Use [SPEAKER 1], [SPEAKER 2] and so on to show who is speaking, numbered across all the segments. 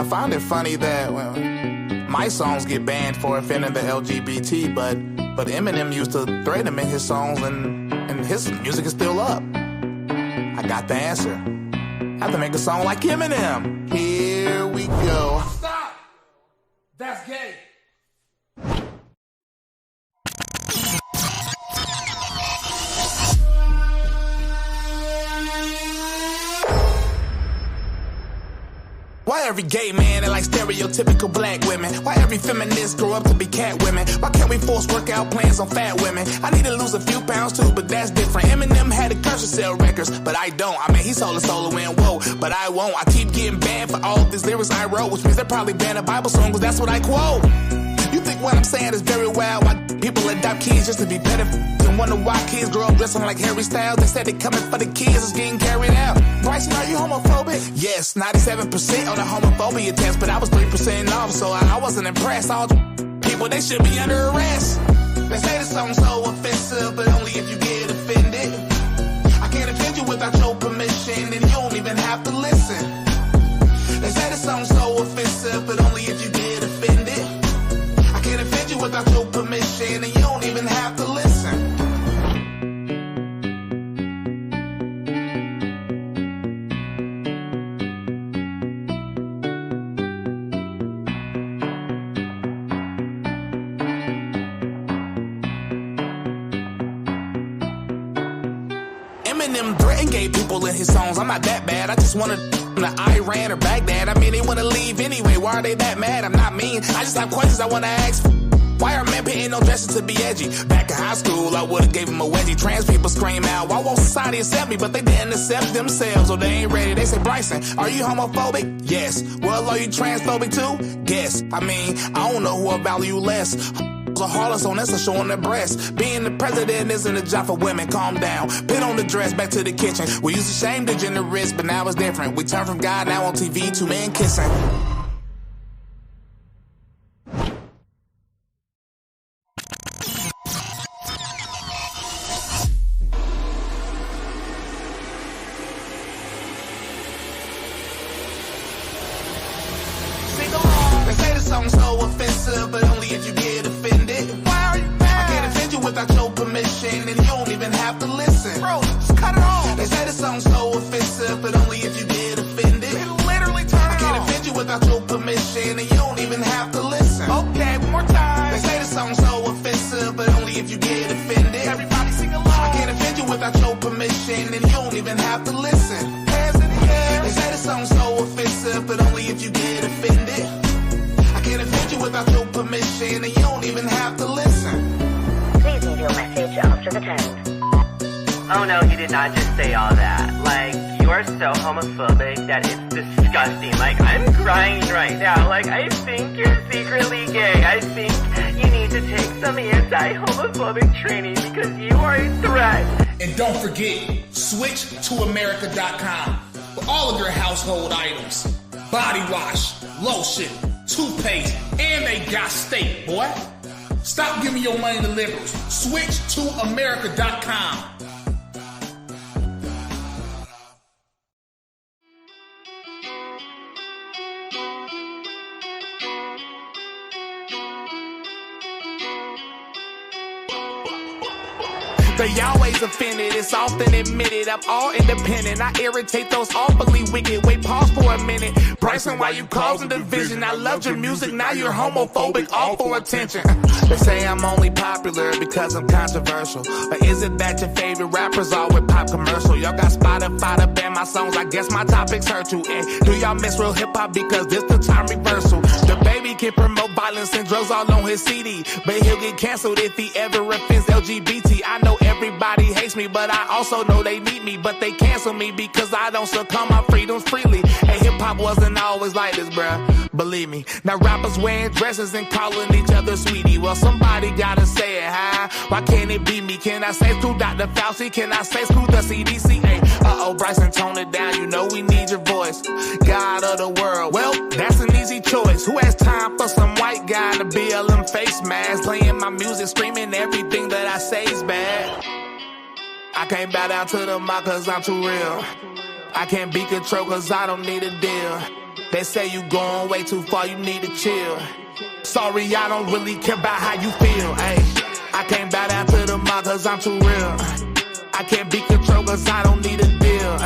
[SPEAKER 1] I find it funny that my songs get banned for offending the LGBT, but Eminem used to threaten him in his songs, and his music is still up. I got the answer. I have to make a song like Eminem. Here we go. Stop! That's gay. Why every gay man are like stereotypical black women? Why every feminist grow up to be cat women? Why can't we force workout plans on fat women? I need to lose a few pounds too, but that's different. Eminem had a curse to sell records, but I don't. I mean, he sold a solo and whoa, but I won't. I keep getting banned for all these lyrics I wrote, which means they're probably banned a Bible song, cause that's what I quote. You think what I'm saying is very wild? Why people adopt kids just to be better? And wonder why kids grow up dressing like Harry Styles. They said they coming for the kids, it's getting carried out. Bryson, are you homophobic? Yes, 97% on the homophobia test, but I was 3% off, so I wasn't impressed. All people, they should be under arrest. They say the song's so offensive, but only if you get offended. I can't offend you without your permission, and you don't even have to listen. They say the song's so offensive, but only if you get offended. Can't offend you without your permission, and you don't even have to listen. Eminem threatened gay people in his songs. I'm not that bad. I just wanna to Iran or Baghdad. I mean, they wanna leave anyway. Why are they that mad? I'm not mean. I just have questions I wanna ask. Why are men paying no dresses to be edgy? Back in high school, I would've gave him a wedgie. Trans people scream out, why won't society accept me? But they didn't accept themselves, or they ain't ready. They say, Bryson, are you homophobic? Yes. Well, are you transphobic too? Guess. I mean, I don't know who I value less. A harlots on Insta showing their breasts. Being the president isn't a job for women, calm down. Put on the dress, back to the kitchen. We used to shame degenerates, but now it's different. We turn from God, now on TV, two men kissing. They say the song's so offensive, but only if you get offended. Why are you mad? I can't offend you without your permission, and you don't even have to listen. Bro, just cut it off. They say the song's so offensive, but only if you get offended. It literally turn it off. I can't offend you without your permission, and you don't even have to listen. Okay, one more time. They say the song's so offensive, but only if you get offended. Everybody sing along. I can't offend you without your permission, and you don't even have to listen. Hands in the air. They say the song's so offensive, but only if you get offended. Can't offend you without your permission, and you don't even have to listen.
[SPEAKER 2] Please leave your message after the tone.
[SPEAKER 3] Oh no, you did not just say all that. Like, you are so homophobic that it's disgusting. Like, I'm crying right now. Like, I think you're secretly gay. I think you need to take some anti-homophobic training because you are a threat.
[SPEAKER 1] And don't forget, switch to America.com for all of your household items. Body wash, lotion, toothpaste, and they got steak, boy. Stop giving your money to liberals. Switch to America.com. They always offended, it's often admitted. I'm all independent, I irritate those awfully wicked. Wait, pause for a minute. Bryson, why you causing division? I loved your music, now you're homophobic, all for attention. They say I'm only popular because I'm controversial. Or is it that your favorite rappers all with pop commercial? Y'all got Spotify to ban my songs, I guess my topics hurt you. And do y'all miss real hip-hop because this the time reversal? The baby can promote violence and drugs all on his CD, but he'll get canceled if he ever offends LGBT. I know everybody hates me, but I also know they need me. But they cancel me because I don't succumb my freedoms freely. And hip-hop wasn't always like this, bruh, believe me. Now rappers wearing dresses and calling each other sweetie. Well, somebody gotta say it, huh? Why can't it be me? Can I say screw Dr. Fauci? Can I say screw the CDC? Hey, uh-oh, Bryson, tone it down. You know we need your voice. God of the world. Well, that's an easy choice. Who has time for some white guy in a BLM face mask? Playing my music, screaming everything that I say is bad. I can't bow down to the mob cause I'm too real. I can't be controlled cause I don't need a deal. They say you going way too far, you need to chill. Sorry, I don't really care about how you feel. Ayy, I can't bow down to the mob cause I'm too real. I can't be controlled cause I don't need a deal.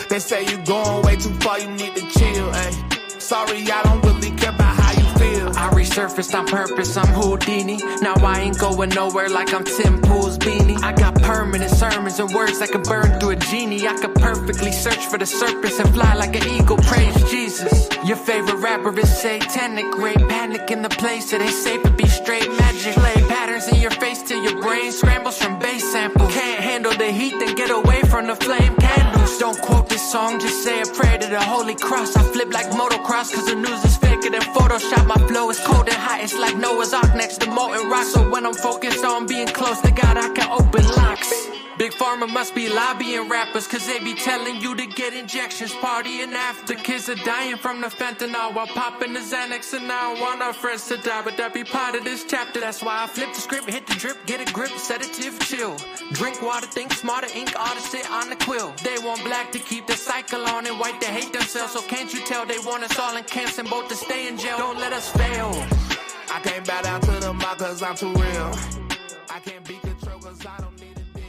[SPEAKER 1] They say you going way too far, you need to chill. Ayy, sorry, I don't really care about how you feel.
[SPEAKER 4] I resurfaced on purpose, I'm Houdini. Now I ain't going nowhere like I'm Tim Pool's beanie. I got permanent sermons and words that can burn through a genie. I could perfectly search for the serpents and fly like an eagle, praise Jesus. Your favorite rapper is satanic, great panic in the place that they safe to be straight magic. Play patterns in your face till your brain scrambles from bass samples. Can't handle the heat, then get away from the flame candles. Don't quote this song, just say a prayer to the Holy Cross. I flip like motocross cause the news is faker than Photoshop. My flow is cold and hot, it's like Noah's Ark next to molten rock. So when I'm focused on being close to God, I can open locks. Big Pharma must be lobbying rappers cause they be telling you to get injections, partying after. Kids are dying from the fentanyl while popping the Xanax. And I don't want our friends to die, but that be part of this chapter. That's why I flip the script, hit the drip, get a grip, sedative, chill. Drink water, think smarter, ink artists sit on the quill. They want black to keep the cycle on and white to hate themselves. So can't you tell they want us all in camps and both to stay in jail? Don't let us fail.
[SPEAKER 1] I can't bow down to the mob cause I'm too real. I can't be controlled cause I don't need a deal.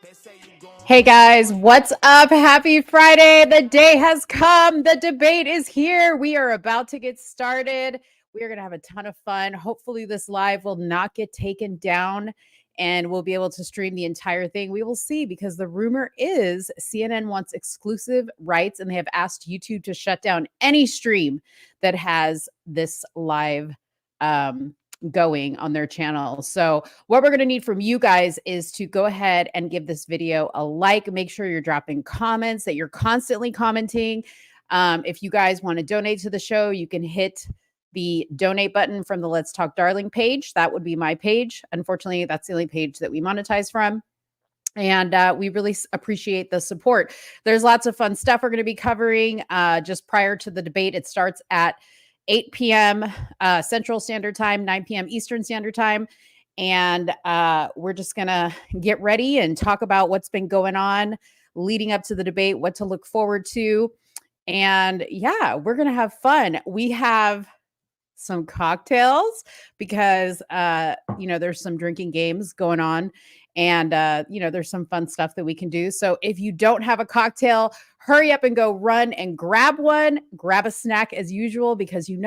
[SPEAKER 1] They say you going.
[SPEAKER 5] Hey guys, what's up? Happy Friday. The day has come. The debate is here. We are about to get started. We are going to have a ton of fun. Hopefully this live will not get taken down and we'll be able to stream the entire thing. We will see, because the rumor is CNN wants exclusive rights and they have asked YouTube to shut down any stream that has this live going on their channel. So what we're going to need from you guys is to go ahead and give this video a like. Make sure you're dropping comments, that you're constantly commenting. If you guys want to donate to the show, you can hit the donate button from the Let's Talk Darling page. That would be my page. Unfortunately, that's the only page that we monetize from. And we really appreciate the support. There's lots of fun stuff we're going to be covering just prior to the debate. It starts at 8 p.m. Central Standard Time, 9 p.m. Eastern Standard Time. And we're just going to get ready and talk about what's been going on leading up to the debate, what to look forward to. And yeah, we're going to have fun. We have some cocktails because, there's some drinking games going on. And, there's some fun stuff that we can do. So if you don't have a cocktail, hurry up and go run and grab one. Grab a snack as usual, because you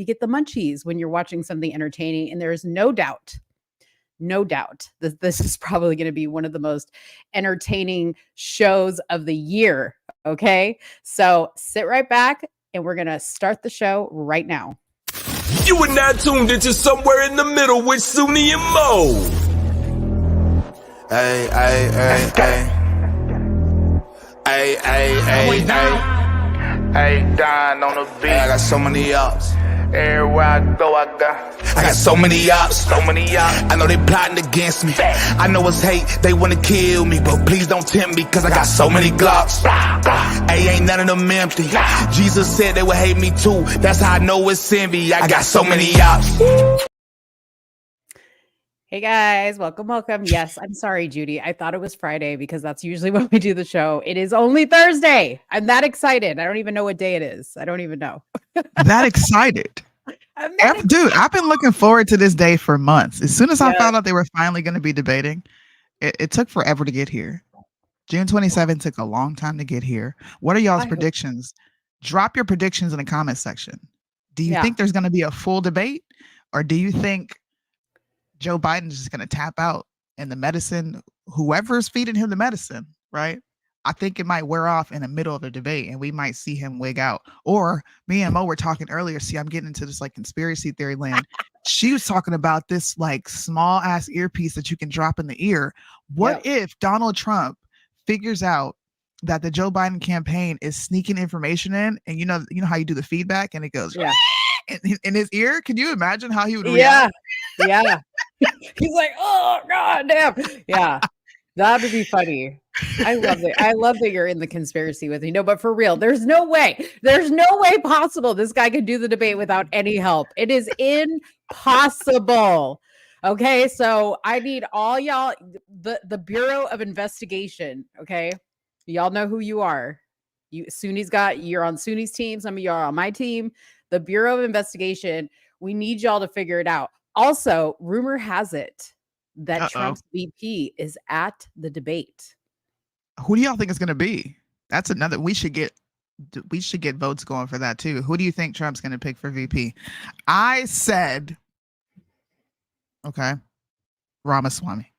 [SPEAKER 5] get the munchies when you're watching something entertaining. And there is no doubt that this is probably going to be one of the most entertaining shows of the year. Okay, so sit right back and we're going to start the show right now.
[SPEAKER 6] You are now tuned into Somewhere in the Middle with Soonie and Mo.
[SPEAKER 1] Ay, ay, ay, ay. Ay, ay, ay, ay. Ay, dying on the beat. I got so many ups. Everywhere I go, I got so many ups. I know they plotting against me. I know it's hate, they wanna kill me, but please don't tempt me, cause I got so many glocks. Ay, ain't none of them empty. Jesus said they would hate me too. That's how I know it's envy. I got so many ups.
[SPEAKER 5] Hey guys, welcome. Yes, I'm sorry, Judy. I thought it was Friday because that's usually when we do the show. It is only Thursday. I'm that excited. I don't even know what day it is. I don't even know.
[SPEAKER 7] That excited. Dude, I've been looking forward to this day for months. As soon as I found out they were finally going to be debating, it took forever to get here. June 27th took a long time to get here. What are y'all's predictions? Drop your predictions in the comment section. Do you think there's going to be a full debate, or do you think Joe Biden is just going to tap out and the medicine, whoever's feeding him the medicine, right? I think it might wear off in the middle of the debate and we might see him wig out. Or me and Mo were talking earlier. See, I'm getting into this like conspiracy theory land. She was talking about this like small ass earpiece that you can drop in the ear. What if Donald Trump figures out that the Joe Biden campaign is sneaking information in, and you know how you do the feedback and it goes in his ear? Can you imagine how he would react?
[SPEAKER 5] Yeah. He's like, oh god damn. Yeah, that would be funny. I love it. I love that you're in the conspiracy with me. No, but for real, there's no way possible this guy could do the debate without any help. It is impossible. Okay, so I need all y'all, the Bureau of Investigation. Okay, y'all know who you are. You're on Sooni's team. Some of y'all are on my team. The Bureau of Investigation. We need y'all to figure it out. Also, rumor has it that Trump's VP is at the debate.
[SPEAKER 7] Who do y'all think it's going to be? That's another. We should get votes going for that too. Who do you think Trump's going to pick for VP? I said, okay, Ramaswamy.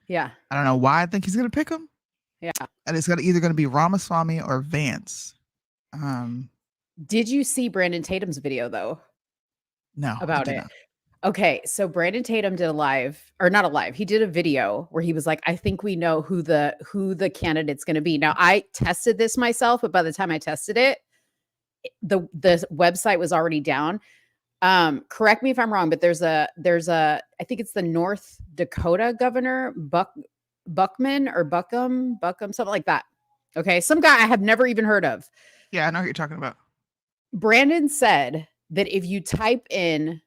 [SPEAKER 5] Yeah.
[SPEAKER 7] I don't know why I think he's going to pick him.
[SPEAKER 5] Yeah.
[SPEAKER 7] And it's either going to be Ramaswamy or Vance.
[SPEAKER 5] Did you see Brandon Tatum's video though?
[SPEAKER 7] No.
[SPEAKER 5] About it. Not. Okay, so Brandon Tatum did he did a video where he was like, I think we know who the candidate's going to be. Now, I tested this myself, but by the time I tested it, the website was already down. Correct me if I'm wrong, but there's a I think it's the North Dakota governor, Buckman, something like that. Okay, some guy I have never even heard of.
[SPEAKER 7] Yeah, I know who you're talking about.
[SPEAKER 5] Brandon said that if you type in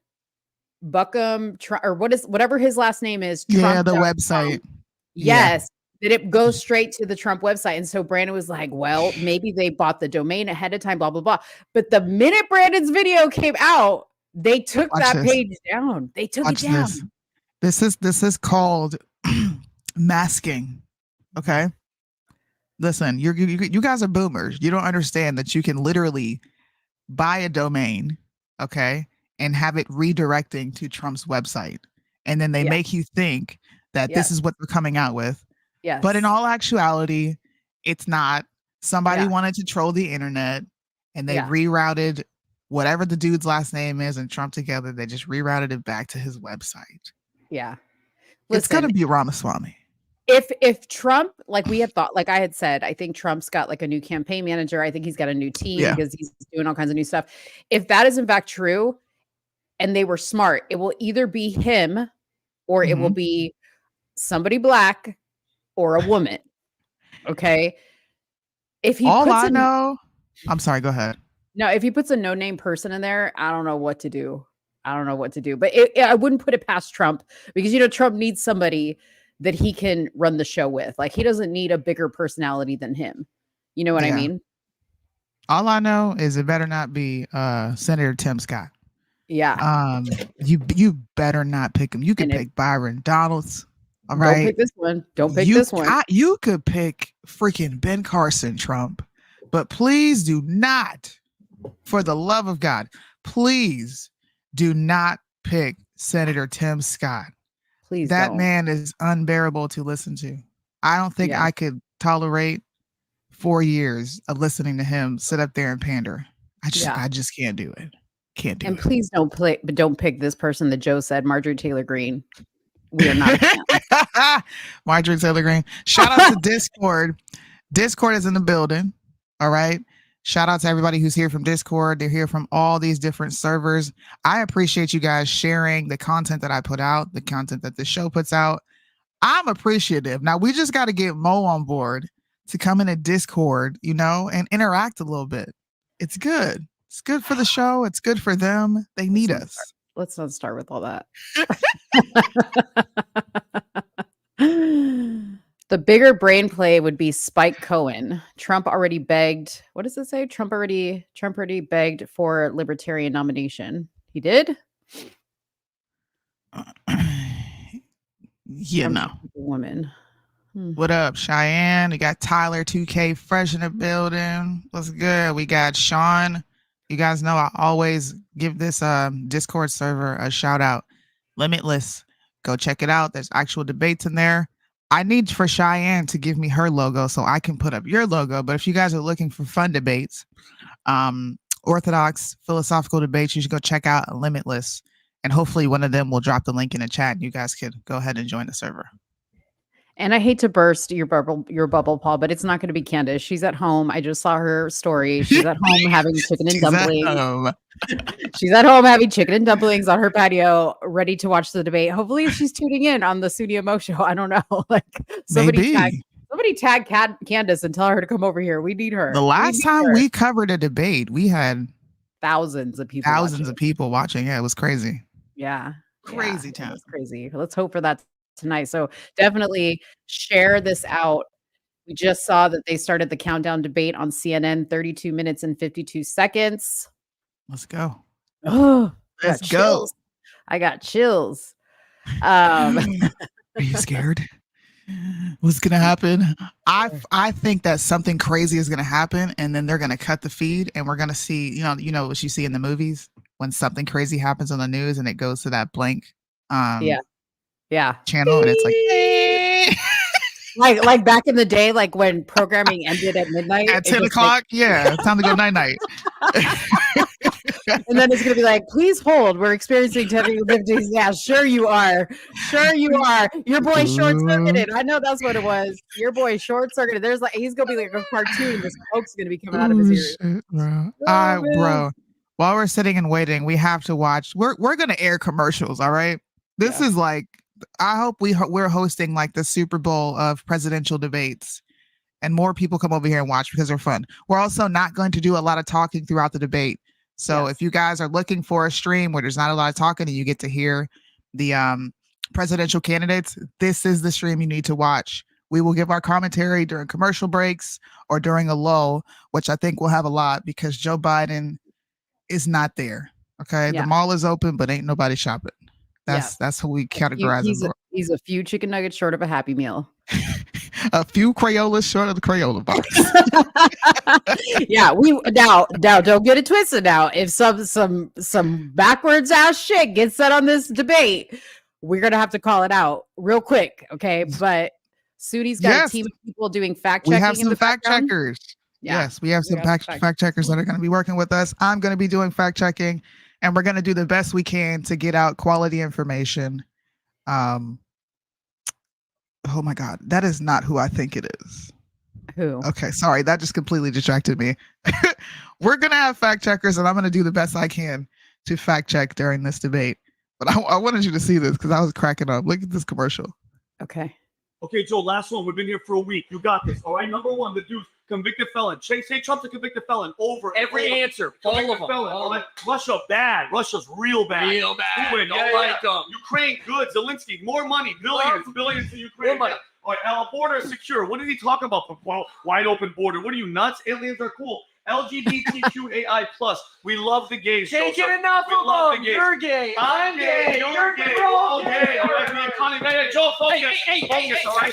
[SPEAKER 5] Buckham or whatever his last name is,
[SPEAKER 7] Trump. The website.
[SPEAKER 5] Yes, that it goes straight to the Trump website. And so Brandon was like, well, maybe they bought the domain ahead of time, blah, blah, blah. But the minute Brandon's video came out, they took page down. They took it down.
[SPEAKER 7] This is called masking. Okay. Listen, you guys are boomers. You don't understand that you can literally buy a domain, okay, and have it redirecting to Trump's website. And then they make you think that this is what they're coming out with.
[SPEAKER 5] Yes.
[SPEAKER 7] But in all actuality, it's not. Somebody wanted to troll the internet and they rerouted whatever the dude's last name is and Trump together. They just rerouted it back to his website.
[SPEAKER 5] Yeah.
[SPEAKER 7] It's going to be Ramaswamy.
[SPEAKER 5] If Trump, like we had thought, like I had said, I think Trump's got like a new campaign manager. I think he's got a new team because he's doing all kinds of new stuff. If that is in fact true and they were smart, it will either be him or it will be somebody black or a woman. Okay. If he
[SPEAKER 7] I'm sorry, go ahead.
[SPEAKER 5] No, if he puts a no-name person in there, I don't know what to do. But I wouldn't put it past Trump because, Trump needs somebody that he can run the show with. Like, he doesn't need a bigger personality than him. You know what I mean?
[SPEAKER 7] All I know is it better not be Senator Tim Scott.
[SPEAKER 5] Yeah.
[SPEAKER 7] You better not pick him. You could pick Byron Donalds. All right.
[SPEAKER 5] Don't pick this one. Don't pick this one.
[SPEAKER 7] You could pick freaking Ben Carson, Trump. But please do not, for the love of God, please do not pick Senator Tim Scott.
[SPEAKER 5] Please
[SPEAKER 7] That
[SPEAKER 5] don't.
[SPEAKER 7] man is unbearable to listen to. I don't think I could tolerate 4 years of listening to him sit up there and pander. I just can't do it. Can't do it.
[SPEAKER 5] And please don't pick this person that Joe said, Marjorie Taylor Greene. We are not.
[SPEAKER 7] Marjorie Taylor Greene. Shout out to Discord. Discord is in the building. All right. Shout out to everybody who's here from Discord. They're here from all these different servers. I appreciate you guys sharing the content that I put out, the content that the show puts out. I'm appreciative. Now we just got to get Mo on board to come in a Discord, and interact a little bit. It's good. It's good for the show. It's good for them. They need us.
[SPEAKER 5] Let's not start with all that. The bigger brain play would be Spike Cohen. Trump already begged. What does it say? Trump already begged for libertarian nomination. He did? Woman.
[SPEAKER 7] What up, Cheyenne? We got Tyler 2K fresh in the building. What's good? We got Sean. You guys know I always give this Discord server a shout out. Limitless. Go check it out. There's actual debates in there. I need for Cheyenne to give me her logo so I can put up your logo. But if you guys are looking for fun debates, orthodox philosophical debates, you should go check out Limitless. And hopefully one of them will drop the link in the chat and you guys can go ahead and join the server.
[SPEAKER 5] And I hate to burst your bubble, Paul, but it's not going to be Candace. She's at home. I just saw her story. She's at home having chicken and dumplings. She's at home having chicken and dumplings on her patio, ready to watch the debate. Hopefully she's tuning in on the Soonie and Mo show. I don't know. Like somebody tag Candace and tell her to come over here. We need her.
[SPEAKER 7] The last time we covered a debate, we had
[SPEAKER 5] thousands of people
[SPEAKER 7] watching. Yeah, it was crazy.
[SPEAKER 5] Yeah.
[SPEAKER 7] Crazy time.
[SPEAKER 5] Crazy. Let's hope for that tonight. So definitely share this out We just saw that they started the countdown debate on CNN, 32 minutes and 52 seconds.
[SPEAKER 7] Let's go.
[SPEAKER 5] Oh,
[SPEAKER 7] Let's go.
[SPEAKER 5] I got chills.
[SPEAKER 7] Are you scared? What's gonna happen? I think that something crazy is gonna happen, and then they're gonna cut the feed, and we're gonna see, you know what you see in the movies when something crazy happens on the news, and it goes to that blank,
[SPEAKER 5] yeah,
[SPEAKER 7] channel, and it's like,
[SPEAKER 5] like back in the day, like when programming ended at midnight
[SPEAKER 7] at 10 o'clock. Yeah, time to go night night.
[SPEAKER 5] And then it's gonna be like, please hold. We're experiencing technical difficulties. Yeah, sure you are. Sure you are. Your boy short circuited. I know that's what it was. Your boy short circuited. There's like he's gonna be like a cartoon. The smoke's gonna be coming out of his ears.
[SPEAKER 7] Shit, bro. Bro. While we're sitting and waiting, we have to watch. We're gonna air commercials. All right. This is like. I hope we're hosting like the Super Bowl of presidential debates, and more people come over here and watch because they're fun. We're also not going to do a lot of talking throughout the debate. So if you guys are looking for a stream where there's not a lot of talking and you get to hear the presidential candidates, this is the stream you need to watch. We will give our commentary during commercial breaks or during a lull, which I think we'll have a lot because Joe Biden is not there. Okay. The mall is open, but ain't nobody shopping. That's who we categorize him.
[SPEAKER 5] He's a few chicken nuggets short of a Happy Meal.
[SPEAKER 7] A few Crayolas short of the Crayola box.
[SPEAKER 5] Yeah, we now don't get it twisted. Now, if some backwards ass shit gets said on this debate, we're gonna have to call it out real quick, okay? But Sooney's got a team of people doing fact checking.
[SPEAKER 7] We have some fact checkers. Yeah. Yes, we have some fact checkers that are going to be working with us. I'm going to be doing fact checking, and we're going to do the best we can to get out quality information. Oh my God, that is not who I think it is.
[SPEAKER 5] Who?
[SPEAKER 7] Okay, sorry, that just completely distracted me. We're going to have fact checkers, and I'm going to do the best I can to fact check during this debate. But I wanted you to see this because I was cracking up. Look at this commercial.
[SPEAKER 5] Okay.
[SPEAKER 8] Okay, Joe, last one. We've been here for a week. You got this. All right, number one, the dude's convicted felon. Say Trump's a convicted felon. Over.
[SPEAKER 9] Every answer. All of them.
[SPEAKER 8] All right. Russia, bad. Russia's real bad.
[SPEAKER 9] Real bad.
[SPEAKER 8] Don't like them. Ukraine, good. Zelensky, more money. Billions to Ukraine.
[SPEAKER 9] More money.
[SPEAKER 8] All right, our border is secure. What is he talking about? Well, wide open border. What are you, nuts? Aliens are cool. LGBTQAI+. We love the gays.
[SPEAKER 9] Can't get enough of them. You're gay.
[SPEAKER 8] I'm gay. You're gay. All gay. All right, the economy. Hey, Joe, focus. Focus, all right?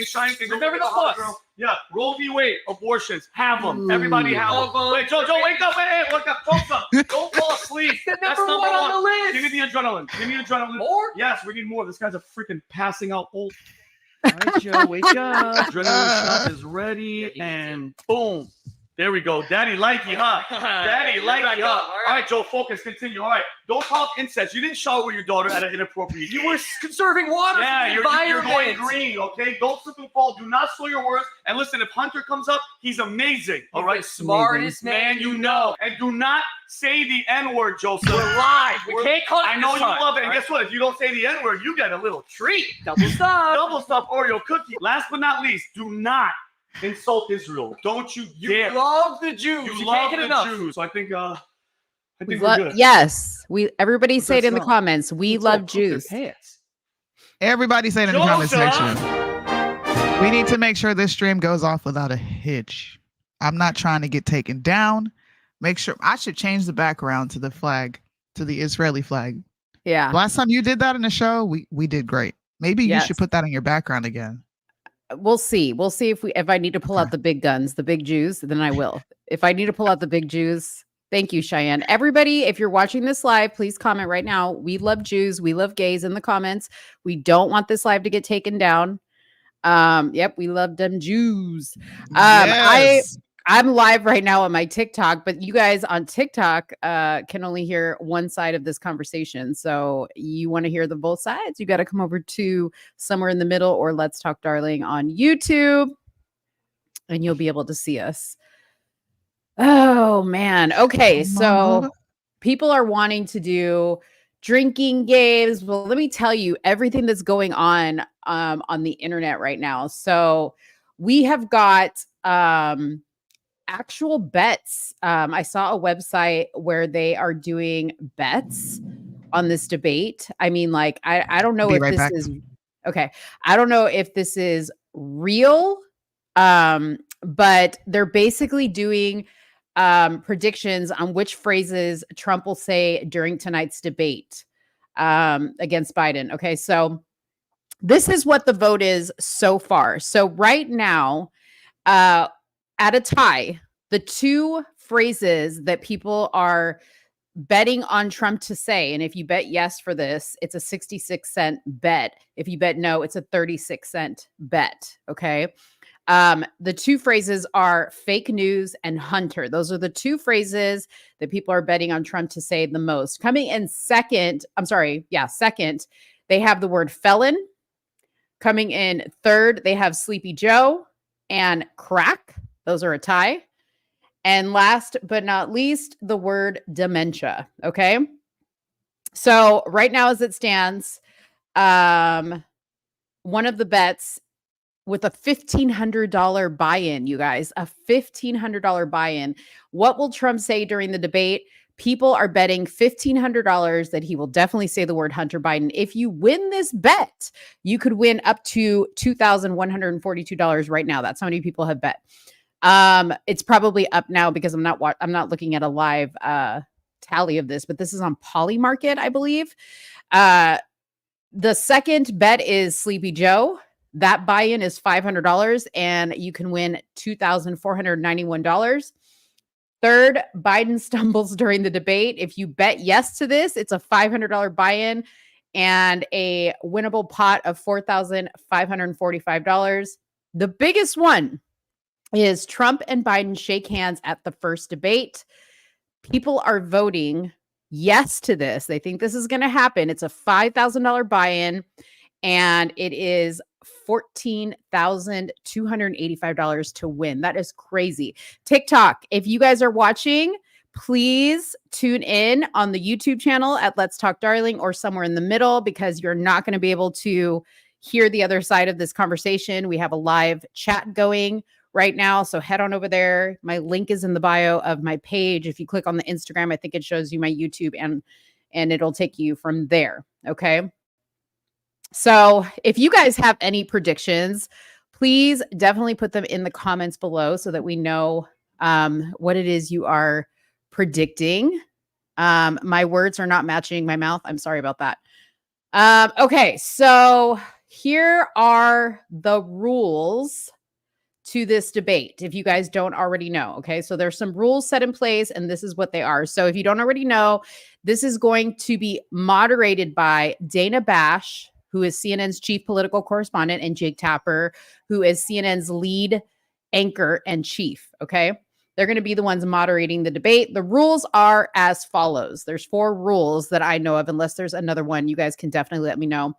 [SPEAKER 8] Shiny thing.
[SPEAKER 9] Remember the plus.
[SPEAKER 8] Yeah, Roe v. Wade, abortions. Have them. Everybody have them. Wait, Joe, wake up. Hey, wake up. Don't fall asleep.
[SPEAKER 9] That's number one on the list.
[SPEAKER 8] Give me the adrenaline.
[SPEAKER 9] More?
[SPEAKER 8] Yes, we need more. This guy's a freaking passing out old.
[SPEAKER 9] All right, Joe, wake up.
[SPEAKER 8] Adrenaline shot is ready, and boom. There we go. Daddy like you, huh? Daddy like you, huh? All right, Joe, focus. Continue. All right. Don't talk incest. You didn't shower with your daughter at an inappropriate age.
[SPEAKER 9] You were conserving water.
[SPEAKER 8] Yeah, you're going green, okay? Don't slip and fall. Do not slow your words. And listen, if Hunter comes up, he's amazing. All right?
[SPEAKER 9] The smartest man
[SPEAKER 8] you know. And do not say the N-word, Joseph.
[SPEAKER 9] We're live. We can't call it.
[SPEAKER 8] I know you love it. And guess what? If you don't say the N-word, you get a little treat.
[SPEAKER 9] Double stuff
[SPEAKER 8] Oreo cookie. Last but not least, do not insult Israel. Don't you dare.
[SPEAKER 9] You love the Jews.
[SPEAKER 8] You love the Jews. So I think we're good.
[SPEAKER 5] Yes. Everybody say it in the comments. We love Jews.
[SPEAKER 7] Everybody say it in the comment section. We need to make sure this stream goes off without a hitch. I'm not trying to get taken down. Make sure I should change the background to the flag, to the Israeli flag.
[SPEAKER 5] Yeah.
[SPEAKER 7] Last time you did that in the show, we did great. Maybe you should put that in your background again.
[SPEAKER 5] We'll see. We'll see if I need to pull out the big guns, the big Jews, then I will. If I need to pull out the big Jews, thank you, Cheyenne. Everybody, if you're watching this live, please comment right now. We love Jews. We love gays in the comments. We don't want this live to get taken down. Yep, we love them Jews. I'm live right now on my TikTok, but you guys on TikTok can only hear one side of this conversation. So you want to hear the both sides, you got to come over to Somewhere in the Middle or Let's Talk Darling on YouTube, and you'll be able to see us. Oh, man. Okay, so people are wanting to do drinking games. Well, let me tell you everything that's going on the internet right now. So we have got actual bets. I saw a website where they are doing bets on this debate. I mean, like, I don't know if this is okay. I don't know if this is real But they're basically doing predictions on which phrases Trump will say during tonight's debate against Biden. Okay, so this is what the vote is so far. So right now, at a tie, the two phrases that people are betting on Trump to say, and if you bet yes for this, it's a 66-cent bet. If you bet no, it's a 36-cent bet. Okay. The two phrases are fake news and Hunter. Those are the two phrases that people are betting on Trump to say the most. Coming in second, second, they have the word felon. Coming in third, they have Sleepy Joe and crack. Those are a tie. And last but not least, the word dementia. Okay. So right now, as it stands, one of the bets with a $1,500 buy-in, you guys, a $1,500 buy-in. What will Trump say during the debate? People are betting $1,500 that he will definitely say the word Hunter Biden. If you win this bet, you could win up to $2,142 right now. That's how many people have bet. It's probably up now because I'm not looking at a live tally of this, but this is on Polymarket, I believe. The second bet is Sleepy Joe. That buy-in is $500 and you can win $2,491. Third, Biden stumbles during the debate. If you bet yes to this, it's a $500 buy-in and a winnable pot of $4,545. The biggest one is Trump and Biden shake hands at the first debate. People are voting yes to this. They think this is going to happen. It's a $5,000 buy-in and it is $14,285 to win. That is crazy. TikTok, if you guys are watching, please tune in on the YouTube channel at Let's Talk Darling or somewhere in the middle because you're not going to be able to hear the other side of this conversation. We have a live chat going right now, so head on over there. My link is in the bio of my page. If you click on the Instagram, I think it shows you my YouTube and it'll take you from there. Okay. So if you guys have any predictions, please definitely put them in the comments below so that we know what it is you are predicting. My words are not matching my mouth. I'm sorry about that. Okay, so here are the rules to this debate, if you guys don't already know. Okay, so there's some rules set in place, and this is what they are. So if you don't already know, this is going to be moderated by Dana Bash, who is CNN's chief political correspondent, and Jake Tapper, who is CNN's lead anchor and chief. Okay. They're going to be the ones moderating the debate. The rules are as follows. There's 4 rules that I know of. Unless there's another one, you guys can definitely let me know.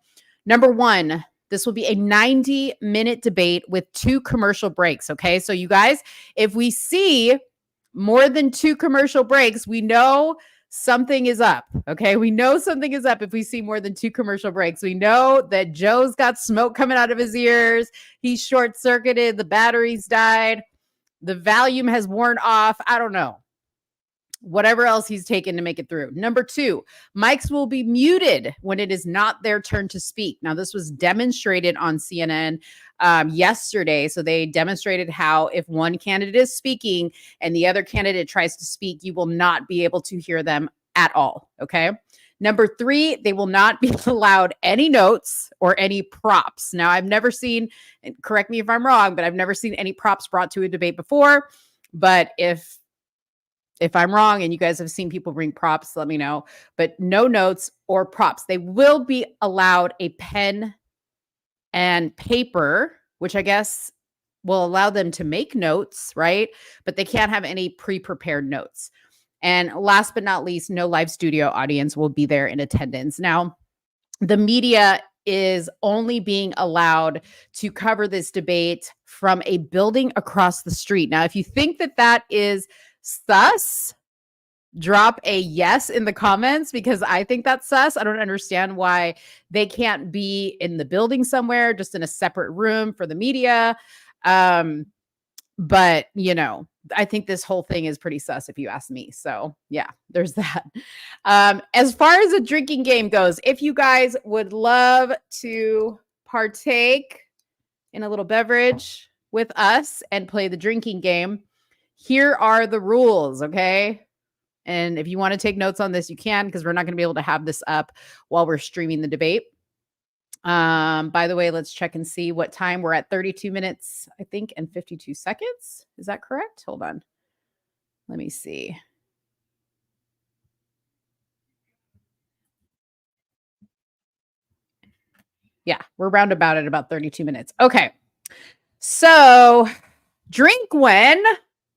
[SPEAKER 5] Number 1, this will be a 90-minute debate with 2 commercial breaks. Okay. So you guys, if we see more than 2 commercial breaks, we know something is up. Okay. We know something is up if we see more than 2 commercial breaks. We know that Joe's got smoke coming out of his ears. He's short-circuited. The batteries died. The volume has worn off. I don't know. Whatever else he's taken to make it through. Number 2, mics will be muted when it is not their turn to speak. Now, this was demonstrated on CNN yesterday. So they demonstrated how if one candidate is speaking and the other candidate tries to speak, you will not be able to hear them at all. Okay. Number 3, they will not be allowed any notes or any props. Now, I've never seen, and correct me if I'm wrong, but I've never seen any props brought to a debate before. But if I'm wrong and you guys have seen people bring props, let me know. But no notes or props. They will be allowed a pen and paper, which I guess will allow them to make notes, right? But they can't have any pre-prepared notes. And last but not least, no live studio audience will be there in attendance. Now, the media is only being allowed to cover this debate from a building across the street. Now, if you think that that is sus, drop a yes in the comments because I think that's sus. I don't understand why they can't be in the building somewhere, just in a separate room for the media. But, you know, I think this whole thing is pretty sus if you ask me. So yeah, there's that. As far as a drinking game goes, if you guys would love to partake in a little beverage, with us and play the drinking game, here are the rules, okay? And if you want to take notes on this, you can, because we're not going to be able to have this up while we're streaming the debate. By the way, let's check and see what time we're at. 32 minutes, I think, and 52 seconds. Is that correct? Hold on. Let me see. Yeah, we're roundabout at about 32 minutes. Okay. So drink when.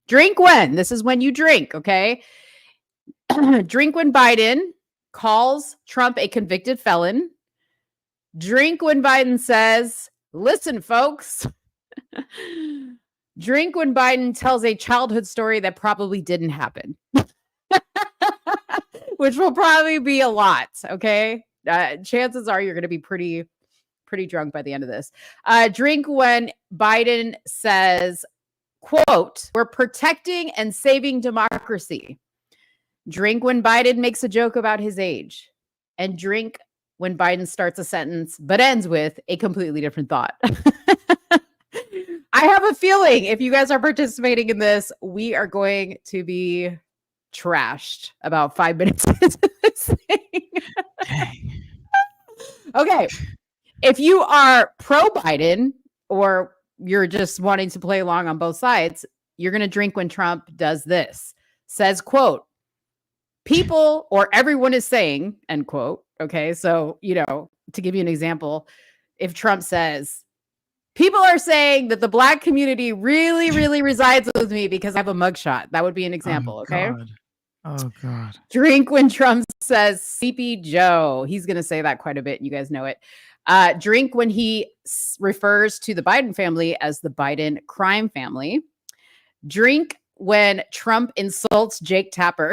[SPEAKER 5] This is when you drink, okay? Drink when Biden calls Trump a convicted felon. Drink when Biden says, listen, folks. Drink when Biden tells a childhood story that probably didn't happen, which will probably be a lot, okay? Chances are you're going to be pretty drunk by the end of this. Drink when Biden says, quote, we're protecting and saving democracy. Drink when Biden makes a joke about his age. And drink when Biden starts a sentence but ends with a completely different thought. I have a feeling if you guys are participating in this, we are going to be trashed about 5 minutes into this thing. Okay. If you are pro-Biden or you're just wanting to play along on both sides, you're going to drink when Trump does this. Says, quote, people or everyone is saying, end quote. Okay. So, to give you an example, if Trump says, people are saying that the Black community really, really resides with me because I have a mugshot. That would be an example. Okay.
[SPEAKER 7] God. Oh, God.
[SPEAKER 5] Drink when Trump says Sleepy Joe. He's going to say that quite a bit. You guys know it. Drink when he refers to the Biden family as the Biden crime family. Drink when Trump insults Jake Tapper.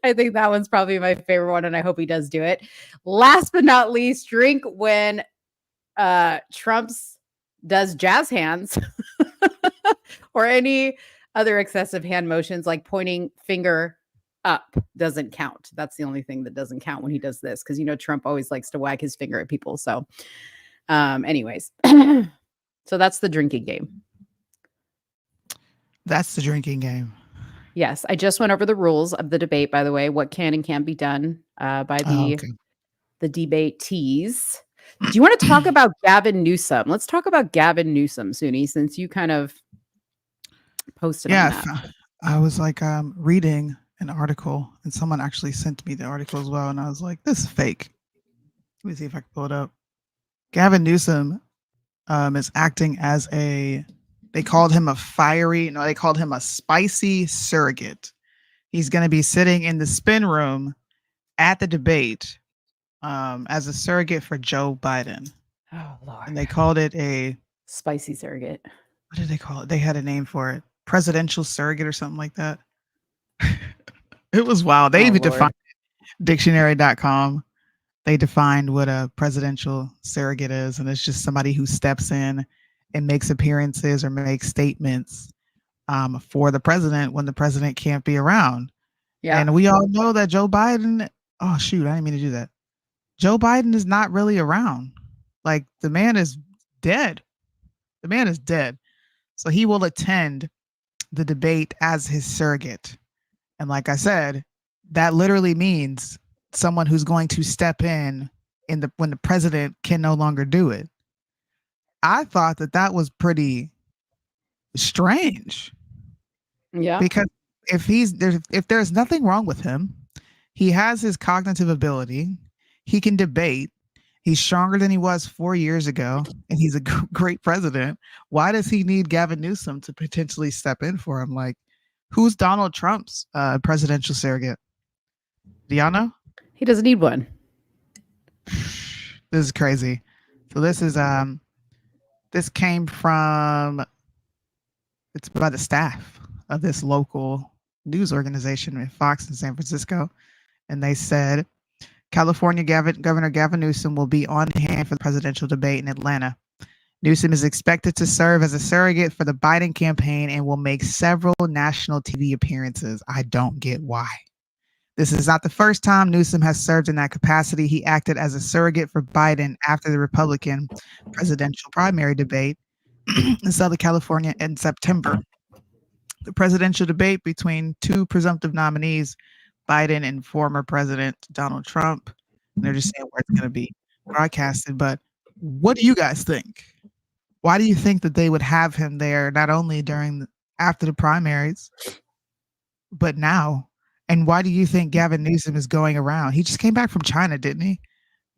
[SPEAKER 5] I think that one's probably my favorite one, and I hope he does do it. Last but not least, drink when Trump does jazz hands or any other excessive hand motions, like pointing finger up doesn't count. That's the only thing that doesn't count when he does this, because Trump always likes to wag his finger at people. So anyways, so that's the drinking game.
[SPEAKER 7] That's the drinking game.
[SPEAKER 5] Yes, I just went over the rules of the debate, by the way, what can and can't be done by the debatees. Do you want to talk about Gavin Newsom? Let's talk about Gavin Newsom, Soonie, since you kind of posted on that.
[SPEAKER 7] I was like reading an article, and someone actually sent me the article as well, and I was like, this is fake. Let me see if I can pull it up. Gavin Newsom is acting as they called him they called him a spicy surrogate. He's going to be sitting in the spin room at the debate as a surrogate for Joe Biden.
[SPEAKER 5] Oh, Lord.
[SPEAKER 7] And they called it a
[SPEAKER 5] spicy surrogate.
[SPEAKER 7] What did they call it? They had a name for it. Presidential surrogate or something like that. It was wild. They even defined it. Dictionary.com. They defined what a presidential surrogate is, and it's just somebody who steps in and makes appearances or makes statements for the president when the president can't be around. Yeah. And we all know that Joe Biden, oh shoot, I didn't mean to do that. Joe Biden is not really around. Like, the man is dead. The man is dead. So he will attend the debate as his surrogate. And like I said, that literally means someone who's going to step in when the president can no longer do it. I thought that was pretty strange.
[SPEAKER 5] Yeah.
[SPEAKER 7] Because if there's nothing wrong with him, he has his cognitive ability, he can debate, he's stronger than he was 4 years ago, and he's a great president. Why does he need Gavin Newsom to potentially step in for him? Like, who's Donald Trump's presidential surrogate? Do y'all know?
[SPEAKER 5] He doesn't need one.
[SPEAKER 7] This is crazy. So this came from, it's by the staff of this local news organization, Fox in San Francisco. And they said, California Governor Gavin Newsom will be on hand for the presidential debate in Atlanta. Newsom is expected to serve as a surrogate for the Biden campaign and will make several national TV appearances. I don't get why. This is not the first time Newsom has served in that capacity. He acted as a surrogate for Biden after the Republican presidential primary debate in Southern California in September. The presidential debate between two presumptive nominees, Biden and former President Donald Trump. And they're just saying where it's going to be broadcasted. But what do you guys think? Why do you think that they would have him there not only after the primaries, but now? And why do you think Gavin Newsom is going around? He just came back from China, didn't he?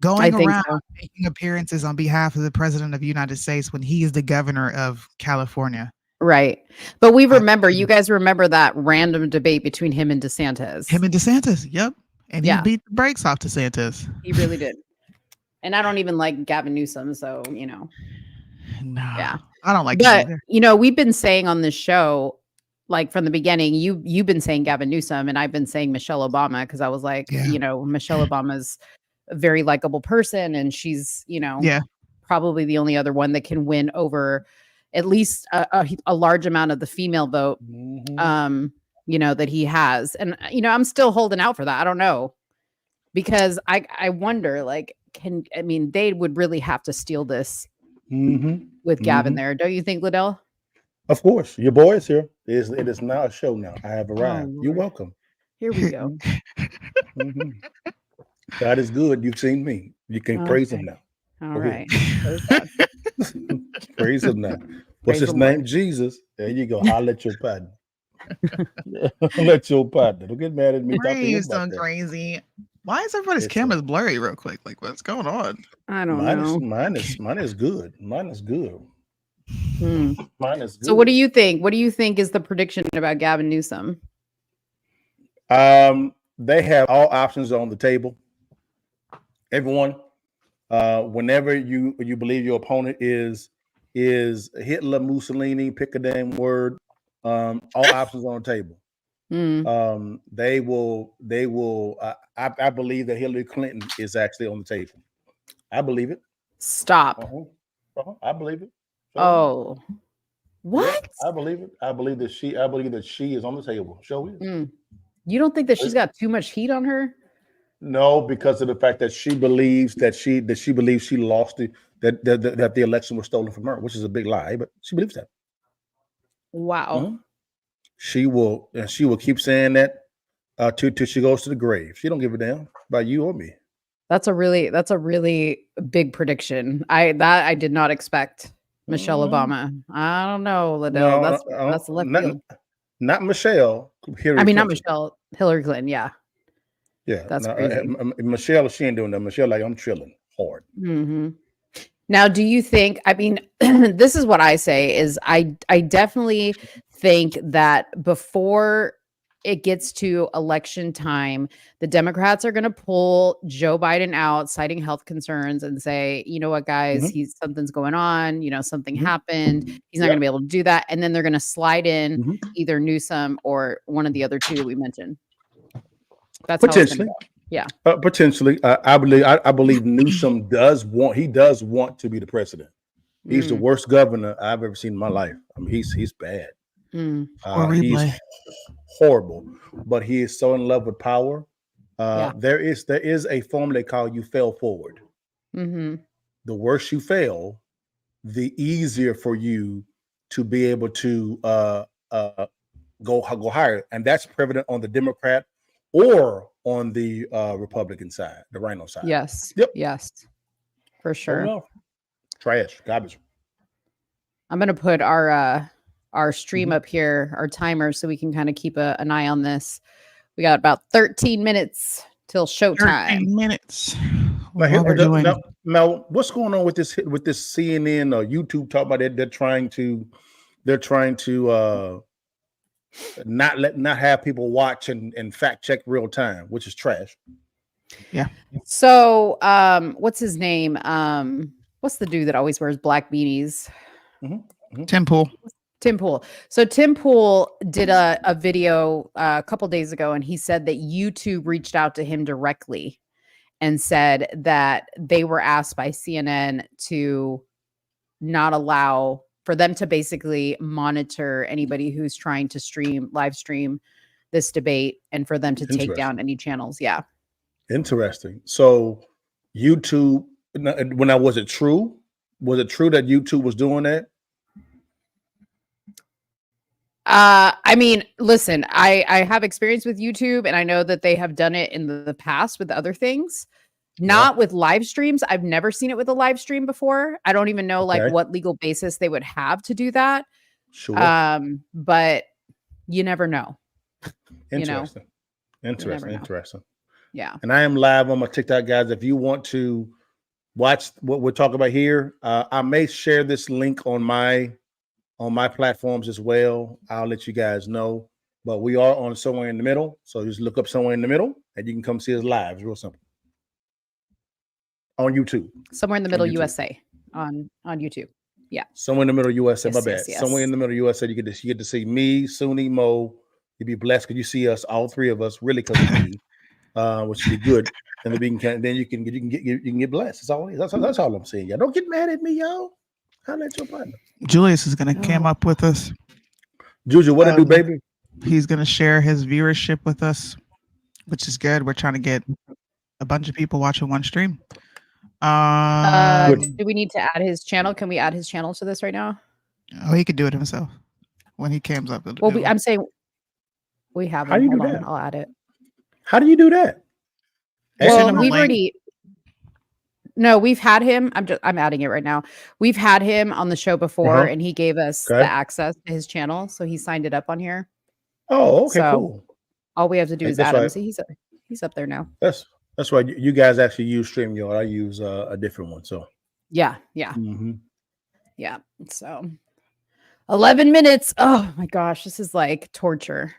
[SPEAKER 7] Going around making appearances on behalf of the president of the United States when he is the governor of California.
[SPEAKER 5] Right. But you guys remember that random debate between him and DeSantis.
[SPEAKER 7] Yep. And he beat the brakes off DeSantis.
[SPEAKER 5] He really did. And I don't even like Gavin Newsom, so,
[SPEAKER 7] No.
[SPEAKER 5] Yeah.
[SPEAKER 7] I don't like him
[SPEAKER 5] either. We've been saying on this show, like from the beginning, you've been saying Gavin Newsom and I've been saying Michelle Obama because I was like, Michelle Obama's a very likable person and she's, probably the only other one that can win over at least a large amount of the female vote, that he has. And, I'm still holding out for that. I don't know, because I wonder, like, they would really have to steal this with Gavin there. Don't you think, Liddell?
[SPEAKER 10] Of course. Your boy is here. It is now a show now. I have arrived. You're welcome.
[SPEAKER 5] Here we go.
[SPEAKER 10] God is good. You've seen me. You can praise him now.
[SPEAKER 5] All right.
[SPEAKER 10] Praise him now. What's his name? Jesus. There you go. I'll let your partner. Let your partner. Don't get mad at me.
[SPEAKER 7] Praise so crazy. Why is everybody's cameras blurry real quick? Like, what's going on?
[SPEAKER 5] I don't know.
[SPEAKER 10] Mine is good. Mine is good. Mine is good.
[SPEAKER 5] So what do you think? What do you think is the prediction about Gavin Newsom?
[SPEAKER 10] They have all options on the table. Everyone, whenever you believe your opponent is Hitler, Mussolini, pick a damn word, all options on the table. They will. I believe that Hillary Clinton is actually on the table. I believe it.
[SPEAKER 5] Stop.
[SPEAKER 10] I believe it.
[SPEAKER 5] Oh, what?
[SPEAKER 10] Yeah, I believe it. I believe that she is on the table. Show it.
[SPEAKER 5] You don't think that she's got too much heat on her?
[SPEAKER 10] No, because of the fact that she believes that she believes she lost that the election was stolen from her, which is a big lie, but she believes that.
[SPEAKER 5] Wow.
[SPEAKER 10] She will keep saying that till she goes to the grave. She don't give a damn about you or me.
[SPEAKER 5] That's a really big prediction. I did not expect Michelle Obama. I don't know, Liddell. That's left field.
[SPEAKER 10] Not Michelle.
[SPEAKER 5] Not Michelle. Hillary Clinton. Yeah.
[SPEAKER 10] Yeah.
[SPEAKER 5] That's crazy.
[SPEAKER 10] Michelle, she ain't doing that. Michelle, like, I'm chilling hard.
[SPEAKER 5] Now, do you think? This is what I say is I definitely think that before it gets to election time, the Democrats are going to pull Joe Biden out, citing health concerns, and say, you know what, guys, something's going on. Something happened. He's not going to be able to do that. And then they're going to slide in either Newsom or one of the other two that we mentioned. That's
[SPEAKER 10] potentially.
[SPEAKER 5] Yeah.
[SPEAKER 10] Potentially. I believe Newsom does want to be the president. He's the worst governor I've ever seen in my life. I mean, he's bad. He's horrible, but he is so in love with power. There is a formula they call you fail forward. The worse you fail, the easier for you to be able to go higher, and that's prevalent on the Democrat or on the Republican side, the Rhino side.
[SPEAKER 5] Yes.
[SPEAKER 10] Yep.
[SPEAKER 5] Yes. For sure.
[SPEAKER 10] Trash, garbage.
[SPEAKER 5] I'm gonna put our stream up here, our timer, so we can kind of keep an eye on this. We got about 13 minutes till showtime.
[SPEAKER 7] 13 minutes.
[SPEAKER 10] Now, what's going on with this CNN or YouTube talk about it? They're trying to not have people watch and fact check real time, which is trash.
[SPEAKER 7] Yeah.
[SPEAKER 5] So what's his name? What's the dude that always wears black beanies?
[SPEAKER 7] Tim Pool.
[SPEAKER 5] So Tim Pool did a video a couple days ago, and he said that YouTube reached out to him directly and said that they were asked by CNN to not allow for them to basically monitor anybody who's trying to live stream this debate, and for them to take down any channels. Yeah.
[SPEAKER 10] Interesting. So YouTube, was it true? Was it true that YouTube was doing that?
[SPEAKER 5] I mean, listen, I have experience with YouTube, and I know that they have done it in the past with other things. Not with live streams. I've never seen it with a live stream before. I don't even know like
[SPEAKER 10] Okay.
[SPEAKER 5] what legal basis they would have to do that.
[SPEAKER 10] Sure.
[SPEAKER 5] But you never know.
[SPEAKER 10] Interesting.
[SPEAKER 5] Interesting.
[SPEAKER 10] Interesting.
[SPEAKER 5] Yeah.
[SPEAKER 10] And I am live on my TikTok, guys. If you want to watch what we're talking about here, I may share this link on my platforms as well. I'll let you guys know. But we are on Somewhere in the Middle. So just look up Somewhere in the Middle and you can come see us live. It's real simple. On YouTube.
[SPEAKER 5] Somewhere in the Middle USA on YouTube. Yeah.
[SPEAKER 10] Somewhere in the Middle USA.
[SPEAKER 5] Yes,
[SPEAKER 10] My bad.
[SPEAKER 5] yes.
[SPEAKER 10] Somewhere in the Middle USA. You get to see me, Soonie, Mo. You'd be blessed because you see us, all three of us, really because of me, which would be good. And then you can get blessed. That's all I'm saying. Y'all don't get mad at me, y'all. I'll let your partner.
[SPEAKER 7] Julius is gonna come up with us.
[SPEAKER 10] Juju, what to do, baby?
[SPEAKER 7] He's gonna share his viewership with us, which is good. We're trying to get a bunch of people watching one stream.
[SPEAKER 5] Do we need to add his channel? Can we add his channel to this right now?
[SPEAKER 7] Oh, he could do it himself when he comes up.
[SPEAKER 5] Well, I'm saying we have.
[SPEAKER 10] How do you do
[SPEAKER 5] Hold
[SPEAKER 10] that?
[SPEAKER 5] on, I'll add it.
[SPEAKER 10] How do you do that?
[SPEAKER 5] Well, we've already. No, we've had him. I'm adding it right now. We've had him on the show before, and he gave us the access to his channel, so he signed it up on here.
[SPEAKER 10] Oh, okay, cool.
[SPEAKER 5] All we have to do is add him. See, he's up there now.
[SPEAKER 10] That's why you guys actually use StreamYard. I use a different one. So
[SPEAKER 5] yeah.
[SPEAKER 10] Mm-hmm.
[SPEAKER 5] Yeah. So 11 minutes. Oh my gosh, this is like torture.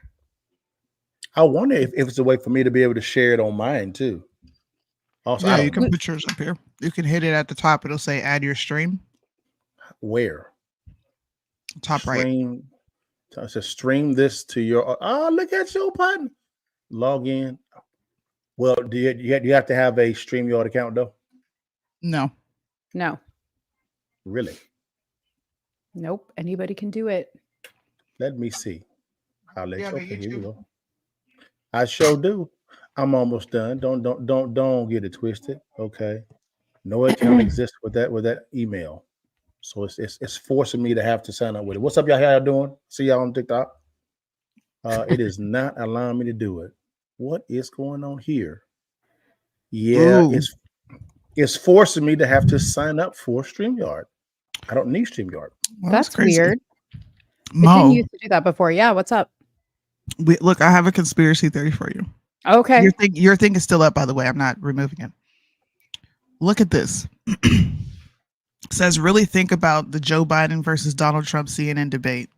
[SPEAKER 10] I wonder if it's a way for me to be able to share it on mine too. Also,
[SPEAKER 7] yeah, you can put yours up here. You can hit it at the top. It'll say add your stream.
[SPEAKER 10] Where?
[SPEAKER 7] Top
[SPEAKER 10] stream, right. It says stream this to your. Oh, look at your button. Log in. Well, do you have to have a StreamYard account though?
[SPEAKER 5] No.
[SPEAKER 10] Really?
[SPEAKER 5] Nope. Anybody can do it.
[SPEAKER 10] Let me see. I'll let you. Okay, here you go. I sure do. I'm almost done. Don't get it twisted. Okay. No account exists with that email. So it's forcing me to have to sign up with it. What's up, y'all? How y'all doing? See y'all on TikTok. It is not allowing me to do it. What is going on here? Yeah, it's forcing me to have to sign up for StreamYard. I don't need StreamYard.
[SPEAKER 5] Well, that's weird. Mo, I didn't used to do that before. Yeah, what's up?
[SPEAKER 7] Look, I have a conspiracy theory for you.
[SPEAKER 5] Okay.
[SPEAKER 7] Your thing is still up, by the way. I'm not removing it. Look at this. It says, really think about the Joe Biden versus Donald Trump CNN debate.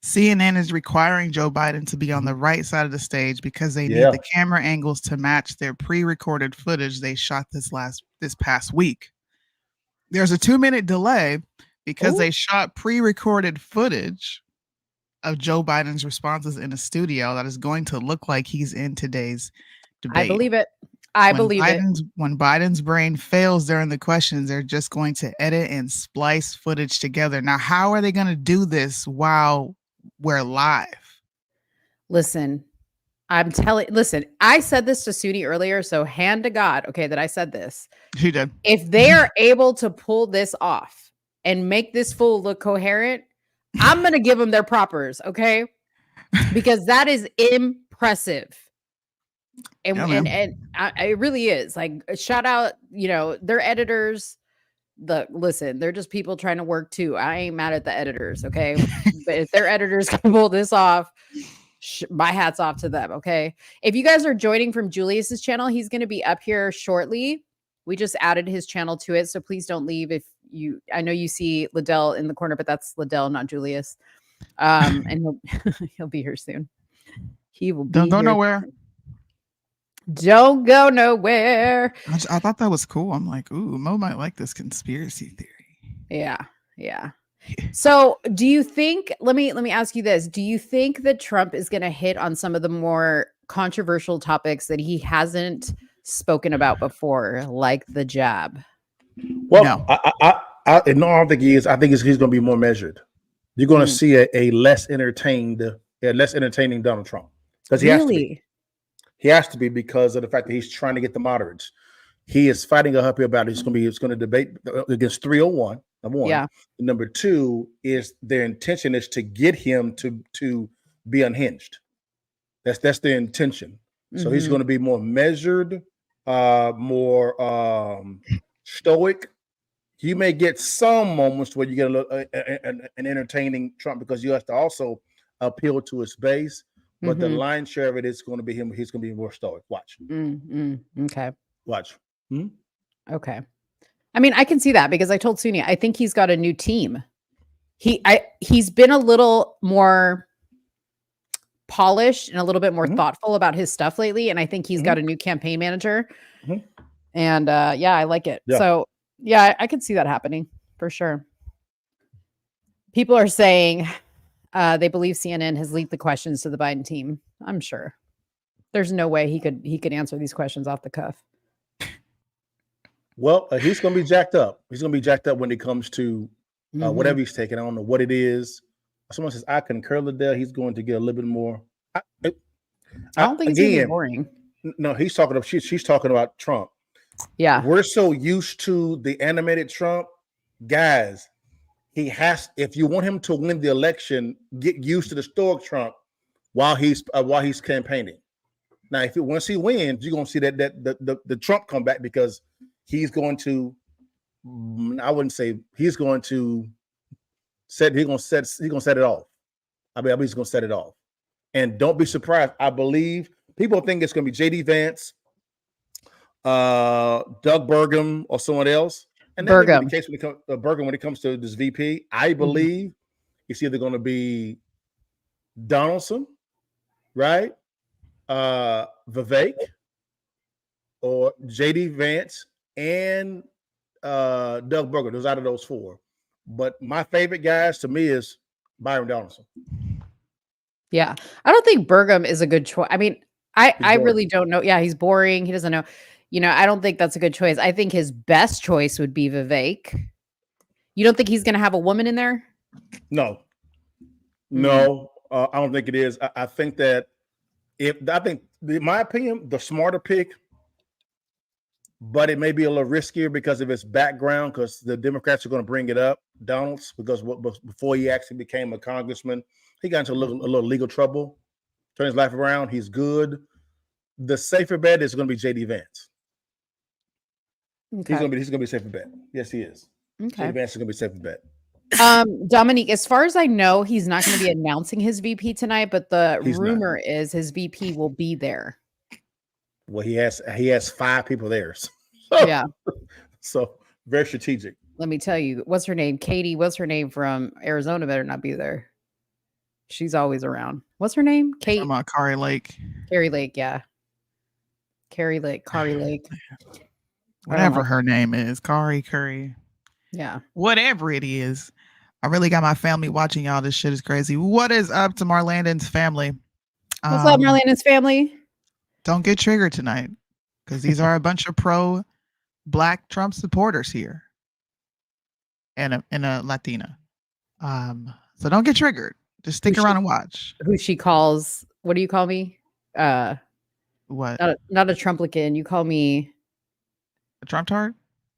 [SPEAKER 7] CNN is requiring Joe Biden to be on the right side of the stage because they need the camera angles to match their pre-recorded footage they shot this past week. There's a 2-minute delay because they shot pre-recorded footage of Joe Biden's responses in a studio that is going to look like he's in today's debate.
[SPEAKER 5] I believe it. I believe it.
[SPEAKER 7] When Biden's brain fails during the questions, they're just going to edit and splice footage together. Now, how are they going to do this while we're live?
[SPEAKER 5] Listen, I said this to Soonie earlier, so hand to God, okay, that I said this.
[SPEAKER 7] She did.
[SPEAKER 5] If they are able to pull this off and make this fool look coherent, I'm going to give them their propers, okay? Because that is impressive. And it really is. Like, shout out, their editors. They're just people trying to work too. I ain't mad at the editors, okay? But if their editors can pull this off, my hat's off to them, okay? If you guys are joining from Julius's channel, he's going to be up here shortly. We just added his channel to it, so please don't leave. I know you see Liddell in the corner, but that's Liddell, not Julius. And he'll be here soon. He will be.
[SPEAKER 7] Don't go nowhere.
[SPEAKER 5] Don't go nowhere.
[SPEAKER 7] I thought that was cool. I'm like, ooh, Mo might like this conspiracy theory.
[SPEAKER 5] Yeah. So do you think, let me ask you this. Do you think that Trump is going to hit on some of the more controversial topics that he hasn't spoken about before, like the jab?
[SPEAKER 10] Well, no. I don't think he is. I think he's going to be more measured. You're going to see a less entertaining Donald Trump, because he has to be. He has to be, because of the fact that he's trying to get the moderates. He is fighting a uphill battle. He's going to debate against 301. Number one.
[SPEAKER 5] Yeah.
[SPEAKER 10] Number two is their intention is to get him to be unhinged. That's their intention. So he's going to be more measured, more stoic. You may get some moments where you get a little, an entertaining Trump because you have to also appeal to his base. But the lion's share of it is going to be him. He's going to be more stoic. Watch.
[SPEAKER 5] Okay.
[SPEAKER 10] Watch.
[SPEAKER 5] Okay. I mean, I can see that because I told Soonie, I think he's got a new team. He's been a little more polished and a little bit more thoughtful about his stuff lately. And I think he's got a new campaign manager. And yeah, I like it.
[SPEAKER 10] Yeah.
[SPEAKER 5] So yeah, I could see that happening for sure. People are saying they believe CNN has leaked the questions to the Biden team. I'm sure. There's no way he could answer these questions off the cuff.
[SPEAKER 10] Well, he's going to be jacked up. He's going to be jacked up when it comes to whatever he's taking. I don't know what it is. Someone says, I concur, Liddell. He's going to get a little bit more. I
[SPEAKER 5] don't think it's going to be boring.
[SPEAKER 10] No, he's talking about, she's talking about Trump.
[SPEAKER 5] Yeah.
[SPEAKER 10] We're so used to the animated Trump. Guys, he has, if you want him to win the election, get used to the stoic Trump while he's campaigning. Now, once he wins, you're going to see that the Trump come back because he's going to, I wouldn't say he's going to set it off. I mean, he's going to set it off. And don't be surprised. I believe people think it's going to be J.D. Vance, Doug Burgum, or someone else. And that may be the case when it comes to this VP. I believe it's either going to be Donaldson, right? Vivek, or J.D. Vance and Doug Burgum. Those out of those four. But my favorite guys to me is Byron Donaldson.
[SPEAKER 5] Yeah. I don't think Burgum is a good choice. I mean, I really don't know. Yeah, he's boring. He doesn't know. You know, I don't think that's a good choice. I think his best choice would be Vivek. You don't think he's going to have a woman in there?
[SPEAKER 10] No. No, I don't think it is. I think that in my opinion, the smarter pick, but it may be a little riskier because of his background, because the Democrats are going to bring it up, Donalds, because before he actually became a congressman, he got into a little legal trouble, turned his life around. He's good. The safer bet is going to be J.D. Vance. Okay. He's going to be a safer bet. Yes, he is.
[SPEAKER 5] Okay.
[SPEAKER 10] J.D. Vance is going to be a safer bet.
[SPEAKER 5] Dominique, as far as I know, he's not going to be announcing his VP tonight, but the rumor is his VP will be there.
[SPEAKER 10] Well, he has 5 people there. So,
[SPEAKER 5] yeah.
[SPEAKER 10] So very strategic.
[SPEAKER 5] Let me tell you, what's her name? Katie, what's her name from Arizona? Better not be there. She's always around. What's her name? Kate.
[SPEAKER 7] I'm Kari Lake.
[SPEAKER 5] Kari Lake, yeah. Kari Lake.
[SPEAKER 7] Whatever her name is. Kari Curry.
[SPEAKER 5] Yeah.
[SPEAKER 7] Whatever it is. I really got my family watching y'all. This shit is crazy. What is up to Marlandon's family?
[SPEAKER 5] What's up, Marlandon's family?
[SPEAKER 7] Don't get triggered tonight, because these are a bunch of pro-Black Trump supporters here, and a Latina. So don't get triggered. Just stick around and watch.
[SPEAKER 5] Who she calls? What do you call me?
[SPEAKER 7] What?
[SPEAKER 5] Not a Trumplican. You call me
[SPEAKER 7] a Trump tart?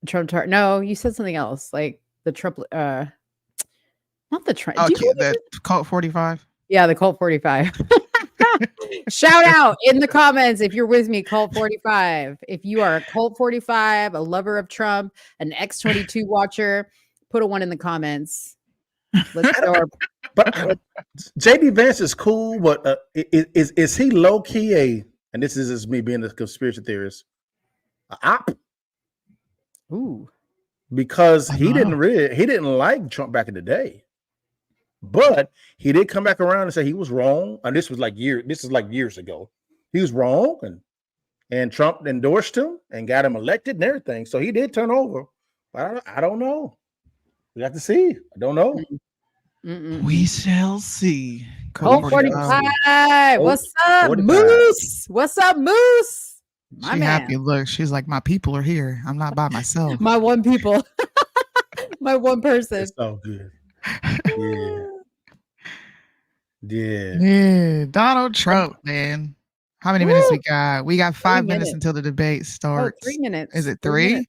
[SPEAKER 5] Trump tart. No, you said something else, like the Trump. Not the Trump.
[SPEAKER 7] Okay, the Colt 45.
[SPEAKER 5] Yeah, the Colt 45. Shout out in the comments if you're with me, Colt 45. If you are a Colt 45, a lover of Trump, an X22 watcher, put a 1 in the comments. Let's go.
[SPEAKER 10] But J.D. Vance is cool, but is he low key and this is just me being a conspiracy theorist, an op?
[SPEAKER 5] Ooh,
[SPEAKER 10] because he didn't like Trump back in the day. But he did come back around and say he was wrong. And this is like years ago. He was wrong, and Trump endorsed him and got him elected and everything. So he did turn over. But I don't know. We have to see. I don't know.
[SPEAKER 7] We shall see.
[SPEAKER 5] Colt 45. What's up, 45. Moose? What's up, Moose?
[SPEAKER 7] My man. Happy. Look, she's like, my people are here. I'm not by myself.
[SPEAKER 5] My one people. My one person.
[SPEAKER 10] It's so good.
[SPEAKER 7] Yeah. Donald Trump, man. How many minutes we got? We got 5 minutes until the debate starts.
[SPEAKER 5] 3 minutes.
[SPEAKER 7] Is it 3?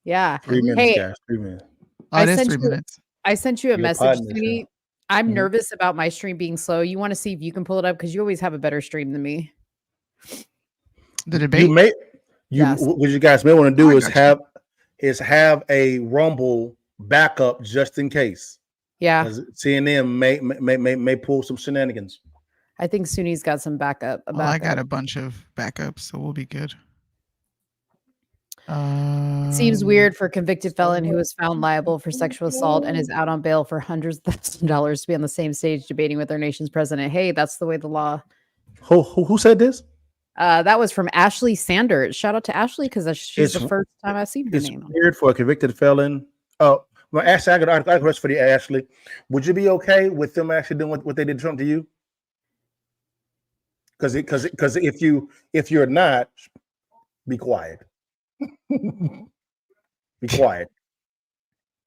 [SPEAKER 5] Yeah.
[SPEAKER 10] 3 minutes, guys. 3 minutes.
[SPEAKER 7] Oh, it is 3 minutes.
[SPEAKER 5] I sent you a
[SPEAKER 10] Your
[SPEAKER 5] message,
[SPEAKER 10] partner,
[SPEAKER 5] Soonie. I'm nervous about my stream being slow. You want to see if you can pull it up because you always have a better stream than me.
[SPEAKER 7] The debate.
[SPEAKER 5] Yes.
[SPEAKER 10] What you guys may want to do
[SPEAKER 7] I
[SPEAKER 10] is
[SPEAKER 7] got you.
[SPEAKER 10] have a Rumble backup just in case.
[SPEAKER 5] Yeah.
[SPEAKER 10] CNN may pull some shenanigans.
[SPEAKER 5] I think Soonie's got some backup.
[SPEAKER 7] Well, I got a bunch of backups, so we'll be good.
[SPEAKER 5] It seems weird for a convicted felon who was found liable for sexual assault and is out on bail for hundreds of thousands of dollars to be on the same stage debating with our nation's president. Hey, that's the way the law.
[SPEAKER 10] Who said this?
[SPEAKER 5] That was from Ashley Sanders. Shout out to Ashley because she's the first time I've seen her name.
[SPEAKER 10] It's weird for a convicted felon. Oh, well, Ashley, I got a question for you, Ashley. Would you be okay with them actually doing what they did to Trump to you? Because if you're not, be quiet. Be quiet.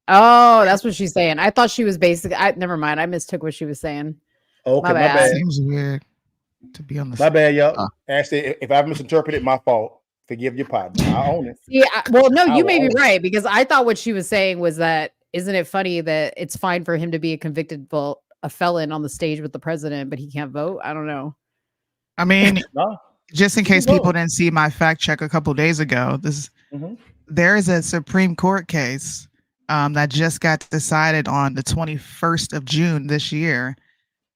[SPEAKER 5] Oh, that's what she's saying. I thought she was basically. Never mind. I mistook what she was saying.
[SPEAKER 10] Okay, my bad.
[SPEAKER 7] Seems weird to be on the.
[SPEAKER 10] My bad, y'all. Ashley, if I've misinterpreted, my fault. Forgive your partner. I own it.
[SPEAKER 5] Yeah. Well, no, you may be right because I thought what she was saying was that isn't it funny that it's fine for him to be a felon on the stage with the president, but he can't vote? I don't know.
[SPEAKER 7] I mean,
[SPEAKER 10] no.
[SPEAKER 7] Just in case people didn't see my fact check a couple days ago, there is a Supreme Court case that just got decided on the 21st of June this year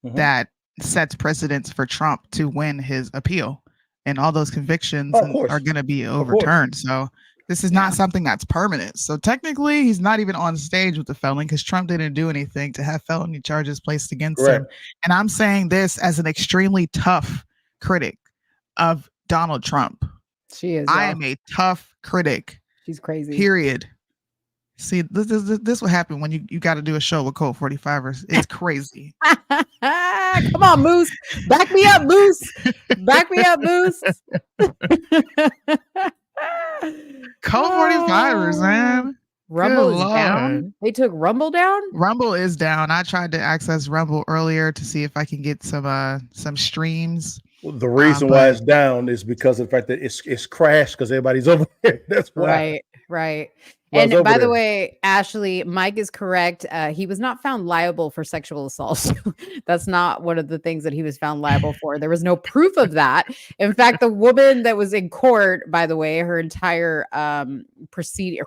[SPEAKER 7] that sets precedents for Trump to win his appeal. And all those convictions are going to be overturned. So this is not something that's permanent. So technically, he's not even on stage with the felon because Trump didn't do anything to have felony charges placed against him. And I'm saying this as an extremely tough critic of Donald Trump.
[SPEAKER 5] She is.
[SPEAKER 7] I am a tough critic.
[SPEAKER 5] She's crazy.
[SPEAKER 7] Period. See, this will happen when you got to do a show with Code 45ers. It's crazy.
[SPEAKER 5] Come on, Moose. Back me up, Moose. Back me up, Moose.
[SPEAKER 7] Code 45ers, man.
[SPEAKER 5] Rumble is down. They took Rumble down?
[SPEAKER 7] Rumble is down. I tried to access Rumble earlier to see if I can get some streams.
[SPEAKER 10] Well, the reason why it's down is because of the fact that it's crashed because everybody's over there. That's why.
[SPEAKER 5] Right. And by the way, Ashley, Mike is correct. He was not found liable for sexual assault. That's not one of the things that he was found liable for. There was no proof of that. In fact, the woman that was in court, by the way, her entire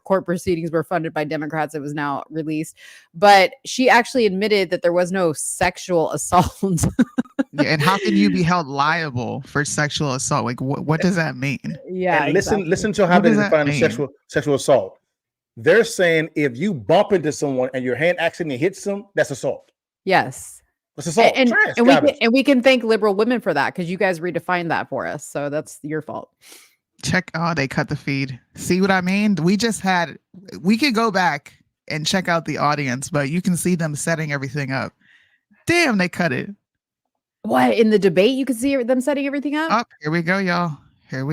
[SPEAKER 5] court proceedings were funded by Democrats. It was now released. But she actually admitted that there was no sexual assault.
[SPEAKER 7] And how can you be held liable for sexual assault? Like, what does that mean?
[SPEAKER 5] Yeah.
[SPEAKER 10] And listen to how they define sexual assault. They're saying if you bump into someone and your hand accidentally hits them, that's assault.
[SPEAKER 5] Yes.
[SPEAKER 10] That's assault.
[SPEAKER 5] And we can thank liberal women for that because you guys redefined that for us. So that's your fault.
[SPEAKER 7] They cut the feed. See what I mean? We could go back and check out the audience, but you can see them setting everything up. Damn, they cut it.
[SPEAKER 5] What, in the debate you can see them setting everything up?
[SPEAKER 7] Here we go, y'all.
[SPEAKER 5] Okay,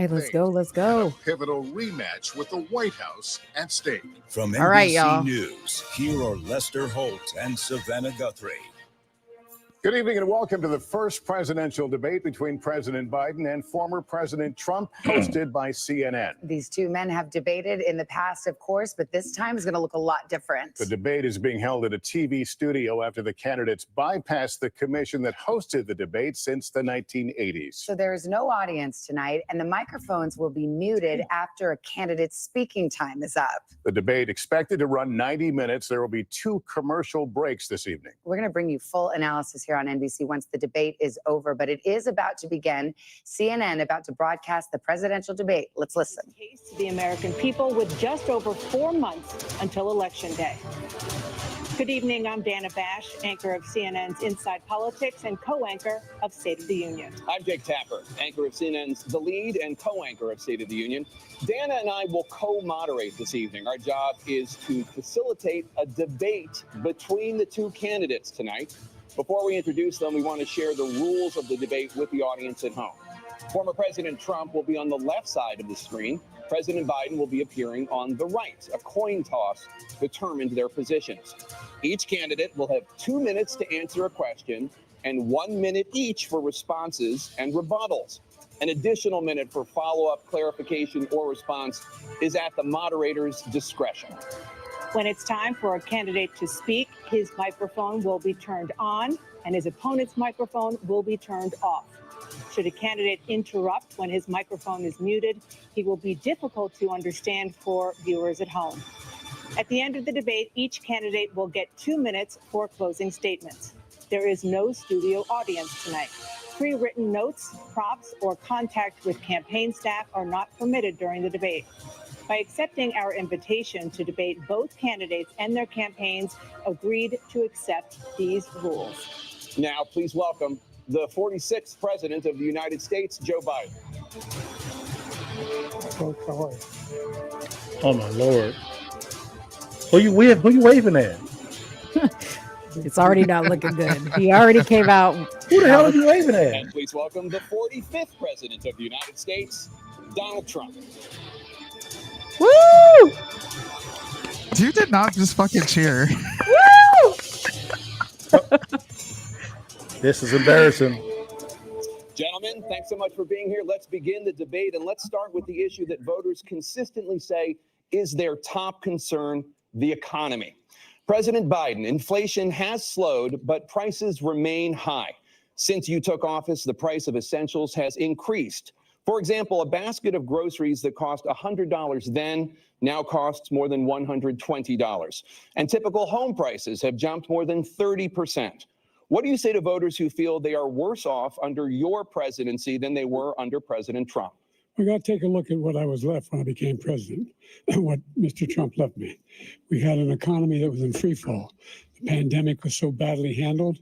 [SPEAKER 5] let's go.
[SPEAKER 11] Pivotal rematch with the White House at stake.
[SPEAKER 12] From NBC News, here are Lester Holt and Savannah Guthrie.
[SPEAKER 11] Good evening and welcome to the first presidential debate between President Biden and former President Trump, hosted by CNN.
[SPEAKER 13] These two men have debated in the past, of course, but this time is going to look a lot different.
[SPEAKER 11] The debate is being held at a TV studio after the candidates bypassed the commission that hosted the debate since the 1980s.
[SPEAKER 13] So there is no audience tonight, and the microphones will be muted after a candidate's speaking time is up.
[SPEAKER 11] The debate expected to run 90 minutes. There will be 2 commercial breaks this evening.
[SPEAKER 13] We're going to bring you full analysis here on NBC once the debate is over, but it is about to begin. CNN about to broadcast the presidential debate. Let's listen.
[SPEAKER 14] Case to the American people with just over 4 months until Election Day. Good evening, I'm Dana Bash, anchor of CNN's Inside Politics and co-anchor of State of the Union.
[SPEAKER 15] I'm Jake Tapper, anchor of CNN's The Lead and co-anchor of State of the Union. Dana and I will co-moderate this evening. Our job is to facilitate a debate between the 2 candidates tonight. Before we introduce them, we want to share the rules of the debate with the audience at home. Former President Trump will be on the left side of the screen. President Biden will be appearing on the right. A coin toss determined their positions. Each candidate will have 2 minutes to answer a question and 1 minute each for responses and rebuttals. An additional minute for follow-up, clarification, or response is at the moderator's discretion.
[SPEAKER 14] When it's time for a candidate to speak, his microphone will be turned on and his opponent's microphone will be turned off. Should a candidate interrupt when his microphone is muted, he will be difficult to understand for viewers at home. At the end of the debate, each candidate will get 2 minutes for closing statements. There is no studio audience tonight. Pre-written notes, props, or contact with campaign staff are not permitted during the debate. By accepting our invitation to debate, both candidates and their campaigns agreed to accept these rules.
[SPEAKER 15] Now, please welcome the 46th President of the United States, Joe Biden.
[SPEAKER 10] Oh, my Lord. Who you waving at?
[SPEAKER 5] It's already not looking good. He already came out.
[SPEAKER 10] Who the hell are you waving at?
[SPEAKER 15] And please welcome the 45th President of the United States, Donald Trump.
[SPEAKER 7] Woo! You did not just fucking cheer.
[SPEAKER 5] Woo!
[SPEAKER 10] This is embarrassing.
[SPEAKER 15] Gentlemen, thanks so much for being here. Let's begin the debate, and let's start with the issue that voters consistently say is their top concern, the economy. President Biden, inflation has slowed, but prices remain high. Since you took office, the price of essentials has increased. For example, a basket of groceries that cost $100 then now costs more than $120. And typical home prices have jumped more than 30%. What do you say to voters who feel they are worse off under your presidency than they were under President Trump?
[SPEAKER 16] We got to take a look at what I was left when I became president and what Mr. Trump left me. We had an economy that was in free fall. The pandemic was so badly handled.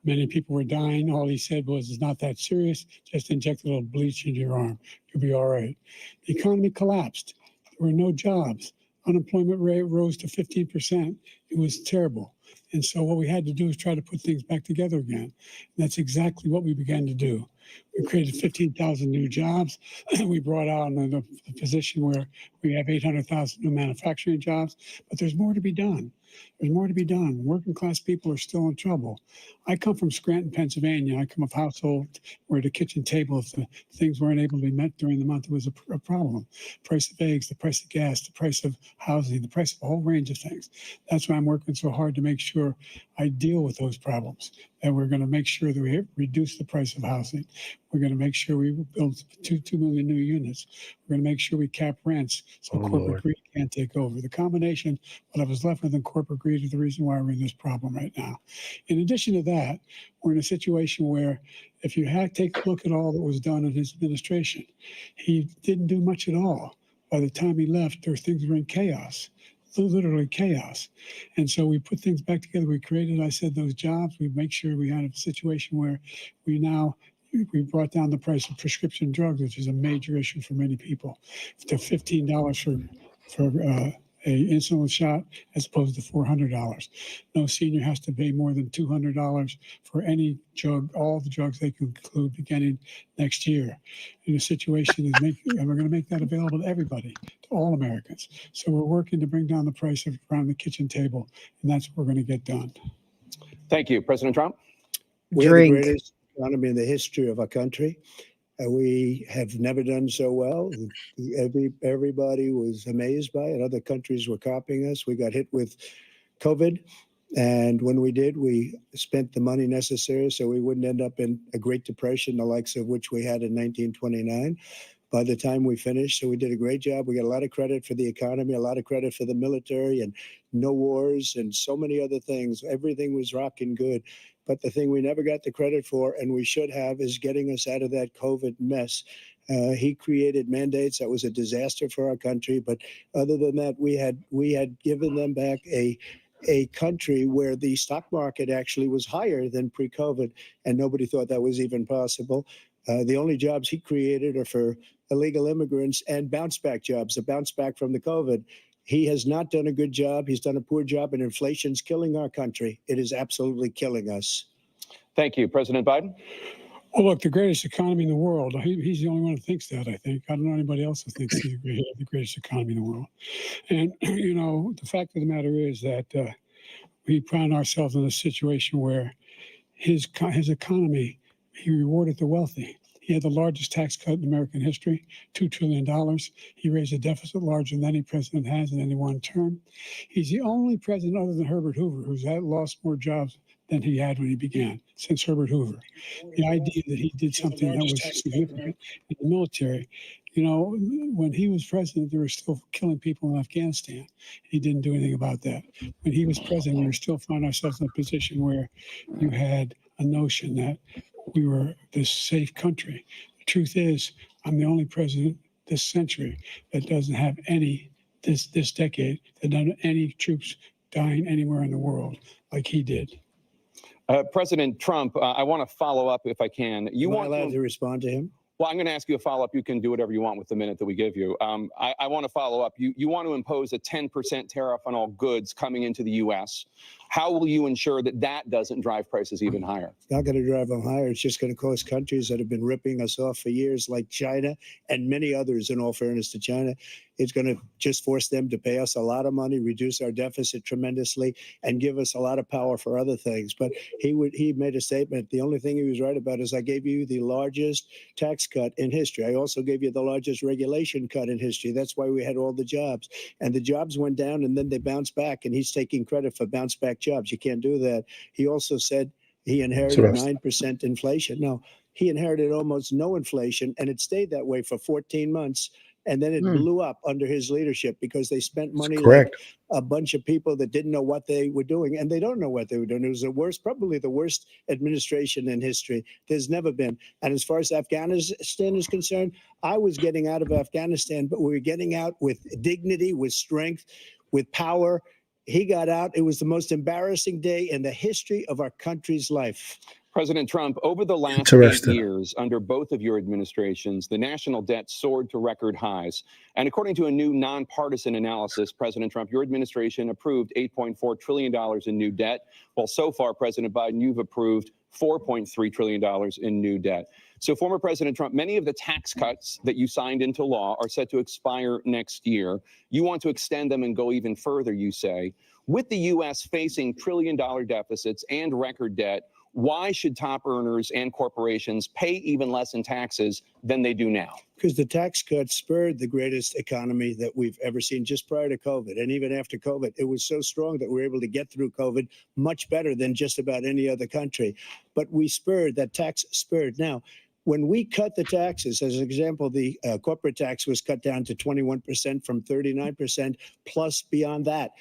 [SPEAKER 16] Many people were dying. All he said was, it's not that serious. Just inject a little bleach into your arm. You'll be all right. The economy collapsed. There were no jobs. Unemployment rate rose to 15%. It was terrible. And so what we had to do is try to put things back together again. And that's exactly what we began to do. We created 15,000 new jobs. We brought out the position where we have 800,000 new manufacturing jobs. But there's more to be done. There's more to be done. Working class people are still in trouble. I come from Scranton, Pennsylvania. I come of a household where the kitchen table, if the things weren't able to be met during the month, it was a problem. Price of eggs, the price of gas, the price of housing, the price of a whole range of things. That's why I'm working so hard to make sure I deal with those problems. And we're going to make sure that we reduce the price of housing. We're going to make sure we build 2 million new units. We're going to make sure we cap rents so corporate greed can't take over. The combination, what I was left with in corporate greed is the reason why we're in this problem right now. In addition to that, we're in a situation where if you take a look at all that was done in his administration, he didn't do much at all. By the time he left, things were in chaos. Literally chaos. And so we put things back together. We created, I said, those jobs. We make sure we had a situation where we brought down the price of prescription drugs, which is a major issue for many people, to $15 for a insulin shot as opposed to $400. No senior has to pay more than $200 for any drug, all the drugs they can include beginning next year. In a situation and we're going to make that available to everybody, to all Americans. So we're working to bring down the price around the kitchen table, and that's what we're going to get done.
[SPEAKER 15] Thank you. President Trump?
[SPEAKER 17] We have the greatest economy in the history of our country. We have never done so well. Everybody was amazed by it. Other countries were copying us. We got hit with COVID. And when we did, we spent the money necessary so we wouldn't end up in a Great Depression, the likes of which we had in 1929. By the time we finished, so we did a great job. We got a lot of credit for the economy, a lot of credit for the military, and no wars and so many other things. Everything was rocking good. But the thing we never got the credit for, and we should have, is getting us out of that COVID mess. He created mandates that was a disaster for our country. But other than that, we had given them back a country where the stock market actually was higher than pre-COVID, and nobody thought that was even possible. The only jobs he created are for illegal immigrants and bounce back jobs, a bounce back from the COVID. He has not done a good job. He's done a poor job, and inflation's killing our country. It is absolutely killing us.
[SPEAKER 15] Thank you. President Biden?
[SPEAKER 16] Well, look, the greatest economy in the world. He's the only one who thinks that, I think. I don't know anybody else who thinks he's the greatest economy in the world. And, the fact of the matter is that we found ourselves in a situation where his economy, he rewarded the wealthy. He had the largest tax cut in American history, $2 trillion. He raised a deficit larger than any president has in any one term. He's the only president other than Herbert Hoover who's lost more jobs than he had when he began, since Herbert Hoover. The idea that he did something that was significant in the military. You know, when he was president, they were still killing people in Afghanistan. He didn't do anything about that. When he was president, we were still finding ourselves in a position where you had a notion that we were this safe country. The truth is, I'm the only president this century that doesn't have this decade, that doesn't have any troops dying anywhere in the world like he did.
[SPEAKER 15] President Trump, I want to follow up if I can.
[SPEAKER 17] Am I allowed to respond to him?
[SPEAKER 15] Well, I'm going to ask you a follow-up. You can do whatever you want with the minute that we give you. I want to follow up. You want to impose a 10% tariff on all goods coming into the U.S. How will you ensure that that doesn't drive prices even higher?
[SPEAKER 17] It's not going to drive them higher. It's just going to cost countries that have been ripping us off for years, like China and many others, in all fairness to China. It's going to just force them to pay us a lot of money, reduce our deficit tremendously, and give us a lot of power for other things. But he made a statement. The only thing he was right about is I gave you the largest tax cut in history. I also gave you the largest regulation cut in history. That's why we had all the jobs. And the jobs went down and then they bounced back. And he's taking credit for bounce back jobs. You can't do that. He also said he inherited 9% inflation. No, he inherited almost no inflation, and it stayed that way for 14 months. And then it blew up under his leadership because they spent money like a bunch of people that didn't know what they were doing. And they don't know what they were doing. It was probably the worst administration in history. There's never been. And as far as Afghanistan is concerned, I was getting out of Afghanistan, but we were getting out with dignity, with strength, with power. He got out. It was the most embarrassing day in the history of our country's life.
[SPEAKER 15] President Trump, over the last 8 years, under both of your administrations, the national debt soared to record highs. And according to a new nonpartisan analysis, President Trump, your administration approved $8.4 trillion in new debt, while so far, President Biden, you've approved $4.3 trillion in new debt. So, former President Trump, many of the tax cuts that you signed into law are set to expire next year. You want to extend them and go even further, you say. With the U.S. facing trillion-dollar deficits and record debt, why should top earners and corporations pay even less in taxes than they do now?
[SPEAKER 17] Because the tax cuts spurred the greatest economy that we've ever seen just prior to COVID. And even after COVID, it was so strong that we were able to get through COVID much better than just about any other country. But we spurred, that tax spurred. Now, when we cut the taxes, as an example, the corporate tax was cut down to 21% from 39%, plus beyond that.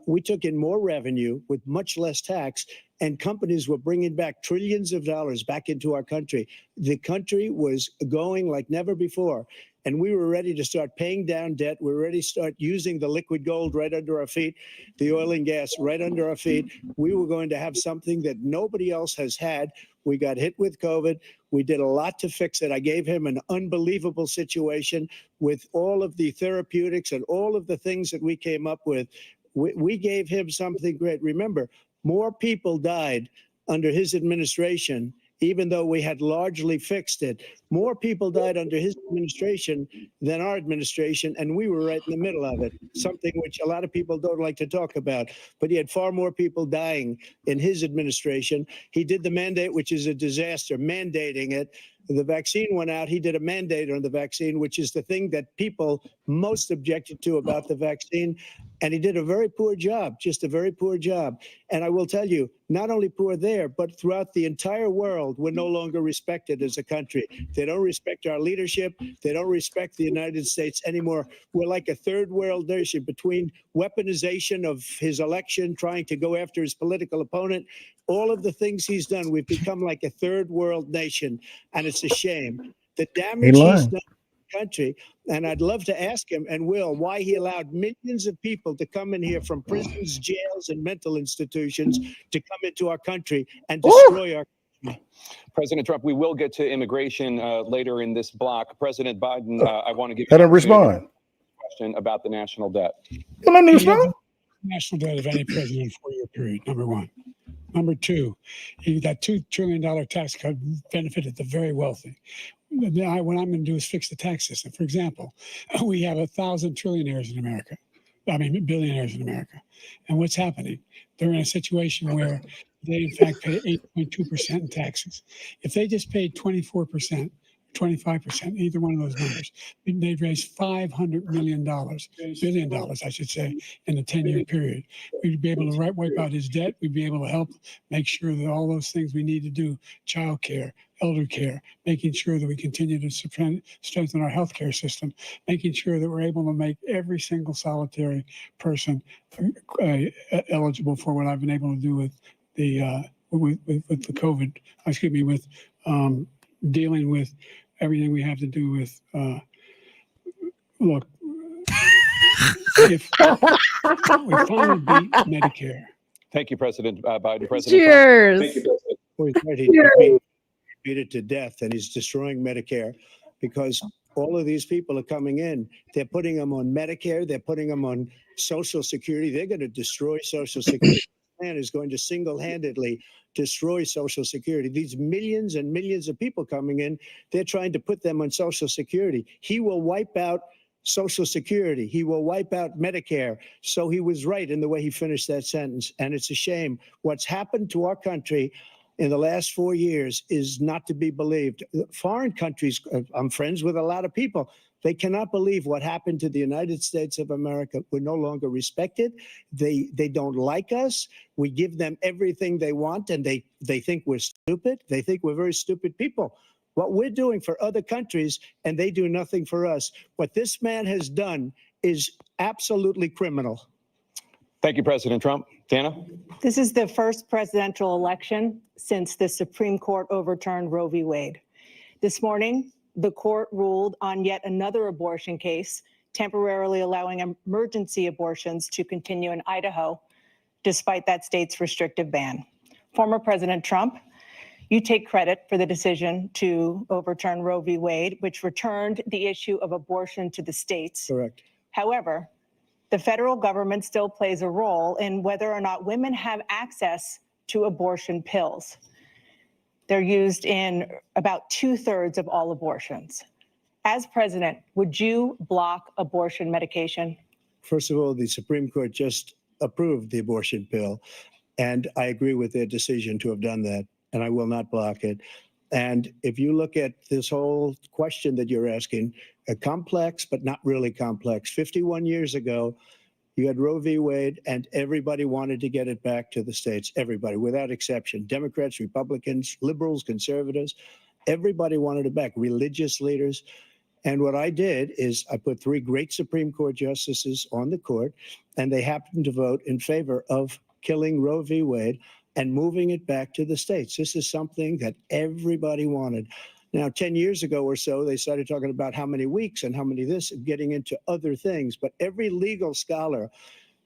[SPEAKER 17] We took in more revenue with much less tax, and companies were bringing back trillions of dollars back into our country. The country was going like never before, and we were ready to start paying down debt. We were ready to start using the liquid gold right under our feet, the oil and gas right under our feet. We were going to have something that nobody else has had. We got hit with COVID. We did a lot to fix it. I gave him an unbelievable situation with all of the therapeutics and all of the things that we came up with. We gave him something great. Remember, more people died under his administration, even though we had largely fixed it. More people died under his administration than our administration, and we were right in the middle of it, something which a lot of people don't like to talk about. But he had far more people dying in his administration. He did the mandate, which is a disaster, mandating it. The vaccine went out. He did a mandate on the vaccine, which is the thing that people most objected to about the vaccine. And he did a very poor job, just a very poor job. And I will tell you, not only poor there, but throughout the entire world, we're no longer respected as a country. They don't respect our leadership. They don't respect the United States anymore. We're like a third world nation between weaponization of his election, trying to go after his political opponent. All of the things he's done, we've become like a third world nation, and it's a shame. The damage he's done to the country, and I'd love to ask him, and will, why he allowed millions of people to come in here from prisons, jails, and mental institutions to come into our country and destroy our country.
[SPEAKER 15] President Trump, we will get to immigration later in this block. President Biden, I want to give
[SPEAKER 10] Let
[SPEAKER 15] you
[SPEAKER 10] him respond.
[SPEAKER 15] a question about the national debt.
[SPEAKER 16] Let me respond. National debt of any president in a 4-year period, number one. Number two, that $2 trillion tax cut benefited the very wealthy. What I'm going to do is fix the tax system. For example, we have 1,000 trillionaires in America. I mean, billionaires in America. And what's happening? They're in a situation where they, in fact, pay 8.2% in taxes. If they just paid 24%, 25%, either one of those numbers. They've raised $500 billion, I should say, in a 10-year period. We'd be able to wipe out his debt. We'd be able to help make sure that all those things we need to do, child care, elder care, making sure that we continue to strengthen our healthcare system, making sure that we're able to make every single solitary person eligible for what I've been able to do with the with the COVID, with dealing with everything we have to do with look, if we finally beat Medicare.
[SPEAKER 15] Thank you, President Biden. President
[SPEAKER 5] Cheers.
[SPEAKER 15] Trump. Thank you, President.
[SPEAKER 17] Well, he's right. He beat it to death, and he's destroying Medicare because all of these people are coming in. They're putting them on Medicare. They're putting them on Social Security. They're going to destroy Social Security. This man is going to single-handedly destroy Social Security. These millions and millions of people coming in, they're trying to put them on Social Security. He will wipe out Social Security. He will wipe out Medicare. So he was right in the way he finished that sentence. And it's a shame. What's happened to our country in the last 4 years is not to be believed. Foreign countries, I'm friends with a lot of people. They cannot believe what happened to the United States of America. We're no longer respected. They don't like us. We give them everything they want, and they think we're stupid. They think we're very stupid people. What we're doing for other countries, and they do nothing for us. What this man has done is absolutely criminal.
[SPEAKER 15] Thank you, President Trump. Dana?
[SPEAKER 14] This is the first presidential election since the Supreme Court overturned Roe v. Wade. This morning, the court ruled on yet another abortion case, temporarily allowing emergency abortions to continue in Idaho, despite that state's restrictive ban. Former President Trump, you take credit for the decision to overturn Roe v. Wade, which returned the issue of abortion to the states.
[SPEAKER 17] Correct.
[SPEAKER 14] However, the federal government still plays a role in whether or not women have access to abortion pills. They're used in about 2/3 of all abortions. As president, would you block abortion medication?
[SPEAKER 17] First of all, the Supreme Court just approved the abortion pill, and I agree with their decision to have done that, and I will not block it. And if you look at this whole question that you're asking, complex, but not really complex. 51 years ago, you had Roe v. Wade, and everybody wanted to get it back to the states. Everybody, without exception. Democrats, Republicans, liberals, conservatives, everybody wanted it back. Religious leaders. And what I did is I put 3 great Supreme Court justices on the court, and they happened to vote in favor of killing Roe v. Wade and moving it back to the states. This is something that everybody wanted. Now, 10 years ago or so, they started talking about how many weeks and how many this, getting into other things. But every legal scholar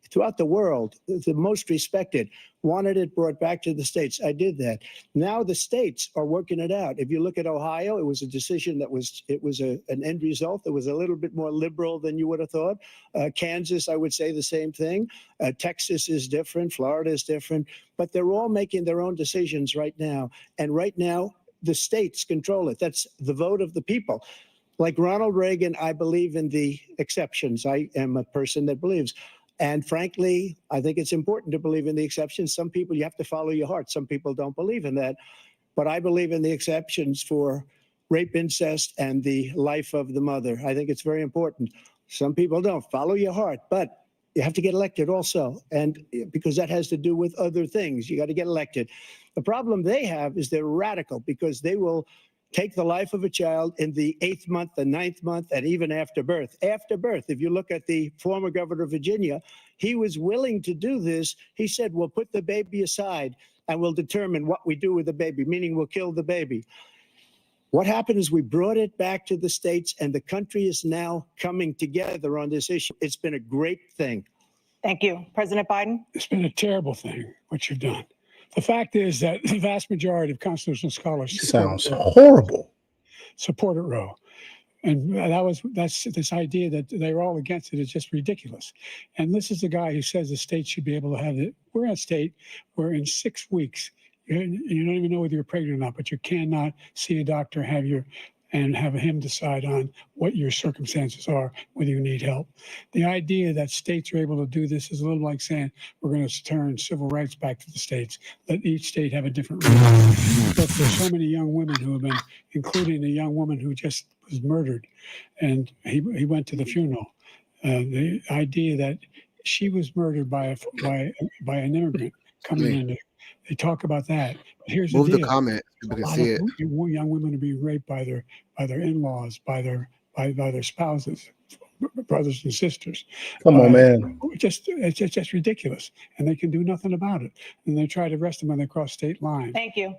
[SPEAKER 17] throughout the world, the most respected, wanted it brought back to the states. I did that. Now the states are working it out. If you look at Ohio, it was a decision that was an end result that was a little bit more liberal than you would have thought. Kansas, I would say the same thing. Texas is different. Florida is different. But they're all making their own decisions right now. And right now, the states control it. That's the vote of the people. Like Ronald Reagan, I believe in the exceptions. I am a person that believes. And frankly, I think it's important to believe in the exceptions. Some people, you have to follow your heart. Some people don't believe in that. But I believe in the exceptions for rape, incest, and the life of the mother. I think it's very important. Some people don't. Follow your heart. But you have to get elected also. And because that has to do with other things. You got to get elected. The problem they have is they're radical because they will take the life of a child in the 8th month, the 9th month, and even after birth. After birth, if you look at the former governor of Virginia, he was willing to do this. He said, we'll put the baby aside and we'll determine what we do with the baby, meaning we'll kill the baby. What happened is we brought it back to the states, and the country is now coming together on this issue. It's been a great thing.
[SPEAKER 14] Thank you. President Biden?
[SPEAKER 16] It's been a terrible thing, what you've done. The fact is that the vast majority of constitutional scholars
[SPEAKER 10] sounds horrible.
[SPEAKER 16] Supported Roe. And that's this idea that they're all against it is just ridiculous. And this is the guy who says the state should be able to have it. We're in a state where in 6 weeks, you don't even know whether you're pregnant or not, but you cannot see a doctor, have your and have him decide on what your circumstances are, whether you need help. The idea that states are able to do this is a little like saying we're going to turn civil rights back to the states. Let each state have a different rule. Look, there's so many young women who have been, including a young woman who just was murdered, and he went to the funeral. The idea that she was murdered by an immigrant coming in. They talk about that. But here's
[SPEAKER 18] Move
[SPEAKER 16] the deal.
[SPEAKER 18] the comment. People can see it.
[SPEAKER 16] Young women are being raped by their in-laws, by their spouses, brothers and sisters.
[SPEAKER 10] Come on, man.
[SPEAKER 16] It's just ridiculous, and they can do nothing about it. And they try to arrest them when they cross state lines.
[SPEAKER 14] Thank you.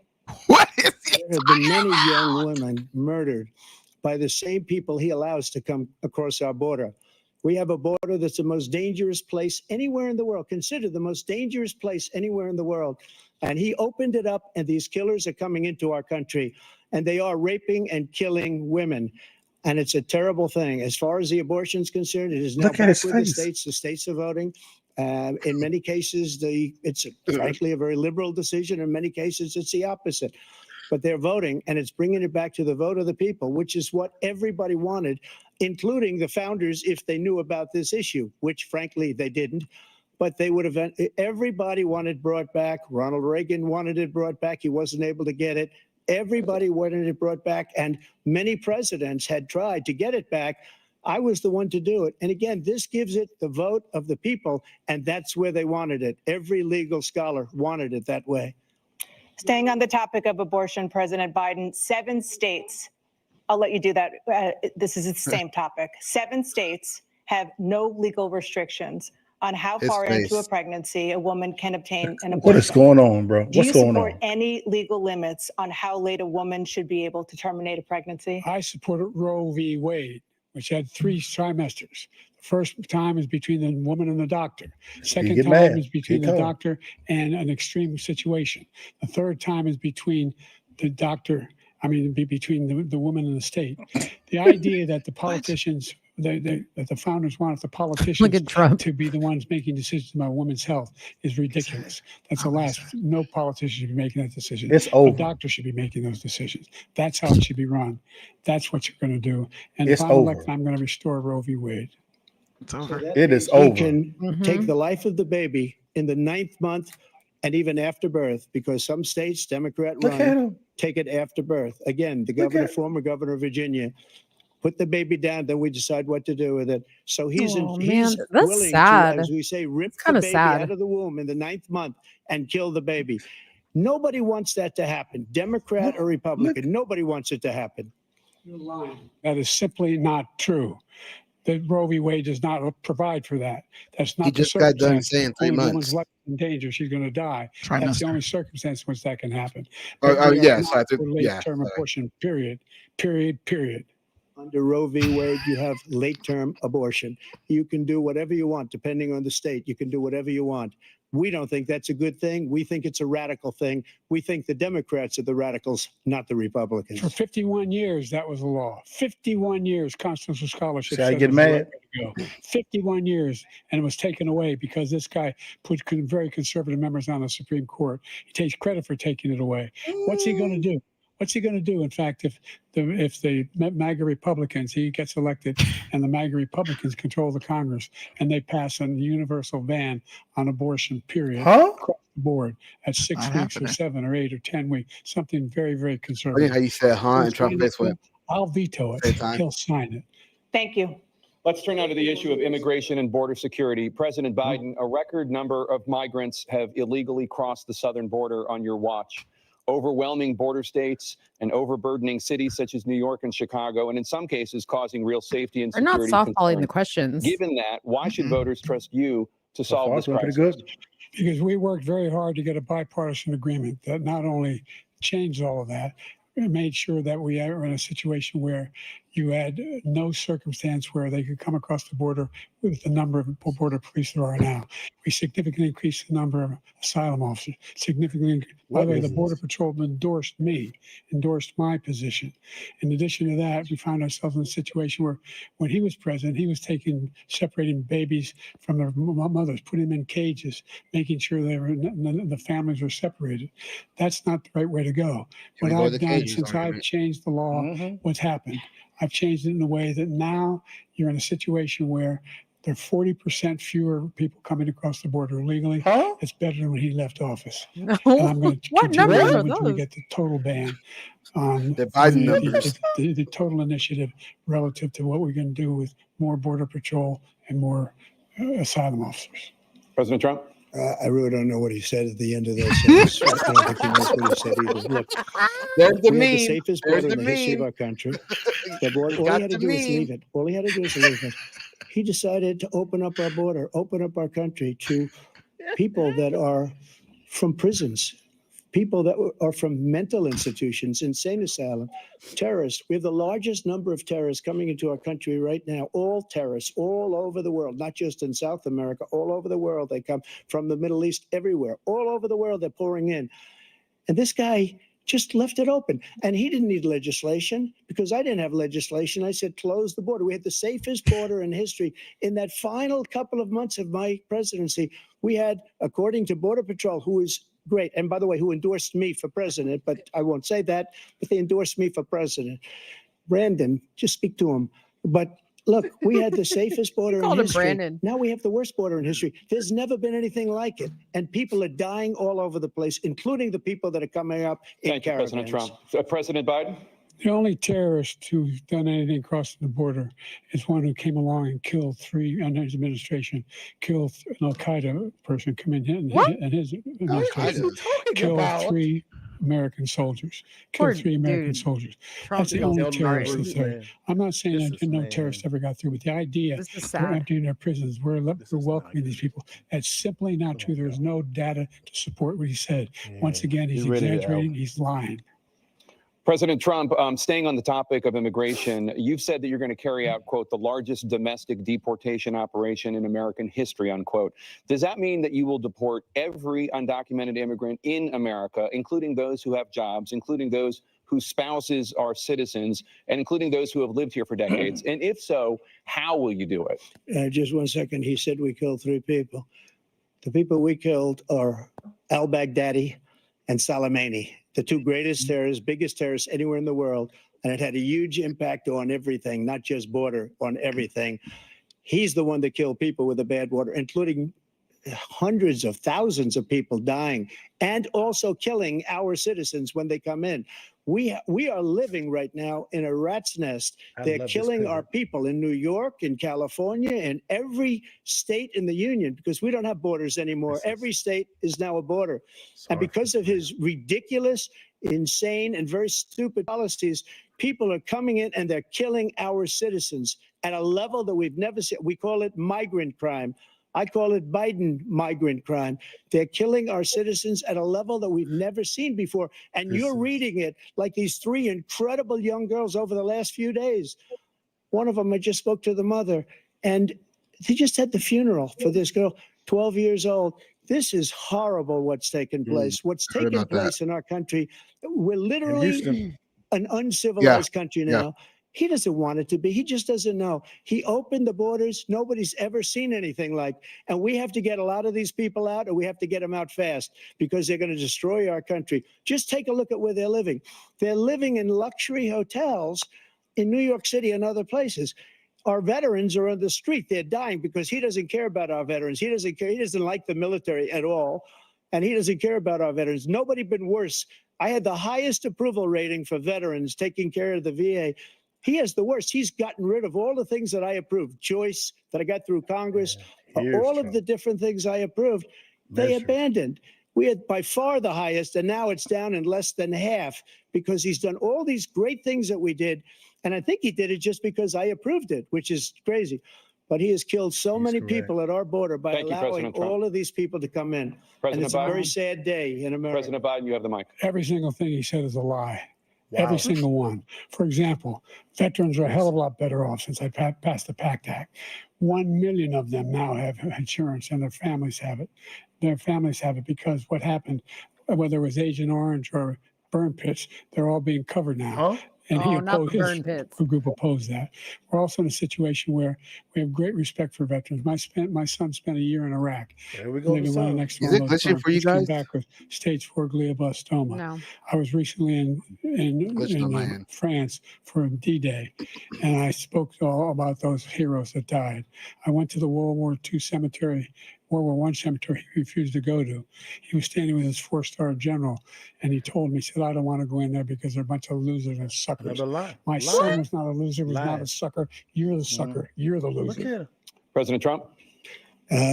[SPEAKER 7] What is
[SPEAKER 17] There have been many young women murdered by the same people he allows to come across our border. We have a border that's the most dangerous place anywhere in the world, considered the most dangerous place anywhere in the world. And he opened it up, and these killers are coming into our country, and they are raping and killing women. And it's a terrible thing. As far as the abortion is concerned, it is now back with the states. The states are voting. In many cases, it's frankly a very liberal decision. In many cases, it's the opposite. But they're voting, and it's bringing it back to the vote of the people, which is what everybody wanted, including the founders, if they knew about this issue, which frankly they didn't. But they would have, everybody wanted brought back. Ronald Reagan wanted it brought back. He wasn't able to get it. Everybody wanted it brought back, and many presidents had tried to get it back. I was the one to do it. And again, this gives it the vote of the people, and that's where they wanted it. Every legal scholar wanted it that way.
[SPEAKER 14] Staying on the topic of abortion, President Biden, 7 states, I'll let you do that. This is the same topic. 7 states have no legal restrictions on how far into a pregnancy a woman can obtain an abortion.
[SPEAKER 10] What is going on, bro?
[SPEAKER 14] Do
[SPEAKER 10] What's
[SPEAKER 14] you
[SPEAKER 10] going
[SPEAKER 14] support
[SPEAKER 10] on?
[SPEAKER 14] any legal limits on how late a woman should be able to terminate a pregnancy?
[SPEAKER 16] I support Roe v. Wade, which had 3 trimesters. The first time is between the woman and the doctor. Second
[SPEAKER 10] get
[SPEAKER 16] time
[SPEAKER 10] mad.
[SPEAKER 16] is between
[SPEAKER 10] Get
[SPEAKER 16] the
[SPEAKER 10] calm.
[SPEAKER 16] doctor and an extreme situation. The third time is between the doctor, between the woman and the state. The idea that the politicians, that the founders wanted the politicians to be the ones making decisions about women's health is ridiculous. That's the last. No politician should be making that decision.
[SPEAKER 10] It's over.
[SPEAKER 16] A doctor should be making those decisions. That's how it should be run. That's what you're going to do. And
[SPEAKER 10] It's
[SPEAKER 16] if I'm
[SPEAKER 10] over.
[SPEAKER 16] elected, I'm going to restore Roe v. Wade.
[SPEAKER 7] It's over.
[SPEAKER 10] It is
[SPEAKER 17] He
[SPEAKER 10] over.
[SPEAKER 17] can take the life of the baby in the 9th month and even after birth, because some states, Democrat
[SPEAKER 10] Look at
[SPEAKER 17] run,
[SPEAKER 10] him.
[SPEAKER 17] take it after birth. Again, the governor, former governor of Virginia, put the baby down, then we decide what to do with it. So he's
[SPEAKER 5] That's
[SPEAKER 17] willing
[SPEAKER 5] sad.
[SPEAKER 17] to, as we say, rip the
[SPEAKER 5] kinda
[SPEAKER 17] baby
[SPEAKER 5] sad.
[SPEAKER 17] out of the womb in the 9th month and kill the baby. Nobody wants that to happen, Democrat or Republican. Nobody wants it to happen.
[SPEAKER 16] You're lying. That is simply not true. The Roe v. Wade does not provide for that. That's not
[SPEAKER 18] He
[SPEAKER 16] the
[SPEAKER 18] just got done
[SPEAKER 16] circumstance.
[SPEAKER 18] saying 3
[SPEAKER 16] Only
[SPEAKER 18] months.
[SPEAKER 16] woman's life is in danger. She's going to die. That's the only circumstance in which that can happen.
[SPEAKER 18] Oh,
[SPEAKER 16] But we are
[SPEAKER 18] yeah,
[SPEAKER 16] not
[SPEAKER 18] sorry,
[SPEAKER 16] for
[SPEAKER 18] yeah,
[SPEAKER 16] late-term
[SPEAKER 18] sorry.
[SPEAKER 16] abortion, period.
[SPEAKER 17] Under Roe v. Wade, you have late-term abortion. You can do whatever you want, depending on the state. You can do whatever you want. We don't think that's a good thing. We think it's a radical thing. We think the Democrats are the radicals, not the Republicans.
[SPEAKER 16] For 51 years, that was the law. 51 years, constitutional scholarship.
[SPEAKER 10] See, I
[SPEAKER 16] said
[SPEAKER 10] get
[SPEAKER 16] it was the
[SPEAKER 10] mad.
[SPEAKER 16] right way to go. 51 years, and it was taken away because this guy put very conservative members on the Supreme Court. He takes credit for taking it away. What's he going to do? What's he going to do? In fact, if the MAGA Republicans, he gets elected, and the MAGA Republicans control the Congress, and they pass a universal ban on abortion, period, across the board at 6
[SPEAKER 7] Not
[SPEAKER 16] weeks or
[SPEAKER 7] happening.
[SPEAKER 16] 7 or 8 or 10 weeks, something very, very
[SPEAKER 18] I
[SPEAKER 16] conservative.
[SPEAKER 18] think how you said, huh? And Trump face went.
[SPEAKER 16] I'll veto it.
[SPEAKER 18] Same time.
[SPEAKER 16] He'll sign it.
[SPEAKER 14] Thank you.
[SPEAKER 15] Let's turn now to the issue of immigration and border security. President Biden, a record number of migrants have illegally crossed the southern border on your watch. Overwhelming border states and overburdening cities such as New York and Chicago, and in some cases causing real safety and
[SPEAKER 5] They're not
[SPEAKER 15] security
[SPEAKER 5] softballing
[SPEAKER 15] concerns.
[SPEAKER 5] the questions.
[SPEAKER 15] Given that, why should voters trust you to solve this crisis?
[SPEAKER 16] Because we worked very hard to get a bipartisan agreement that not only changed all of that, it made sure that we are in a situation where you had no circumstance where they could come across the border with the number of border police there are now. We significantly increased the number of asylum officers. Significantly, by the way, the Border Patrolman endorsed my position. In addition to that, we found ourselves in a situation where when he was president, he was separating babies from their mothers, putting them in cages, making sure the families were separated. That's not the right way to go. What I've done since I've changed the law, what's happened? I've changed it in a way that now you're in a situation where there are 40% fewer people coming across the border illegally. It's better than when he left office. And I'm going to continue on until we get the total ban on the total initiative relative to what we're going to do with more border patrol and more asylum officers.
[SPEAKER 15] President Trump?
[SPEAKER 17] I really don't know what he said at the end of this. I don't think he knows what he said either. Look,
[SPEAKER 18] there's the
[SPEAKER 17] we
[SPEAKER 18] meme.
[SPEAKER 17] have the safest border in the history of our country. The border, all he had to do was leave it. All he had to do was leave it. He decided to open up our border, open up our country to people that are from prisons, people that are from mental institutions, insane asylum, terrorists. We have the largest number of terrorists coming into our country right now, all terrorists all over the world, not just in South America, all over the world. They come from the Middle East, everywhere, all over the world, they're pouring in. And this guy just left it open. And he didn't need legislation because I didn't have legislation. I said, close the border. We had the safest border in history. In that final couple of months of my presidency, we had, according to Border Patrol, who is great, and by the way, who endorsed me for president, but I won't say that, but they endorsed me for president. Brandon, just speak to him. But look, we had the safest border in history. Brandon. Now we have the worst border in history. There's never been anything like it. And people are dying all over the place, including the people that are coming up in caravans.
[SPEAKER 15] President Trump. President Biden?
[SPEAKER 16] The only terrorist who's done anything crossing the border is one who came along and killed three, under his administration, killed an Al-Qaeda person coming in and his administration, killed three American soldiers, killed three American soldiers. That's the only terrorist that's there. I'm not saying that no terrorist ever got through, but the idea we're emptying their prisons, we're welcoming these people, that's simply not true. There's no data to support what he said. Once again, he's exaggerating, he's lying.
[SPEAKER 15] President Trump, staying on the topic of immigration, you've said that you're going to carry out, quote, the largest domestic deportation operation in American history, unquote. Does that mean that you will deport every undocumented immigrant in America, including those who have jobs, including those whose spouses are citizens, and including those who have lived here for decades? And if so, how will you do it?
[SPEAKER 17] Just 1 second. He said we killed three people. The people we killed are al-Baghdadi and Soleimani, the two greatest terrorists, biggest terrorists anywhere in the world. And it had a huge impact on everything, not just border, on everything. He's the one that killed people with the bad water, including hundreds of thousands of people dying and also killing our citizens when they come in. We are living right now in a rat's nest. They're killing our people in New York, in California, in every state in the union, because we don't have borders anymore. Every state is now a border. And because of his ridiculous, insane, and very stupid policies, people are coming in and they're killing our citizens at a level that we've never seen. We call it migrant crime. I call it Biden migrant crime. They're killing our citizens at a level that we've never seen before. And you're reading it like these three incredible young girls over the last few days. One of them, I just spoke to the mother, and they just had the funeral for this girl, 12 years old. This is horrible what's taken place. What's taken place in our country. We're literally an uncivilized country now. He doesn't want it to be. He just doesn't know. He opened the borders. Nobody's ever seen anything like. And we have to get a lot of these people out, and we have to get them out fast because they're going to destroy our country. Just take a look at where they're living. They're living in luxury hotels in New York City and other places. Our veterans are on the street. They're dying because he doesn't care about our veterans. He doesn't care. He doesn't like the military at all. And he doesn't care about our veterans. Nobody been worse. I had the highest approval rating for veterans taking care of the VA. He has the worst. He's gotten rid of all the things that I approved, choice that I got through Congress, all of the different things I approved, they abandoned. We had by far the highest, and now it's down in less than half because he's done all these great things that we did. And I think he did it just because I approved it, which is crazy. But he has killed so many people at our border by allowing all of these people to come in. And it's a very sad day in America.
[SPEAKER 15] President Biden, you have the mic.
[SPEAKER 16] Every single thing he said is a lie. Every single one. For example, veterans are a hell of a lot better off since I passed the PACT Act. 1 million of them now have insurance, and their families have it. Their families have it because what happened, whether it was Agent Orange or burn pits, they're all being covered now. And he opposed, his group opposed that. We're also in a situation where we have great respect for veterans. My son spent a year in Iraq.
[SPEAKER 10] There we go.
[SPEAKER 16] Is
[SPEAKER 18] it glitching for you guys?
[SPEAKER 16] Came back with stage 4 glioblastoma.
[SPEAKER 5] No.
[SPEAKER 16] I was recently in France for D-Day, and I spoke all about those heroes that died. I went to the World War II cemetery, World War I cemetery he refused to go to. He was standing with his 4-star general, and he told me, he said, I don't want to go in there because they're a bunch of losers and suckers. My son was not a loser, was not a sucker. You're the sucker. You're the loser.
[SPEAKER 15] President Trump?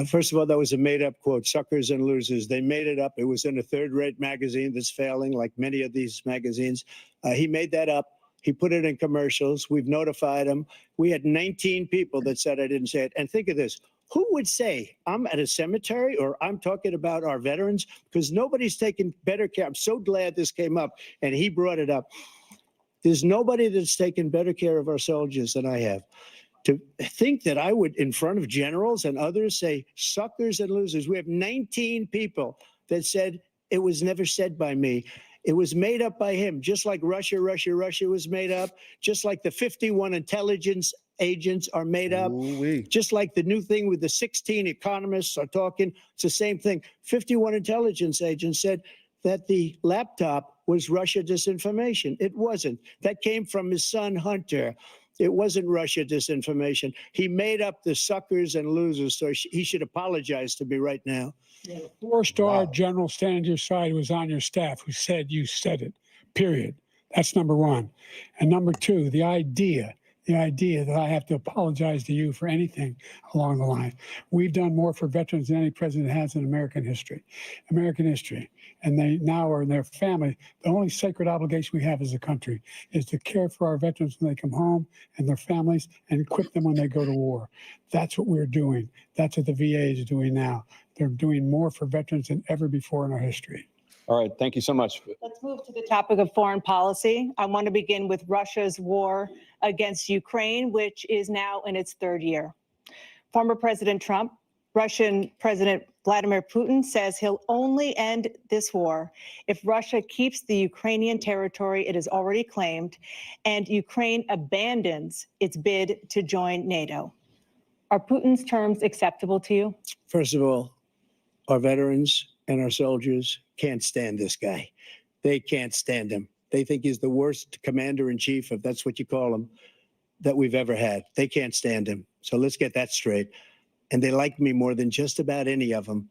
[SPEAKER 17] First of all, that was a made-up quote, suckers and losers. They made it up. It was in a third-rate magazine that's failing, like many of these magazines. He made that up. He put it in commercials. We've notified him. We had 19 people that said I didn't say it. And think of this. Who would say I'm at a cemetery or I'm talking about our veterans? Because nobody's taken better care. I'm so glad this came up and he brought it up. There's nobody that's taken better care of our soldiers than I have. To think that I would, in front of generals and others, say suckers and losers. We have 19 people that said it was never said by me. It was made up by him, just like Russia was made up, just like the 51 intelligence agents are made up, just like the new thing with the 16 economists are talking. It's the same thing. 51 intelligence agents said that the laptop was Russia disinformation. It wasn't. That came from his son, Hunter. It wasn't Russia disinformation. He made up the suckers and losers, so he should apologize to me right now.
[SPEAKER 16] Yeah, the 4-star general standing to your side who was on your staff who said you said it, period. That's number one. And number two, the idea that I have to apologize to you for anything along the line. We've done more for veterans than any president has in American history. And they now are in their family. The only sacred obligation we have as a country is to care for our veterans when they come home and their families and equip them when they go to war. That's what we're doing. That's what the VA is doing now. They're doing more for veterans than ever before in our history.
[SPEAKER 15] All right, thank you so much.
[SPEAKER 14] Let's move to the topic of foreign policy. I want to begin with Russia's war against Ukraine, which is now in its 3rd year. Former President Trump, Russian President Vladimir Putin says he'll only end this war if Russia keeps the Ukrainian territory it has already claimed and Ukraine abandons its bid to join NATO. Are Putin's terms acceptable to you?
[SPEAKER 17] First of all, our veterans and our soldiers can't stand this guy. They can't stand him. They think he's the worst commander-in-chief, if that's what you call him, that we've ever had. They can't stand him. So let's get that straight. And they like me more than just about any of them.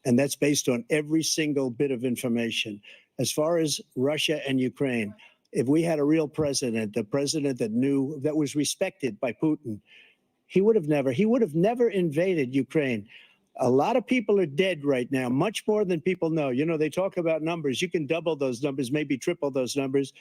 [SPEAKER 17] And that's based on every single bit of information. As far as Russia and Ukraine, if we had a real president, the president that knew, that was respected by Putin, he would have never invaded Ukraine. A lot of people are dead right now, much more than people know. You know, they talk about numbers. You can double those numbers, maybe triple those numbers.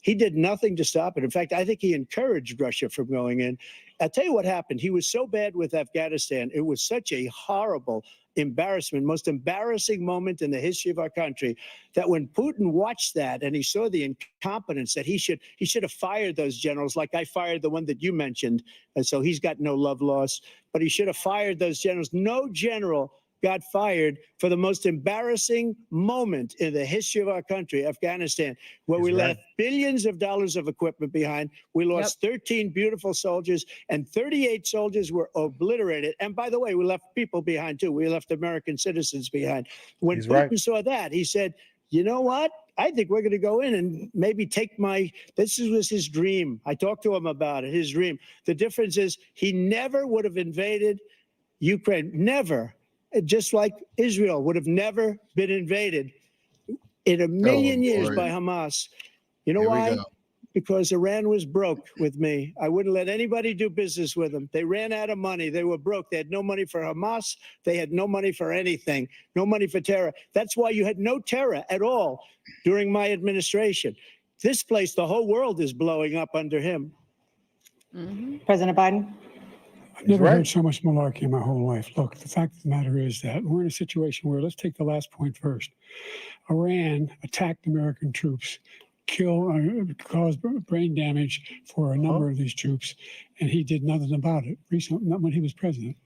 [SPEAKER 17] He did nothing to stop it. In fact, I think he encouraged Russia from going in. I'll tell you what happened. He was so bad with Afghanistan. It was such a horrible embarrassment, most embarrassing moment in the history of our country, that when Putin watched that and he saw the incompetence, that he should have fired those generals, like I fired the one that you mentioned. And so he's got no love lost, but he should have fired those generals. No general got fired for the most embarrassing moment in the history of our country, Afghanistan, where we left billions of dollars of equipment behind. We lost 13 beautiful soldiers, and 38 soldiers were obliterated. And by the way, we left people behind too. We left American citizens behind. When Putin saw that, he said, you know what? I think we're going to go in and maybe take this was his dream. I talked to him about it, his dream. The difference is he never would have invaded Ukraine, never. Just like Israel would have never been invaded in a million years by Hamas. You know why? Because Iran was broke with me. I wouldn't let anybody do business with them. They ran out of money. They were broke. They had no money for Hamas. They had no money for anything, no money for terror. That's why you had no terror at all during my administration. This place, the whole world is blowing up under him.
[SPEAKER 14] President Biden?
[SPEAKER 16] I've never heard so much malarkey in my whole life. Look, the fact of the matter is that we're in a situation where, let's take the last point first. Iran attacked American troops cause brain damage for a number of these troops, and he did nothing about it. Recently, not when he was president,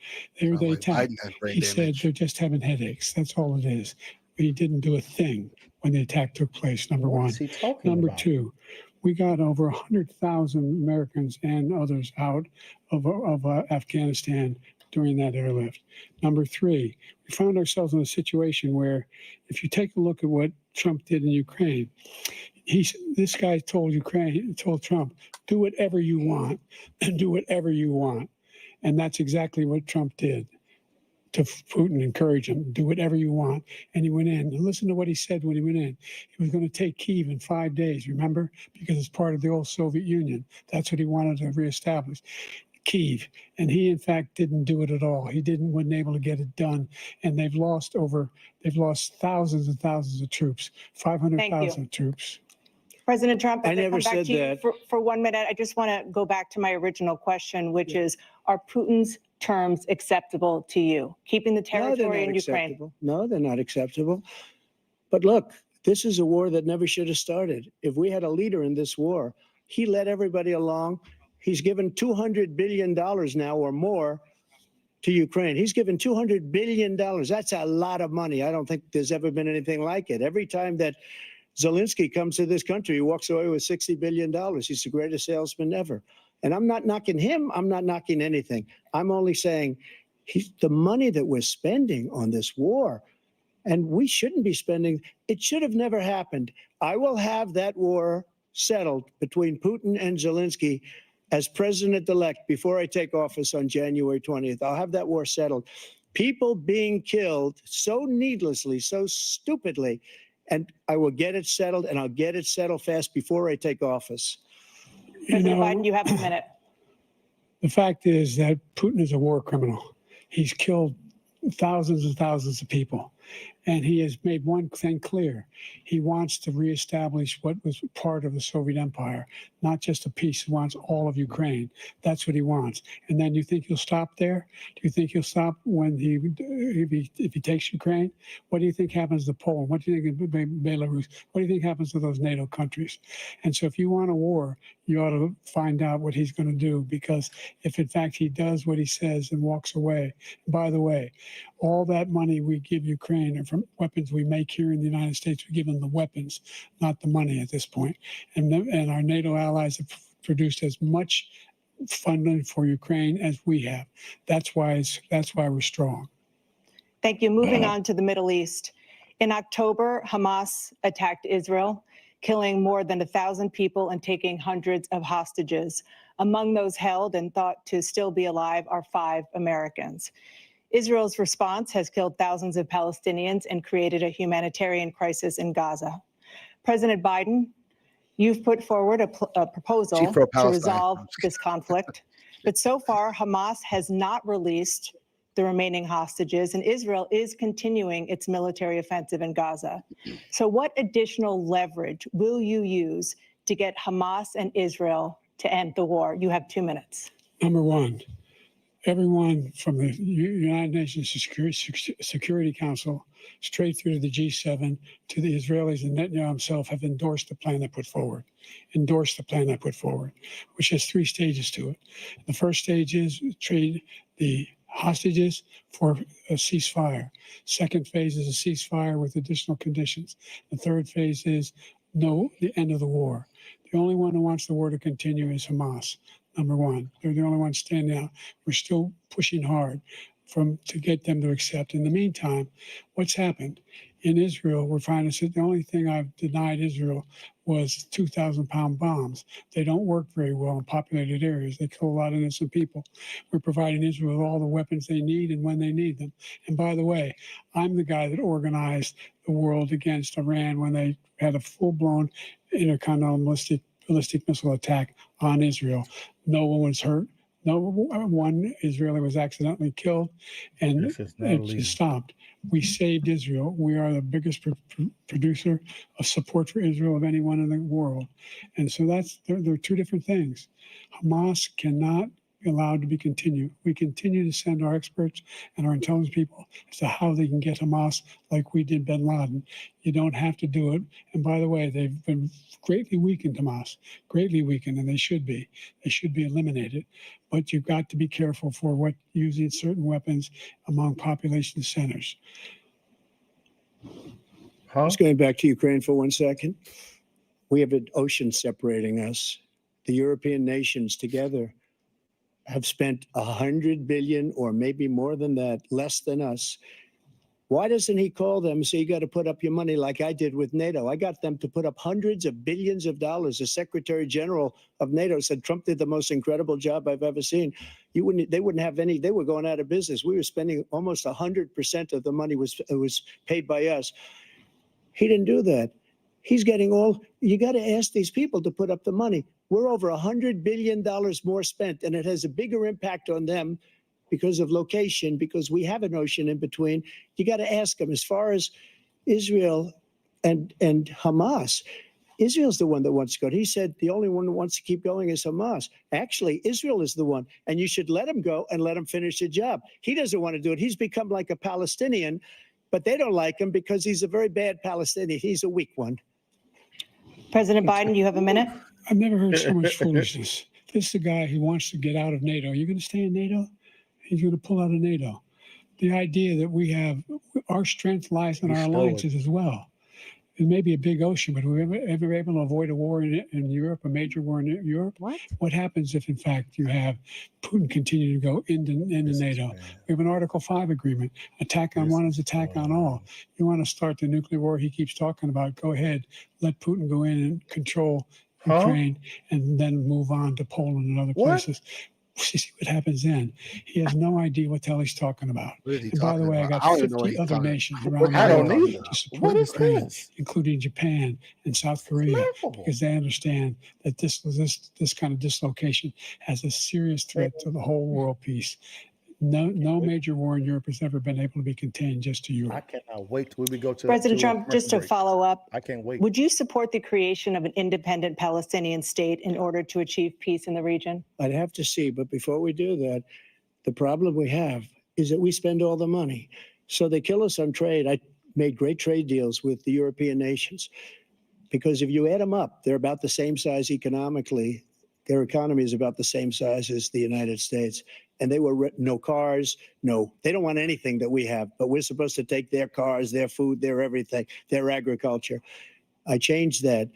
[SPEAKER 16] they attacked. He said they're just having headaches. That's all it is. But he didn't do a thing when the attack took place. Number one. Number two, we got over 100,000 Americans and others out of Afghanistan during that airlift. Number three, we found ourselves in a situation where, if you take a look at what Trump did in Ukraine, this guy told Trump, do whatever you want, and do whatever you want. And that's exactly what Trump did to Putin, encourage him, do whatever you want. And he went in. And listen to what he said when he went in. He was going to take Kyiv in 5 days, remember? Because it's part of the old Soviet Union. That's what he wanted to reestablish. Kyiv, and he in fact didn't do it at all. He wasn't able to get it done, and they've lost thousands and thousands of troops, 500,000 troops.
[SPEAKER 14] President Trump,
[SPEAKER 17] I never said that.
[SPEAKER 14] For 1 minute. I just want to go back to my original question, which is, are Putin's terms acceptable to you? Keeping the territory in Ukraine?
[SPEAKER 17] No, they're not acceptable. But look, this is a war that never should have started. If we had a leader in this war, he led everybody along. He's given $200 billion now or more to Ukraine. He's given $200 billion. That's a lot of money. I don't think there's ever been anything like it. Every time that Zelensky comes to this country, he walks away with $60 billion. He's the greatest salesman ever. And I'm not knocking him. I'm not knocking anything. I'm only saying the money that we're spending on this war, and we shouldn't be spending, it should have never happened. I will have that war settled between Putin and Zelensky as president-elect before I take office on January 20th. I'll have that war settled. People being killed so needlessly, so stupidly, and I will get it settled, and I'll get it settled fast before I take office.
[SPEAKER 14] President Biden, you have a minute.
[SPEAKER 16] The fact is that Putin is a war criminal. He's killed thousands and thousands of people. And he has made one thing clear. He wants to reestablish what was part of the Soviet Empire, not just a piece. He wants all of Ukraine. That's what he wants. And then you think he'll stop there? Do you think he'll stop when if he takes Ukraine? What do you think happens to Poland? What do you think of Belarus? What do you think happens to those NATO countries? And so if you want a war, you ought to find out what he's going to do, because if in fact he does what he says and walks away, by the way, all that money we give Ukraine are from weapons we make here in the United States. We give them the weapons, not the money at this point. And our NATO allies have produced as much funding for Ukraine as we have. That's why we're strong.
[SPEAKER 14] Thank you. Moving on to the Middle East. In October, Hamas attacked Israel, killing more than 1,000 people and taking hundreds of hostages. Among those held and thought to still be alive are 5 Americans. Israel's response has killed thousands of Palestinians and created a humanitarian crisis in Gaza. President Biden, you've put forward a proposal to resolve this conflict, but so far Hamas has not released the remaining hostages, and Israel is continuing its military offensive in Gaza. So what additional leverage will you use to get Hamas and Israel to end the war? You have 2 minutes.
[SPEAKER 16] Number one, everyone from the United Nations Security Council straight through to the G7 to the Israelis and Netanyahu himself have endorsed the plan they put forward, which has 3 stages to it. The first stage is trade the hostages for a ceasefire. Second phase is a ceasefire with additional conditions. The third phase is the end of the war. The only one who wants the war to continue is Hamas. Number one, they're the only ones standing out. We're still pushing hard to get them to accept. In the meantime, what's happened in Israel? We're finding that the only thing I've denied Israel was 2,000-pound bombs. They don't work very well in populated areas. They kill a lot of innocent people. We're providing Israel with all the weapons they need and when they need them. And by the way, I'm the guy that organized the world against Iran when they had a full-blown intercontinental ballistic missile attack on Israel. No one was hurt. No one Israeli was accidentally killed, and it just stopped. We saved Israel. We are the biggest producer of support for Israel of anyone in the world. And so there are 2 different things. Hamas cannot allowed to be continued. We continue to send our experts and our intelligence people as to how they can get Hamas like we did bin Laden. You don't have to do it. And by the way, they've been greatly weakened, Hamas, greatly weakened, and they should be. They should be eliminated. But you've got to be careful for what using certain weapons among population centers.
[SPEAKER 17] Just going back to Ukraine for 1 second. We have an ocean separating us. The European nations together have spent 100 billion or maybe more than that, less than us. Why doesn't he call them and say, you got to put up your money like I did with NATO? I got them to put up hundreds of billions of dollars. The Secretary General of NATO said Trump did the most incredible job I've ever seen. They wouldn't have any, they were going out of business. We were spending almost 100% of the money was paid by us. He didn't do that. He's getting all, you got to ask these people to put up the money. We're over $100 billion more spent, and it has a bigger impact on them because of location, because we have an ocean in between. You got to ask them. As far as Israel and Hamas, Israel's the one that wants to go. He said the only one that wants to keep going is Hamas. Actually, Israel is the one, and you should let him go and let him finish the job. He doesn't want to do it. He's become like a Palestinian, but they don't like him because he's a very bad Palestinian. He's a weak one.
[SPEAKER 14] President Biden, you have a minute.
[SPEAKER 16] I've never heard so much foolishness. This is a guy who wants to get out of NATO. You're going to stay in NATO? He's going to pull out of NATO. The idea that we have, our strength lies in our alliances as well. It may be a big ocean, but were we ever able to avoid a war in Europe, a major war in Europe? What happens if, in fact, you have Putin continue to go into NATO? We have an Article 5 agreement. Attack on one is attack on all. You want to start the nuclear war he keeps talking about, go ahead. Let Putin go in and control Ukraine and then move on to Poland and other places. See what happens then. He has no idea what the hell he's talking about. And by the way, I got 50 other nations around the world to support Ukraine, including Japan and South Korea, because they understand that this kind of dislocation has a serious threat to the whole world peace. No major war in Europe has ever been able to be contained just to Europe.
[SPEAKER 10] I cannot wait till we go to
[SPEAKER 14] President Trump, just to follow up,
[SPEAKER 10] I can't wait.
[SPEAKER 14] Would you support the creation of an independent Palestinian state in order to achieve peace in the region?
[SPEAKER 17] I'd have to see, but before we do that, the problem we have is that we spend all the money. So they kill us on trade. I made great trade deals with the European nations because if you add them up, they're about the same size economically. Their economy is about the same size as the United States. And they were no cars, they don't want anything that we have, but we're supposed to take their cars, their food, their everything, their agriculture. I changed that.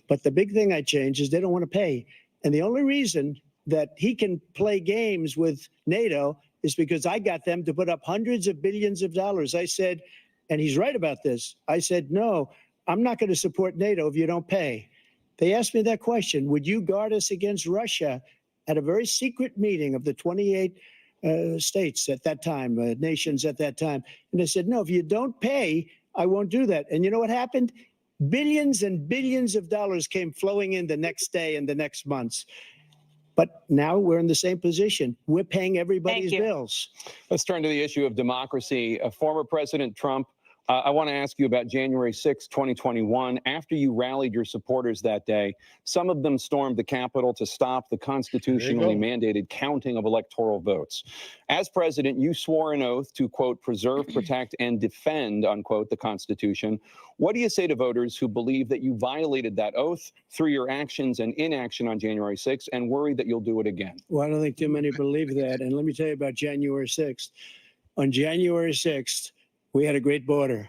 [SPEAKER 17] But the big thing I changed is they don't want to pay. And the only reason that he can play games with NATO is because I got them to put up hundreds of billions of dollars. I said, and he's right about this, I said, no, I'm not going to support NATO if you don't pay. They asked me that question, would you guard us against Russia? At a very secret meeting of the 28 states at that time, nations at that time. And they said, no, if you don't pay, I won't do that. And you know what happened? Billions and billions of dollars came flowing in the next day and the next months. But now we're in the same position. We're paying everybody's bills.
[SPEAKER 15] Let's turn to the issue of democracy. Former President Trump, I want to ask you about January 6, 2021. After you rallied your supporters that day, some of them stormed the Capitol to stop the constitutionally mandated counting of electoral votes. As president, you swore an oath to, quote, preserve, protect, and defend, unquote, the Constitution. What do you say to voters who believe that you violated that oath through your actions and inaction on January 6th and worry that you'll do it again?
[SPEAKER 17] Well, I don't think too many believe that. And let me tell you about January 6th. On January 6th, we had a great border.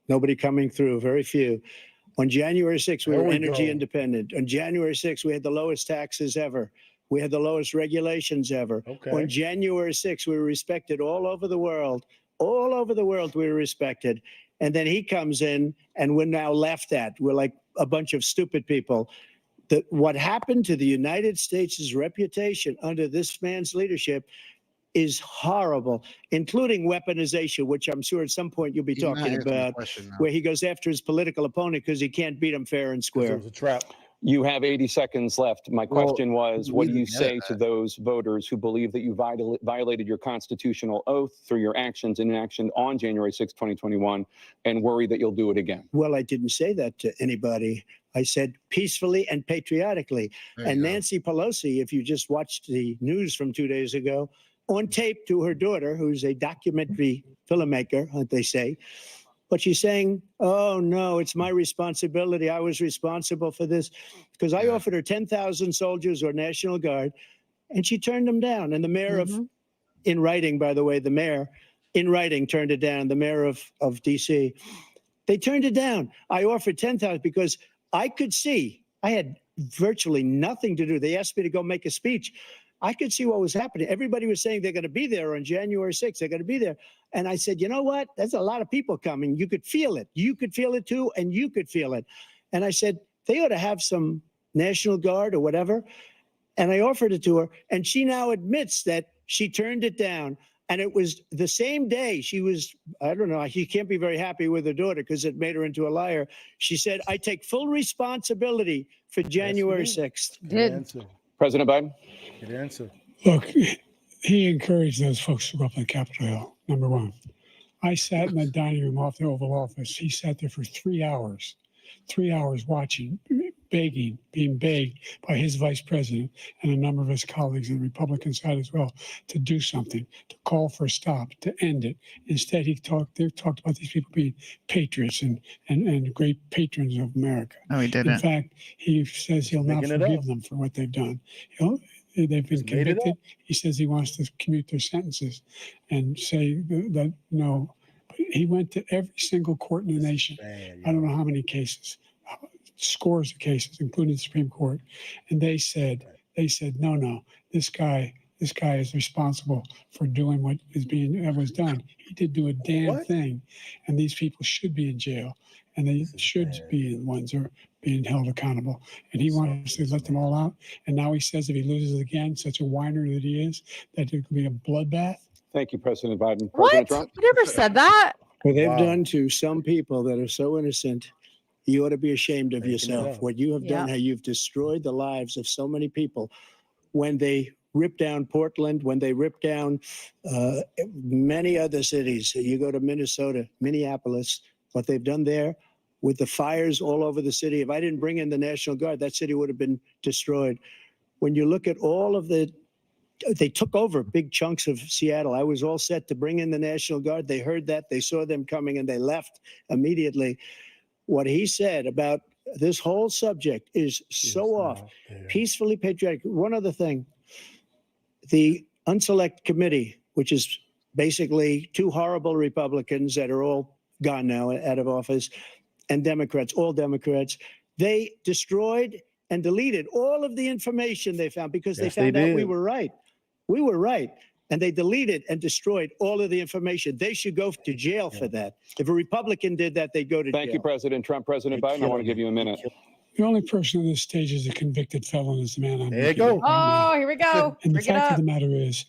[SPEAKER 17] Nobody coming through, very few. On January 6th, we were energy independent. On January 6th, we had the lowest taxes ever. We had the lowest regulations ever. On January 6th, we were respected all over the world. All over the world, we were respected. And then he comes in, and we're now laughed at. We're like a bunch of stupid people. What happened to the United States' reputation under this man's leadership is horrible, including weaponization, which I'm sure at some point you'll be talking about, where he goes after his political opponent because he can't beat him fair and square.
[SPEAKER 10] It was a trap.
[SPEAKER 15] You have 80 seconds left. My question was, what do you say to those voters who believe that you violated your constitutional oath through your actions and inaction on January 6, 2021, and worry that you'll do it again?
[SPEAKER 17] Well, I didn't say that to anybody. I said peacefully and patriotically. And Nancy Pelosi, if you just watched the news from 2 days ago, on tape to her daughter, who's a documentary filmmaker, they say, but she's saying, oh, no, it's my responsibility. I was responsible for this because I offered her 10,000 soldiers or National Guard, and she turned them down. And the mayor of, in writing, by the way, the mayor in writing turned it down, the mayor of D.C. They turned it down. I offered 10,000 because I could see, I had virtually nothing to do. They asked me to go make a speech. I could see what was happening. Everybody was saying they're going to be there on January 6th. They're going to be there. And I said, you know what? There's a lot of people coming. You could feel it. You could feel it too, and you could feel it. And I said, they ought to have some National Guard or whatever. And I offered it to her. And she now admits that she turned it down. And it was the same day she was, I don't know, she can't be very happy with her daughter because it made her into a liar. She said, I take full responsibility for January 6th.
[SPEAKER 15] President Biden?
[SPEAKER 10] Good answer.
[SPEAKER 16] Look, he encouraged those folks to go up on Capitol Hill, number one. I sat in the dining room off the Oval Office. He sat there for 3 hours watching, begging, being begged by his vice president and a number of his colleagues on the Republican side as well to do something, to call for a stop, to end it. Instead, they talked about these people being patriots and great patrons of America.
[SPEAKER 7] No, he didn't.
[SPEAKER 16] In fact, he says he'll not forgive them for what they've done. They've been convicted. He says he wants to commute their sentences and say that no. But he went to every single court in the nation. I don't know how many cases, scores of cases, including the Supreme Court. And they said, no, this guy is responsible for doing what was done. He did do a damn thing. And these people should be in jail. And they should be the ones who are being held accountable. And he wants to let them all out. And now he says if he loses again, such a whiner that he is, that it could be a bloodbath.
[SPEAKER 15] Thank you, President Biden.
[SPEAKER 5] What?
[SPEAKER 15] President Trump?
[SPEAKER 5] I never said that.
[SPEAKER 17] What they've done to some people that are so innocent, you ought to be ashamed of yourself. What you have done, how you've destroyed the lives of so many people. When they ripped down Portland, when they ripped down many other cities, you go to Minnesota, Minneapolis, what they've done there with the fires all over the city. If I didn't bring in the National Guard, that city would have been destroyed. When you look at all of they took over big chunks of Seattle. I was all set to bring in the National Guard. They heard that, they saw them coming, and they left immediately. What he said about this whole subject is so off. Peacefully patriotic. One other thing, the Unselect Committee, which is basically two horrible Republicans that are all gone now out of office, and Democrats, all Democrats, they destroyed and deleted all of the information they found because they found out we were right. We were right. And they deleted and destroyed all of the information. They should go to jail for that. If a Republican did that, they'd go to jail.
[SPEAKER 15] Thank you, President Trump. President Biden, I want to give you a minute.
[SPEAKER 16] The only person on this stage is a convicted felon is the man I'm
[SPEAKER 10] There you go.
[SPEAKER 5] Oh, here we go.
[SPEAKER 16] And the
[SPEAKER 5] Bring it
[SPEAKER 16] fact
[SPEAKER 5] up.
[SPEAKER 16] of the matter is,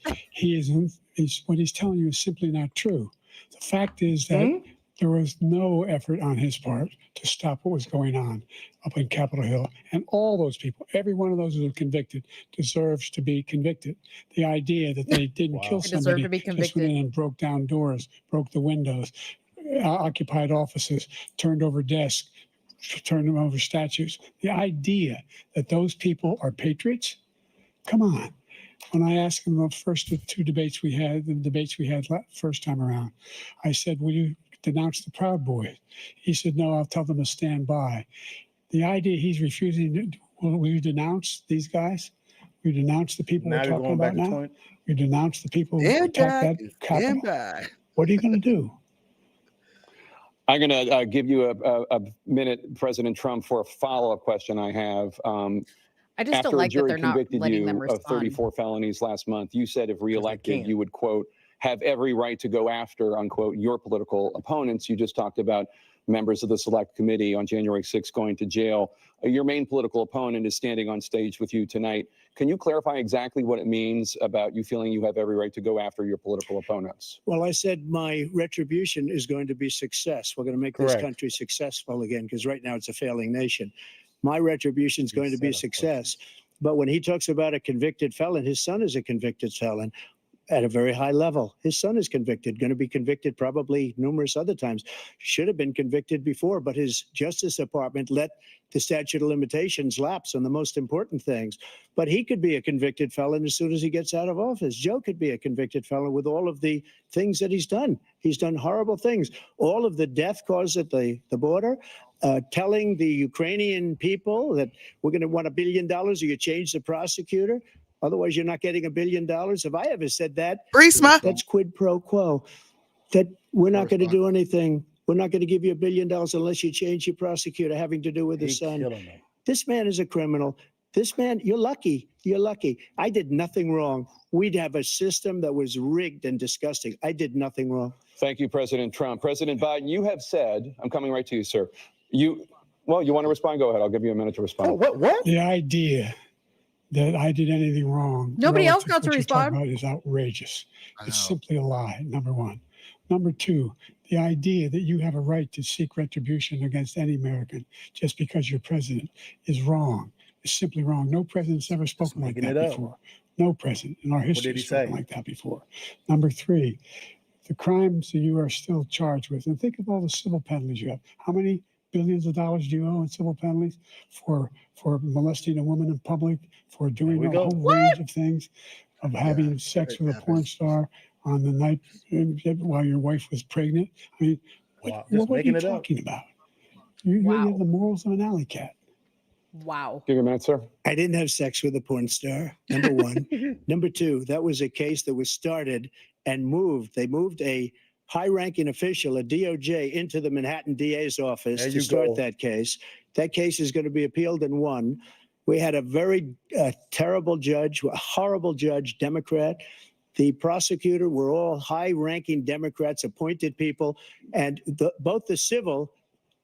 [SPEAKER 16] what he's telling you is simply not true. The fact is that there was no effort on his part to stop what was going on up in Capitol Hill. And all those people, every one of those who were convicted, deserves to be convicted. The idea that they didn't kill
[SPEAKER 5] They deserve
[SPEAKER 16] somebody,
[SPEAKER 5] to be
[SPEAKER 16] just went
[SPEAKER 5] convicted.
[SPEAKER 16] in and broke down doors, broke the windows, occupied offices, turned over desks, turned them over statues. The idea that those people are patriots, come on. When I asked him the first two debates we had, first time around, I said, will you denounce the Proud Boys? He said, no, I'll tell them to stand by. The idea he's refusing, will you denounce these guys? Will you denounce the people we're talking about now? Will you denounce the people who attacked that Capitol? What are you going to do?
[SPEAKER 15] I'm going to give you a minute, President Trump, for a follow-up question I have.
[SPEAKER 5] I just don't like that they're not letting them
[SPEAKER 15] After a jury convicted you of
[SPEAKER 5] respond.
[SPEAKER 15] 34 felonies last month, you said if reelected, you would, quote, have every right to go after, unquote, your political opponents. You just talked about members of the Select Committee on January 6th going to jail. Your main political opponent is standing on stage with you tonight. Can you clarify exactly what it means about you feeling you have every right to go after your political opponents?
[SPEAKER 17] Well, I said my retribution is going to be success. We're going to make this country successful again, because right now it's a failing nation. My retribution is going to be success. But when he talks about a convicted felon, his son is a convicted felon. at a very high level. His son is convicted, going to be convicted probably numerous other times. Should have been convicted before, but his Justice Department let the statute of limitations lapse on the most important things. But he could be a convicted felon as soon as he gets out of office. Joe could be a convicted felon with all of the things that he's done. He's done horrible things. All of the death caused at the border, telling the Ukrainian people that we're going to want $1 billion or you change the prosecutor. Otherwise, you're not getting $1 billion. If I ever said that, that's quid pro quo. That we're not going to do anything. We're not going to give you $1 billion unless you change your prosecutor having to do with his son. This man is a criminal. This man, you're lucky. You're lucky. I did nothing wrong. We'd have a system that was rigged and disgusting. I did nothing wrong.
[SPEAKER 15] Thank you, President Trump. President Biden, you have said, I'm coming right to you, sir. You want to respond? Go ahead. I'll give you a minute to respond.
[SPEAKER 16] What? The idea that I did anything wrong.
[SPEAKER 5] Nobody else got to
[SPEAKER 16] what you're
[SPEAKER 5] respond.
[SPEAKER 16] talking about is outrageous. It's simply a lie, number one. Number two, the idea that you have a right to seek retribution against any American just because you're president is wrong. It's simply wrong. No president's ever spoken like that before. No president in our history has spoken like that before. Number three, the crimes that you are still charged with, and think of all the civil penalties you have. How many billions of dollars do you owe in civil penalties for molesting a woman in public, for doing a whole range of things, of having sex with a porn star on the night while your wife was pregnant? I mean, what are you talking about? You have the morals of an alley cat.
[SPEAKER 5] Wow.
[SPEAKER 15] Give you a minute, sir.
[SPEAKER 17] I didn't have sex with a porn star, number one. Number two, that was a case that was started and moved. They moved a high-ranking official, a DOJ, into the Manhattan DA's office to start that case. That case is going to be appealed and won. We had a very terrible judge, a horrible judge, Democrat. The prosecutor were all high-ranking Democrats, appointed people, and both the civil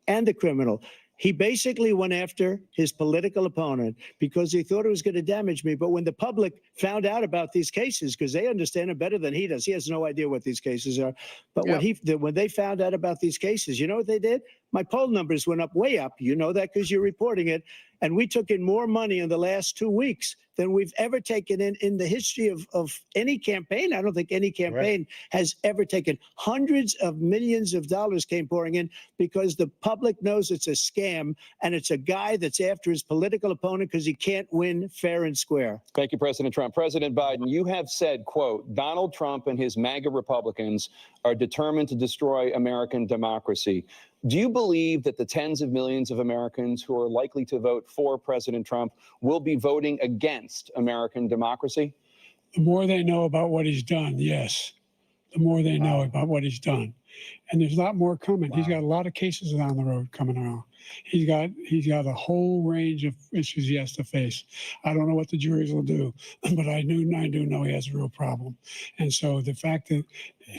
[SPEAKER 17] and the criminal. He basically went after his political opponent because he thought it was going to damage me. But when the public found out about these cases, because they understand it better than he does, he has no idea what these cases are. But when they found out about these cases, you know what they did? My poll numbers went up, way up. You know that because you're reporting it. And we took in more money in the last 2 weeks than we've ever taken in the history of any campaign. I don't think any campaign has ever taken. Hundreds of millions of dollars came pouring in because the public knows it's a scam and it's a guy that's after his political opponent because he can't win fair and square.
[SPEAKER 15] Thank you, President Trump. President Biden, you have said, quote, Donald Trump and his MAGA Republicans are determined to destroy American democracy. Do you believe that the tens of millions of Americans who are likely to vote for President Trump will be voting against American democracy?
[SPEAKER 16] The more they know about what he's done, yes. The more they know about what he's done. And there's a lot more coming. He's got a lot of cases down the road coming around. He's got a whole range of issues he has to face. I don't know what the juries will do, but I do know he has a real problem. And so the fact that,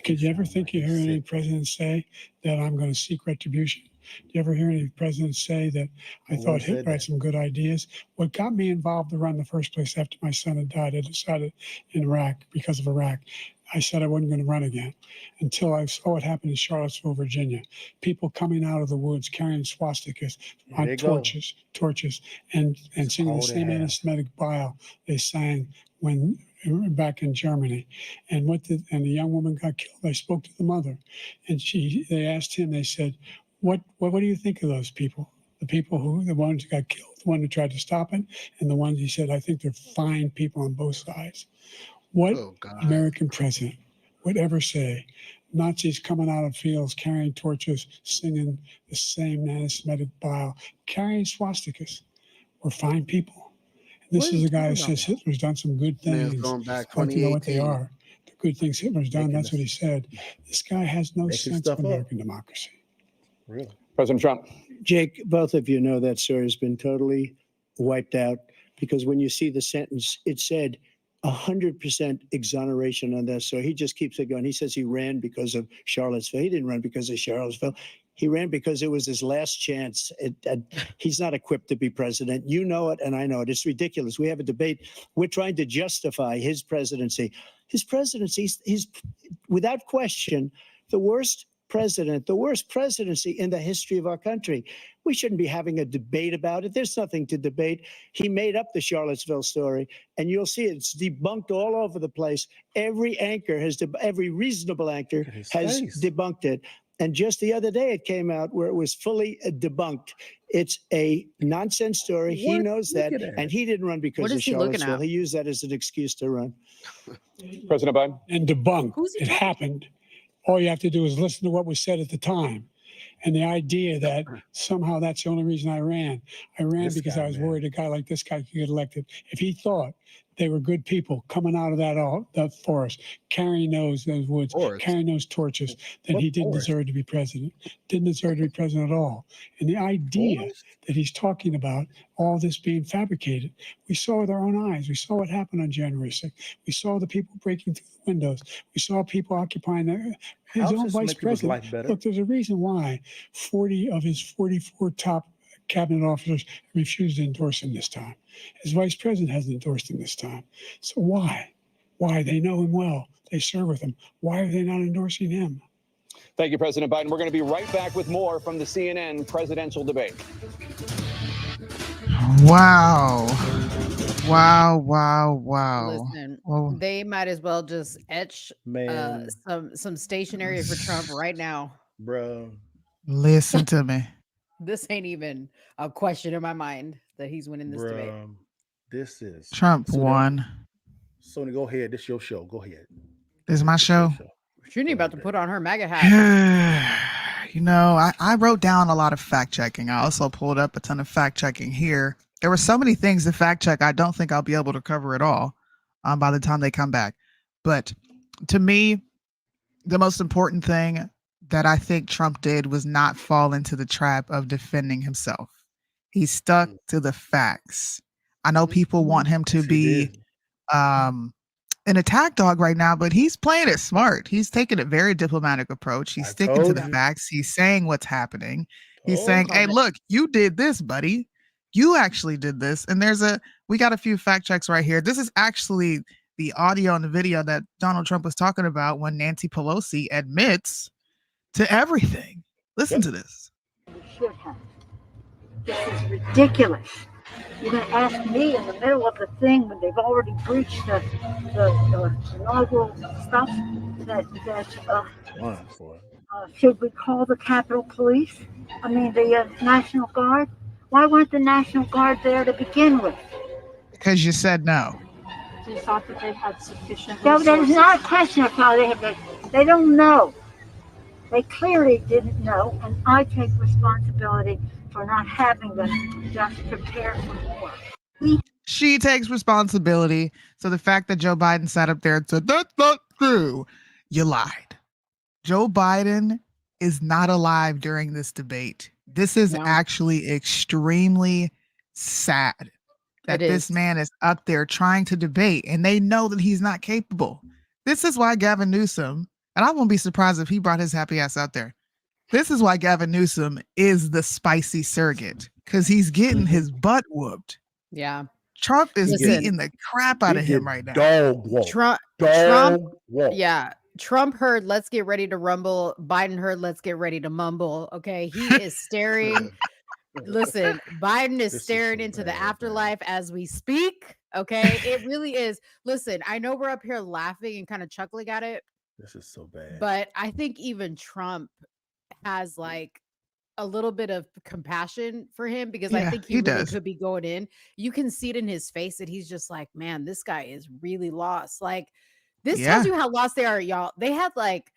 [SPEAKER 16] could you ever think you hear any president say that I'm going to seek retribution? Do you ever hear any presidents say that I thought Hitler had some good ideas? What got me involved to run in the first place after my son had died, I decided in Iraq, because of Iraq, I said I wasn't going to run again until I saw what happened in Charlottesville, Virginia. People coming out of the woods carrying swastikas on torches, and singing the same anti-Semitic bile they sang when back in Germany. And the young woman got killed. I spoke to the mother, and they asked him. They said, "What do you think of those people? The people the ones who got killed, the one who tried to stop it, and the ones," he said, "I think they're fine people on both sides." What American president would ever say Nazis coming out of fields, carrying torches, singing the same anti-Semitic bile, carrying swastikas were fine people? And this is a guy who says Hitler's done some good things.
[SPEAKER 18] Going back
[SPEAKER 16] I'd like to know what they are. The good things Hitler's done, that's what he said. This guy has no sense of American democracy.
[SPEAKER 15] Really? President Trump.
[SPEAKER 17] Jake, both of you know that story has been totally wiped out because when you see the sentence, it said 100% exoneration on this. So he just keeps it going. He says he ran because of Charlottesville. He didn't run because of Charlottesville. He ran because it was his last chance. He's not equipped to be president. You know it, and I know it. It's ridiculous. We have a debate. We're trying to justify his presidency. His presidency is, without question, the worst president, the worst presidency in the history of our country. We shouldn't be having a debate about it. There's nothing to debate. He made up the Charlottesville story, and you'll see it's debunked all over the place. Every anchor every reasonable anchor has debunked it. And just the other day, it came out where it was fully debunked. It's a nonsense story. He knows that, and he didn't run because of Charlottesville. He used that as an excuse to run.
[SPEAKER 15] President Biden?
[SPEAKER 16] And debunk. It happened. All you have to do is listen to what was said at the time. And the idea that somehow that's the only reason I ran. I ran because I was worried a guy like this guy could get elected. If he thought they were good people coming out of that forest, carrying those woods, carrying those torches, then he didn't deserve to be president. Didn't deserve to be president at all. And the idea that he's talking about all this being fabricated, we saw with our own eyes. We saw what happened on January 6th. We saw the people breaking through the windows. We saw people occupying his own vice president. Look, there's a reason why 40 of his 44 top cabinet officers refused to endorse him this time. His vice president hasn't endorsed him this time. So why? Why? They know him well. They serve with him. Why are they not endorsing him?
[SPEAKER 15] Thank you, President Biden. We're going to be right back with more from the CNN presidential debate.
[SPEAKER 7] Wow.
[SPEAKER 5] Listen, they might as well just etch some stationery for Trump right now.
[SPEAKER 10] Bro.
[SPEAKER 7] Listen to me.
[SPEAKER 5] This ain't even a question in my mind that he's winning this debate.
[SPEAKER 10] This is
[SPEAKER 7] Trump won.
[SPEAKER 10] Sony, go ahead. This is your show. Go ahead.
[SPEAKER 7] This is my show.
[SPEAKER 5] She ain't about to put on her MAGA hat.
[SPEAKER 7] You know, I wrote down a lot of fact checking. I also pulled up a ton of fact checking here. There were so many things to fact check. I don't think I'll be able to cover it all by the time they come back. But to me, the most important thing that I think Trump did was not fall into the trap of defending himself. He stuck to the facts. I know people want him to be an attack dog right now, but he's playing it smart. He's taking a very diplomatic approach. He's sticking to the facts. He's saying what's happening. He's saying, hey, look, you did this, buddy. You actually did this. And we got a few fact checks right here. This is actually the audio and the video that Donald Trump was talking about when Nancy Pelosi admits to everything. Listen to this.
[SPEAKER 19] We should have. This is ridiculous. You're going to ask me in the middle of the thing when they've already breached the inaugural stuff should we call the Capitol Police? I mean, the National Guard? Why weren't the National Guard there to begin with?
[SPEAKER 7] Because you said no.
[SPEAKER 19] You thought that they had sufficient resources? No, there's not a question of how they have. They don't know. They clearly didn't know, and I take responsibility for not having them just prepare for war.
[SPEAKER 7] She takes responsibility. So the fact that Joe Biden sat up there and said, that's not true, you lied. Joe Biden is not alive during this debate. This is actually extremely sad that this man is up there trying to debate, and they know that he's not capable. This is why Gavin Newsom, and I won't be surprised if he brought his happy ass out there. This is why Gavin Newsom is the spicy surrogate, because he's getting his butt whooped.
[SPEAKER 5] Yeah.
[SPEAKER 7] Trump is beating the crap out of him right now.
[SPEAKER 10] Dog walk.
[SPEAKER 5] Trump,
[SPEAKER 10] walk.
[SPEAKER 5] Yeah. Trump heard, let's get ready to rumble. Biden heard, let's get ready to mumble. Okay. He is staring. Listen, Biden is staring into the afterlife as we speak. Okay. It really is. Listen, I know we're up here laughing and kind of chuckling at it.
[SPEAKER 10] This is so bad.
[SPEAKER 5] But I think even Trump has like a little bit of compassion for him, because I think he really could be going in. You can see it in his face that he's just like, man, this guy is really lost. Like, this tells you how lost they are, y'all. They had like,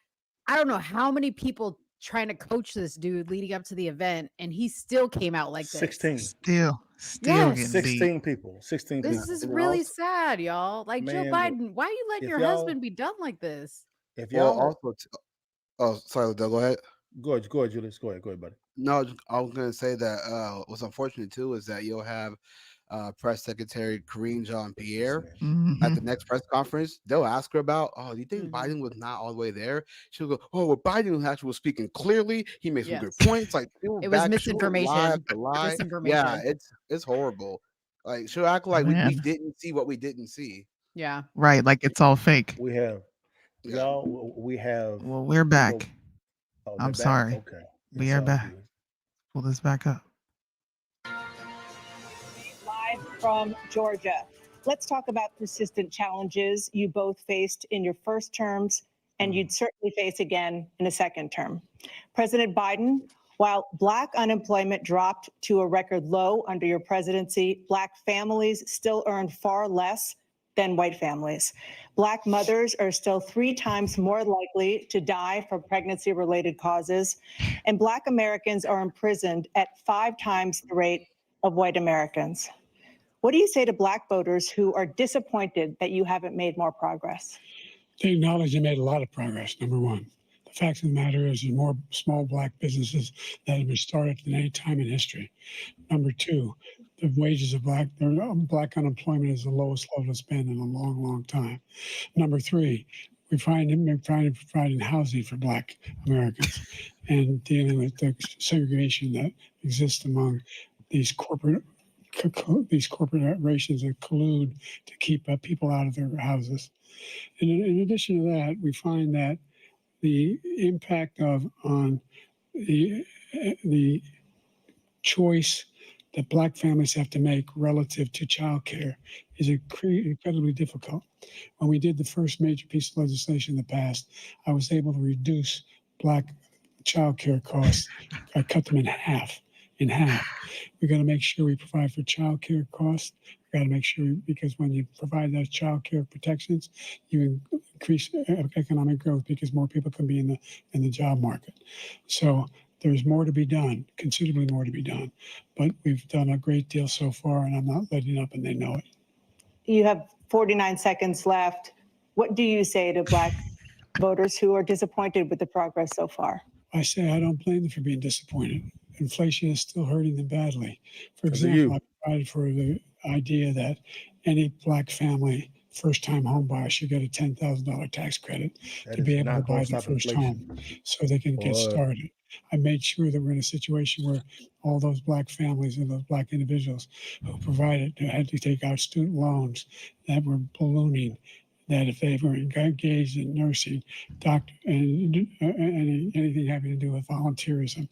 [SPEAKER 5] I don't know how many people trying to coach this dude leading up to the event, and he still came out like this.
[SPEAKER 10] 16.
[SPEAKER 7] Still getting
[SPEAKER 10] 16 people. 16 people.
[SPEAKER 5] This is really sad, y'all. Like, man, Joe Biden, why are you letting your husband be done like this?
[SPEAKER 10] If y'all
[SPEAKER 18] sorry, go ahead.
[SPEAKER 10] Go ahead, Julius. Go ahead, buddy.
[SPEAKER 18] No, I was going to say that what's unfortunate too is that you'll have Press Secretary Karine Jean-Pierre at the next press conference. They'll ask her about, do you think Biden was not all the way there? She'll go, well, Biden actually was speaking clearly. He made some good points. Like,
[SPEAKER 5] it was misinformation.
[SPEAKER 18] Yeah, it's horrible. Like, she'll act like we didn't see what we didn't see.
[SPEAKER 5] Yeah,
[SPEAKER 7] right. Like it's all fake.
[SPEAKER 10] We have, y'all. We have.
[SPEAKER 7] Well, we're back.
[SPEAKER 10] Oh,
[SPEAKER 7] I'm
[SPEAKER 10] they're back?
[SPEAKER 7] sorry.
[SPEAKER 10] Okay.
[SPEAKER 7] We
[SPEAKER 10] It's
[SPEAKER 7] are
[SPEAKER 10] all
[SPEAKER 7] back.
[SPEAKER 10] good.
[SPEAKER 7] Pull this back up.
[SPEAKER 14] Live from Georgia. Let's talk about persistent challenges you both faced in your first terms and you'd certainly face again in a second term. President Biden, while Black unemployment dropped to a record low under your presidency, Black families still earn far less than white families. Black mothers are still 3 times more likely to die from pregnancy-related causes, and Black Americans are imprisoned at 5 times the rate of white Americans. What do you say to Black voters who are disappointed that you haven't made more progress?
[SPEAKER 16] They acknowledge they made a lot of progress, number one. The fact of the matter is there's more small Black businesses that have been started than any time in history. Number two, the wages of Black unemployment is the lowest level it's been in a long, long time. Number three, we're trying to provide housing for Black Americans and dealing with the segregation that exists among these corporations that collude to keep people out of their houses. And in addition to that, we find that the impact on the choice that Black families have to make relative to childcare is incredibly difficult. When we did the first major piece of legislation in the past, I was able to reduce Black childcare costs. I cut them in half. We're going to make sure we provide for childcare costs. We got to make sure, because when you provide those childcare protections, you increase economic growth because more people can be in the job market. So there's more to be done, considerably more to be done. But we've done a great deal so far, and I'm not letting up, and they know it.
[SPEAKER 14] You have 49 seconds left. What do you say to Black voters who are disappointed with the progress so far?
[SPEAKER 16] I say I don't blame them for being disappointed. Inflation is still hurting them badly. For example, I provided for the idea that any Black family first-time home buyer should get a $10,000 tax credit to be able to buy their first home so they can get started. I made sure that we're in a situation where all those Black families and those Black individuals who had to take out student loans that were ballooning, that if they were engaged in nursing, doctor, and anything having to do with volunteerism,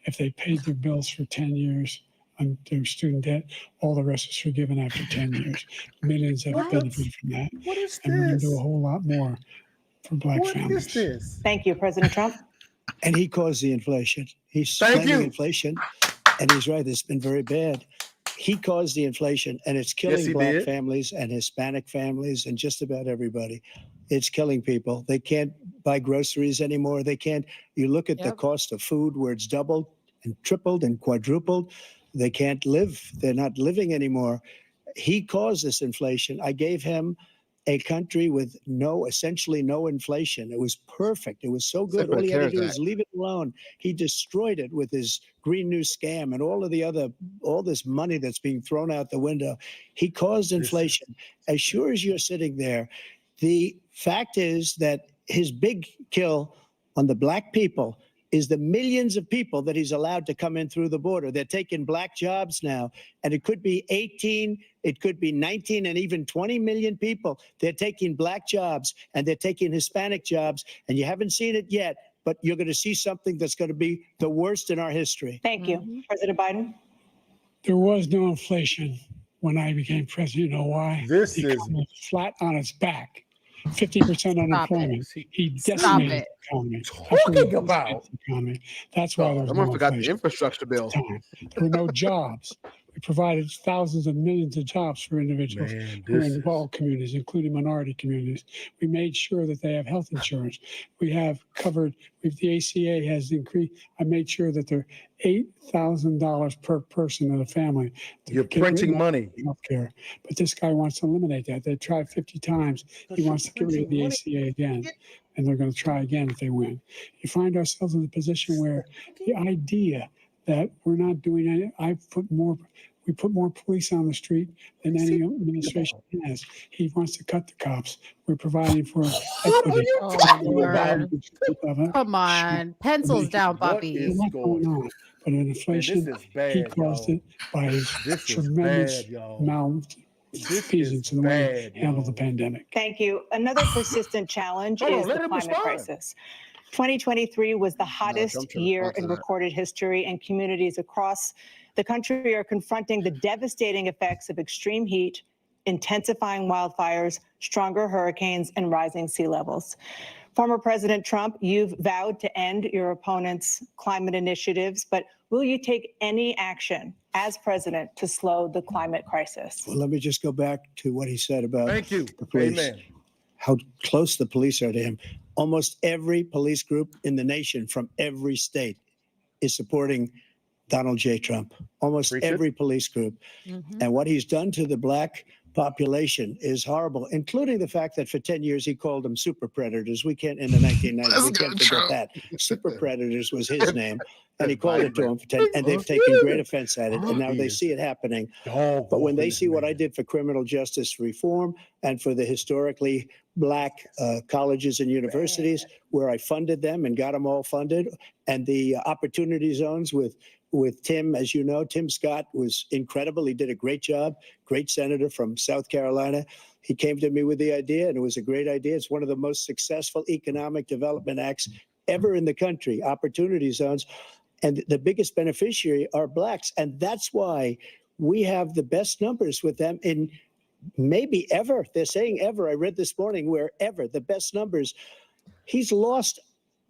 [SPEAKER 16] if they paid their bills for 10 years on their student debt, all the rest is forgiven after 10 years. Millions have benefited from that.
[SPEAKER 10] What is
[SPEAKER 16] and we're going to
[SPEAKER 10] this?
[SPEAKER 16] do a whole lot more for Black families.
[SPEAKER 10] What is this?
[SPEAKER 14] Thank you, President Trump.
[SPEAKER 17] And he caused the inflation. He's blaming inflation, and he's right. It's been very bad. He caused the inflation, and it's killing Black families and Hispanic families and just about everybody. It's killing people. They can't buy groceries anymore. They can't. You look at the cost of food where it's doubled and tripled and quadrupled. They can't live. They're not living anymore. He caused this inflation. I gave him a country with essentially no inflation. It was perfect. It was so good. All he had to do is leave it alone. He destroyed it with his Green New scam and all this money that's being thrown out the window. He caused inflation. As sure as you're sitting there, the fact is that his big kill on the Black people is the millions of people that he's allowed to come in through the border. They're taking Black jobs now, and it could be 18, it could be 19, and even 20 million people. They're taking Black jobs, and they're taking Hispanic jobs, and you haven't seen it yet, but you're going to see something that's going to be the worst in our history.
[SPEAKER 14] Thank you. President Biden?
[SPEAKER 16] There was no inflation when I became president. You know why? The economy was flat on its back. 50% unemployment. He decimated the economy.
[SPEAKER 10] Talking about
[SPEAKER 16] the economy. That's why there was no
[SPEAKER 18] forgot the
[SPEAKER 16] inflation.
[SPEAKER 18] infrastructure bill.
[SPEAKER 16] There were no jobs. We provided thousands of millions of jobs for individuals who are in all communities, including minority communities. We made sure that they have health insurance. We have covered, the ACA has increased. I made sure that they're $8,000 per person in a family.
[SPEAKER 10] You're printing money.
[SPEAKER 16] Healthcare. But this guy wants to eliminate that. They tried 50 times. He wants to get rid of the ACA again. And they're going to try again if they win. You find ourselves in a position where the idea that we're not doing any, we put more police on the street than any administration has. He wants to cut the cops. We're providing for equity.
[SPEAKER 5] Come on. Pencils down, Bobby.
[SPEAKER 16] But in inflation, he caused it by his tremendous malfeasance in the way he handled the pandemic.
[SPEAKER 14] Thank you. Another persistent challenge is the climate crisis. 2023 was the hottest year in recorded history, and communities across the country are confronting the devastating effects of extreme heat, intensifying wildfires, stronger hurricanes, and rising sea levels. Former President Trump, you've vowed to end your opponent's climate initiatives, but will you take any action as president to slow the climate crisis?
[SPEAKER 17] Well, let me just go back to what he said about
[SPEAKER 10] the
[SPEAKER 17] police.
[SPEAKER 10] Amen.
[SPEAKER 17] How close the police are to him. Almost every police group in the nation from every state is supporting Donald J. Trump. Almost every police group. And what he's done to the black population is horrible, including the fact that for 10 years he called them super predators. We can't, in the 1990s, we can't forget that. Super predators was his name. And he called it to them for 10, and they've taken great offense at it. And now they see it happening. But when they see what I did for criminal justice reform and for the historically black colleges and universities, where I funded them and got them all funded, and the opportunity zones with Tim, as you know, Tim Scott was incredible. He did a great job, great senator from South Carolina. He came to me with the idea, and it was a great idea. It's one of the most successful economic development acts ever in the country, opportunity zones. And the biggest beneficiary are blacks. And that's why we have the best numbers with them in maybe ever. They're saying ever. I read this morning where ever, the best numbers. He's lost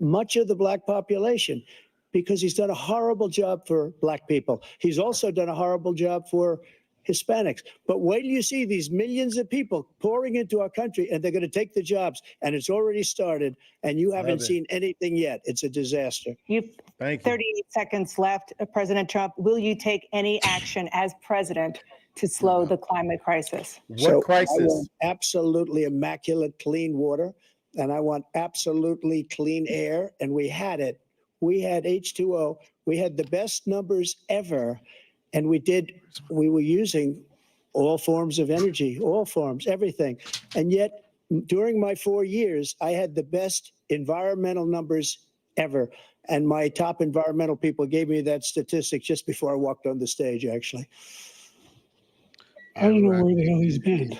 [SPEAKER 17] much of the black population because he's done a horrible job for black people. He's also done a horrible job for Hispanics. But wait till you see these millions of people pouring into our country, and they're going to take the jobs, and it's already started, and you haven't seen anything yet. It's a disaster.
[SPEAKER 14] You've 38 seconds left. President Trump, will you take any action as president to slow the climate crisis?
[SPEAKER 17] What crisis? I want absolutely immaculate clean water, and I want absolutely clean air, and we had it. We had H2O. We had the best numbers ever. And we were using all forms of energy, all forms, everything. And yet, during my 4 years, I had the best environmental numbers ever. And my top environmental people gave me that statistic just before I walked on the stage, actually.
[SPEAKER 16] I don't know where the hell he's been.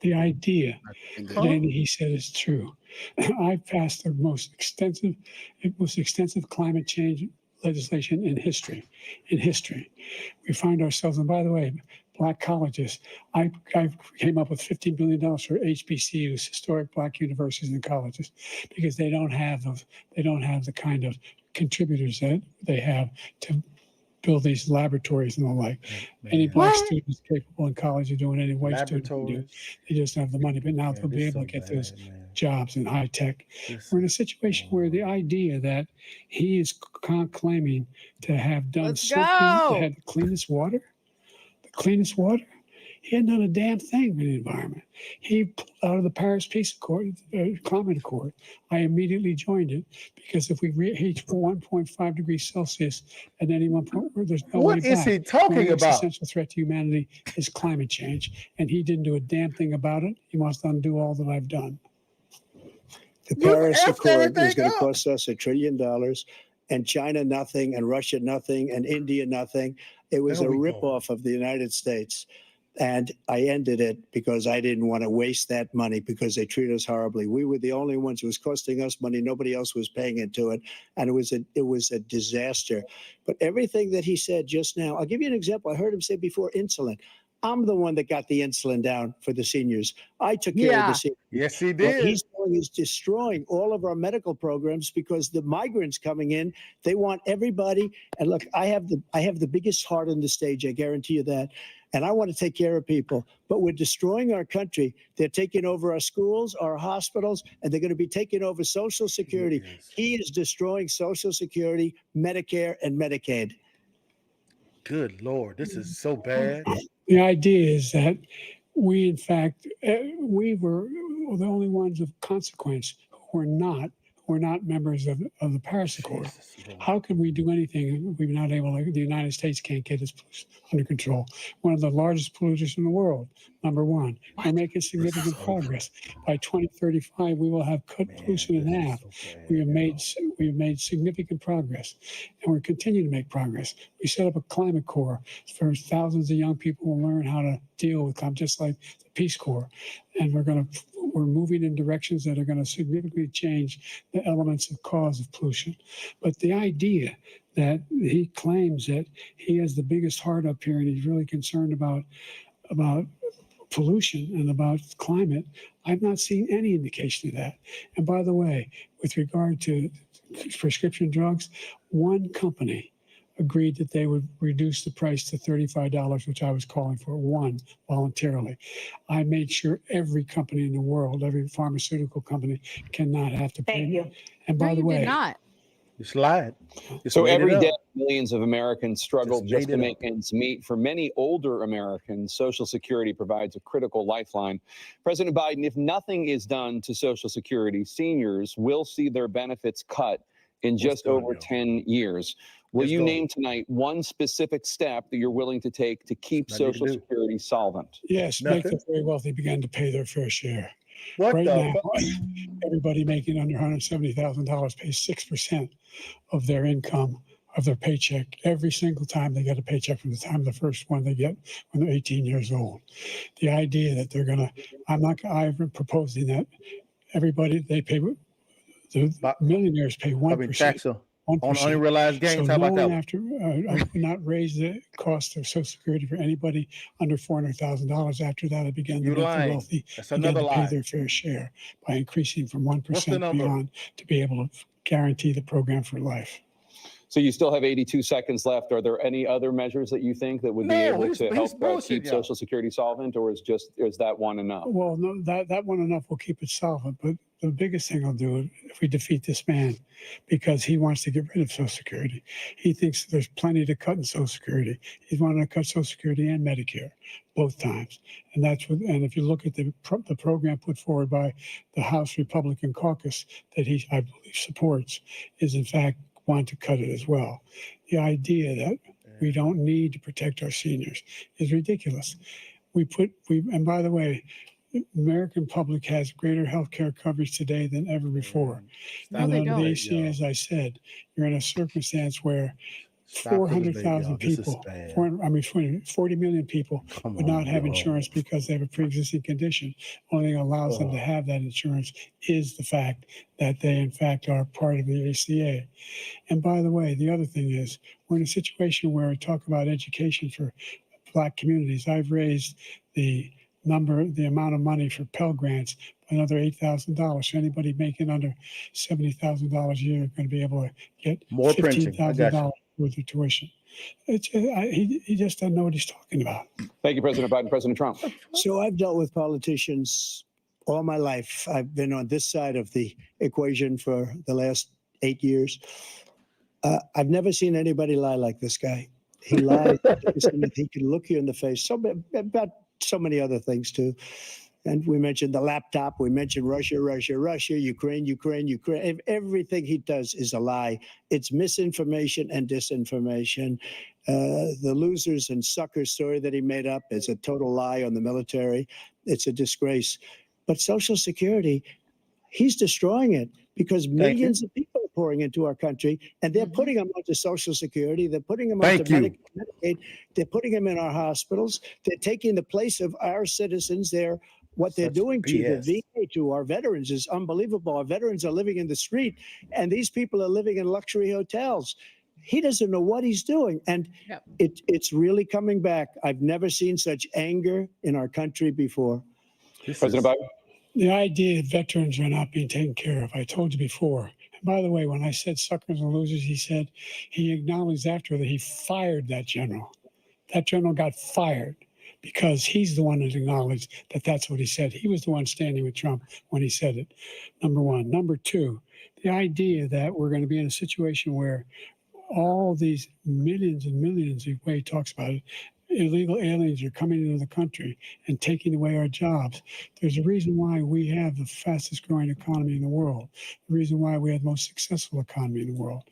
[SPEAKER 16] The idea that he said is true. I passed the most extensive climate change legislation in history. We find ourselves, and by the way, black colleges, I came up with $15 billion for HBCUs, historic black universities and colleges, because they don't have the kind of contributors that they have to build these laboratories and the like. Any black students capable in college of doing any white student can do. They just don't have the money. But now they'll be able to get those jobs in high tech. We're in a situation where the idea that he is claiming to have done something to have the cleanest water, he hadn't done a damn thing with the environment. He pulled out of the Paris Peace Accord, Climate Accord. I immediately joined it because if we reach 1.5 degrees Celsius at any one point, there's no way back.
[SPEAKER 10] What is he talking about?
[SPEAKER 16] The existential threat to humanity is climate change, and he didn't do a damn thing about it. He wants to undo all that I've done.
[SPEAKER 17] The Paris Accord is going to cost us $1 trillion, and China nothing, and Russia nothing, and India nothing. It was a ripoff of the United States. And I ended it because I didn't want to waste that money because they treat us horribly. We were the only ones. It was costing us money. Nobody else was paying into it. And it was a disaster. But everything that he said just now, I'll give you an example. I heard him say before insulin. I'm the one that got the insulin down for the seniors. I took care of the seniors.
[SPEAKER 10] Yes, he did.
[SPEAKER 17] What he's doing is destroying all of our medical programs because the migrants coming in, they want everybody. And look, I have the biggest heart on the stage. I guarantee you that. And I want to take care of people, but we're destroying our country. They're taking over our schools, our hospitals, and they're going to be taking over Social Security. He is destroying Social Security, Medicare, and Medicaid.
[SPEAKER 10] Good Lord, this is so bad.
[SPEAKER 16] The idea is that we, in fact, we were the only ones of consequence who were not members of the Paris Accord. How can we do anything if we're not able to? The United States can't get its pollution under control. One of the largest polluters in the world, number one. We're making significant progress. By 2035, we will have cut pollution in half. We have made significant progress, and we're continuing to make progress. We set up a climate corps for thousands of young people who will learn how to deal with climate, just like the Peace Corps. And we're going to we're moving in directions that are going to significantly change the elements of cause of pollution. But the idea that he claims that he has the biggest heart up here and he's really concerned about pollution and about climate, I've not seen any indication of that. And by the way, with regard to prescription drugs, one company agreed that they would reduce the price to $35, which I was calling for, one, voluntarily. I made sure every company in the world, every pharmaceutical company, cannot have to pay.
[SPEAKER 19] Thank you.
[SPEAKER 16] And by the way,
[SPEAKER 5] did not.
[SPEAKER 10] It's lied.
[SPEAKER 15] So every day, millions of Americans struggle just to make ends meet. For many older Americans, Social Security provides a critical lifeline. President Biden, if nothing is done to Social Security, seniors will see their benefits cut in just over 10 years. Will you name tonight one specific step that you're willing to take to keep Social Security solvent?
[SPEAKER 16] Yes, make the very wealthy begin to pay their fair share.
[SPEAKER 10] What
[SPEAKER 16] right
[SPEAKER 10] the
[SPEAKER 16] now, everybody making under $170,000 pays 6% of their income, of their paycheck, every single time they get a paycheck from the time of the first one they get when they're 18 years old. The idea that they're going to, I'm proposing that everybody, they pay, the millionaires pay 1%.
[SPEAKER 10] On unrealized gains,
[SPEAKER 16] so
[SPEAKER 10] how about that one?
[SPEAKER 16] After, I would not raise the cost of Social Security for anybody under $400,000. After that, I began to make the wealthy begin to pay their fair share by increasing from 1% beyond to be able to guarantee the program for life.
[SPEAKER 15] So you still have 82 seconds left. Are there any other measures that you think that would be able to help keep Social Security solvent, or is that one enough?
[SPEAKER 16] Well, no, that one enough will keep it solvent, but the biggest thing I'll do if we defeat this man, because he wants to get rid of Social Security. He thinks there's plenty to cut in Social Security. He's wanting to cut Social Security and Medicare both times. And that's what, and if you look at the program put forward by the House Republican caucus that he, I believe, supports, is in fact want to cut it as well. The idea that we don't need to protect our seniors is ridiculous. And by the way, the American public has greater health care coverage today than ever before.
[SPEAKER 5] No, they don't.
[SPEAKER 16] The ACA, as I said, you're in a circumstance where 400,000 people, 40 million people would not have insurance because they have a pre-existing condition. Only thing that allows them to have that insurance is the fact that they, in fact, are part of the ACA. And by the way, the other thing is we're in a situation where we talk about education for Black communities. I've raised the amount of money for Pell Grants by another $8,000. So anybody making under $70,000 a year is going to be able to get
[SPEAKER 10] more
[SPEAKER 16] $15,000 worth of tuition. He just doesn't know what he's talking about.
[SPEAKER 15] Thank you, President Biden. President Trump.
[SPEAKER 17] So I've dealt with politicians all my life. I've been on this side of the equation for the last 8 years. I've never seen anybody lie like this guy. He lies. He can look you in the face. About so many other things too. And we mentioned the laptop. We mentioned Russia, Ukraine. Everything he does is a lie. It's misinformation and disinformation. The losers and suckers story that he made up is a total lie on the military. It's a disgrace. But Social Security, he's destroying it because millions of people are pouring into our country, and they're putting them onto Social Security. They're putting them onto Medicaid. They're putting them in our hospitals. They're taking the place of our citizens. What they're doing to the VA, to our veterans, is unbelievable. Our veterans are living in the street, and these people are living in luxury hotels. He doesn't know what he's doing, and it's really coming back. I've never seen such anger in our country before.
[SPEAKER 15] President Biden.
[SPEAKER 16] The idea that veterans are not being taken care of, I told you before. And by the way, when I said suckers and losers, he acknowledged after that he fired that general. That general got fired because he's the one that acknowledged that that's what he said. He was the one standing with Trump when he said it, number one. Number two, the idea that we're going to be in a situation where all these millions and millions, the way he talks about it, illegal aliens are coming into the country and taking away our jobs. There's a reason why we have the fastest growing economy in the world, the reason why we have the most successful economy in the world.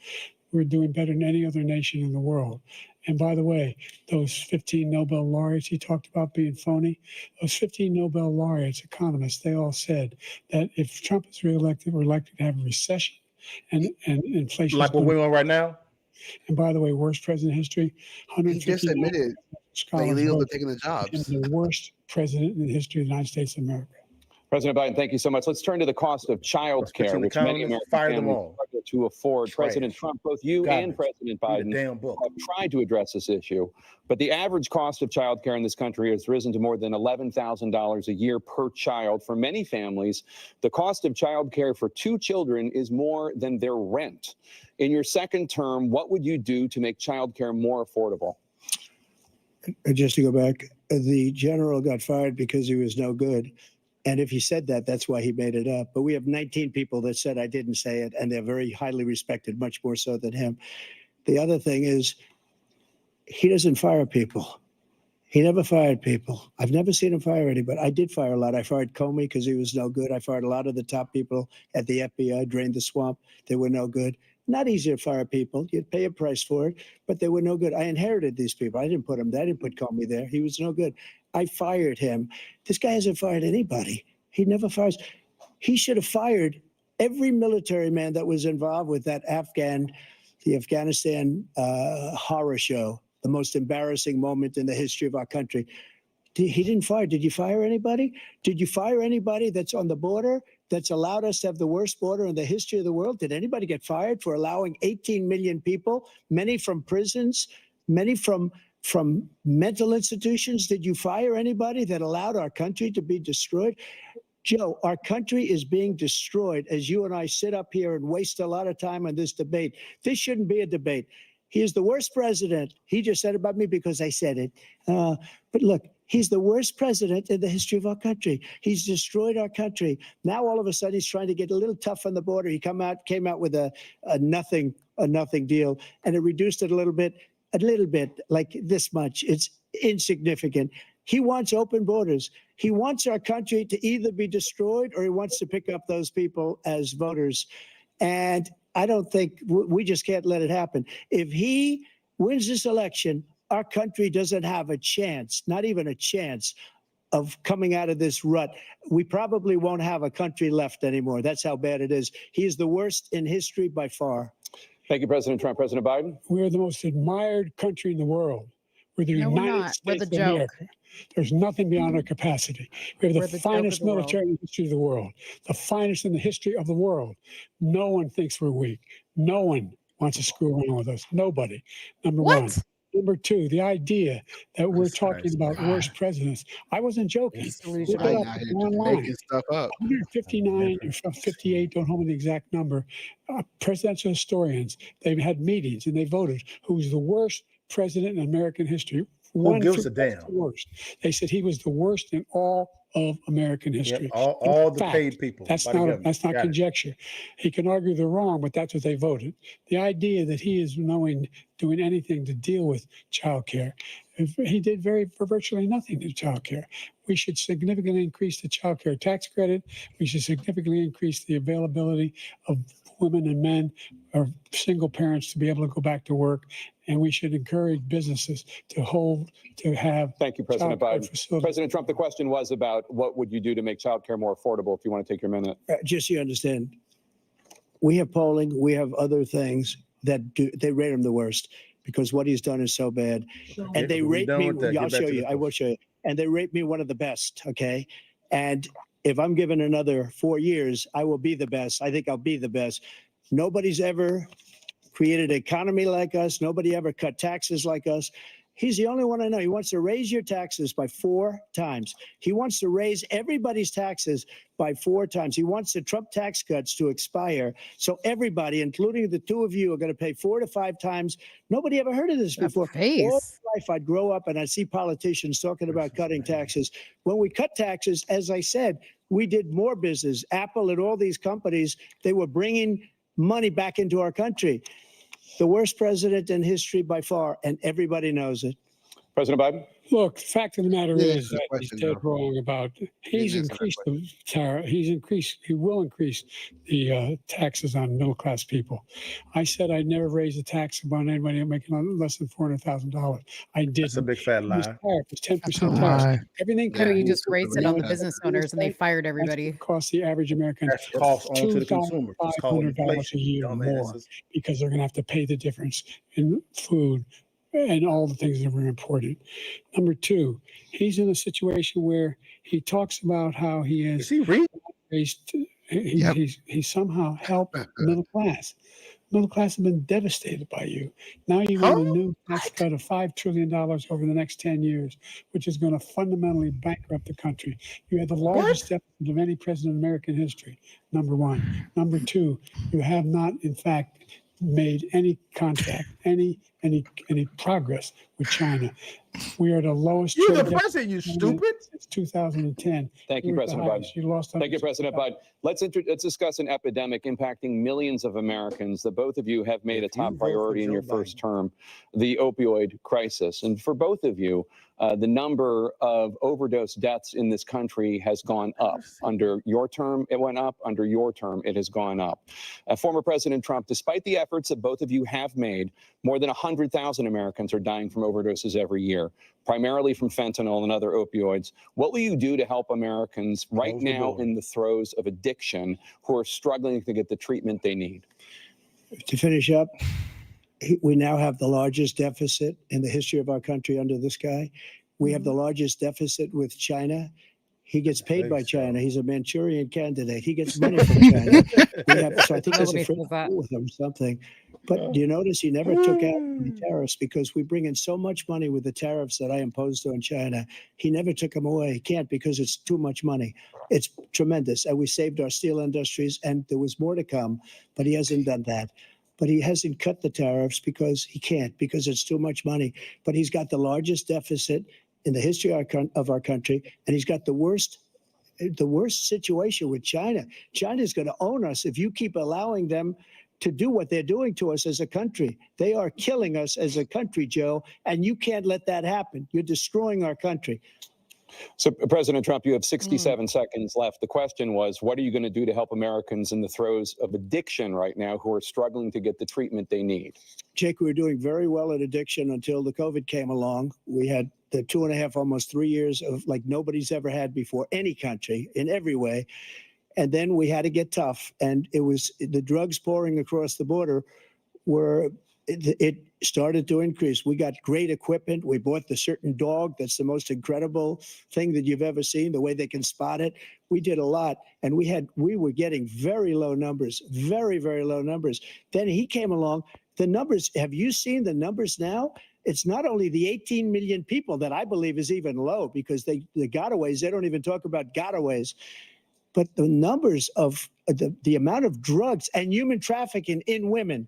[SPEAKER 16] We're doing better than any other nation in the world. And by the way, those 15 Nobel laureates he talked about being phony, those 15 Nobel laureates, economists, they all said that if Trump is reelected, we're likely to have a recession and inflation.
[SPEAKER 10] Like what we're on right now?
[SPEAKER 16] And by the way, worst president in history, 150
[SPEAKER 18] He just admitted the illegals are taking the jobs.
[SPEAKER 16] And the worst president in the history of the United States of America.
[SPEAKER 15] President Biden, thank you so much. Let's turn to the cost of child care, which many American families struggle to afford. President Trump, both you and President Biden have tried to address this issue, but the average cost of child care in this country has risen to more than $11,000 a year per child. For many families, the cost of child care for 2 children is more than their rent. In your second term, what would you do to make child care more affordable?
[SPEAKER 17] Just to go back, the general got fired because he was no good. And if he said that, that's why he made it up. But we have 19 people that said I didn't say it, and they're very highly respected, much more so than him. The other thing is, he doesn't fire people. He never fired people. I've never seen him fire anybody. I did fire a lot. I fired Comey because he was no good. I fired a lot of the top people at the FBI, drained the swamp. They were no good. Not easy to fire people. You'd pay a price for it, but they were no good. I inherited these people. I didn't put them there. I didn't put Comey there. He was no good. I fired him. This guy hasn't fired anybody. He never fires. He should have fired every military man that was involved with that the Afghanistan horror show, the most embarrassing moment in the history of our country. He didn't fire. Did you fire anybody? Did you fire anybody that's on the border that's allowed us to have the worst border in the history of the world? Did anybody get fired for allowing 18 million people, many from prisons, many from mental institutions? Did you fire anybody that allowed our country to be destroyed? Joe, our country is being destroyed as you and I sit up here and waste a lot of time on this debate. This shouldn't be a debate. He is the worst president. He just said about me because I said it. But look, he's the worst president in the history of our country. He's destroyed our country. Now all of a sudden he's trying to get a little tough on the border. He came out with a nothing deal, and it reduced it a little bit, like this much. It's insignificant. He wants open borders. He wants our country to either be destroyed or he wants to pick up those people as voters. And I don't think we just can't let it happen. If he wins this election, our country doesn't have a chance, not even a chance, of coming out of this rut. We probably won't have a country left anymore. That's how bad it is. He is the worst in history by far.
[SPEAKER 15] Thank you, President Trump. President Biden?
[SPEAKER 16] We're the most admired country in the world. We're the United States of America. There's nothing beyond our capacity. We have the finest military in the history of the world, the finest in the history of the world. No one thinks we're weak. No one wants to screw around with us. Nobody. Number one. Number two, the idea that we're talking about worst presidents. I wasn't joking. Look it up online. 159 or 58, don't hold me the exact number, presidential historians, they've had meetings and they voted who's the worst president in American history.
[SPEAKER 10] Who gives a damn?
[SPEAKER 16] The worst. They said he was the worst in all of American history.
[SPEAKER 10] Yep, all the paid people.
[SPEAKER 16] That's not conjecture. He can argue they're wrong, but that's what they voted. The idea that he is doing anything to deal with child care, he did virtually nothing to child care. We should significantly increase the child care tax credit. We should significantly increase the availability of women and men or single parents to be able to go back to work. And we should encourage businesses to have.
[SPEAKER 15] Thank you, President Biden. President Trump, the question was about what would you do to make child care more affordable, if you want to take your minute.
[SPEAKER 17] Just so you understand, we have polling, we have other things that they rate him the worst because what he's done is so bad. And they rate me, I'll show you, I will show you. And they rate me one of the best, okay? And if I'm given another 4 years, I will be the best. I think I'll be the best. Nobody's ever created an economy like us. Nobody ever cut taxes like us. He's the only one I know. He wants to raise your taxes by 4 times. He wants to raise everybody's taxes by 4 times. He wants the Trump tax cuts to expire. So everybody, including the 2 of you, are going to pay 4 to 5 times. Nobody ever heard of this before. All my life, I'd grow up and I'd see politicians talking about cutting taxes. When we cut taxes, as I said, we did more business. Apple and all these companies, they were bringing money back into our country. The worst president in history by far, and everybody knows it.
[SPEAKER 15] President Biden?
[SPEAKER 16] Look, the fact of the matter is that he's dead wrong about, he will increase the taxes on middle-class people. I said I'd never raise a tax on anybody making less than $400,000. I did.
[SPEAKER 10] That's a big fat lie.
[SPEAKER 16] It was 10% tax. Everything.
[SPEAKER 5] You just raised it on the business owners and they fired everybody.
[SPEAKER 16] It cost the average American $2,500 a year more because they're going to have to pay the difference in food, and all the things that were important. Number two, he's in a situation where he talks about how he has raised, he somehow helped middle class. Middle class have been devastated by you. Now you want a new tax cut of $5 trillion over the next 10 years, which is going to fundamentally bankrupt the country. You had the largest deficit of any president in American history, number one. Number two, you have not, in fact, made any contact, any progress with China. We are at the lowest.
[SPEAKER 20] You're
[SPEAKER 16] trade
[SPEAKER 20] the president, you stupid.
[SPEAKER 16] Since 2010.
[SPEAKER 15] Thank you, President Biden.
[SPEAKER 16] You lost.
[SPEAKER 15] Thank you, President Biden. Let's discuss an epidemic impacting millions of Americans that both of you have made a top priority in your first term, the opioid crisis. And for both of you, the number of overdose deaths in this country has gone up. Under your term, it went up. Under your term, it has gone up. Former President Trump, despite the efforts that both of you have made, more than 100,000 Americans are dying from overdoses every year, primarily from fentanyl and other opioids. What will you do to help Americans right now in the throes of addiction who are struggling to get the treatment they need?
[SPEAKER 17] To finish up, we now have the largest deficit in the history of our country under this guy. We have the largest deficit with China. He gets paid by China. He's a Manchurian candidate. He gets money from China. So I think there's a free deal with him, something. But do you notice he never took out the tariffs because we bring in so much money with the tariffs that I imposed on China. He never took them away. He can't because it's too much money. It's tremendous. And we saved our steel industries, and there was more to come, but he hasn't done that. But he hasn't cut the tariffs because he can't, because it's too much money. But he's got the largest deficit in the history of our country, and he's got the worst situation with China. China's going to own us if you keep allowing them to do what they're doing to us as a country. They are killing us as a country, Joe, and you can't let that happen. You're destroying our country.
[SPEAKER 15] So, President Trump, you have 67 seconds left. The question was, what are you going to do to help Americans in the throes of addiction right now who are struggling to get the treatment they need?
[SPEAKER 17] Jake, we were doing very well at addiction until the COVID came along. We had the 2.5, almost 3 years of like nobody's ever had before, any country, in every way. And then we had to get tough. And it was the drugs pouring across the border it started to increase. We got great equipment. We bought the certain dog. That's the most incredible thing that you've ever seen, the way they can spot it. We did a lot. And we were getting very low numbers, very, very low numbers. Then he came along. The numbers, have you seen the numbers now? It's not only the 18 million people that I believe is even low because the gotaways, they don't even talk about gotaways. But the numbers of the amount of drugs and human trafficking in women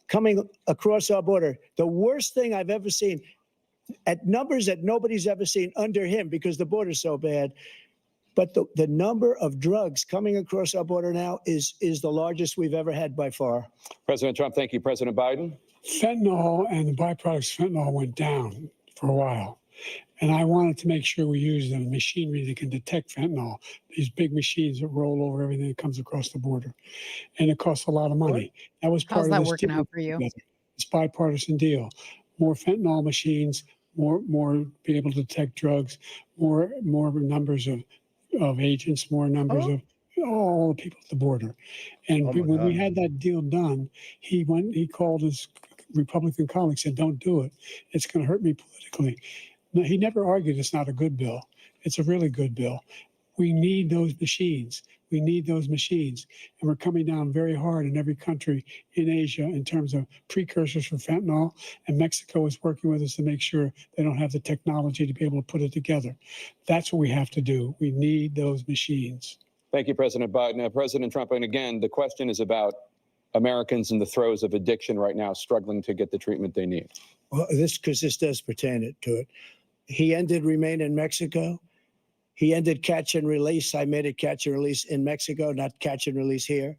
[SPEAKER 17] coming across our border, the worst thing I've ever seen, at numbers that nobody's ever seen under him because the border's so bad. But the number of drugs coming across our border now is the largest we've ever had by far.
[SPEAKER 15] President Trump, thank you. President Biden?
[SPEAKER 16] Fentanyl and the byproducts of fentanyl went down for a while. And I wanted to make sure we use the machinery that can detect fentanyl, these big machines that roll over everything that comes across the border. And it costs a lot of money. That was part
[SPEAKER 5] How's
[SPEAKER 16] of
[SPEAKER 5] that
[SPEAKER 16] this
[SPEAKER 5] working
[SPEAKER 16] deal.
[SPEAKER 5] out for you?
[SPEAKER 16] It's bipartisan deal. More fentanyl machines, more be able to detect drugs, more numbers of agents, more numbers of all the people at the border. And when we had that deal done, he called his Republican colleagues, said, "Don't do it. It's going to hurt me politically." No, he never argued it's not a good bill. It's a really good bill. We need those machines. We need those machines. And we're coming down very hard in every country in Asia in terms of precursors for fentanyl. And Mexico is working with us to make sure they don't have the technology to be able to put it together. That's what we have to do. We need those machines.
[SPEAKER 15] Thank you, President Biden. President Trump, and again, the question is about Americans in the throes of addiction right now struggling to get the treatment they need.
[SPEAKER 17] Well, this does pertain to it. He ended Remain in Mexico. He ended catch and release. I made it catch and release in Mexico, not catch and release here.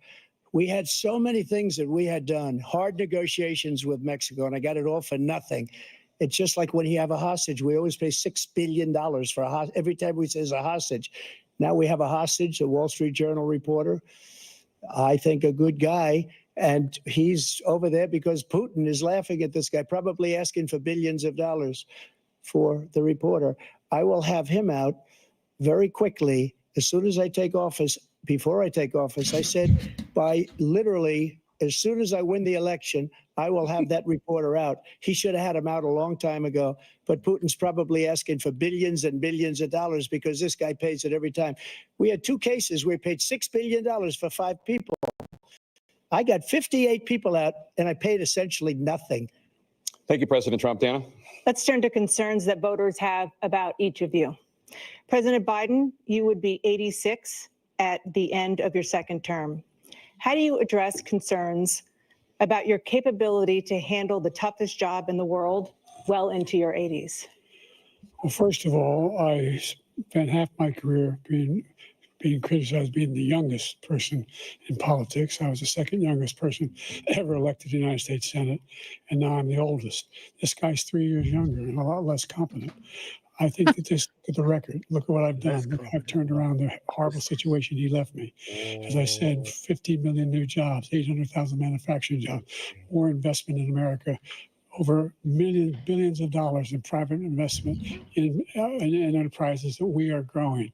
[SPEAKER 17] We had so many things that we had done, hard negotiations with Mexico, and I got it all for nothing. It's just like when you have a hostage. We always pay $6 billion for a hostage. Every time we say a hostage. Now we have a hostage, a Wall Street Journal reporter. I think a good guy. And he's over there because Putin is laughing at this guy, probably asking for billions of dollars for the reporter. I will have him out very quickly as soon as I take office. Before I take office, I said by literally As soon as I win the election, I will have that reporter out. He should have had him out a long time ago, but Putin's probably asking for billions and billions of dollars because this guy pays it every time. We had 2 cases where he paid $6 billion for 5 people. I got 58 people out, and I paid essentially nothing.
[SPEAKER 15] Thank you, President Trump. Dana?
[SPEAKER 14] Let's turn to concerns that voters have about each of you. President Biden, you would be 86 at the end of your second term. How do you address concerns about your capability to handle the toughest job in the world well into your 80s?
[SPEAKER 16] Well, first of all, I spent half my career being criticized being the youngest person in politics. I was the second youngest person ever elected to the United States Senate, and now I'm the oldest. This guy's 3 years younger and a lot less competent. I think that this, look at the record, look at what I've done. Look, I've turned around the horrible situation he left me. As I said, 15 million new jobs, 800,000 manufacturing jobs, more investment in America, over billions of dollars in private investment in enterprises that we are growing.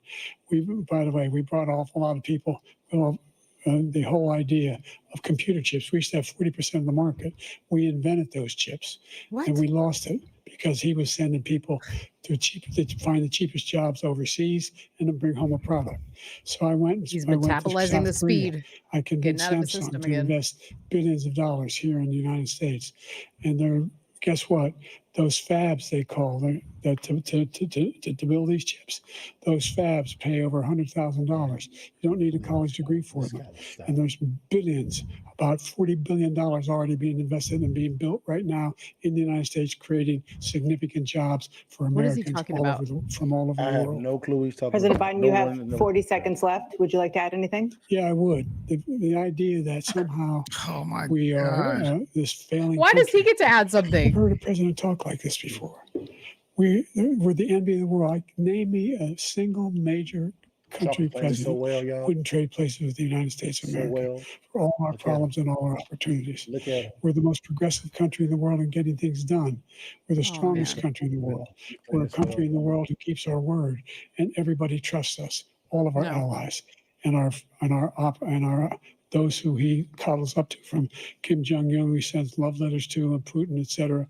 [SPEAKER 16] By the way, we brought off a lot of people. The whole idea of computer chips. We used to have 40% of the market. We invented those chips, and we lost it because he was sending people to find the cheapest jobs overseas and then bring home a product. So I went.
[SPEAKER 5] He's metabolizing the speed.
[SPEAKER 16] I convinced Samsung to invest billions of dollars here in the United States, and they're. Guess what? Those fabs they call to build these chips, those fabs pay over $100,000. You don't need a college degree for them. And there's billions, about $40 billion already being invested and being built right now in the United States, creating significant jobs for Americans from all over the world.
[SPEAKER 10] I have no clue he's talking
[SPEAKER 14] President
[SPEAKER 10] about.
[SPEAKER 14] Biden, you have 40 seconds left. Would you like to add anything?
[SPEAKER 16] Yeah, I would. The idea that somehow we are this failing.
[SPEAKER 5] Why does he get to add something?
[SPEAKER 16] I've heard a president talk like this before. We're the envy of the world. Like, name me a single major country president wouldn't trade places with the United States of America for all our problems and all our opportunities. We're the most progressive country in the world in getting things done. We're the strongest country in the world. We're a country in the world who keeps our word, and everybody trusts us. All of our allies and those who he coddles up to, from Kim Jong-un, who he sends love letters to, and Putin, etc.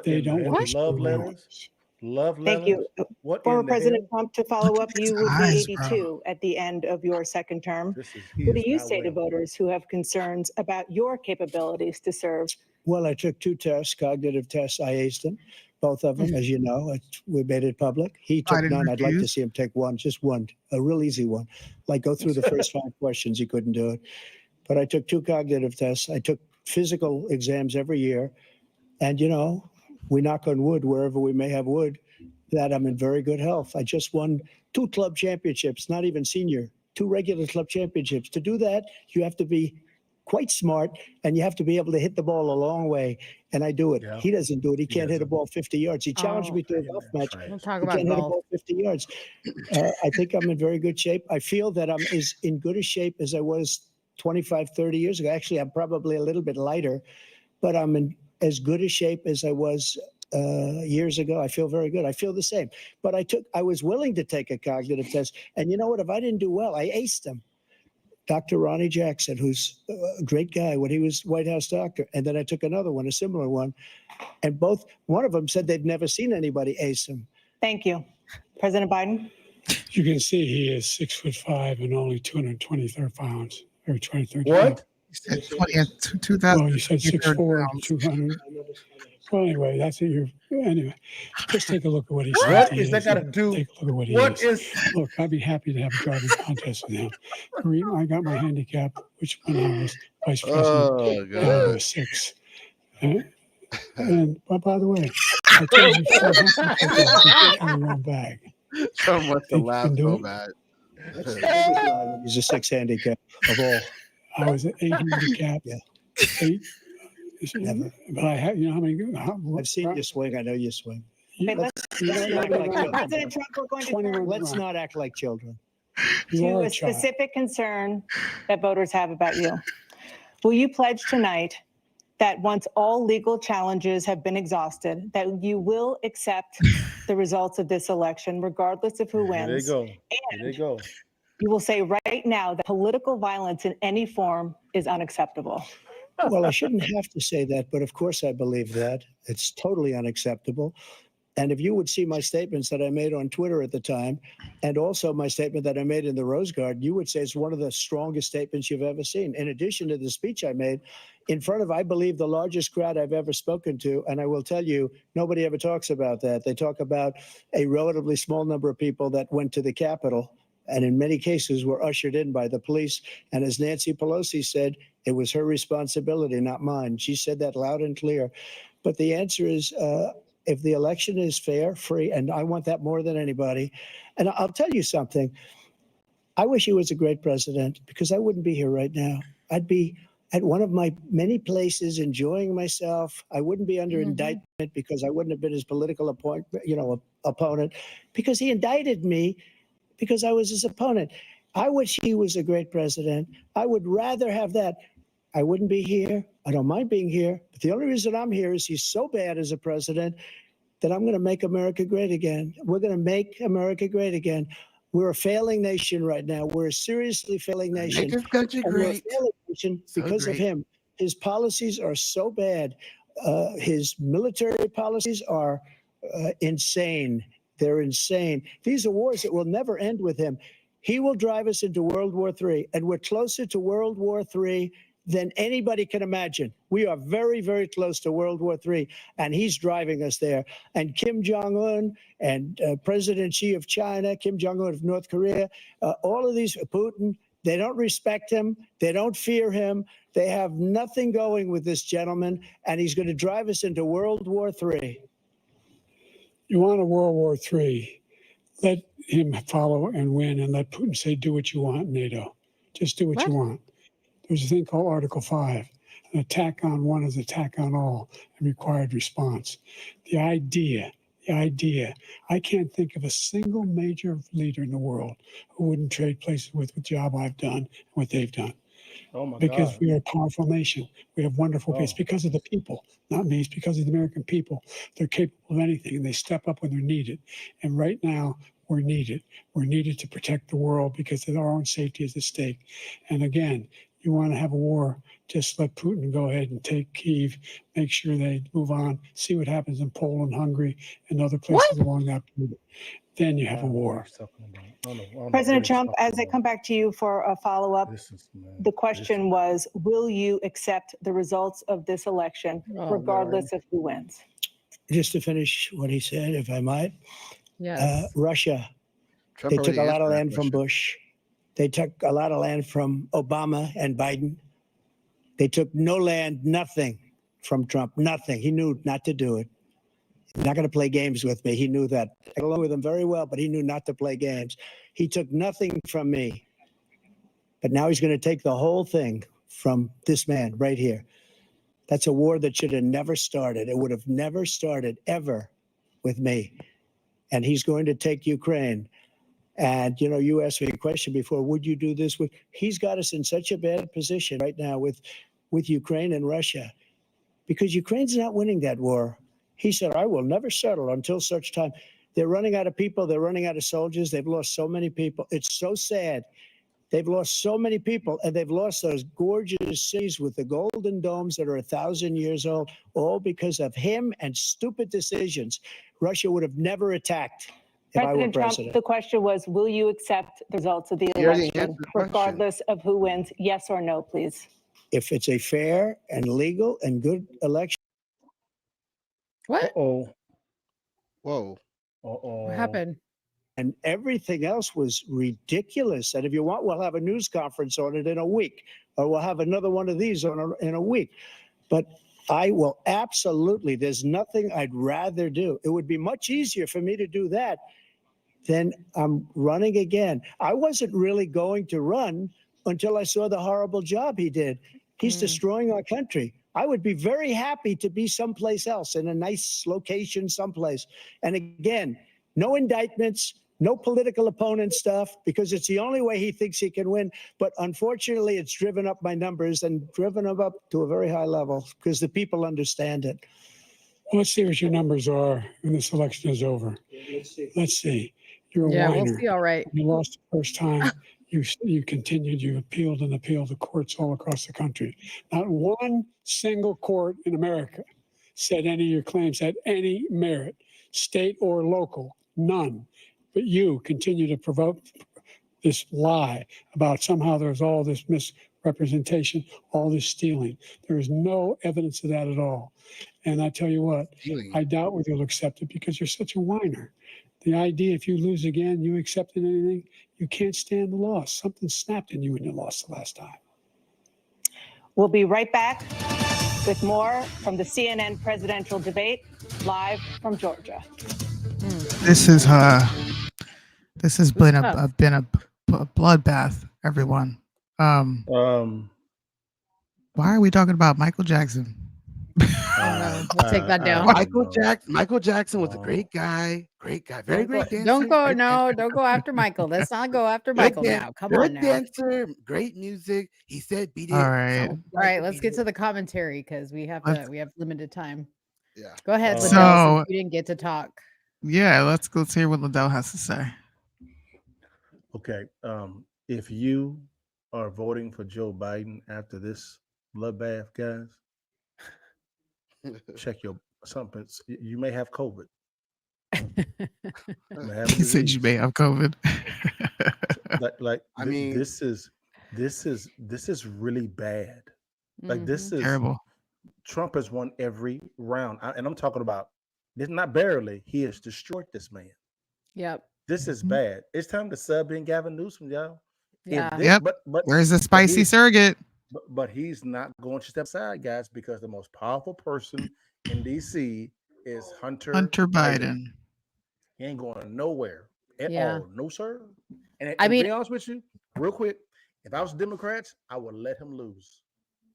[SPEAKER 16] They don't want to
[SPEAKER 10] love letters. Love
[SPEAKER 14] letters. Thank you. Former President Trump, to follow up, you would be 82 at the end of your second term. What do you say to voters who have concerns about your capabilities to serve?
[SPEAKER 17] Well, I took 2 tests, cognitive tests. I aced them, both of them, as you know. We made it public. He took none. I'd like to see him take one, just one, a real easy one. Like, go through the first 5 questions. He couldn't do it. But I took 2 cognitive tests. I took physical exams every year. And, you know, we knock on wood wherever we may have wood, that I'm in very good health. I just won 2 club championships, not even senior, 2 regular club championships. To do that, you have to be quite smart, and you have to be able to hit the ball a long way. And I do it. Yeah. He doesn't do it. He can't hit a ball 50 yards. He challenged me to a golf match.
[SPEAKER 5] We'll talk
[SPEAKER 17] he
[SPEAKER 5] about
[SPEAKER 17] can't hit a
[SPEAKER 5] golf.
[SPEAKER 17] ball 50 yards. I think I'm in very good shape. I feel that I'm as in good a shape as I was 25, 30 years ago. Actually, I'm probably a little bit lighter, but I'm in as good a shape as I was years ago. I feel very good. I feel the same. But I was willing to take a cognitive test. And you know what? If I didn't do well, I aced them. Dr. Ronnie Jackson, who's a great guy when he was White House doctor. And then I took another one, a similar one. And one of them said they'd never seen anybody ace him.
[SPEAKER 14] Thank you. President Biden?
[SPEAKER 16] You can see he is 6'5" and only 223 pounds. Or 23.
[SPEAKER 10] What?
[SPEAKER 7] He said 2000.
[SPEAKER 16] Well, you said 6'4", 200. Well, anyway, that's it. Anyway, just take a look at what he said.
[SPEAKER 10] What is that got to do?
[SPEAKER 16] Take a look at what he is. Look, I'd be happy to have a driving contest with him. I got my handicap, which when I was vice president, down to 6. And by the way, I told you to carry your own bag.
[SPEAKER 18] So much to laugh so bad.
[SPEAKER 17] He's a 6 handicap of all.
[SPEAKER 16] I was at 8 handicap.
[SPEAKER 17] Yeah.
[SPEAKER 16] 8.
[SPEAKER 17] Never.
[SPEAKER 16] But I have, you know how many?
[SPEAKER 17] I've seen you swing. I know you swing.
[SPEAKER 14] Okay, President Trump, we're going to turn
[SPEAKER 17] Let's not act like children.
[SPEAKER 14] to a specific concern that voters have about you. Will you pledge tonight that once all legal challenges have been exhausted, that you will accept the results of this election, regardless of who wins?
[SPEAKER 10] There you go.
[SPEAKER 14] You will say right now that political violence in any form is unacceptable.
[SPEAKER 17] Well, I shouldn't have to say that, but of course I believe that. It's totally unacceptable. And if you would see my statements that I made on Twitter at the time, and also my statement that I made in the Rose Garden, you would say it's one of the strongest statements you've ever seen. In addition to the speech I made in front of, I believe, the largest crowd I've ever spoken to. And I will tell you, nobody ever talks about that. They talk about a relatively small number of people that went to the Capitol and in many cases were ushered in by the police. And as Nancy Pelosi said, it was her responsibility, not mine. She said that loud and clear. But the answer is, if the election is fair, free, and I want that more than anybody. And I'll tell you something. I wish he was a great president because I wouldn't be here right now. I'd be at one of my many places enjoying myself. I wouldn't be under indictment because I wouldn't have been his political opponent because he indicted me because I was his opponent. I wish he was a great president. I would rather have that. I wouldn't be here. I don't mind being here. But the only reason I'm here is he's so bad as a president that I'm going to make America great again. We're going to make America great again. We're a failing nation right now. We're a seriously failing nation.
[SPEAKER 18] Make this country
[SPEAKER 17] And we're a
[SPEAKER 18] great.
[SPEAKER 17] failing nation because of him. His policies are so bad. His military policies are insane. They're insane. These are wars that will never end with him. He will drive us into World War III, and we're closer to World War III than anybody can imagine. We are very, very close to World War III, and he's driving us there. And Kim Jong-un and President Xi of China, Kim Jong-un of North Korea, all of these, Putin, they don't respect him. They don't fear him. They have nothing going with this gentleman, and he's going to drive us into World War III.
[SPEAKER 16] You want a World War III, let him follow and win, and let Putin say, do what you want, NATO. Just do what you want. There's a thing called Article 5. An attack on one is attack on all, and required response. The idea, I can't think of a single major leader in the world who wouldn't trade places with the job I've done and what they've done.
[SPEAKER 10] Oh my
[SPEAKER 16] Because
[SPEAKER 10] God.
[SPEAKER 16] we are a powerful nation. We have wonderful people. It's because of the people, not me. It's because of the American people. They're capable of anything, and they step up when they're needed. And right now, we're needed. We're needed to protect the world because our own safety is at stake. And again, you want to have a war, just let Putin go ahead and take Kyiv, make sure they move on, see what happens in Poland, Hungary, and other places along that border. Then you have a war.
[SPEAKER 14] President Trump, as I come back to you for a follow-up, the question was, will you accept the results of this election, regardless of who wins?
[SPEAKER 17] Just to finish what he said, if I might.
[SPEAKER 5] Yes.
[SPEAKER 17] Russia,
[SPEAKER 18] Trump
[SPEAKER 17] they took a
[SPEAKER 18] already
[SPEAKER 17] lot of
[SPEAKER 18] answered that
[SPEAKER 17] land from
[SPEAKER 18] question.
[SPEAKER 17] Bush. They took a lot of land from Obama and Biden. They took no land, nothing from Trump, nothing. He knew not to do it. He's not going to play games with me. He knew that. I got along with him very well, but he knew not to play games. He took nothing from me. But now he's going to take the whole thing from this man right here. That's a war that should have never started. It would have never started ever with me. And he's going to take Ukraine. And, you know, you asked me a question before, would you do this? He's got us in such a bad position right now with Ukraine and Russia, because Ukraine's not winning that war. He said, I will never settle until such time. They're running out of people. They're running out of soldiers. They've lost so many people. It's so sad. They've lost so many people, and they've lost those gorgeous cities with the golden domes that are 1,000 years old, all because of him and stupid decisions. Russia would have never attacked.
[SPEAKER 14] President Trump, the question was, will you accept the results of the election, regardless of who wins? Yes or no, please.
[SPEAKER 17] If it's a fair and legal and good election.
[SPEAKER 5] What?
[SPEAKER 10] Uh-oh.
[SPEAKER 18] Whoa.
[SPEAKER 10] Uh-oh.
[SPEAKER 5] What happened?
[SPEAKER 17] And everything else was ridiculous. And if you want, we'll have a news conference on it in a week, or we'll have another one of these in a week. But I will absolutely, there's nothing I'd rather do. It would be much easier for me to do that than I'm running again. I wasn't really going to run until I saw the horrible job he did. He's destroying our country. I would be very happy to be someplace else, in a nice location someplace. And again, no indictments, no political opponent stuff, because it's the only way he thinks he can win. But unfortunately, it's driven up my numbers and driven them up to a very high level because the people understand it.
[SPEAKER 16] Well, let's see what your numbers are when this election is over. Let's see. You're a whiner.
[SPEAKER 5] We'll see. All right.
[SPEAKER 16] You lost the first time. You continued, you appealed and appealed to courts all across the country. Not one single court in America said any of your claims had any merit, state or local, none. But you continue to provoke this lie about somehow there's all this misrepresentation, all this stealing. There is no evidence of that at all. And I tell you what, I doubt whether you'll accept it because you're such a whiner. The idea, if you lose again, you accepting anything, you can't stand the loss. Something snapped in you when you lost the last time.
[SPEAKER 14] We'll be right back with more from the CNN presidential debate, live from Georgia.
[SPEAKER 7] This has been a bloodbath, everyone. Why are we talking about Michael Jackson?
[SPEAKER 5] We'll take that down.
[SPEAKER 18] Michael Jackson was a great guy, very great dancer.
[SPEAKER 5] Don't go after Michael. Let's not go after Michael now. Come on now.
[SPEAKER 18] Good dancer, great music. He said, "Beat it."
[SPEAKER 7] All right,
[SPEAKER 5] let's get to the commentary because we have limited time.
[SPEAKER 18] Yeah,
[SPEAKER 5] go ahead, Liddell. Since you didn't get to talk.
[SPEAKER 7] Yeah, let's hear what Liddell has to say.
[SPEAKER 10] Okay, if you are voting for Joe Biden after this bloodbath, guys, check your something. You may have COVID.
[SPEAKER 7] He said you may have COVID.
[SPEAKER 10] This is really bad. Like this is
[SPEAKER 7] terrible.
[SPEAKER 10] Trump has won every round, and I'm talking about this. Not barely. He has destroyed this man.
[SPEAKER 5] Yep.
[SPEAKER 10] This is bad. It's time to sub in Gavin Newsom, y'all.
[SPEAKER 5] Yeah.
[SPEAKER 10] But
[SPEAKER 7] where's the spicy surrogate?
[SPEAKER 10] But he's not going to step aside, guys, because the most powerful person in DC is Hunter Biden. He ain't going nowhere at all. No, sir. And to be honest with you, real quick, if I was Democrats, I would let him lose.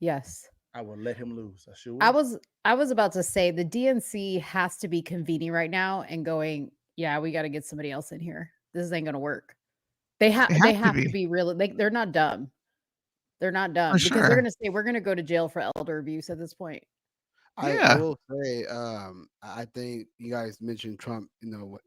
[SPEAKER 5] Yes.
[SPEAKER 10] I would let him lose. I sure would.
[SPEAKER 5] I was about to say the DNC has to be convening right now and going, yeah, we got to get somebody else in here. This ain't going to work. They have to be really, they're not dumb. They're not dumb because they're going to say we're going to go to jail for elder abuse at this point.
[SPEAKER 18] I will say, I think you guys mentioned Trump,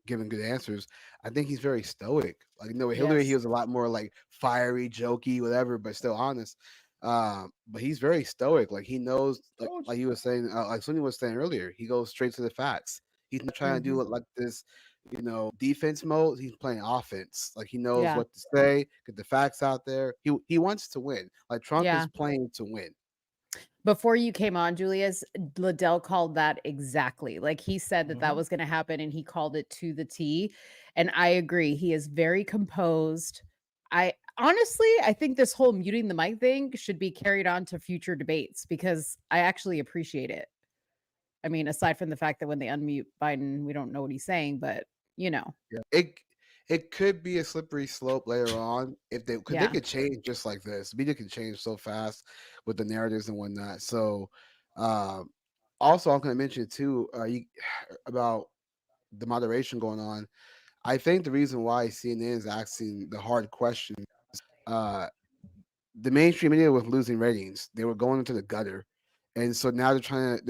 [SPEAKER 18] giving good answers. I think he's very stoic. Like, with Hillary, he was a lot more like fiery, jokey, whatever, but still honest. But he's very stoic. Like, he knows, like he was saying, like Soonie was saying earlier, he goes straight to the facts. He's not trying to do it like this, defense mode. He's playing offense. Like, he knows what to say, get the facts out there. He wants to win. Like, Trump is playing to win.
[SPEAKER 5] Before you came on, Julius, Liddell called that exactly. Like, he said that was going to happen and he called it to the T. And I agree. He is very composed. I think this whole muting the mic thing should be carried on to future debates because I actually appreciate it. I mean, aside from the fact that when they unmute Biden, we don't know what he's saying, but
[SPEAKER 18] It could be a slippery slope later on if they could change just like this. Media can change so fast with the narratives and whatnot. So, also I'm going to mention too about the moderation going on. I think the reason why CNN is asking the hard questions, the mainstream media was losing ratings. They were going into the gutter. And so now they're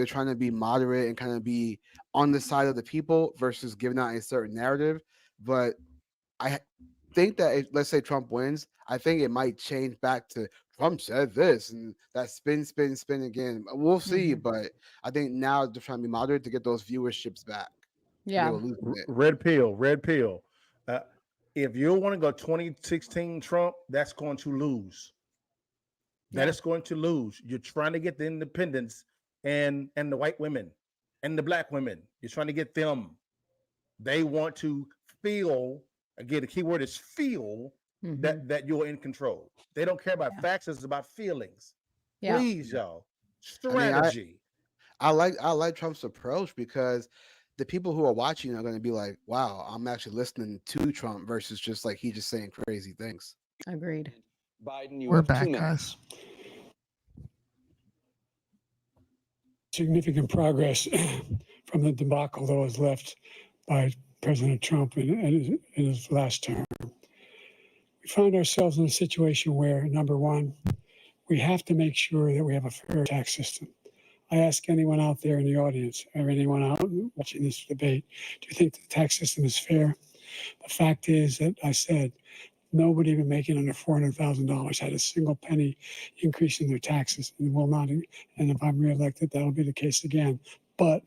[SPEAKER 18] trying to be moderate and kind of be on the side of the people versus giving out a certain narrative. But I think that if, let's say Trump wins, I think it might change back to Trump said this and that spin again. We'll see, but I think now they're trying to be moderate to get those viewerships back.
[SPEAKER 5] Yeah.
[SPEAKER 10] Red pill. If you want to go 2016 Trump, that's going to lose. That is going to lose. You're trying to get the independents and the white women and the black women. You're trying to get them. They want to feel, again, the key word is feel, that you're in control. They don't care about facts. It's about feelings. Yeah. Please, y'all. Strategy.
[SPEAKER 18] I like Trump's approach because the people who are watching are going to be like, wow, I'm actually listening to Trump versus just like he just saying crazy things.
[SPEAKER 5] Agreed.
[SPEAKER 15] Biden,
[SPEAKER 7] we're back, guys.
[SPEAKER 16] Significant progress from the debacle that was left by President Trump in his last term. We find ourselves in a situation where, number one, we have to make sure that we have a fair tax system. I ask anyone out there in the audience or anyone out watching this debate, do you think the tax system is fair? The fact is that I said Nobody even making under $400,000 had a single penny increase in their taxes, and will not. And if I'm reelected, that'll be the case again. But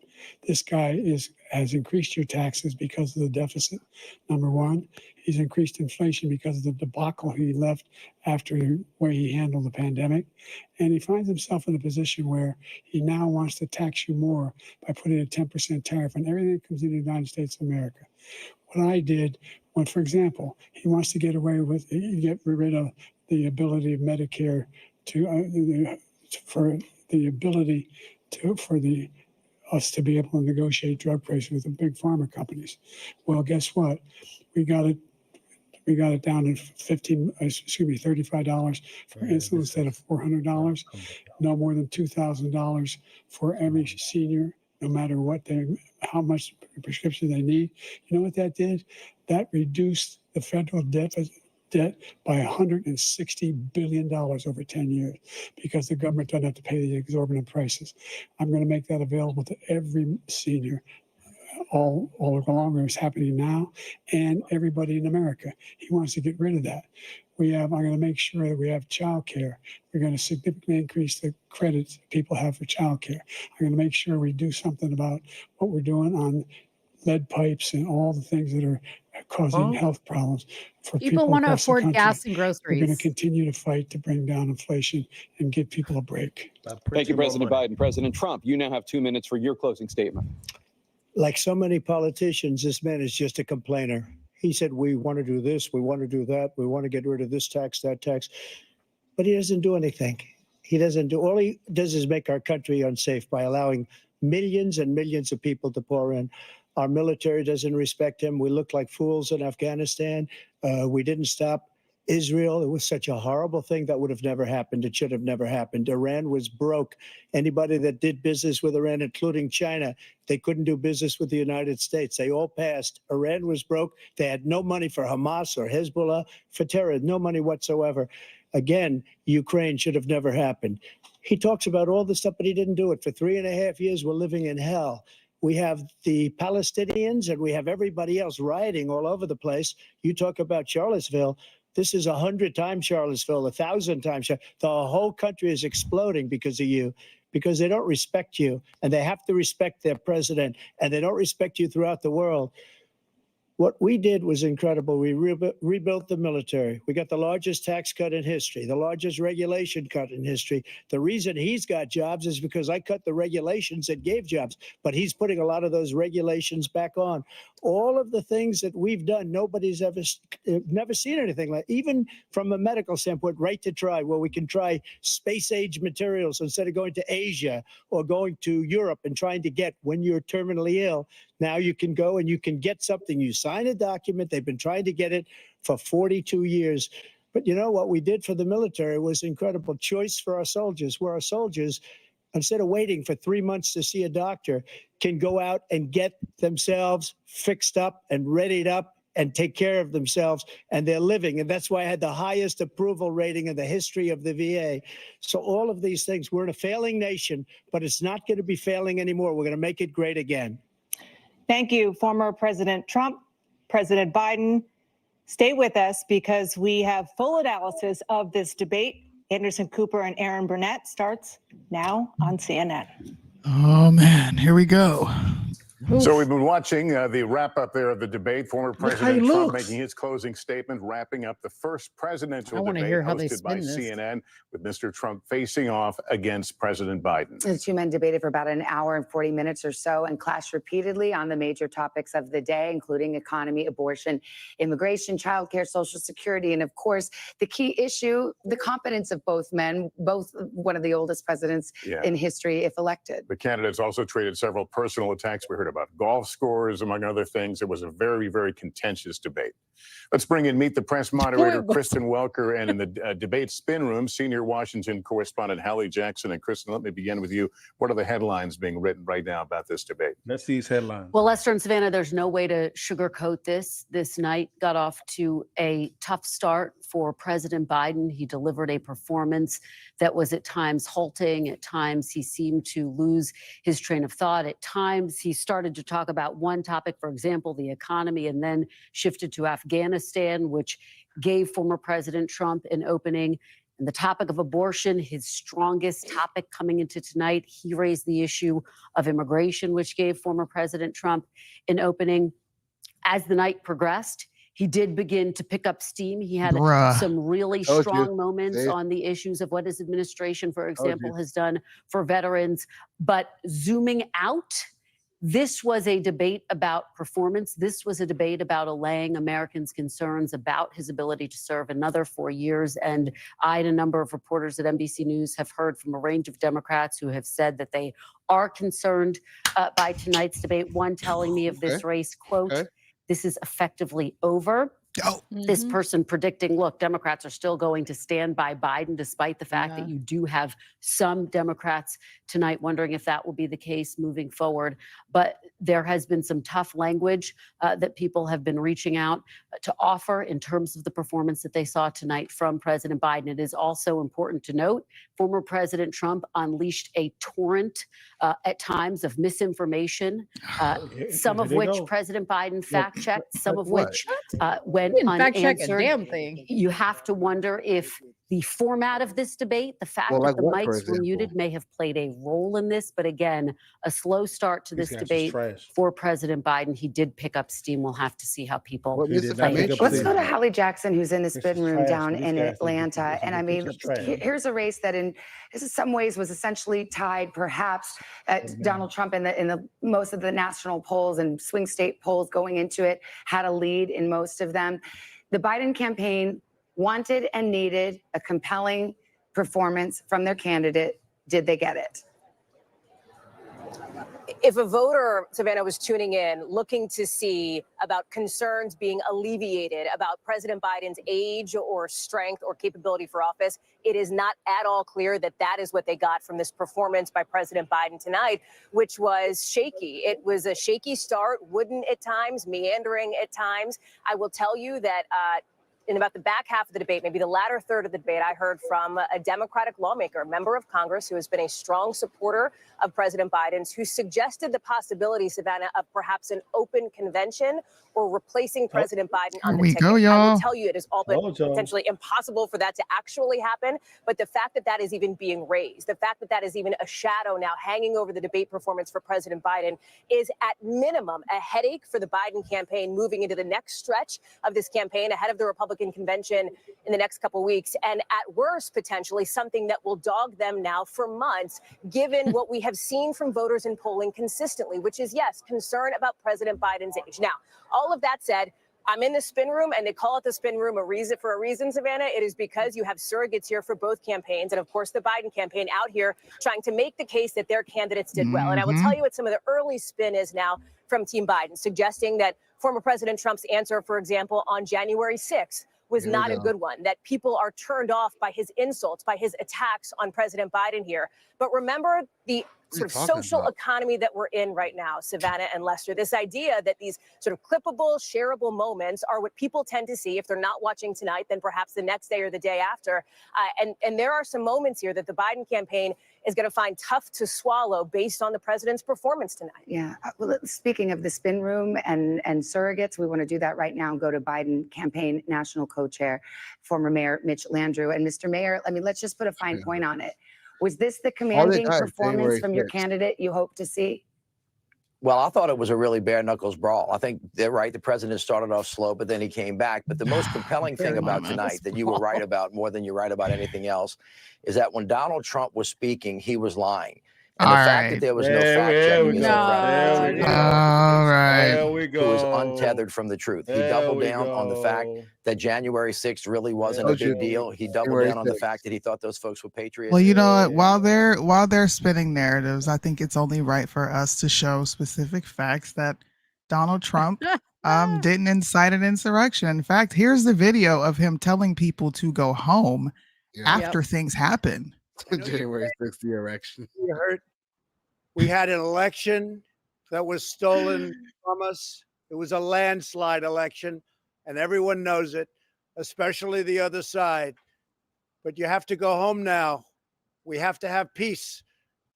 [SPEAKER 16] this guy has increased your taxes because of the deficit. Number one, he's increased inflation because of the debacle he left after the way he handled the pandemic. And he finds himself in a position where he now wants to tax you more by putting a 10% tariff on everything that comes into the United States of America. What I did, when, for example, he wants to get rid of the ability of Medicare us to be able to negotiate drug prices with the big pharma companies. Well, guess what? We got it down to $35 for insulin instead of $400. No more than $2,000 for every senior, no matter how much prescription they need. You know what that did? That reduced the federal debt by $160 billion over 10 years because the government doesn't have to pay the exorbitant prices. I'm going to make that available to every senior all along. It's happening now, and everybody in America. He wants to get rid of that. I'm going to make sure that we have child care. We're going to significantly increase the credits people have for child care. I'm going to make sure we do something about what we're doing on lead pipes and all the things that are causing health problems for people
[SPEAKER 5] want to
[SPEAKER 16] across the
[SPEAKER 5] afford
[SPEAKER 16] country.
[SPEAKER 5] gas and groceries.
[SPEAKER 16] We're going to continue to fight to bring down inflation and give people a break.
[SPEAKER 15] Thank you, President Biden. President Trump, you now have 2 minutes for your closing statement.
[SPEAKER 17] Like so many politicians, this man is just a complainer. He said, we want to do this, we want to do that, we want to get rid of this tax, that tax. But he doesn't do anything. All he does is make our country unsafe by allowing millions and millions of people to pour in. Our military doesn't respect him. We look like fools in Afghanistan. We didn't stop Israel. It was such a horrible thing that would have never happened. It should have never happened. Iran was broke. Anybody that did business with Iran, including China, they couldn't do business with the United States. They all passed. Iran was broke. They had no money for Hamas or Hezbollah, for terror, no money whatsoever. Again, Ukraine should have never happened. He talks about all this stuff, but he didn't do it. For 3.5 years, we're living in hell. We have the Palestinians and we have everybody else rioting all over the place. You talk about Charlottesville. This is 100 times Charlottesville, 1,000 times. The whole country is exploding because of you, because they don't respect you, and they have to respect their president, and they don't respect you throughout the world. What we did was incredible. We rebuilt the military. We got the largest tax cut in history, the largest regulation cut in history. The reason he's got jobs is because I cut the regulations that gave jobs, but he's putting a lot of those regulations back on. All of the things that we've done, nobody's never seen anything like, even from a medical standpoint, right to try, where we can try space-age materials instead of going to Asia or going to Europe and trying to get when you're terminally ill. Now you can go and you can get something. You sign a document. They've been trying to get it for 42 years. But you know what we did for the military was incredible choice for our soldiers, where our soldiers, instead of waiting for 3 months to see a doctor, can go out and get themselves fixed up and readied up and take care of themselves, and they're living. And that's why I had the highest approval rating in the history of the VA. So all of these things, we're in a failing nation, but it's not going to be failing anymore. We're going to make it great again.
[SPEAKER 14] Thank you, former President Trump, President Biden. Stay with us because we have full analysis of this debate. Anderson Cooper and Aaron Burnett starts now on CNN.
[SPEAKER 7] Oh, man. Here we go.
[SPEAKER 11] So we've been watching the wrap-up there of the debate. Former President Trump making his closing statement, wrapping up the first presidential debate hosted by CNN, with Mr. Trump facing off against President Biden.
[SPEAKER 13] The two men debated for about an hour and 40 minutes or so and clashed repeatedly on the major topics of the day, including economy, abortion, immigration, childcare, Social Security, and of course, the key issue, the competence of both men, both one of the oldest presidents in history, if elected.
[SPEAKER 11] The candidates also traded several personal attacks. We heard about golf scores, among other things. It was a very, very contentious debate. Let's bring in Meet the Press moderator Kristen Welker, and in the debate spin room, senior Washington correspondent Hallie Jackson. And Kristen, let me begin with you. What are the headlines being written right now about this debate?
[SPEAKER 10] Let's see these headlines.
[SPEAKER 20] Well, Lester and Savannah, there's no way to sugarcoat this. This night got off to a tough start for President Biden. He delivered a performance that was at times halting. At times, he seemed to lose his train of thought. At times, he started to talk about one topic, for example, the economy, and then shifted to Afghanistan, which gave former President Trump an opening. And the topic of abortion, his strongest topic coming into tonight, he raised the issue of immigration, which gave former President Trump an opening. As the night progressed, he did begin to pick up steam. He had some really strong moments on the issues of what his administration, for example, has done for veterans. But zooming out, this was a debate about performance. This was a debate about allaying Americans' concerns about his ability to serve another 4 years. And I and a number of reporters at NBC News have heard from a range of Democrats who have said that they are concerned by tonight's debate. One telling me of this race, quote, this is effectively over. This person predicting, look, Democrats are still going to stand by Biden, despite the fact that you do have some Democrats tonight wondering if that will be the case moving forward. But there has been some tough language that people have been reaching out to offer in terms of the performance that they saw tonight from President Biden. It is also important to note, former President Trump unleashed a torrent at times of misinformation, some of which President Biden fact-checked, some of which went unanswered.
[SPEAKER 5] Damn thing.
[SPEAKER 20] You have to wonder if the format of this debate, the fact that the mics were muted may have played a role in this. But again, a slow start to this debate for President Biden. He did pick up steam. We'll have to see how people play it.
[SPEAKER 13] Let's go to Holly Jackson, who's in the spin room down in Atlanta. And I mean, here's a race that in some ways was essentially tied, perhaps, Donald Trump in the most of the national polls and swing state polls going into it had a lead in most of them. The Biden campaign wanted and needed a compelling performance from their candidate. Did they get it?
[SPEAKER 21] If a voter, Savannah, was tuning in, looking to see about concerns being alleviated about President Biden's age or strength or capability for office, it is not at all clear that that is what they got from this performance by President Biden tonight, which was shaky. It was a shaky start, wooden at times, meandering at times. I will tell you that in about the back half of the debate, maybe the latter third of the debate, I heard from a Democratic lawmaker, a member of Congress who has been a strong supporter of President Biden's, who suggested the possibility, Savannah, of perhaps an open convention or replacing President Biden on the ticket. I will tell you, it is all but potentially impossible for that to actually happen. But the fact that that is even being raised, the fact that that is even a shadow now hanging over the debate performance for President Biden is at minimum a headache for the Biden campaign moving into the next stretch of this campaign ahead of the Republican convention in the next couple of weeks. And at worst, potentially something that will dog them now for months, given what we have seen from voters in polling consistently, which is, yes, concern about President Biden's age. Now, all of that said, I'm in the spin room, and they call it the spin room for a reason, Savannah. It is because you have surrogates here for both campaigns, and of course the Biden campaign out here trying to make the case that their candidates did well. And I will tell you what some of the early spin is now from Team Biden, suggesting that former President Trump's answer, for example, on January 6th, was not a good one, that people are turned off by his insults, by his attacks on President Biden here. But remember the sort of social economy that we're in right now, Savannah and Lester, this idea that these sort of clippable, shareable moments are what people tend to see. If they're not watching tonight, then perhaps the next day or the day after. And there are some moments here that the Biden campaign is going to find tough to swallow based on the president's performance tonight.
[SPEAKER 13] Yeah. Well, speaking of the spin room and surrogates, we want to do that right now and go to Biden campaign national co-chair, former Mayor Mitch Landrieu. And Mr. Mayor, I mean, let's just put a fine point on it. Was this the commanding performance from your candidate you hope to see?
[SPEAKER 22] Well, I thought it was a really bare knuckles brawl. I think they're right. The president started off slow, but then he came back. But the most compelling thing about tonight that you were right about more than you're right about anything else is that when Donald Trump was speaking, he was lying. And the fact that there was no fact checking is
[SPEAKER 7] All right.
[SPEAKER 22] There we go. Who was untethered from the truth. He doubled down on the fact that January 6th really wasn't a big deal. He doubled down on the fact that he thought those folks were patriots.
[SPEAKER 7] Well, you know what? While they're spinning narratives, I think it's only right for us to show specific facts that Donald Trump didn't incite an insurrection. In fact, here's the video of him telling people to go home after things happen.
[SPEAKER 18] January 6th, the election.
[SPEAKER 23] We had an election that was stolen from us. It was a landslide election, and everyone knows it, especially the other side. But you have to go home now. We have to have peace.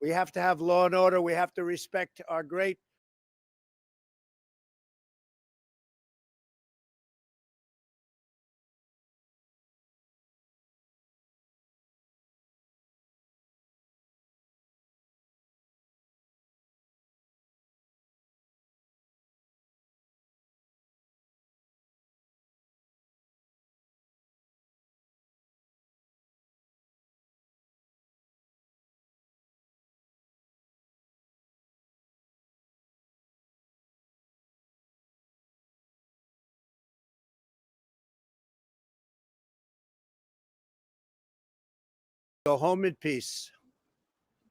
[SPEAKER 23] We have to have law and order. We have to respect our great Go home in peace.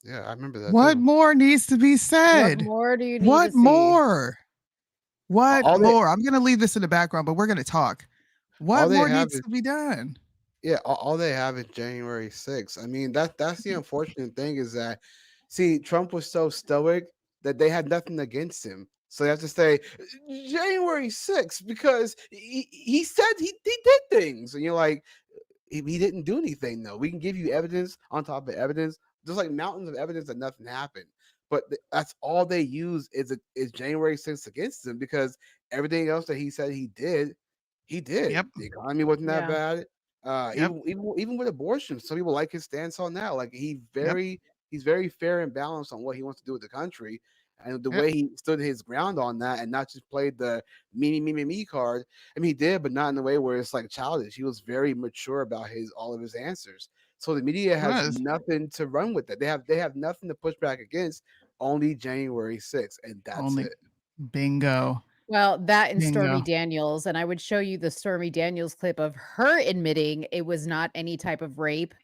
[SPEAKER 18] Yeah, I remember that.
[SPEAKER 7] What
[SPEAKER 18] too.
[SPEAKER 7] more needs to be said?
[SPEAKER 5] What more do you need
[SPEAKER 7] What
[SPEAKER 5] to see?
[SPEAKER 7] more? What
[SPEAKER 18] All they-
[SPEAKER 7] more? I'm going to leave this in the background, but we're going to talk. What
[SPEAKER 18] all they
[SPEAKER 7] more
[SPEAKER 18] have
[SPEAKER 7] needs
[SPEAKER 18] is
[SPEAKER 7] to be done?
[SPEAKER 18] Yeah, all they have is January 6th. I mean, that's the unfortunate thing is that, see, Trump was so stoic that they had nothing against him. So they have to say January 6th because he said he did things. And you're like, he didn't do anything, though. We can give you evidence on top of evidence, just like mountains of evidence that nothing happened. But that's all they use is January 6th against him because everything else that he said he did, he did.
[SPEAKER 7] Yep.
[SPEAKER 18] The economy wasn't that
[SPEAKER 5] Yeah.
[SPEAKER 18] bad.
[SPEAKER 7] Yep.
[SPEAKER 18] Even with abortion, some people like his stance on that. Like he's very fair and balanced on what he wants to do with the country, and the
[SPEAKER 7] Yep.
[SPEAKER 18] way he stood his ground on that, and not just played the me card. I mean, he did, but not in the way where it's like childish. He was very mature about all of his answers. So the media has
[SPEAKER 7] Was.
[SPEAKER 18] nothing to run with that. They have nothing to push back against. Only January 6th, and that's
[SPEAKER 7] Only
[SPEAKER 18] it.
[SPEAKER 7] bingo.
[SPEAKER 5] Well, that and Stormy
[SPEAKER 7] Bingo.
[SPEAKER 5] Daniels, and I would show you the Stormy Daniels clip of her admitting it was not any type of rape.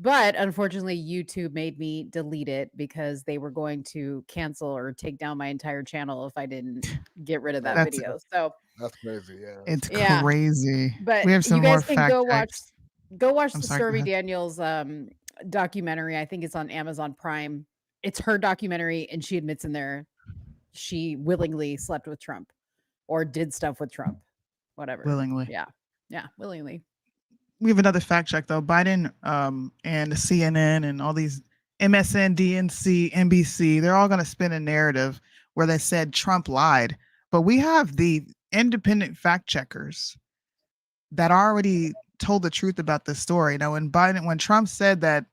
[SPEAKER 5] But unfortunately, YouTube made me delete it because they were going to cancel or take down my entire channel if I didn't get rid of that
[SPEAKER 7] That's
[SPEAKER 5] video. So
[SPEAKER 18] That's crazy. Yeah.
[SPEAKER 7] it's
[SPEAKER 5] yeah,
[SPEAKER 7] crazy.
[SPEAKER 5] but
[SPEAKER 7] We have
[SPEAKER 5] you
[SPEAKER 7] some
[SPEAKER 5] guys
[SPEAKER 7] more
[SPEAKER 5] can
[SPEAKER 7] fact
[SPEAKER 5] go watch
[SPEAKER 7] checks.
[SPEAKER 5] the
[SPEAKER 7] Sorry, go
[SPEAKER 5] Stormy
[SPEAKER 7] ahead.
[SPEAKER 5] Daniels documentary. I think it's on Amazon Prime. It's her documentary, and she admits in there she willingly slept with Trump or did stuff with Trump, whatever.
[SPEAKER 7] Willingly.
[SPEAKER 5] Yeah, willingly.
[SPEAKER 7] We have another fact check though. Biden and CNN and all these MSN, DNC, NBC, they're all going to spin a narrative where they said Trump lied. But we have the independent fact checkers that already told the truth about this story. Now, when Trump said that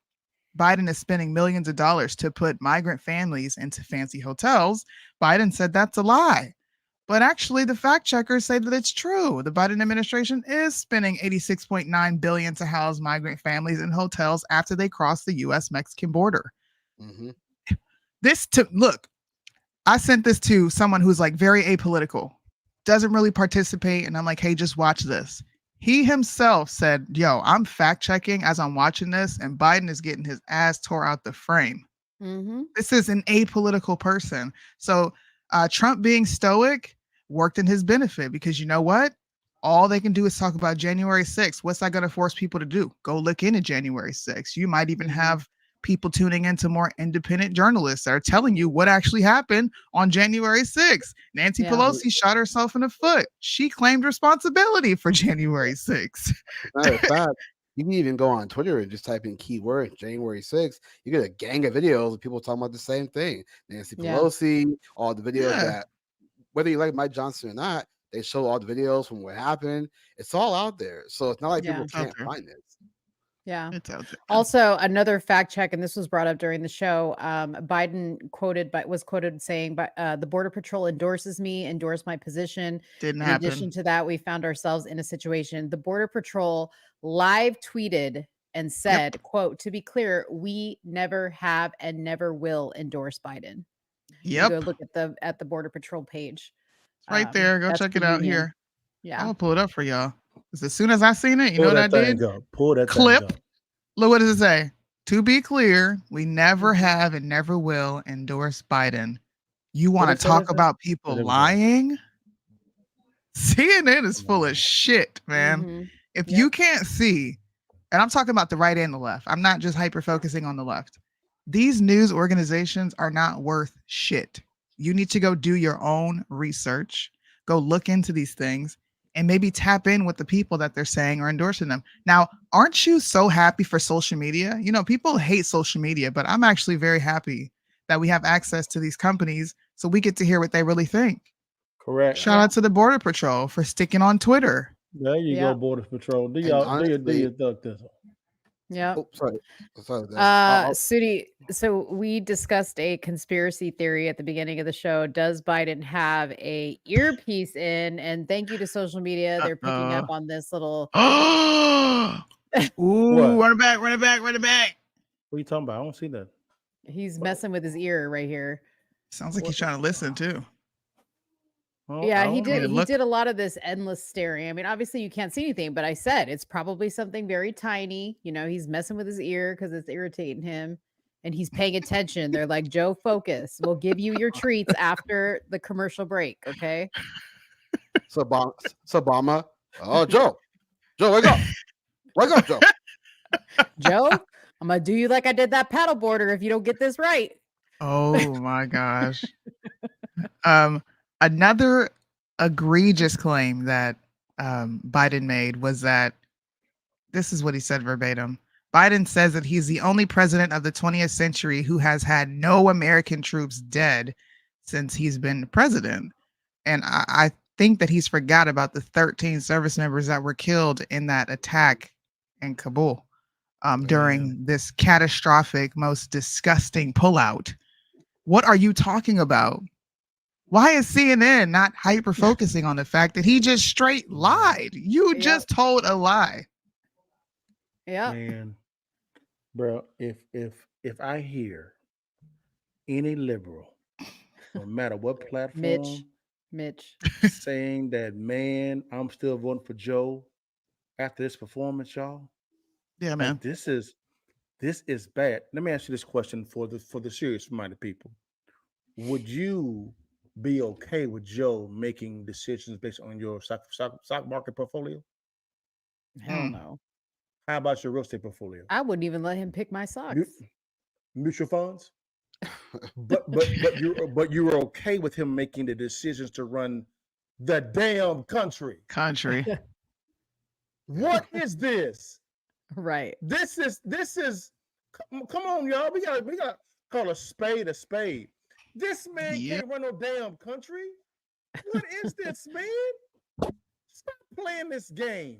[SPEAKER 7] Biden is spending millions of dollars to put migrant families into fancy hotels, Biden said that's a lie. But actually, the fact checkers say that it's true. The Biden administration is spending $86.9 billion to house migrant families in hotels after they cross the U.S.-Mexican border.
[SPEAKER 18] Mm-hmm.
[SPEAKER 7] Look, I sent this to someone who's like very apolitical, doesn't really participate, and I'm like, hey, just watch this. He himself said, yo, I'm fact checking as I'm watching this, and Biden is getting his ass tore out the frame.
[SPEAKER 5] Mm-hmm.
[SPEAKER 7] This is an apolitical person. So Trump being stoic worked in his benefit because you know what? All they can do is talk about January 6th. What's that going to force people to do? Go look into January 6th. You might even have people tuning into more independent journalists that are telling you what actually happened on January 6th. Nancy Pelosi shot herself in the foot. She claimed responsibility for January 6th.
[SPEAKER 18] Matter of fact, you can even go on Twitter and just type in keyword January 6th. You get a gang of videos of people talking about the same thing. Nancy Pelosi, all the videos that, whether you like Mike Johnson or not, they show all the videos from what happened. It's all out there. So it's not like people can't find this.
[SPEAKER 5] Yeah.
[SPEAKER 7] It's out there.
[SPEAKER 5] Also, another fact check, and this was brought up during the show. Biden was quoted saying, "But the Border Patrol endorsed my position."
[SPEAKER 7] Didn't
[SPEAKER 5] In
[SPEAKER 7] happen.
[SPEAKER 5] addition to that, we found ourselves in a situation. The Border Patrol live tweeted and said, "quote To be clear, we never have and never will endorse Biden."
[SPEAKER 7] Yep.
[SPEAKER 5] You go look at the Border Patrol page.
[SPEAKER 7] It's right there. Go
[SPEAKER 5] That's
[SPEAKER 7] check
[SPEAKER 5] the
[SPEAKER 7] it out
[SPEAKER 5] union.
[SPEAKER 7] here.
[SPEAKER 5] Yeah.
[SPEAKER 7] I'm gonna pull it up for y'all. Because as soon as I seen it, you know
[SPEAKER 10] Pull
[SPEAKER 7] what I
[SPEAKER 10] that thing
[SPEAKER 7] did?
[SPEAKER 10] up. Pull that
[SPEAKER 7] Clip.
[SPEAKER 10] thing up.
[SPEAKER 7] Look, what does it say? To be clear, we never have and never will endorse Biden. You want to talk about people lying? CNN is full of shit, man. If you can't see, and I'm talking about the right and the left, I'm not just hyper focusing on the left. These news organizations are not worth shit. You need to go do your own research, go look into these things, and maybe tap in with the people that they're saying are endorsing them. Now, aren't you so happy for social media? You know, people hate social media, but I'm actually very happy that we have access to these companies so we get to hear what they really think.
[SPEAKER 10] Correct.
[SPEAKER 7] Shout out to the Border Patrol for sticking on Twitter.
[SPEAKER 10] There you go, Border Patrol. Do your thug this one.
[SPEAKER 5] Yeah.
[SPEAKER 18] Oh, sorry.
[SPEAKER 5] Soonie, so we discussed a conspiracy theory at the beginning of the show. Does Biden have a earpiece in? And thank you to social media. They're picking up on this little.
[SPEAKER 7] Ooh, run it back. What
[SPEAKER 10] are you talking about? I don't see that.
[SPEAKER 5] He's messing with his ear right here.
[SPEAKER 7] Sounds like he's trying to listen too.
[SPEAKER 5] Yeah, he did. He did a lot of this endless staring. I mean, obviously you can't see anything, but I said it's probably something very tiny. You know, he's messing with his ear because it's irritating him, and he's paying attention. They're like, Joe, focus. We'll give you your treats after the commercial break. Okay.
[SPEAKER 18] Obama. Oh, Joe, wake up, Joe.
[SPEAKER 5] Joe, I'm gonna do you like I did that paddleboarder if you don't get this right.
[SPEAKER 7] Oh my gosh. Another egregious claim that Biden made was that this is what he said verbatim. Biden says that he's the only president of the 20th century who has had no American troops dead since he's been president. And I think that he's forgot about the 13 service members that were killed in that attack in Kabul during this catastrophic, most disgusting pullout. What are you talking about? Why is CNN not hyper focusing on the fact that he just straight lied? You just told a lie.
[SPEAKER 5] Yeah.
[SPEAKER 10] Man, bro, if I hear any liberal, no matter what platform,
[SPEAKER 5] Mitch,
[SPEAKER 10] saying that, man, I'm still voting for Joe after this performance, y'all.
[SPEAKER 7] Yeah, man.
[SPEAKER 10] Like, this is bad. Let me ask you this question for the serious minded people. Would you be okay with Joe making decisions based on your stock market portfolio?
[SPEAKER 5] Hell no.
[SPEAKER 10] How about your real estate portfolio?
[SPEAKER 5] I wouldn't even let him pick my socks.
[SPEAKER 10] Mutual funds? but you're okay with him making the decisions to run the damn country. What is this?
[SPEAKER 5] Right.
[SPEAKER 10] This is come on, y'all. We got call a spade a spade. This man can't run no damn country. What is this, man? Stop playing this game.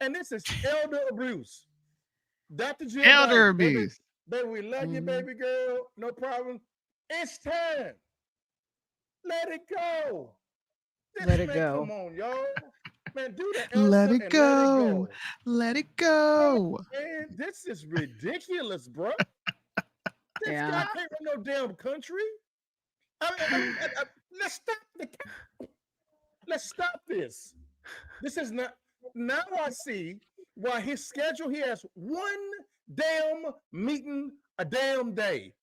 [SPEAKER 10] And this is elder abuse. Dr. Jill
[SPEAKER 7] Elder
[SPEAKER 10] Biden,
[SPEAKER 7] abuse.
[SPEAKER 10] Baby, we love you, baby girl. No problem. It's time. Let it go.
[SPEAKER 5] Let it go.
[SPEAKER 10] Come on, y'all. Man, do the
[SPEAKER 7] Let
[SPEAKER 10] Elsa
[SPEAKER 7] it
[SPEAKER 10] and
[SPEAKER 7] go. Let it go.
[SPEAKER 10] Man, this is ridiculous, bro. This guy can't run no damn country. Let's stop this. This is not. Now I see why his schedule. He has one damn meeting a damn day.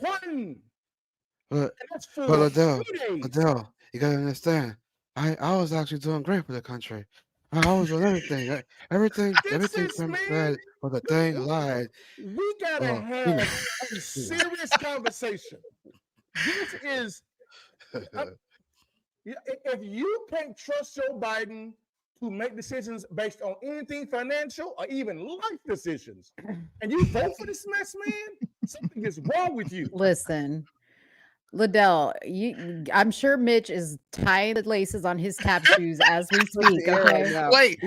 [SPEAKER 10] One.
[SPEAKER 18] But
[SPEAKER 10] that's for
[SPEAKER 18] Adele,
[SPEAKER 10] 3 days.
[SPEAKER 18] Adele, you gotta understand. I was actually doing great for the country. I was doing everything. Everything Trump said was a thing lied.
[SPEAKER 10] We gotta have a serious conversation. This is if you can't trust Joe Biden to make decisions based on anything financial or even life decisions, and you vote for this mess, man, something is wrong with you.
[SPEAKER 5] Listen, Liddell, I'm sure Mitch is tying the laces on his tap shoes as we speak. Okay.
[SPEAKER 7] Wait,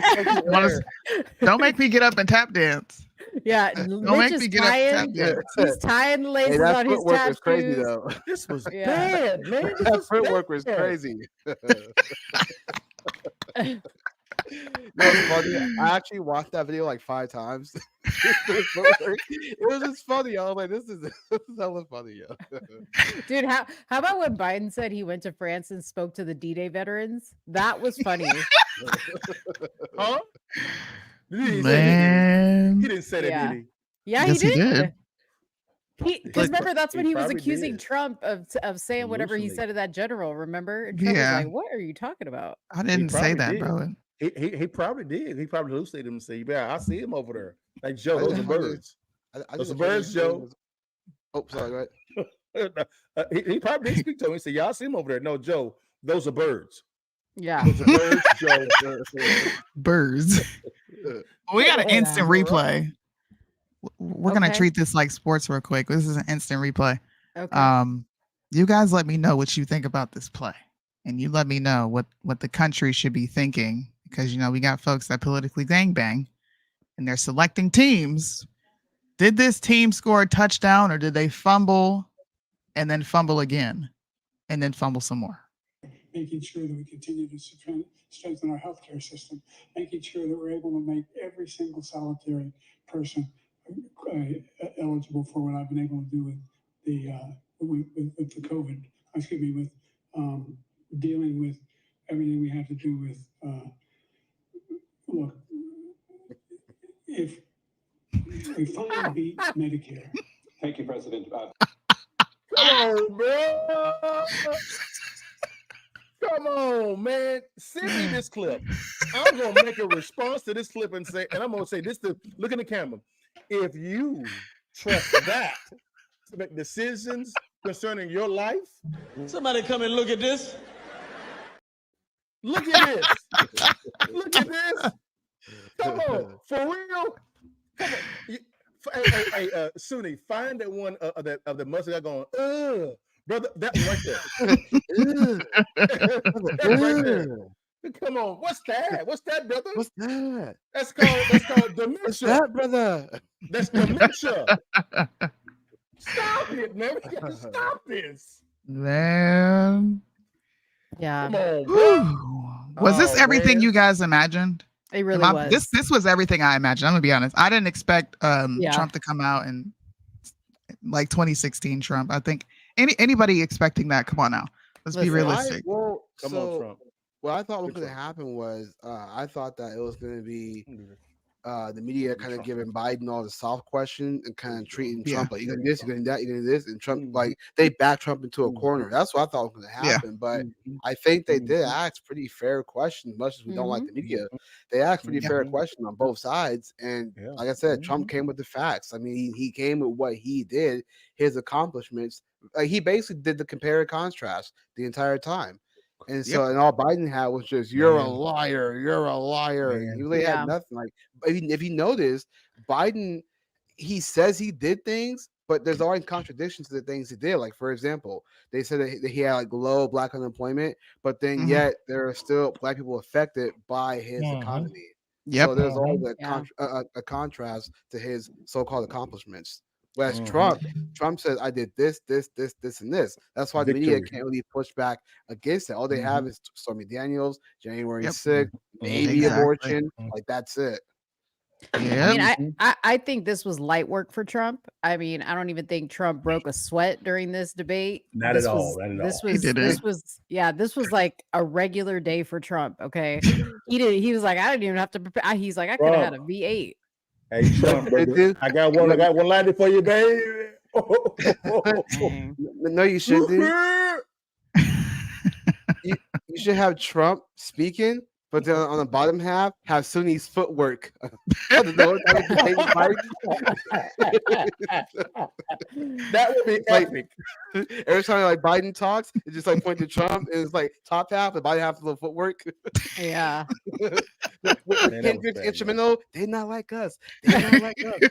[SPEAKER 7] don't make me get up and tap dance.
[SPEAKER 5] Yeah, Mitch is tying. He's tying the laces on his tap shoes.
[SPEAKER 18] Crazy though.
[SPEAKER 10] This was bad, man.
[SPEAKER 18] That footwork was crazy. No, it's funny. I actually watched that video like 5 times. It was just funny. I was like, this is hella funny, yo.
[SPEAKER 5] Dude, how about when Biden said he went to France and spoke to the D-Day veterans? That was funny.
[SPEAKER 10] Huh?
[SPEAKER 7] Man.
[SPEAKER 10] He didn't say that, did he?
[SPEAKER 5] Yeah,
[SPEAKER 7] Yes,
[SPEAKER 5] he
[SPEAKER 7] he
[SPEAKER 5] did.
[SPEAKER 7] did.
[SPEAKER 5] Because remember, that's when he was
[SPEAKER 10] probably
[SPEAKER 5] accusing
[SPEAKER 10] did.
[SPEAKER 5] Trump of saying whatever he
[SPEAKER 10] Hallucinate.
[SPEAKER 5] said to that general, remember? And Trump was like, what are you talking about?
[SPEAKER 7] I didn't say that,
[SPEAKER 10] did.
[SPEAKER 7] bro.
[SPEAKER 10] He probably did. He probably hallucinated him and said, "Yeah, I see him over there." Like, Joe, those are birds. Those are birds, Joe.
[SPEAKER 18] Oh, sorry,
[SPEAKER 10] right. He probably did speak to him. He said, "Yeah, I see him over there." No, Joe, those are birds.
[SPEAKER 5] Yeah.
[SPEAKER 10] Those are birds, Joe.
[SPEAKER 7] Birds. We got an instant replay. We're gonna treat this like sports real quick. This is an instant replay.
[SPEAKER 5] Okay.
[SPEAKER 7] You guys let me know what you think about this play. And you let me know what the country should be thinking. Because, you know, we got folks that politically gangbang. And they're selecting teams. Did this team score a touchdown or did they fumble and then fumble again? And then fumble some more?
[SPEAKER 16] Making sure that we continue to strengthen our healthcare system, making sure that we're able to make every single solitary person eligible for what I've been able to do with the COVID. Excuse me, with dealing with everything we have to do with, look, if we finally beat Medicare. Thank you, President.
[SPEAKER 10] Come on, bro. Come on, man. Send me this clip. I'm gonna make a response to this clip and I'm gonna say this look in the camera. If you trust that to make decisions concerning your life,
[SPEAKER 6] Somebody come and look at this.
[SPEAKER 10] look at this. Look at this. Come on, for real. Come on. Hey, Soonie, find that one of the mustard guy going, brother, that one right there. Right there. Come on, what's that? What's that, brother?
[SPEAKER 18] What's that?
[SPEAKER 10] That's called dementia.
[SPEAKER 18] What's that, brother?
[SPEAKER 10] That's dementia. Stop it, man. We gotta stop this.
[SPEAKER 7] Man.
[SPEAKER 5] Yeah.
[SPEAKER 10] Come on, bro.
[SPEAKER 7] Was this everything you guys imagined?
[SPEAKER 5] It really was.
[SPEAKER 7] This was everything I imagined. I'm gonna be honest. I didn't expect Trump to come out and like 2016 Trump. I think anybody expecting that, come on now. Let's be realistic.
[SPEAKER 10] Come on, Trump.
[SPEAKER 18] What I thought was going to happen was I thought that it was going to be the media kind of giving Biden all the soft questions and kind of treating Trump like, you're going to do this, you're going to do that, you're going to do this. And Trump, like, they backed Trump into a corner. That's what I thought was going to happen. But I think they did ask pretty fair questions, much as we don't like the media. They asked pretty fair questions on both sides. And like I said, Trump came with the facts. I mean, he came with what he did, his accomplishments. Like, he basically did the compare and contrast the entire time. And so, and all Biden had was just, you're a liar, you're a liar. He really had nothing. Like, if you notice, Biden, he says he did things, but there's always contradictions to the things he did. Like, for example, they said that he had like low black unemployment, but then yet there are still black people affected by his economy. So there's always a contrast to his so-called accomplishments. Whereas Trump says, I did this, this, and this. That's why the media can't really push back against it. All they have is Stormy Daniels, January 6th, maybe abortion. Like, that's it.
[SPEAKER 5] I mean, I think this was light work for Trump. I mean, I don't even think Trump broke a sweat during this debate.
[SPEAKER 10] Not at all.
[SPEAKER 5] This was like a regular day for Trump. Okay. He was like, I didn't even have to prepare. He's like, I could have had a V8.
[SPEAKER 10] Hey, Trump, I got one line for you, baby.
[SPEAKER 18] No, you shouldn't. You should have Trump speaking, but then on the bottom half, have Sunni's footwork.
[SPEAKER 10] That would be epic.
[SPEAKER 18] Every time like Biden talks, it just like point to Trump, and it's like top half, and bottom half a little footwork.
[SPEAKER 5] Yeah.
[SPEAKER 18] Kendrick's instrumental, they not like us. They not like us.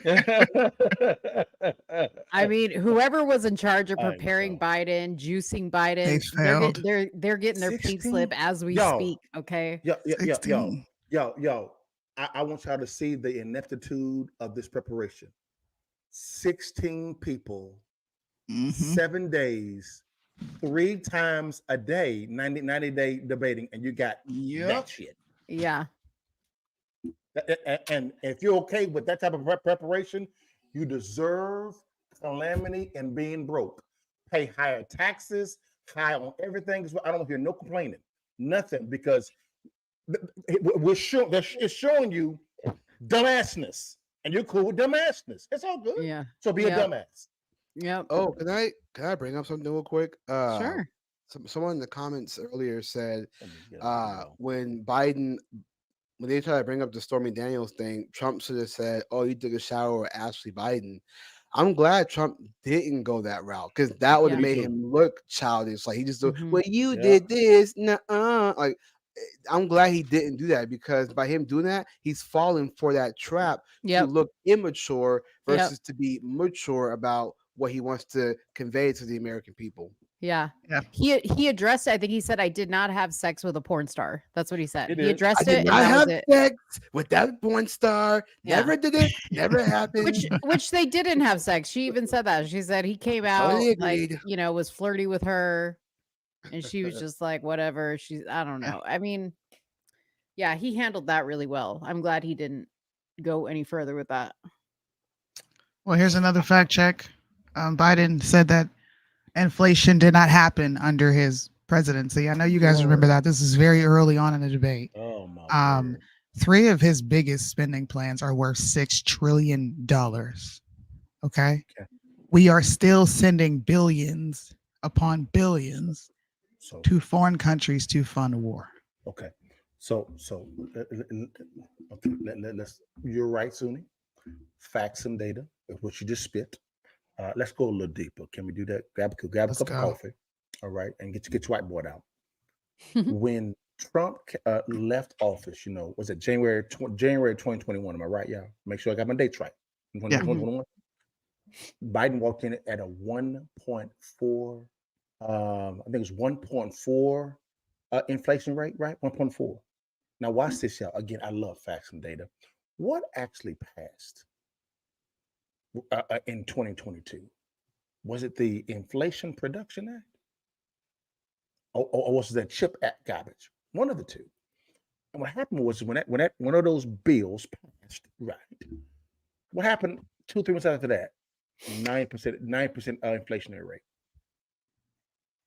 [SPEAKER 5] I mean, whoever was in charge of preparing Biden, juicing Biden, they're getting their pink slip as we speak. Okay.
[SPEAKER 10] Yo. I want y'all to see the ineptitude of this preparation. 16 people, 7 days, 3 times a day, 90-day debating, and you got that shit.
[SPEAKER 5] Yeah.
[SPEAKER 10] And if you're okay with that type of preparation, you deserve calamity and being broke. Pay higher taxes, high on everything. I don't hear no complaining, nothing, because it's showing you dumbassness, and you're cool with dumbassness. It's all good.
[SPEAKER 5] Yeah.
[SPEAKER 10] So be a dumbass.
[SPEAKER 5] Yep.
[SPEAKER 18] Oh, can I bring up something real quick?
[SPEAKER 5] Sure.
[SPEAKER 18] Someone in the comments earlier said when they try to bring up the Stormy Daniels thing, Trump should have said, "Oh, you took a shower with Ashley Biden." I'm glad Trump didn't go that route, because that would have made him look childish. Like, he just well, you did this, like. I'm glad he didn't do that, because by him doing that, he's falling for that trap to look immature versus to be mature about what he wants to convey to the American people.
[SPEAKER 5] Yeah. He addressed it. I think he said, I did not have sex with a porn star. That's what he said. He addressed it.
[SPEAKER 18] I have sex with that porn star. Never did it. Never happened.
[SPEAKER 5] Which they didn't have sex. She even said that. She said he came out was flirty with her. And she was just like, whatever. I don't know. I mean, yeah, he handled that really well. I'm glad he didn't go any further with that.
[SPEAKER 7] Well, here's another fact check. Biden said that inflation did not happen under his presidency. I know you guys remember that. This is very early on in the debate.
[SPEAKER 10] Oh my word.
[SPEAKER 7] 3 of his biggest spending plans are worth $6 trillion. Okay. We are still sending billions upon billions to foreign countries to fund war.
[SPEAKER 10] Okay. So let's. You're right, Soonie. Facts and data is what you just spit. Let's go a little deeper. Can we do that? Grab a cup of coffee. All right, and get your whiteboard out. When Trump left office, was it January 2021? Am I right? Yeah. Make sure I got my dates right. 2021. Biden walked in at a 1.4. I think it was 1.4 inflation rate, right? 1.4. Now watch this, y'all. Again, I love facts and data. What actually passed in 2022? Was it the Inflation Production Act? Or was it that CHIP Act garbage? One of the two. And what happened was when one of those bills passed, right? What happened 2-3 months after that? 9% inflationary rate.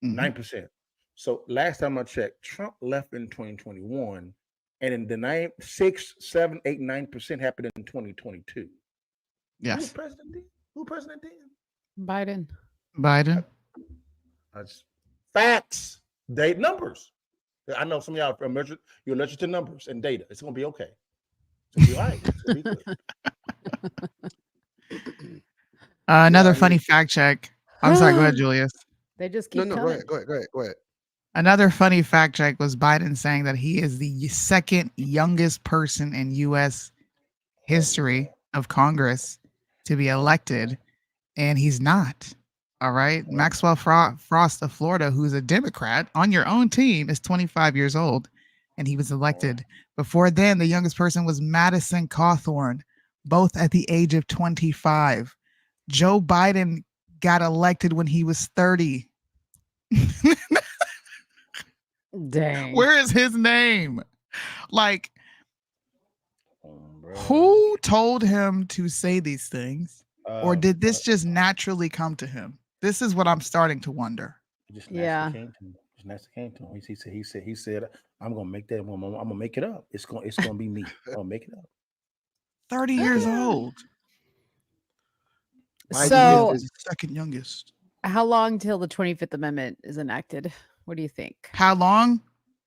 [SPEAKER 10] 9%. So last time I checked, Trump left in 2021, and in the 6, 7, 8, 9% happened in 2022.
[SPEAKER 7] Yes.
[SPEAKER 10] Who president then? Who president then?
[SPEAKER 7] Biden.
[SPEAKER 10] That's facts. Date numbers. I know some of y'all you're allergic to numbers and data. It's gonna be okay. It's gonna be all right. It's gonna be good.
[SPEAKER 7] Another funny fact check. I'm sorry. Go ahead, Julius.
[SPEAKER 5] They just keep coming.
[SPEAKER 18] Go ahead.
[SPEAKER 7] Another funny fact check was Biden saying that he is the second youngest person in U.S. history of Congress to be elected, and he's not. All right. Maxwell Frost of Florida, who's a Democrat on your own team, is 25 years old, and he was elected. Before then, the youngest person was Madison Cawthorn, both at the age of 25. Joe Biden got elected when he was 30.
[SPEAKER 5] Dang.
[SPEAKER 7] Where is his name? Like, who told him to say these things? Or did this just naturally come to him? This is what I'm starting to wonder.
[SPEAKER 10] Just naturally came to him. He said, I'm gonna make that. I'm gonna make it up. It's gonna be me. I'm gonna make it up.
[SPEAKER 7] 30 years old.
[SPEAKER 5] So
[SPEAKER 7] is the second youngest.
[SPEAKER 5] How long till the 25th Amendment is enacted? What do you think?
[SPEAKER 7] How long?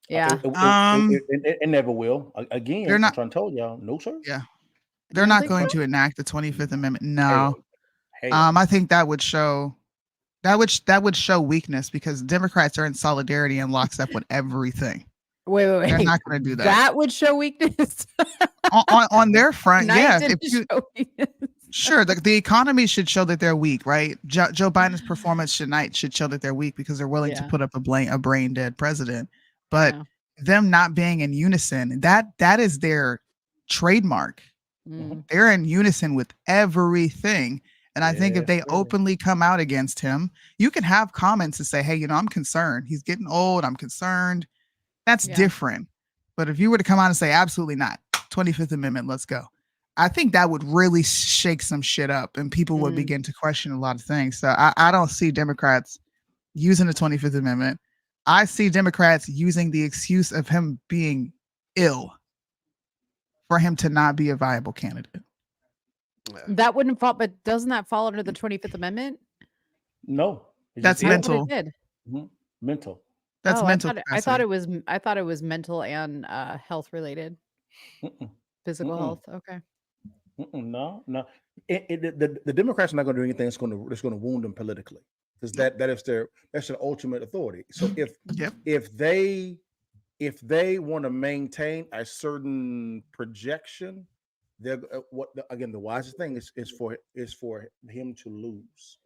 [SPEAKER 5] Yeah.
[SPEAKER 10] It never will. Again,
[SPEAKER 7] they're not
[SPEAKER 10] I'm trying to tell y'all, no, sir.
[SPEAKER 7] Yeah. They're not going to enact the 25th Amendment. No. I think that would show weakness because Democrats are in solidarity and lockstep with everything.
[SPEAKER 5] Wait.
[SPEAKER 7] They're not going to do that.
[SPEAKER 5] That would show weakness.
[SPEAKER 7] on their front, yeah.
[SPEAKER 5] Sure,
[SPEAKER 7] the economy should show that they're weak, right? Joe Biden's performance tonight should show that they're weak because they're willing to put up a brain dead president. But them not being in unison, that is their trademark. They're in unison with everything. And I think if they openly come out against him, you can have comments to say, hey, I'm concerned. He's getting old. I'm concerned. That's different. But if you were to come out and say, absolutely not, 25th Amendment, let's go. I think that would really shake some shit up and people would begin to question a lot of things. So I don't see Democrats using the 25th Amendment. I see Democrats using the excuse of him being ill for him to not be a viable candidate.
[SPEAKER 5] That wouldn't fall, but doesn't that fall under the 25th Amendment?
[SPEAKER 10] No.
[SPEAKER 7] That's mental.
[SPEAKER 10] Mental.
[SPEAKER 7] That's mental.
[SPEAKER 5] I thought it was mental and health related. Physical health. Okay.
[SPEAKER 10] No. The Democrats are not going to do anything that's going to wound them politically because that's their ultimate authority. So if they want to maintain a certain projection, they're the wisest thing is for him to lose.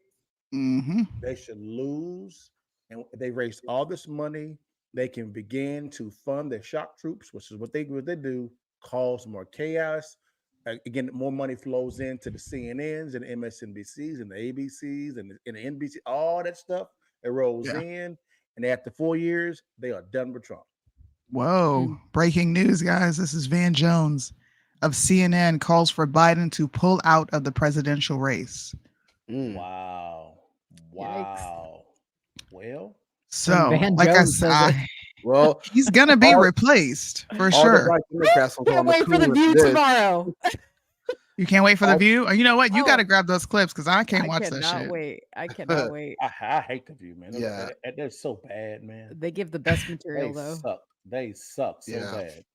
[SPEAKER 10] They should lose, and they raised all this money. They can begin to fund their shock troops, which is what they do. Cause more chaos. Again, more money flows into the CNNs and the MSNBCs and the ABCs and the NBC, all that stuff. It rolls in, and after 4 years, they are done with Trump.
[SPEAKER 7] Whoa. Breaking news, guys. This is Van Jones of CNN calls for Biden to pull out of the presidential race.
[SPEAKER 10] Wow.
[SPEAKER 5] Yikes.
[SPEAKER 10] Well,
[SPEAKER 7] So,
[SPEAKER 5] Van
[SPEAKER 7] like I
[SPEAKER 5] Jones says it.
[SPEAKER 7] said,
[SPEAKER 18] Well,
[SPEAKER 7] he's gonna be replaced for
[SPEAKER 18] all the
[SPEAKER 7] sure.
[SPEAKER 18] black Democrats will
[SPEAKER 5] Can't wait for the View tomorrow.
[SPEAKER 7] You can't wait for the View. You know what? You
[SPEAKER 5] Oh.
[SPEAKER 7] got to grab those clips because I can't
[SPEAKER 5] I
[SPEAKER 7] watch that
[SPEAKER 5] cannot
[SPEAKER 7] shit.
[SPEAKER 5] wait. I cannot wait.
[SPEAKER 10] I hate the View, man.
[SPEAKER 18] Yeah.
[SPEAKER 10] They're so bad, man.
[SPEAKER 5] They give the best material
[SPEAKER 10] They
[SPEAKER 5] though.
[SPEAKER 10] suck. They suck so
[SPEAKER 18] Yeah.
[SPEAKER 10] bad.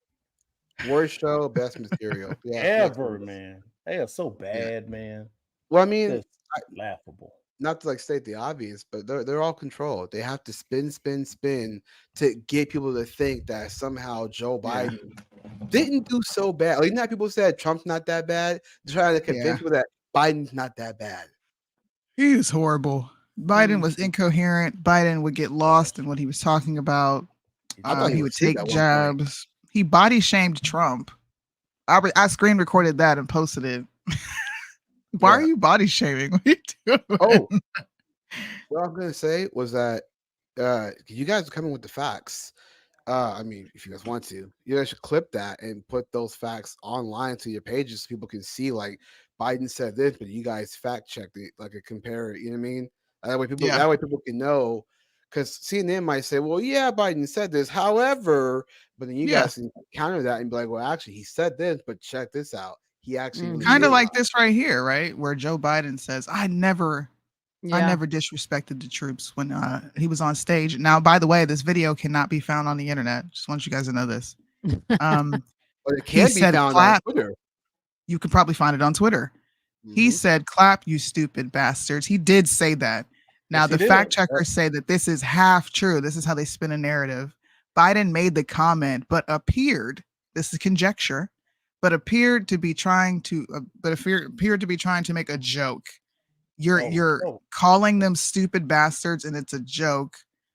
[SPEAKER 18] Worst show, best material. Yeah,
[SPEAKER 10] Ever, man. They are so bad, man.
[SPEAKER 18] Well, I mean,
[SPEAKER 10] Just laughable.
[SPEAKER 18] not to like state the obvious, but they're all controlled. They have to spin to get people to think that somehow Joe Biden didn't do so bad. Like, not people said Trump's not that bad. They're trying to convince people that Biden's not that bad.
[SPEAKER 7] He was horrible. Biden was incoherent. Biden would get lost in what he was talking about.
[SPEAKER 18] I thought
[SPEAKER 7] He
[SPEAKER 18] was
[SPEAKER 7] would
[SPEAKER 18] sick
[SPEAKER 7] take
[SPEAKER 18] at one point.
[SPEAKER 7] jabs. He body shamed Trump. I screen recorded that and posted it. Why are you body shaming? What are you doing?
[SPEAKER 18] Oh, what I was gonna say was that you guys are coming with the facts. I mean, if you guys want to, you guys should clip that and put those facts online to your pages so people can see like Biden said this, but you guys fact checked it, like a compare it. You know what I mean? That way people can know. Because CNN might say, "Well, yeah, Biden said this." However, but then you guys can counter that and be like, "Well, actually, he said this, but check this out. He actually really
[SPEAKER 7] Kind of
[SPEAKER 18] did
[SPEAKER 7] like
[SPEAKER 18] lie."
[SPEAKER 7] this right here, right? Where Joe Biden says, I never disrespected the troops when he was on stage. Now, by the way, this video cannot be found on the internet. Just want you guys to know this.
[SPEAKER 18] But it can be found on Twitter.
[SPEAKER 7] You could probably find it on Twitter. He said, "Clap, you stupid bastards." He did say that. Now, the fact checkers say that this is half true. This is how they spin a narrative. Biden made the comment, but appeared, this is conjecture, but appeared to be trying to make a joke. You're calling them stupid bastards and it's a joke.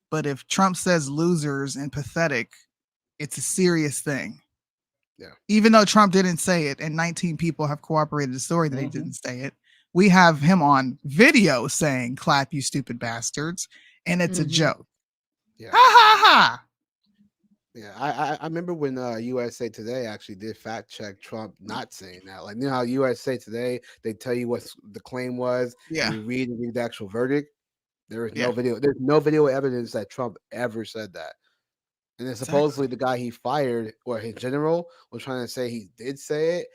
[SPEAKER 7] But if Trump says losers and pathetic, it's a serious thing.
[SPEAKER 18] Yeah.
[SPEAKER 7] Even though Trump didn't say it and 19 people have corroborated the story that he didn't say it, we have him on video saying, "Clap, you stupid bastards," and it's a joke.
[SPEAKER 18] Yeah.
[SPEAKER 7] Ha ha ha.
[SPEAKER 18] Yeah, I remember when USA Today actually did fact check Trump not saying that. Like, you know how USA Today, they tell you what the claim was, and you read the actual verdict. There is no video. There's no video evidence that Trump ever said that. And then supposedly the guy he fired, or his general, was trying to say he did say it.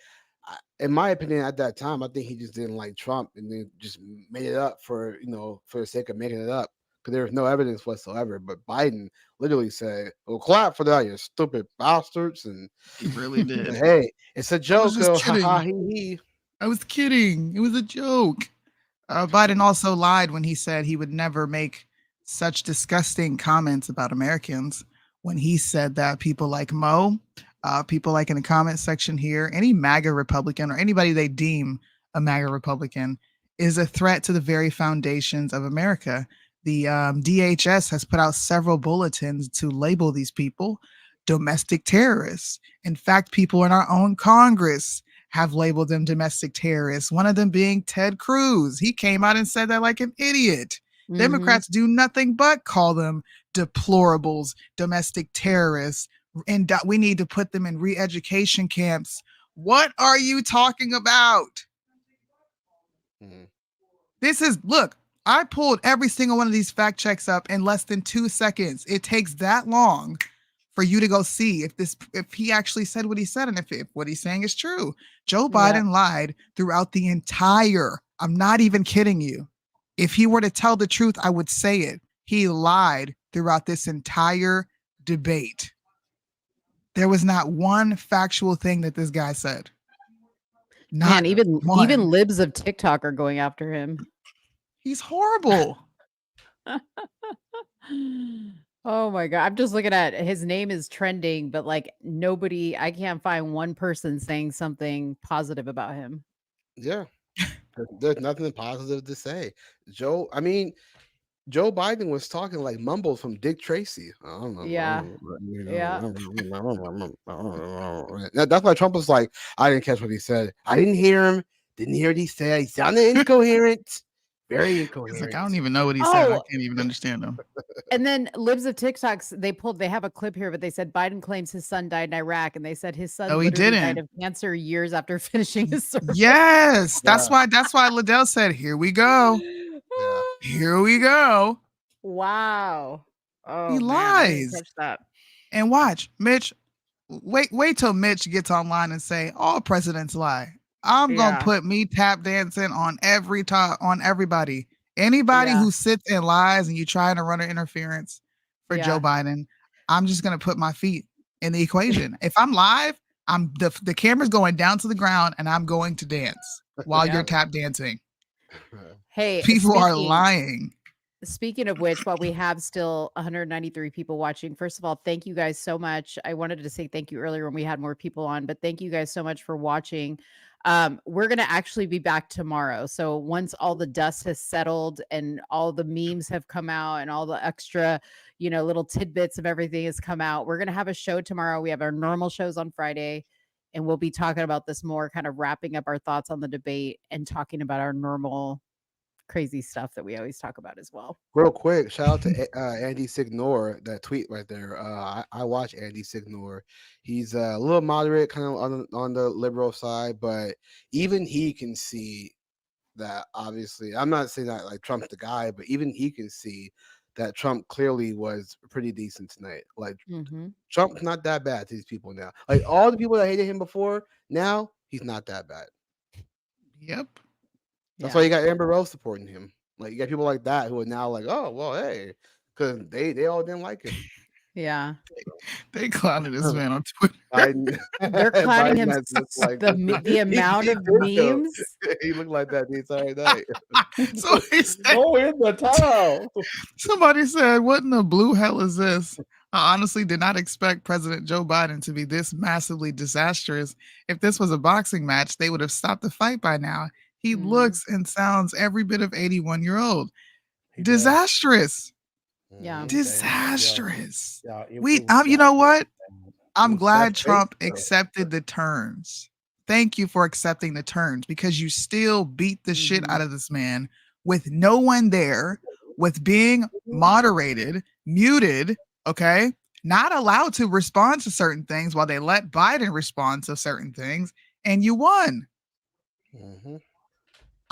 [SPEAKER 18] In my opinion, at that time, I think he just didn't like Trump and then just made it up for the sake of making it up. Because there was no evidence whatsoever. But Biden literally said, "Well, clap for that, you stupid bastards." And
[SPEAKER 7] he really did.
[SPEAKER 18] Hey, it's a joke.
[SPEAKER 7] I was just
[SPEAKER 18] kidding.
[SPEAKER 7] I was kidding. It was a joke. Biden also lied when he said he would never make such disgusting comments about Americans. When he said that people like Mo, people like in the comment section here, any MAGA Republican or anybody they deem a MAGA Republican is a threat to the very foundations of America. The DHS has put out several bulletins to label these people domestic terrorists. In fact, people in our own Congress have labeled them domestic terrorists, one of them being Ted Cruz. He came out and said that like an idiot. Democrats do nothing but call them deplorables, domestic terrorists, and we need to put them in re-education camps. What are you talking about? This is, look, I pulled every single one of these fact checks up in less than 2 seconds. It takes that long for you to go see if he actually said what he said and if what he's saying is true. Joe Biden lied throughout the entire, I'm not even kidding you. If he were to tell the truth, I would say it. He lied throughout this entire debate. There was not one factual thing that this guy said.
[SPEAKER 5] Man, even libs of TikTok are going after him.
[SPEAKER 7] He's horrible.
[SPEAKER 5] Oh my God. I'm just looking at his name is trending, but like I can't find one person saying something positive about him.
[SPEAKER 18] Yeah. There's nothing positive to say. Joe Biden was talking like mumbles from Dick Tracy. I don't know.
[SPEAKER 5] Yeah.
[SPEAKER 18] That's why Trump was like, I didn't catch what he said. I didn't hear him. Didn't hear what he said. He sounded incoherent. Very incoherent.
[SPEAKER 7] Like, I don't even know what he said. I can't even understand him.
[SPEAKER 5] And then libs of TikToks, they have a clip here, but they said Biden claims his son died in Iraq, and they said his son died of cancer years after finishing his service.
[SPEAKER 7] Yes, that's why Liddell said, "Here we go, here we go."
[SPEAKER 5] Wow. Oh
[SPEAKER 7] He
[SPEAKER 5] man, I didn't
[SPEAKER 7] lies.
[SPEAKER 5] catch that.
[SPEAKER 7] And watch, Mitch. Wait till Mitch gets online and say all presidents lie. I'm gonna
[SPEAKER 5] Yeah.
[SPEAKER 7] put me tap dancing on everybody. Anybody
[SPEAKER 5] Yeah.
[SPEAKER 7] who sits and lies and you trying to run an interference for Joe
[SPEAKER 5] Yeah.
[SPEAKER 7] Biden, I'm just gonna put my feet in the equation. If I'm live, I'm the camera's going down to the ground and I'm going to dance while you're
[SPEAKER 5] Yep.
[SPEAKER 7] tap dancing.
[SPEAKER 5] Hey,
[SPEAKER 7] People are lying.
[SPEAKER 5] Speaking of which, while we have still 193 people watching, first of all, thank you guys so much. I wanted to say thank you earlier when we had more people on, but thank you guys so much for watching. We're going to actually be back tomorrow. So once all the dust has settled and all the memes have come out and all the extra, little tidbits of everything has come out, we're going to have a show tomorrow. We have our normal shows on Friday, and we'll be talking about this more, kind of wrapping up our thoughts on the debate and talking about our normal crazy stuff that we always talk about as well.
[SPEAKER 18] Real quick, shout out to Andy Signor, that tweet right there. I watch Andy Signor. He's a little moderate, kind of on the liberal side, but even he can see that. Obviously, I'm not saying that like Trump's the guy, but even he can see that Trump clearly was pretty decent tonight. Like Trump's not that bad to these people now. Like all the people that hated him before, now he's not that bad.
[SPEAKER 7] Yep.
[SPEAKER 18] That's why you got Amber Rose supporting him. Like you got people like that who are now like, oh well, hey, because they all didn't like him.
[SPEAKER 5] Yeah,
[SPEAKER 7] they clowning this man on Twitter.
[SPEAKER 5] They're clowning him.
[SPEAKER 18] Like
[SPEAKER 5] The amount of memes.
[SPEAKER 18] He looked like that the entire night.
[SPEAKER 7] So he said,
[SPEAKER 10] "Go in the towel."
[SPEAKER 7] Somebody said, "What in the blue hell is this?" I honestly did not expect President Joe Biden to be this massively disastrous. If this was a boxing match, they would have stopped the fight by now. He looks and sounds every bit of 81-year-old. Disastrous.
[SPEAKER 5] Yeah.
[SPEAKER 7] Disastrous.
[SPEAKER 10] Yeah,
[SPEAKER 7] You know what? I'm glad Trump accepted the terms. Thank you for accepting the terms, because you still beat the shit out of this man with no one there, with being moderated, muted, okay? Not allowed to respond to certain things while they let Biden respond to certain things, and you won.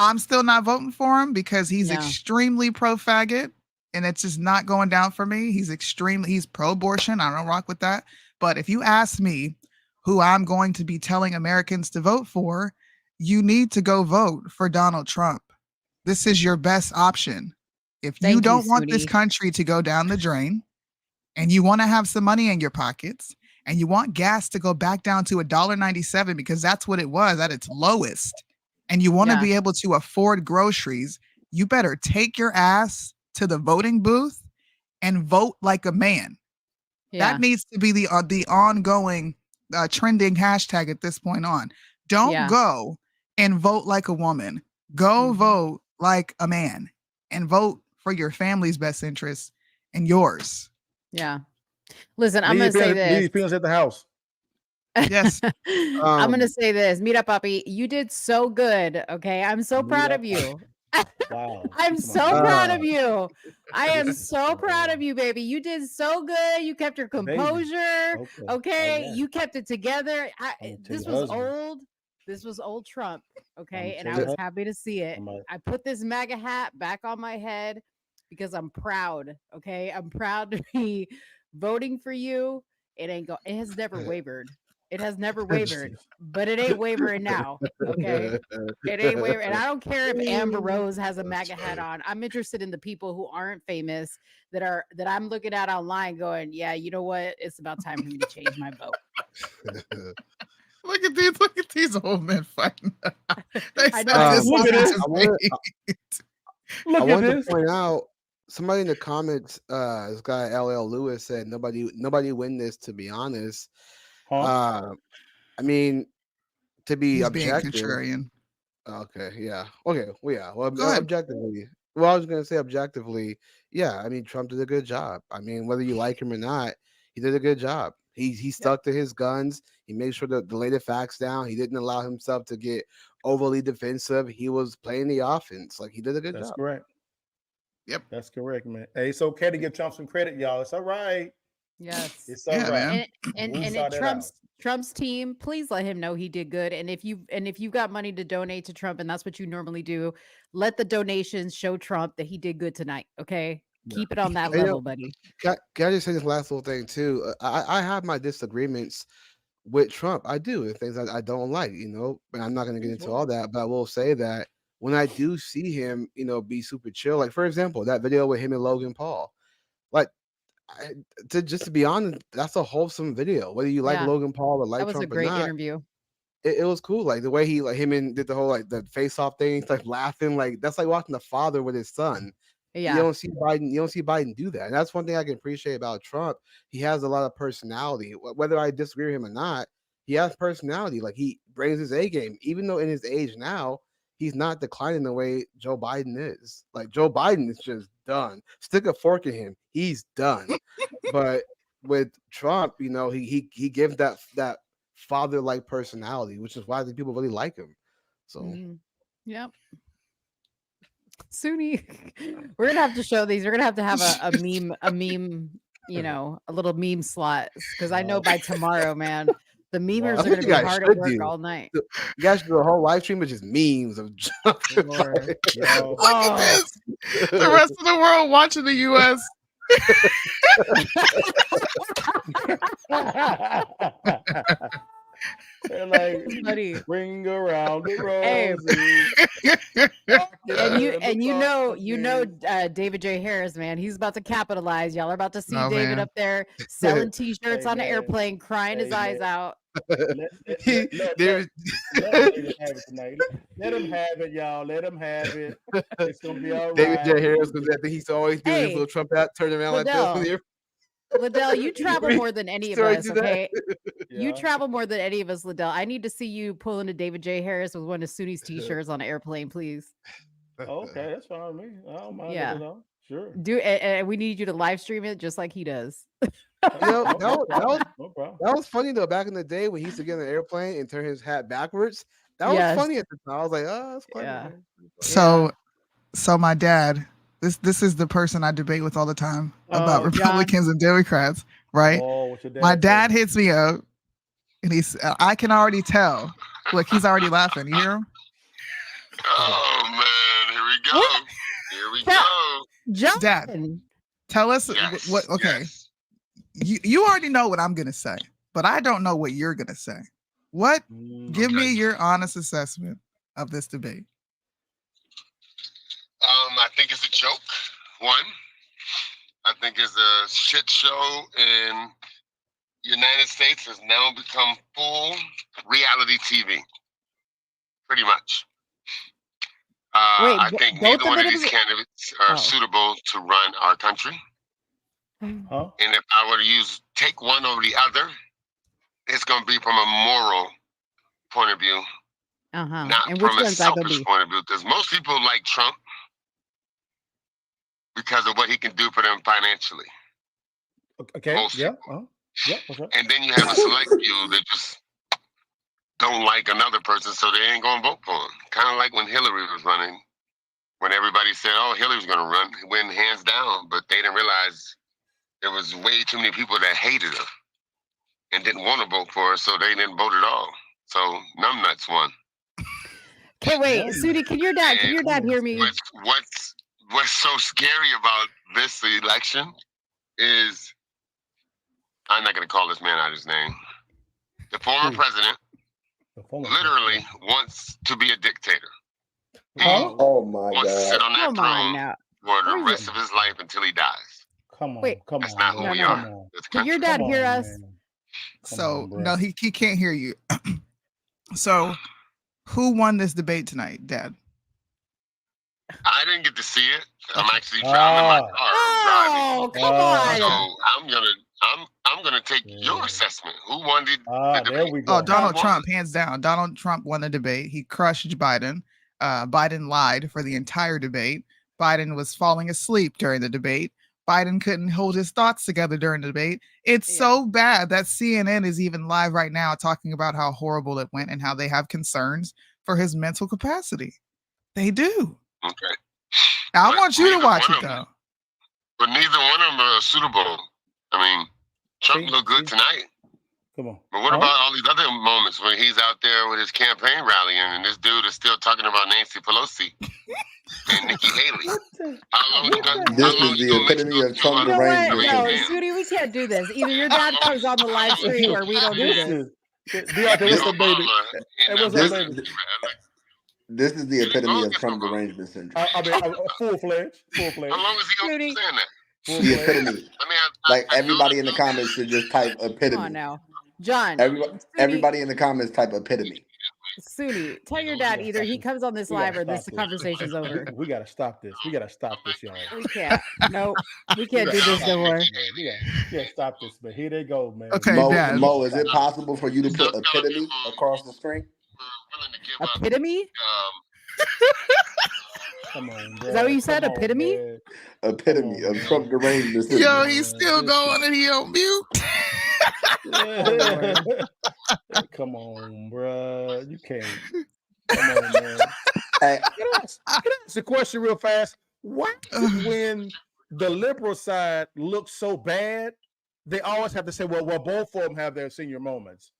[SPEAKER 7] I'm still not voting for him because he's extremely pro-faggot, and it's just not going down for me. He's pro-abortion. I don't rock with that. But if you ask me who I'm going to be telling Americans to vote for, you need to go vote for Donald Trump. This is your best option. If you don't want this country to go down the drain, and you want to have some money in your pockets, and you want gas to go back down to $1.97, because that's what it was at its lowest, and you want to be able to afford groceries, you better take your ass to the voting booth and vote like a man. That needs to be the ongoing trending hashtag at this point on. Don't go and vote like a woman. Go vote like a man, and vote for your family's best interests and yours.
[SPEAKER 5] Yeah. Listen, I'm going to say this.
[SPEAKER 10] Leave feelings at the house.
[SPEAKER 7] Yes.
[SPEAKER 5] I'm going to say this. Mira, papi, you did so good. Okay. I'm so proud of you.
[SPEAKER 10] Wow.
[SPEAKER 5] I'm so proud of you. I am so proud of you, baby. You did so good. You kept your composure. Okay. You kept it together. This was old. This was old Trump. Okay. And I was happy to see it. I put this MAGA hat back on my head because I'm proud. Okay. I'm proud to be voting for you. It has never wavered. It has never wavered, but it ain't wavering now. Okay. It ain't wavering. And I don't care if Amber Rose has a MAGA hat on. I'm interested in the people who aren't famous that I'm looking at online going, yeah, you know what? It's about time for me to change my vote.
[SPEAKER 7] Look at these old men fighting.
[SPEAKER 18] I want to point out, somebody in the comments, this guy LL Lewis said nobody win this, to be honest. I mean, to be objective.
[SPEAKER 7] Being contrarian.
[SPEAKER 18] Okay, yeah. Okay, well, yeah. Well, objectively. Well, I was gonna say objectively, yeah. I mean, Trump did a good job. I mean, whether you like him or not, he did a good job. He stuck to his guns. He made sure to lay the facts down. He didn't allow himself to get overly defensive. He was playing the offense. Like, he did a good job.
[SPEAKER 10] That's correct.
[SPEAKER 7] Yep,
[SPEAKER 10] that's correct, man. Hey, it's okay to give Trump some credit, y'all. It's all right.
[SPEAKER 5] Yes,
[SPEAKER 10] it's all right.
[SPEAKER 5] And Trump's team, please let him know he did good. And if you've got money to donate to Trump, and that's what you normally do, let the donations show Trump that he did good tonight. Okay. Keep it on that
[SPEAKER 18] You know,
[SPEAKER 5] level, buddy.
[SPEAKER 18] can I just say this last little thing too? I have my disagreements with Trump. I do, and things I don't like, but I'm not going to get into all that. But I will say that when I do see him, be super chill, like for example, that video with him and Logan Paul, like to be honest, that's a wholesome video. Whether you like
[SPEAKER 5] Yeah.
[SPEAKER 18] Logan Paul or
[SPEAKER 5] That
[SPEAKER 18] like
[SPEAKER 5] was a
[SPEAKER 18] Trump or
[SPEAKER 5] great
[SPEAKER 18] not,
[SPEAKER 5] interview.
[SPEAKER 18] it was cool. Like the way he like him and did the whole like the face off thing, like laughing, like that's like watching the father with his son. You
[SPEAKER 5] Yeah.
[SPEAKER 18] don't see Biden do that. And that's one thing I can appreciate about Trump. He has a lot of personality. Whether I disagree with him or not, he has personality. Like he brings his A game, even though in his age now, he's not declining the way Joe Biden is. Like Joe Biden is just done. Stick a fork in him. He's done. But with Trump, he gives that father-like personality, which is why the people really like him. So
[SPEAKER 5] Yep. Soonie, we're gonna have to show these. We're gonna have a meme, a little meme slot, because I know by tomorrow, man, the memers
[SPEAKER 18] That's
[SPEAKER 5] are
[SPEAKER 18] what
[SPEAKER 5] gonna
[SPEAKER 18] you
[SPEAKER 5] be
[SPEAKER 18] guys
[SPEAKER 5] hard at
[SPEAKER 18] should
[SPEAKER 5] work
[SPEAKER 18] do.
[SPEAKER 5] all night.
[SPEAKER 18] You guys should do a whole live stream of just memes of Trump.
[SPEAKER 5] Lord.
[SPEAKER 7] Look at this. The rest of the world watching the U.S.
[SPEAKER 10] They're like,
[SPEAKER 5] Buddy.
[SPEAKER 10] ring around the
[SPEAKER 5] Hey.
[SPEAKER 10] rosy.
[SPEAKER 5] And you know, David J. Harris, man, he's about to capitalize. Y'all are about to see
[SPEAKER 7] Oh,
[SPEAKER 5] David
[SPEAKER 7] man.
[SPEAKER 5] up there selling T-shirts
[SPEAKER 10] Hey,
[SPEAKER 5] on an
[SPEAKER 10] man.
[SPEAKER 5] airplane, crying his
[SPEAKER 10] Hey,
[SPEAKER 5] eyes
[SPEAKER 10] man.
[SPEAKER 5] out.
[SPEAKER 10] Let David have it tonight. Let him have it, y'all. Let him have it. It's gonna be all
[SPEAKER 18] David
[SPEAKER 10] right.
[SPEAKER 18] J. Harris, because I think he's always doing his
[SPEAKER 5] Hey,
[SPEAKER 18] little Trump hat, turning around
[SPEAKER 5] Liddell.
[SPEAKER 18] like this.
[SPEAKER 5] Liddell, you travel more than any of
[SPEAKER 18] Sorry,
[SPEAKER 5] us,
[SPEAKER 18] do that.
[SPEAKER 5] okay? You
[SPEAKER 10] Yeah.
[SPEAKER 5] travel more than any of us, Liddell. I need to see you pulling a David J. Harris with one of Sooney's T-shirts on an airplane, please.
[SPEAKER 10] Okay, that's fine with me. I don't mind
[SPEAKER 5] Yeah.
[SPEAKER 10] it at all. Sure.
[SPEAKER 5] And we need you to live stream it just like he does.
[SPEAKER 10] No problem.
[SPEAKER 18] That was funny though. Back in the day when he used to get on an airplane and turn his hat backwards, that was
[SPEAKER 5] Yes.
[SPEAKER 18] funny at the time. I was like, oh, that's funny.
[SPEAKER 5] Yeah.
[SPEAKER 18] man.
[SPEAKER 7] So my dad, this is the person I debate with all the time about
[SPEAKER 5] Oh,
[SPEAKER 7] Republicans and Democrats, right?
[SPEAKER 10] Oh, what's your dad
[SPEAKER 7] My
[SPEAKER 10] say?
[SPEAKER 7] dad hits me up, and I can already tell. Look, he's already laughing. You hear him?
[SPEAKER 2] Oh man, here we go. Here we go.
[SPEAKER 5] John.
[SPEAKER 7] Dad, tell us what. Okay, you already know what I'm gonna say, but I don't know what you're gonna say. What? Give me your honest assessment of this debate.
[SPEAKER 2] I think it's a joke. One, I think it's a shit show, and United States has now become full reality TV. Pretty much. I think neither one of these candidates are suitable to run our country.
[SPEAKER 10] Huh?
[SPEAKER 2] And if I were to take one over the other, it's going to be from a moral point of view, not
[SPEAKER 5] And which
[SPEAKER 2] from a
[SPEAKER 5] one's that gonna
[SPEAKER 2] selfish
[SPEAKER 5] be?
[SPEAKER 2] point of view. Because most people like Trump because of what he can do for them financially.
[SPEAKER 10] Okay.
[SPEAKER 2] Most
[SPEAKER 10] Yeah.
[SPEAKER 2] people.
[SPEAKER 10] Yeah. Okay.
[SPEAKER 2] And then you have a select few that just don't like another person, so they ain't going to vote for him. Kind of like when Hillary was running, when everybody said, oh, Hillary's going to run, he went hands down, but they didn't realize there was way too many people that hated her and didn't want to vote for her, so they didn't vote at all. So numbnuts won.
[SPEAKER 5] Okay, wait, Soonie, can your dad hear me?
[SPEAKER 2] What's so scary about this election is, I'm not going to call this man out his name. The former president literally wants to be a dictator. He
[SPEAKER 10] Oh my
[SPEAKER 2] wants to sit on that
[SPEAKER 5] Come on
[SPEAKER 2] throne
[SPEAKER 5] now.
[SPEAKER 2] for the rest of his life until he dies.
[SPEAKER 10] Come on.
[SPEAKER 5] Wait.
[SPEAKER 10] Come
[SPEAKER 2] That's
[SPEAKER 10] on.
[SPEAKER 2] not who
[SPEAKER 10] man.
[SPEAKER 2] we
[SPEAKER 5] No.
[SPEAKER 2] are.
[SPEAKER 5] Can your dad hear us?
[SPEAKER 7] So no, he can't hear you. So who won this debate tonight, Dad?
[SPEAKER 2] I didn't get to see it. I'm actually driving in my car.
[SPEAKER 5] Oh, come on.
[SPEAKER 2] So I'm gonna take your assessment. Who won the
[SPEAKER 10] There
[SPEAKER 2] debate?
[SPEAKER 10] we go.
[SPEAKER 7] Oh, Donald Trump, hands down. Donald Trump won the debate. He crushed Biden. Biden lied for the entire debate. Biden was falling asleep during the debate. Biden couldn't hold his thoughts together during the debate. It's so bad that CNN is even live right now talking about how horrible it went and how they have concerns for his mental capacity. They do.
[SPEAKER 2] Okay.
[SPEAKER 7] I want you to watch it though.
[SPEAKER 2] But neither one of them are suitable. I mean, Trump looked good tonight.
[SPEAKER 10] Come on.
[SPEAKER 2] But what about all these other moments when he's out there with his campaign rallying and this dude is still talking about Nancy Pelosi? and Nikki Haley. How long
[SPEAKER 1] This is the epitome of Trump
[SPEAKER 5] You know what?
[SPEAKER 1] derangement.
[SPEAKER 5] No, Soonie, we can't do this. Either your dad comes on the live stream or we don't do this.
[SPEAKER 10] Deontay, what's up, baby? Hey, what's up, baby?
[SPEAKER 1] This is the epitome of Trump derangement syndrome.
[SPEAKER 10] I mean, full-fledged.
[SPEAKER 2] How long is he going to be saying that?
[SPEAKER 1] The epitome. Like everybody in the comments should just type epitome.
[SPEAKER 5] Come on now. John.
[SPEAKER 1] Everybody in the comments type epitome.
[SPEAKER 5] Soonie, tell your dad either he comes on this live or this conversation's over.
[SPEAKER 10] We gotta stop this. We gotta stop this, y'all.
[SPEAKER 5] We can't. Nope. We can't do this no more.
[SPEAKER 10] We gotta stop this, but here they go, man.
[SPEAKER 7] Okay,
[SPEAKER 1] Mo, is it possible for you to put epitome across the screen?
[SPEAKER 5] Epitome?
[SPEAKER 10] Come on, bro.
[SPEAKER 5] Is that what you said? Epitome?
[SPEAKER 1] Epitome of Trump derangement syndrome.
[SPEAKER 7] Yo, he's still going and he on mute.
[SPEAKER 10] Come on, bro. You can't. Come on, man.
[SPEAKER 1] Hey,
[SPEAKER 10] can I ask a question real fast? Why when the liberal side looks so bad, they always have to say, well, both of them have their senior moments.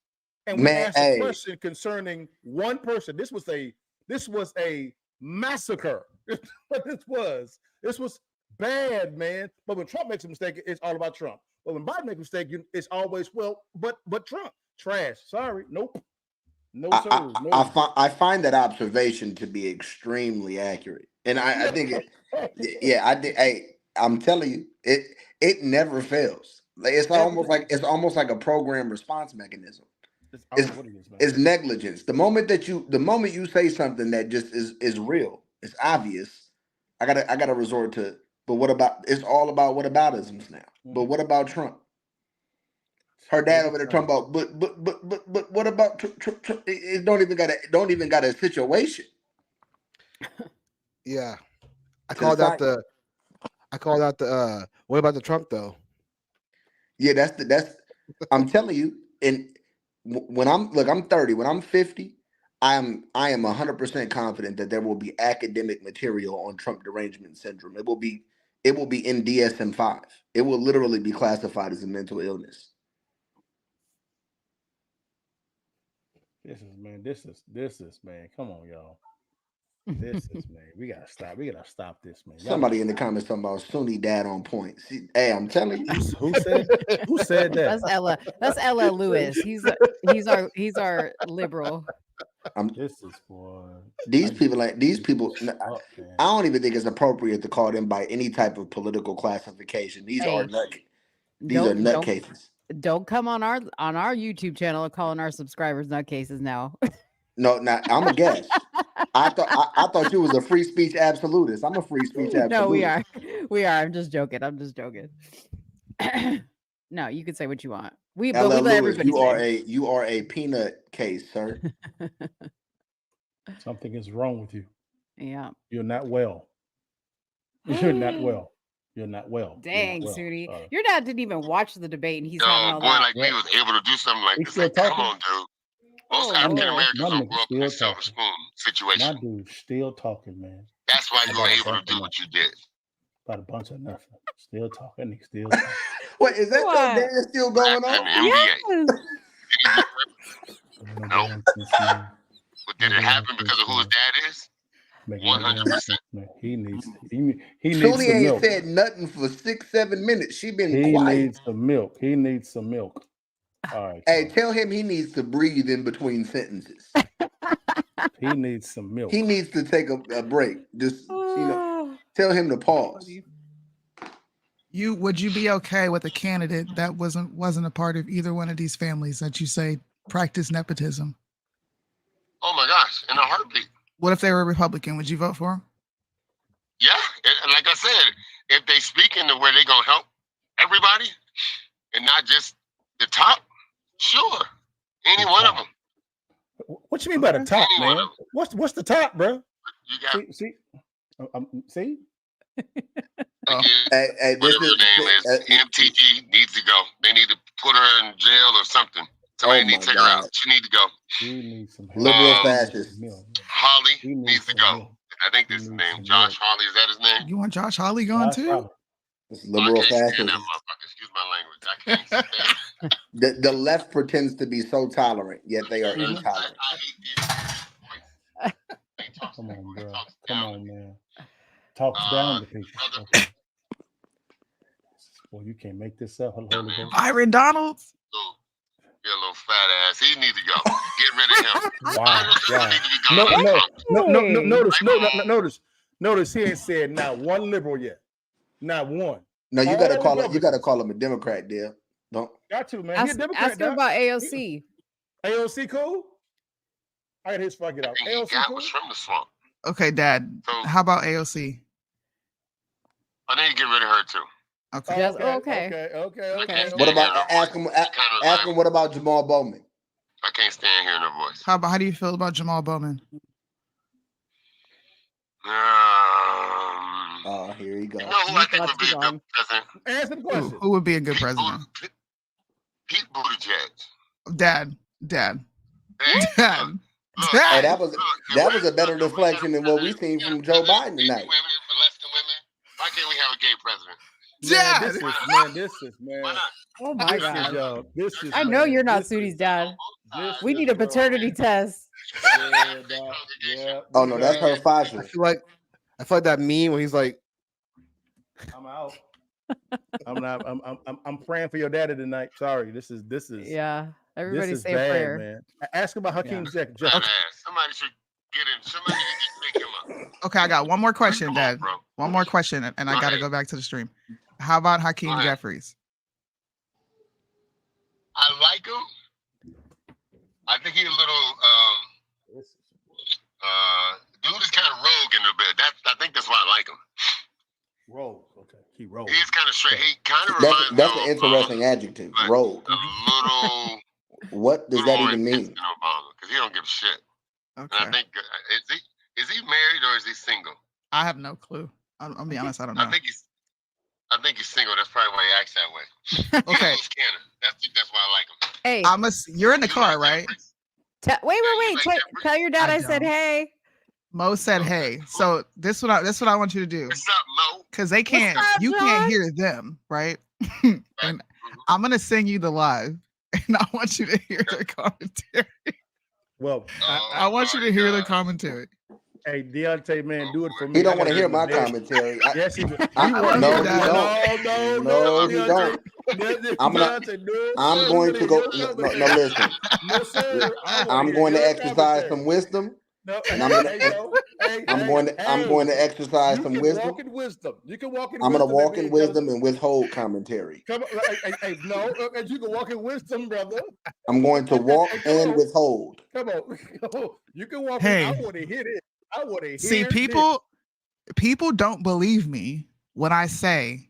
[SPEAKER 10] And we asked a question concerning one person. This was a massacre. What this was bad, man. But when Trump makes a mistake, it's all about Trump. But when Biden makes a mistake, it's always but Trump trash. Sorry, nope, no sir. No.
[SPEAKER 1] I find that observation to be extremely accurate, and I think I did. Hey, I'm telling you, it never fails. Like it's almost like a program response mechanism. It's negligence. The moment you say something that just is real, it's obvious. I gotta resort to. But what about? It's all about whataboutisms now. But what about Trump? Her dad over there talking about. But what about Trump? It don't even got a situation.
[SPEAKER 18] Yeah, I called out the. What about the Trump though?
[SPEAKER 1] Yeah, that's. I'm telling you, and when I'm 30. When I'm 50, I am 100% confident that there will be academic material on Trump derangement syndrome. It will be in DSM-5. It will literally be classified as a mental illness.
[SPEAKER 10] This is man. Come on, y'all. This is man. We gotta stop this, man.
[SPEAKER 1] Somebody in the comments talking about Soonie dad on point. See, hey, I'm telling you.
[SPEAKER 10] Who said that?
[SPEAKER 5] That's Ella. That's Ella Lewis. He's our liberal.
[SPEAKER 1] These people. I don't even think it's appropriate to call them by any type of political classification. These are nutcases.
[SPEAKER 5] Don't come on our YouTube channel calling our subscribers nutcases now.
[SPEAKER 1] No, I'm a guest. I thought you was a free speech absolutist. I'm a free speech absolutist.
[SPEAKER 5] No, we are. I'm just joking. No, you can say what you want. We let everybody say.
[SPEAKER 1] You are a peanut case, sir.
[SPEAKER 10] Something is wrong with you.
[SPEAKER 5] Yeah.
[SPEAKER 10] You're not well. You're not well.
[SPEAKER 5] Dang, Soonie. Your dad didn't even watch the debate, and he's having all
[SPEAKER 2] boy
[SPEAKER 5] that.
[SPEAKER 2] Like me was able to do something like this. Like, come on, dude. Most African Americans don't grow up in a silver spoon situation.
[SPEAKER 10] My dude's still talking, man.
[SPEAKER 2] That's why you were able to do what you did.
[SPEAKER 10] About a bunch of nothing. Still talking. He's still talking.
[SPEAKER 1] Wait, is that your dad still going on?
[SPEAKER 2] Yes. No. But did it happen because of who his dad is? 100%.
[SPEAKER 10] He needs
[SPEAKER 1] Soonie ain't said nothing for 6-7 minutes. She been quiet.
[SPEAKER 10] He needs some milk. All right.
[SPEAKER 1] Hey, tell him he needs to breathe in between sentences.
[SPEAKER 10] He needs some milk.
[SPEAKER 1] He needs to take a break. Just tell him to pause.
[SPEAKER 7] Would you be okay with a candidate that wasn't a part of either one of these families that you say practice nepotism?
[SPEAKER 2] Oh my gosh, in a heartbeat.
[SPEAKER 7] What if they were a Republican? Would you vote for them?
[SPEAKER 2] Yeah, like I said, if they speak into where they're gonna help everybody and not just the top, sure, any one of them.
[SPEAKER 10] What you mean by the top, man? What's the top, bro?
[SPEAKER 2] You got
[SPEAKER 10] see.
[SPEAKER 1] Hey,
[SPEAKER 2] whatever her name is, MTG needs to go. They need to put her in jail or something. Somebody needs to take her out. She needs to go.
[SPEAKER 10] She needs some
[SPEAKER 1] liberal fascist.
[SPEAKER 2] Holly needs to go. I think this is his name. Josh Hawley, is that his name?
[SPEAKER 7] You want Josh Hawley gone too?
[SPEAKER 1] It's liberal fascist.
[SPEAKER 2] Excuse my language. I can't stand
[SPEAKER 1] the left pretends to be so tolerant, yet they are intolerant.
[SPEAKER 10] Come on, bro. Come on, man. talks down to people. Okay. Well, you can't make this up. Holy Ghost.
[SPEAKER 7] Byron Donalds.
[SPEAKER 2] Your little fat ass. He needs to go. Get rid of him.
[SPEAKER 10] Wow. Notice he ain't said not one liberal yet. Not one.
[SPEAKER 1] No, you gotta call it. You gotta call him a Democrat, dear. Don't.
[SPEAKER 10] Got to, man. He a Democrat.
[SPEAKER 5] Ask him about AOC.
[SPEAKER 10] AOC cool? I got his fuck it out. AOC cool?
[SPEAKER 2] Was from the swamp.
[SPEAKER 7] Okay, Dad. How about AOC?
[SPEAKER 2] I need to get rid of her too.
[SPEAKER 7] Okay.
[SPEAKER 5] Yes,
[SPEAKER 10] Okay.
[SPEAKER 1] What about ask him? Ask him. What about Jamal Bowman?
[SPEAKER 2] I can't stand hearing her voice.
[SPEAKER 7] How do you feel about Jamal Bowman?
[SPEAKER 1] Here you go.
[SPEAKER 2] You know who I think would be a good president?
[SPEAKER 10] Answer the question.
[SPEAKER 7] Who would be a good president?
[SPEAKER 2] Pete Buttigieg.
[SPEAKER 7] Dad.
[SPEAKER 2] Hey,
[SPEAKER 1] Hey, that was a better deflection than what we seen from Joe Biden tonight.
[SPEAKER 2] Why can't we have a gay president?
[SPEAKER 10] This is man.
[SPEAKER 5] Oh my God.
[SPEAKER 10] This is.
[SPEAKER 5] I know you're not Sooney's dad. We need a paternity test.
[SPEAKER 10] Yeah.
[SPEAKER 1] Oh no, that's her Pfizer.
[SPEAKER 18] I feel like that meme when he's like,
[SPEAKER 10] I'm out. I'm praying for your daddy tonight. Sorry, this is.
[SPEAKER 5] Yeah. Everybody
[SPEAKER 10] this is
[SPEAKER 5] say
[SPEAKER 10] bad,
[SPEAKER 5] a prayer.
[SPEAKER 10] Man. Ask about Hakeem Jeffries.
[SPEAKER 2] Somebody should get in. Somebody should just pick him up.
[SPEAKER 7] Okay, I got one more question, Dad. One more question, and I got to go back to the stream. How about Hakeem Jeffries?
[SPEAKER 2] I like him. I think he's a little dude is kind of rogue in a bit. I think that's why I like him.
[SPEAKER 10] Rogue, okay. He rogue.
[SPEAKER 2] He's kind of straight. He kind of reminds me
[SPEAKER 1] That's an interesting adjective. Rogue.
[SPEAKER 2] A little.
[SPEAKER 1] What does that even mean?
[SPEAKER 2] Obama, because he don't give a shit.
[SPEAKER 7] Okay.
[SPEAKER 2] And I think is he married or is he single?
[SPEAKER 7] I have no clue. I'll be honest. I don't know.
[SPEAKER 2] I think he's single. That's probably why he acts that way.
[SPEAKER 7] Okay.
[SPEAKER 2] That's why I like him.
[SPEAKER 5] Hey,
[SPEAKER 7] you're in the car, right?
[SPEAKER 5] Wait. Tell your dad I said hey.
[SPEAKER 7] Mo said hey. So this what I want you to do.
[SPEAKER 2] What's up, Mo?
[SPEAKER 7] Because they can't. You can't hear them, right? And I'm gonna sing you the live, and I want you to hear the commentary.
[SPEAKER 10] Well,
[SPEAKER 7] I want you to hear the commentary.
[SPEAKER 10] Hey, Deontay, man, do it for me.
[SPEAKER 1] He don't want to hear my commentary.
[SPEAKER 10] Yes, he does.
[SPEAKER 1] No, he don't. I'm going to go. No, listen. I'm going to exercise some wisdom. And I'm going to exercise some wisdom.
[SPEAKER 10] You can walk in wisdom.
[SPEAKER 1] I'm going to walk in wisdom and withhold commentary.
[SPEAKER 10] Come on, no, you can walk in wisdom, brother.
[SPEAKER 1] I'm going to walk and withhold.
[SPEAKER 10] Come on, you can walk.
[SPEAKER 7] Hey.
[SPEAKER 10] I want to hear it. I want to hear.
[SPEAKER 7] See, people don't believe me when I say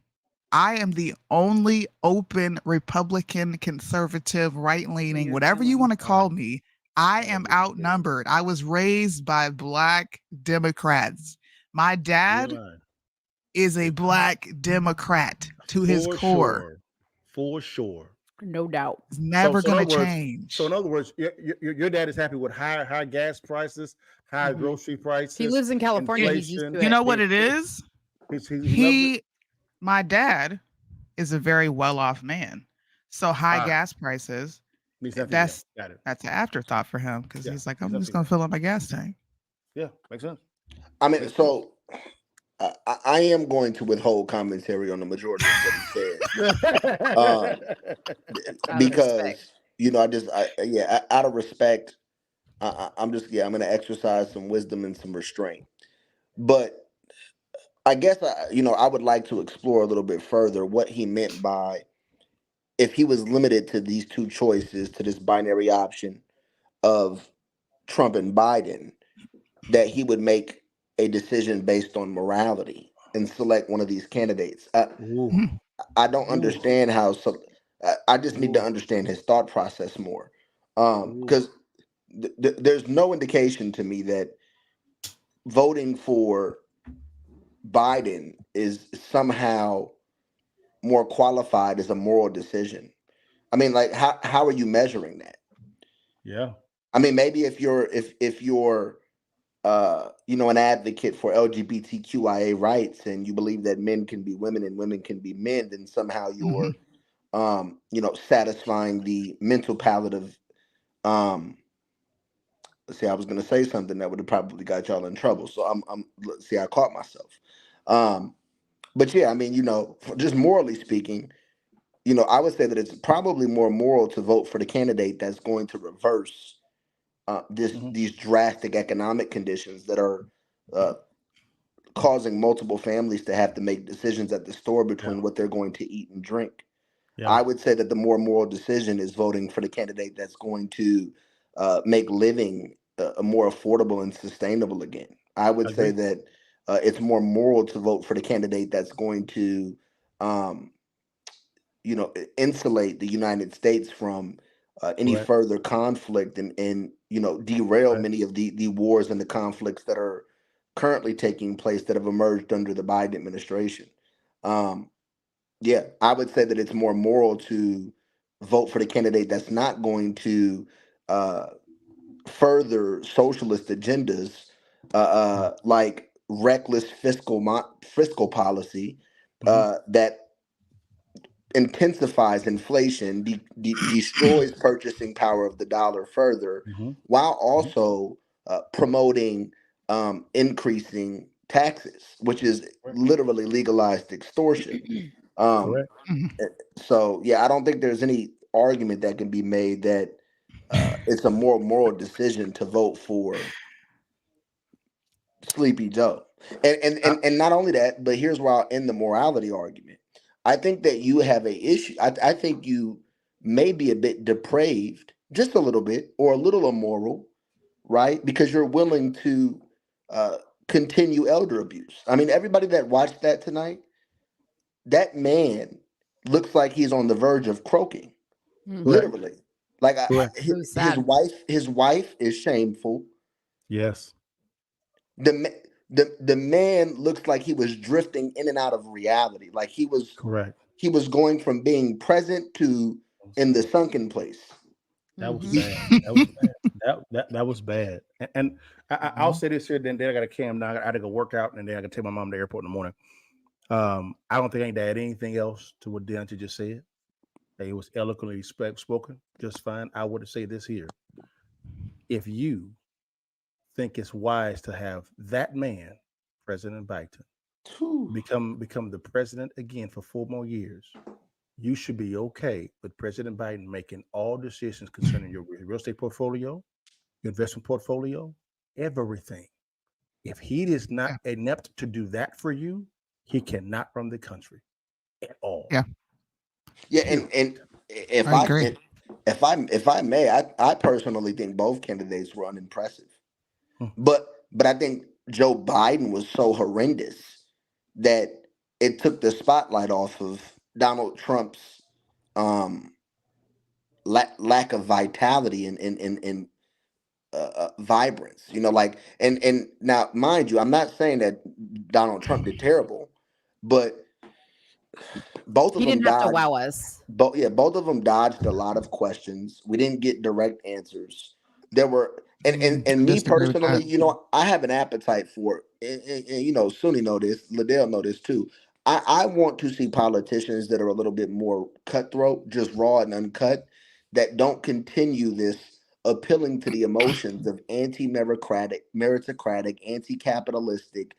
[SPEAKER 7] I am the only open Republican, conservative, right-leaning, whatever you want to call me. I am outnumbered. I was raised by Black Democrats. My dad is a Black Democrat to his core.
[SPEAKER 10] For sure.
[SPEAKER 5] No doubt.
[SPEAKER 7] It's never going to change.
[SPEAKER 10] So in other words, your dad is happy with high gas prices, high grocery prices.
[SPEAKER 5] He lives in California. He's used to it.
[SPEAKER 7] You know what it is? My dad is a very well-off man. So high gas prices, that's an afterthought for him because he's like, I'm just going to fill up my gas tank.
[SPEAKER 10] Yeah, makes sense.
[SPEAKER 1] I mean, so I am going to withhold commentary on the majority of what he said because out of respect, I'm going to exercise some wisdom and some restraint. But I guess I would like to explore a little bit further what he meant by if he was limited to these two choices, to this binary option of Trump and Biden, that he would make a decision based on morality and select one of these candidates. I don't understand how. I just need to understand his thought process more, because there's no indication to me that voting for Biden is somehow more qualified as a moral decision. I mean, like, how are you measuring that?
[SPEAKER 10] Yeah.
[SPEAKER 1] I mean, maybe if you're an advocate for LGBTQIA rights and you believe that men can be women and women can be men, then somehow you're satisfying the mental palate of I was going to say something that would have probably got y'all in trouble. So I caught myself. But yeah, I mean, just morally speaking, I would say that it's probably more moral to vote for the candidate that's going to reverse these drastic economic conditions that are causing multiple families to have to make decisions at the store between what they're going to eat and drink. I would say that the more moral decision is voting for the candidate that's going to make living more affordable and sustainable again. I would say that it's more moral to vote for the candidate that's going to, insulate the United States from any further conflict and derail many of the wars and the conflicts that are currently taking place that have emerged under the Biden administration. Yeah, I would say that it's more moral to vote for the candidate that's not going to further socialist agendas, like reckless fiscal policy that intensifies inflation, destroys purchasing power of the dollar further, while also promoting increasing taxes, which is literally legalized extortion. So yeah, I don't think there's any argument that can be made that it's a more moral decision to vote for Sleepy Joe. And not only that, but here's where I'll end the morality argument. I think that you have a issue. I think you may be a bit depraved, just a little bit, or a little immoral, right? Because you're willing to continue elder abuse. I mean, everybody that watched that tonight, that man looks like he's on the verge of croaking, literally. Like his wife is shameful.
[SPEAKER 10] Yes.
[SPEAKER 1] The man looks like he was drifting in and out of reality. Like he was going from being present to in the sunken place.
[SPEAKER 10] That was bad. That was bad. That was bad. And I'll say this here. Then I got a cam now. I got to go work out, and then I got to take my mom to the airport in the morning. I don't think I need to add anything else to what Deontay just said. It was eloquently spoken, just fine. I would say this here: if you think it's wise to have that man, President Biden, become the president again for 4 more years, you should be okay with President Biden making all decisions concerning your real estate portfolio, your investment portfolio, everything. If he is not inept to do that for you, he cannot run the country at all.
[SPEAKER 1] Yeah, and if I may, I personally think both candidates were unimpressive. But I think Joe Biden was so horrendous that it took the spotlight off of Donald Trump's lack of vitality and vibrance. And now, mind you, I'm not saying that Donald Trump did terrible, but both of them
[SPEAKER 5] didn't have to wow us.
[SPEAKER 1] Both of them dodged a lot of questions. We didn't get direct answers. There were and me personally, I have an appetite for it. And Soonie know this, Liddell know this too. I want to see politicians that are a little bit more cutthroat, just raw and uncut, that don't continue this appealing to the emotions of meritocratic, anti-capitalistic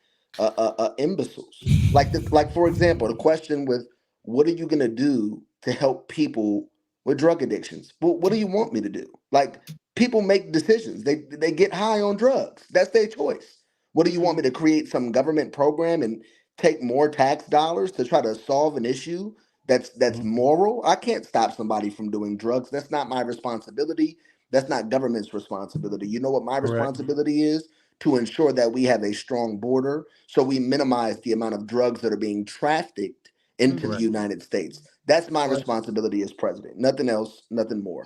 [SPEAKER 1] imbeciles. Like for example, the question with what are you gonna do to help people with drug addictions? Well, what do you want me to do? Like, people make decisions. They get high on drugs. That's their choice. What do you want me to create some government program and take more tax dollars to try to solve an issue that's moral? I can't stop somebody from doing drugs. That's not my responsibility. That's not government's responsibility. You know what my responsibility is? To ensure that we have a strong border so we minimize the amount of drugs that are being trafficked into the United States. That's my responsibility as president. Nothing else, nothing more.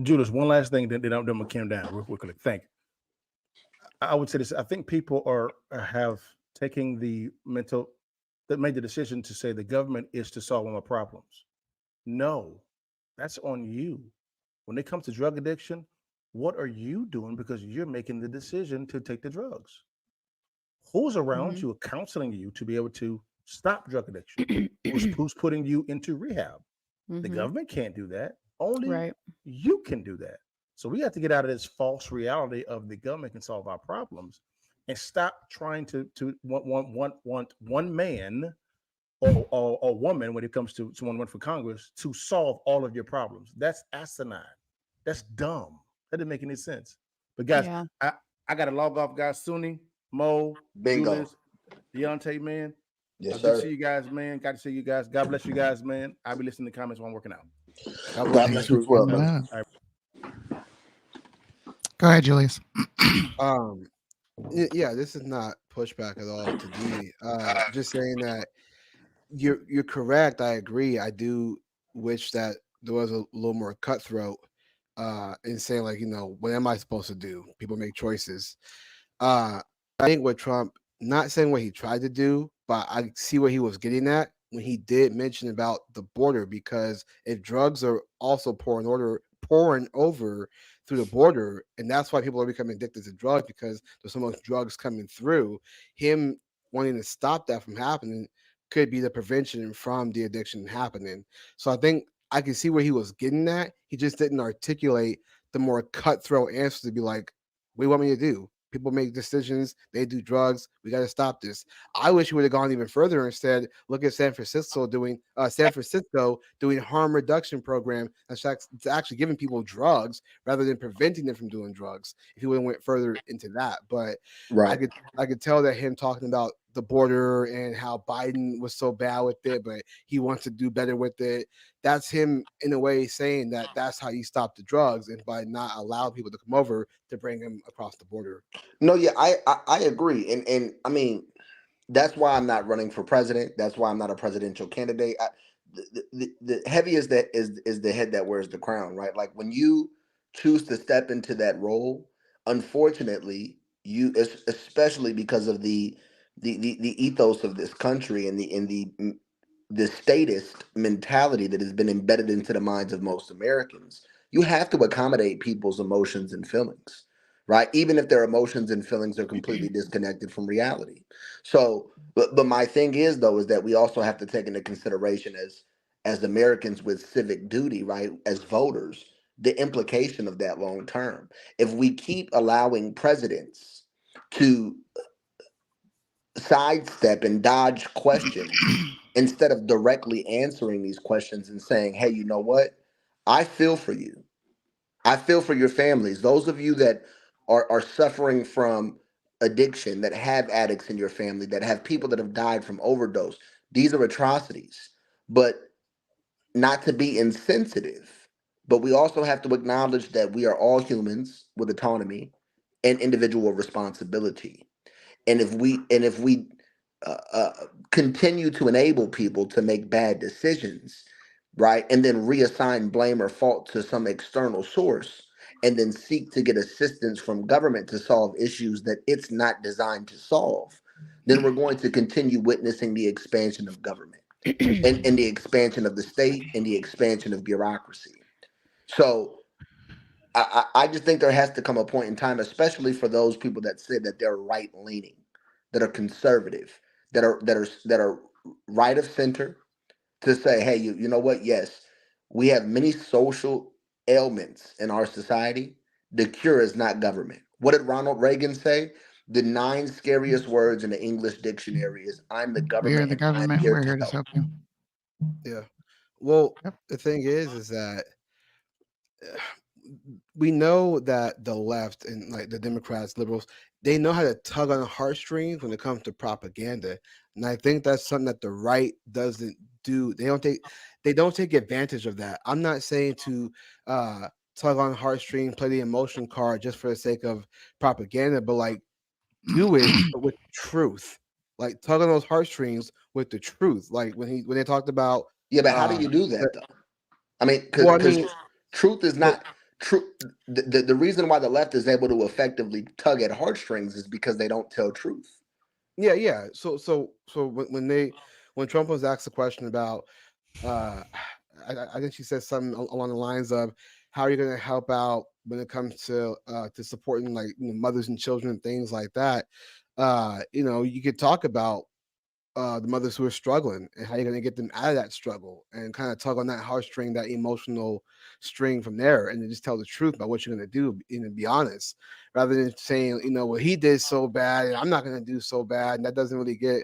[SPEAKER 10] Judas, one last thing, then I'm going to calm down real quickly. Thank you. I would say this. I think people have taken that made the decision to say the government is to solve all our problems. No, that's on you. When it comes to drug addiction, what are you doing? Because you're making the decision to take the drugs. Who's around you counseling you to be able to stop drug addiction? Who's putting you into rehab? The government can't do that. Only you can do that. So we have to get out of this false reality of the government can solve our problems and stop trying to want one man or woman when it comes to someone run for Congress to solve all of your problems. That's asinine. That's dumb. That didn't make any sense. But guys, I got to log off, guys. Soonie, Mo,
[SPEAKER 1] Bingo.
[SPEAKER 10] Julius, Deontay, man.
[SPEAKER 1] Yes,
[SPEAKER 10] good to
[SPEAKER 1] sir.
[SPEAKER 10] see you guys, man. Got to see you guys. God bless you guys, man. I'll be listening to the comments while I'm working out.
[SPEAKER 1] God bless you as well, brother.
[SPEAKER 7] Go ahead, Julius.
[SPEAKER 18] Yeah, this is not pushback at all to D. Just saying that you're correct. I agree. I do wish that there was a little more cutthroat in saying, like, what am I supposed to do? People make choices. I think with Trump, not saying what he tried to do, but I see where he was getting at when he did mention about the border, because if drugs are also pouring over through the border, and that's why people are becoming addicted to drugs, because there's so much drugs coming through, him wanting to stop that from happening could be the prevention from the addiction happening. So I think I can see where he was getting at. He just didn't articulate the more cutthroat answer to be like, what do you want me to do? People make decisions. They do drugs. We got to stop this. I wish he would have gone even further. Instead, look at San Francisco doing harm reduction program that's actually giving people drugs rather than preventing them from doing drugs. If he would have went further into that, but
[SPEAKER 1] right.
[SPEAKER 18] I could tell that him talking about the border and how Biden was so bad with it, but he wants to do better with it. That's him in a way saying that that's how you stop the drugs, and by not allowing people to come over to bring them across the border.
[SPEAKER 1] No, yeah, I agree, and I mean that's why I'm not running for president. That's why I'm not a presidential candidate. The heaviest that is the head that wears the crown, right? Like when you choose to step into that role, unfortunately, especially because of the ethos of this country and the statist mentality that has been embedded into the minds of most Americans, you have to accommodate people's emotions and feelings, right? Even if their emotions and feelings are completely disconnected from reality. So, but my thing is though, is that we also have to take into consideration as Americans with civic duty, right? As voters, the implication of that long term. If we keep allowing presidents to sidestep and dodge questions instead of directly answering these questions and saying, hey, you know what? I feel for you. I feel for your families. Those of you that are suffering from addiction, that have addicts in your family, that have people that have died from overdose. These are atrocities. But not to be insensitive, but we also have to acknowledge that we are all humans with autonomy and individual responsibility. And if we continue to enable people to make bad decisions, right, and then reassign blame or fault to some external source, and then seek to get assistance from government to solve issues that it's not designed to solve, then we're going to continue witnessing the expansion of government and the expansion of the state and the expansion of bureaucracy. So I just think there has to come a point in time, especially for those people that say that they're right leaning, that are conservative, that are right of center, to say, hey, you know what? Yes, we have many social ailments in our society. The cure is not government. What did Ronald Reagan say? The 9 scariest words in the English dictionary is I'm the government.
[SPEAKER 7] We are the government. We're here to help you.
[SPEAKER 18] Yeah. Well, the thing is that we know that the left and like the Democrats, liberals, they know how to tug on the heartstrings when it comes to propaganda, and I think that's something that the right doesn't do. They don't take advantage of that. I'm not saying to tug on heartstrings, play the emotion card just for the sake of propaganda, but like do it but with truth. Like tug on those heartstrings with the truth. Like when they talked about
[SPEAKER 1] but how do you do that though? I mean, because truth is not true. The reason why the left is able to effectively tug at heartstrings is because they don't tell truth.
[SPEAKER 18] Yeah. So when Trump was asked a question about, I think she said something along the lines of, "How are you going to help out when it comes to supporting like mothers and children and things like that?" You could talk about the mothers who are struggling and how you're going to get them out of that struggle and kind of tug on that heartstring, that emotional string from there, and then just tell the truth about what you're going to do and be honest, rather than saying, well, he did so bad and I'm not going to do so bad. And that doesn't really get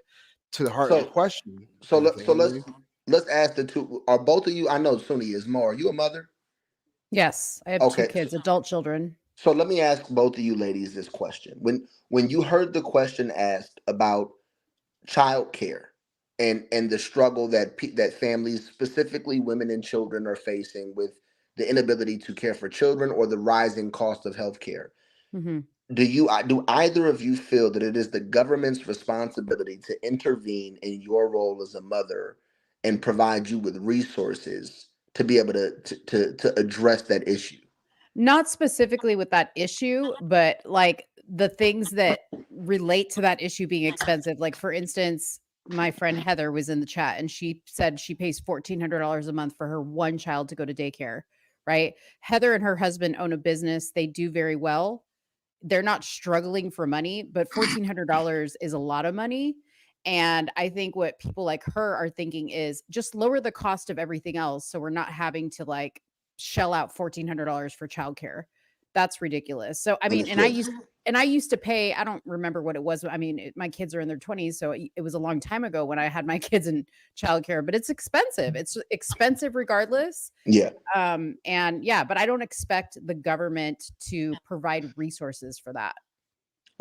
[SPEAKER 18] to the heart of the question.
[SPEAKER 1] So let's ask the two. Are both of you? I know Soonie is more. Are you a mother?
[SPEAKER 5] Yes, I have two kids, adult children.
[SPEAKER 1] So let me ask both of you ladies this question. When you heard the question asked about childcare and the struggle that that families, specifically women and children, are facing with the inability to care for children or the rising cost of healthcare, do either of you feel that it is the government's responsibility to intervene in your role as a mother and provide you with resources to be able to address that issue?
[SPEAKER 5] Not specifically with that issue, but like the things that relate to that issue being expensive. Like, for instance, my friend Heather was in the chat and she said she pays $1,400 a month for her one child to go to daycare, right? Heather and her husband own a business. They do very well. They're not struggling for money, but $1,400 is a lot of money. And I think what people like her are thinking is just lower the cost of everything else, so we're not having to like shell out $1,400 for childcare. That's ridiculous. So I mean, and I used to pay, I don't remember what it was. I mean, my kids are in their 20s, so it was a long time ago when I had my kids in childcare, but it's expensive. It's expensive regardless.
[SPEAKER 1] Yeah.
[SPEAKER 5] And yeah, but I don't expect the government to provide resources for that.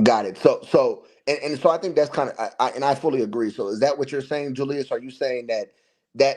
[SPEAKER 1] Got it. So I think that's kind of, I fully agree. So is that what you're saying, Julius? Are you saying that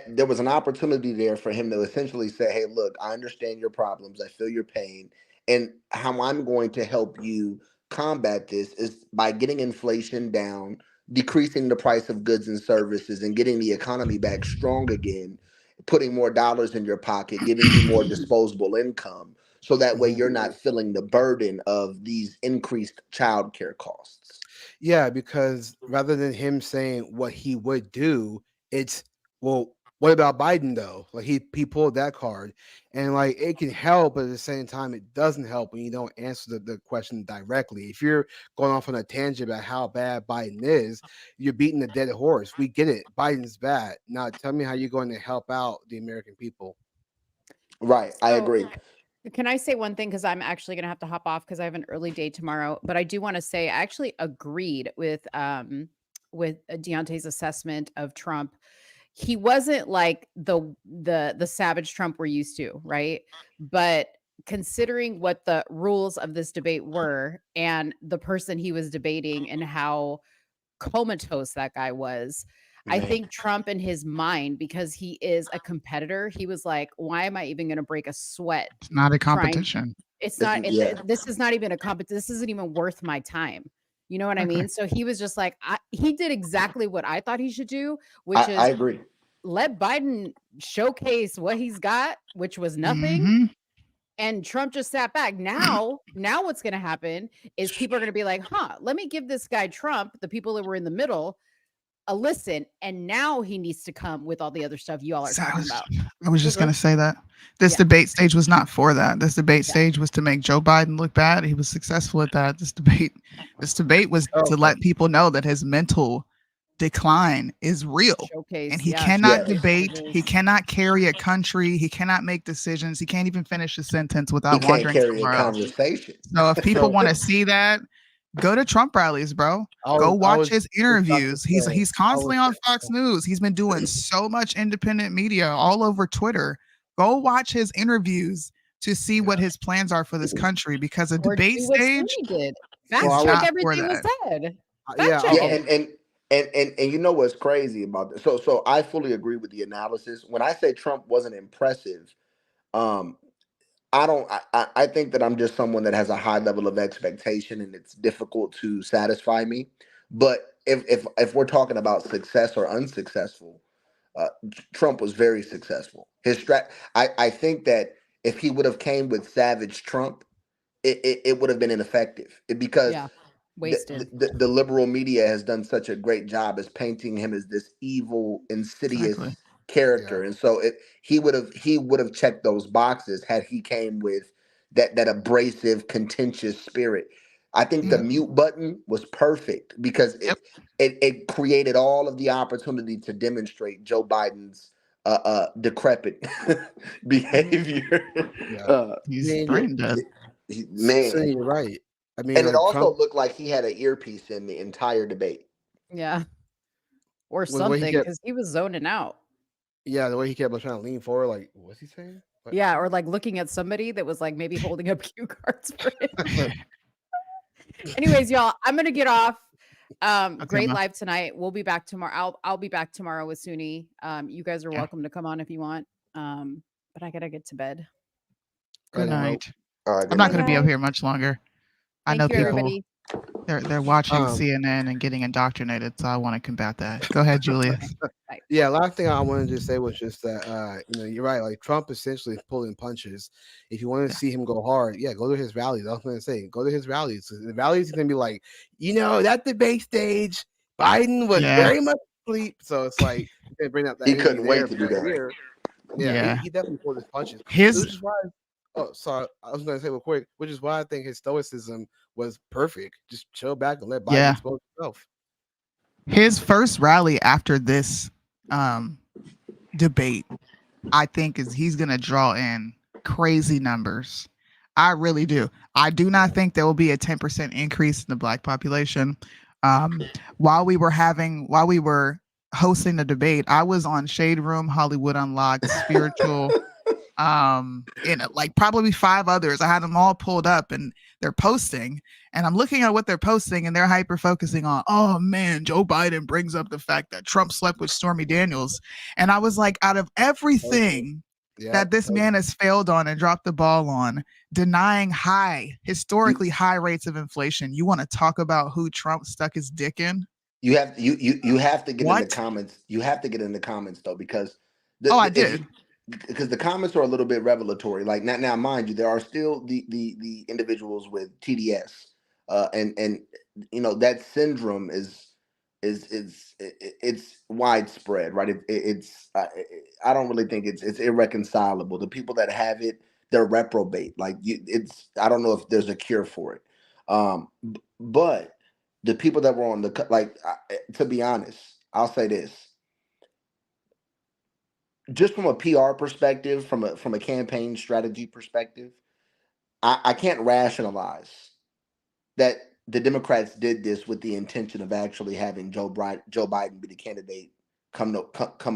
[SPEAKER 1] there was an opportunity there for him to essentially say, hey, look, I understand your problems. I feel your pain. And how I'm going to help you combat this is by getting inflation down, decreasing the price of goods and services, and getting the economy back strong again, putting more dollars in your pocket, giving you more disposable income. So that way you're not feeling the burden of these increased childcare costs.
[SPEAKER 18] Yeah, because rather than him saying what he would do, it's, well, what about Biden though? Like he pulled that card, and like it can help, but at the same time, it doesn't help when you don't answer the question directly. If you're going off on a tangent about how bad Biden is, you're beating a dead horse. We get it. Biden's bad. Now tell me how you're going to help out the American people.
[SPEAKER 1] Right. I agree.
[SPEAKER 5] Can I say one thing? Because I'm actually going to have to hop off because I have an early day tomorrow. But I do want to say I actually agreed with Deontay's assessment of Trump. He wasn't like the savage Trump we're used to, right? But considering what the rules of this debate were and the person he was debating and how comatose that guy was, I think Trump in his mind, because he is a competitor, he was like, why am I even going to break a sweat?
[SPEAKER 7] It's not a competition.
[SPEAKER 5] It's not. This is not even a competition. This isn't even worth my time. You know what I mean? So he was just like, he did exactly what I thought he should do, which is
[SPEAKER 1] I agree.
[SPEAKER 5] Let Biden showcase what he's got, which was nothing. And Trump just sat back. Now what's going to happen is people are going to be like, let me give this guy Trump, the people that were in the middle, a listen, and now he needs to come with all the other stuff you all are talking about.
[SPEAKER 7] I was just going to say that this debate stage was not for that. This debate stage was to make Joe Biden look bad. He was successful at that. This debate was to let people know that his mental decline is real. And he cannot debate. He cannot carry a country. He cannot make decisions. He can't even finish a sentence without wandering somewhere else. So if people want to see that, go to Trump rallies, bro. Go watch his interviews. He's constantly on Fox News. He's been doing so much independent media all over Twitter. Go watch his interviews to see what his plans are for this country, because a debate stage
[SPEAKER 5] fact check everything was said.
[SPEAKER 1] And you know what's crazy about this? So I fully agree with the analysis. When I say Trump wasn't impressive, I think that I'm just someone that has a high level of expectation and it's difficult to satisfy me. But if we're talking about success or unsuccessful, Trump was very successful. I think that if he would have came with savage Trump, it would have been ineffective because
[SPEAKER 5] wasted.
[SPEAKER 1] The liberal media has done such a great job as painting him as this evil, insidious character, and so he would have checked those boxes had he came with that abrasive, contentious spirit. I think the mute button was perfect because it created all of the opportunity to demonstrate Joe Biden's decrepit behavior.
[SPEAKER 7] He's brain dead.
[SPEAKER 1] Man,
[SPEAKER 18] So you're right. I mean,
[SPEAKER 1] and it
[SPEAKER 18] like
[SPEAKER 1] also
[SPEAKER 18] Trump
[SPEAKER 1] looked like he had an earpiece in the entire debate.
[SPEAKER 5] Yeah. Or
[SPEAKER 18] was the way he
[SPEAKER 5] something,
[SPEAKER 18] kept.
[SPEAKER 5] because he was zoning out.
[SPEAKER 18] Yeah, the way he kept trying to lean forward, like, what's he saying? What?
[SPEAKER 5] Yeah, or like looking at somebody that was like maybe holding up cue cards for him. Anyways, y'all, I'm gonna get off. Great live tonight. We'll be back tomorrow. I'll be back tomorrow with Soonie. You guys are welcome to come on if you want. But I gotta get to bed.
[SPEAKER 7] Good night.
[SPEAKER 1] All right,
[SPEAKER 7] I'm not going to be up here much longer. I know
[SPEAKER 5] Thank you,
[SPEAKER 7] people.
[SPEAKER 5] everybody.
[SPEAKER 7] They're watching CNN and getting indoctrinated, so I want to combat that. Go ahead, Julius.
[SPEAKER 18] Yeah, last thing I wanted to say was just that you're right. Like Trump essentially is pulling punches. If you want to see him go hard, go to his rallies. I was going to say, go to his rallies. The rallies are going to be like, that debate stage, Biden was very much asleep. So it's like you can bring up that.
[SPEAKER 1] He couldn't wait to do that.
[SPEAKER 18] He definitely pulled his punches.
[SPEAKER 7] His
[SPEAKER 18] Which is why. Oh, sorry. I was going to say real quick, which is why I think his stoicism was perfect. Just chill back and let Biden expose himself.
[SPEAKER 7] His first rally after this debate, I think, is he's going to draw in crazy numbers. I really do. I do not think there will be a 10% increase in the Black population. While we were hosting the debate, I was on Shade Room, Hollywood Unlocked, Spiritual, and like probably 5 others. I had them all pulled up and they're posting, and I'm looking at what they're posting and they're hyper focusing on, oh man, Joe Biden brings up the fact that Trump slept with Stormy Daniels. And I was like, out of everything that this man has failed on and dropped the ball on, denying historically high rates of inflation, you want to talk about who Trump stuck his dick in? You have to
[SPEAKER 1] get in the comments. You have to get in the comments though, because
[SPEAKER 7] I did.
[SPEAKER 1] Because the comments are a little bit revelatory. Like now, mind you, there are still the individuals with TDS, and that syndrome is it's widespread, right? I don't really think it's irreconcilable. The people that have it, they're reprobate. Like I don't know if there's a cure for it. But the people that were on to be honest, I'll say this. Just from a PR perspective, from a campaign strategy perspective, I can't rationalize that the Democrats did this with the intention of actually having Joe Biden be the candidate come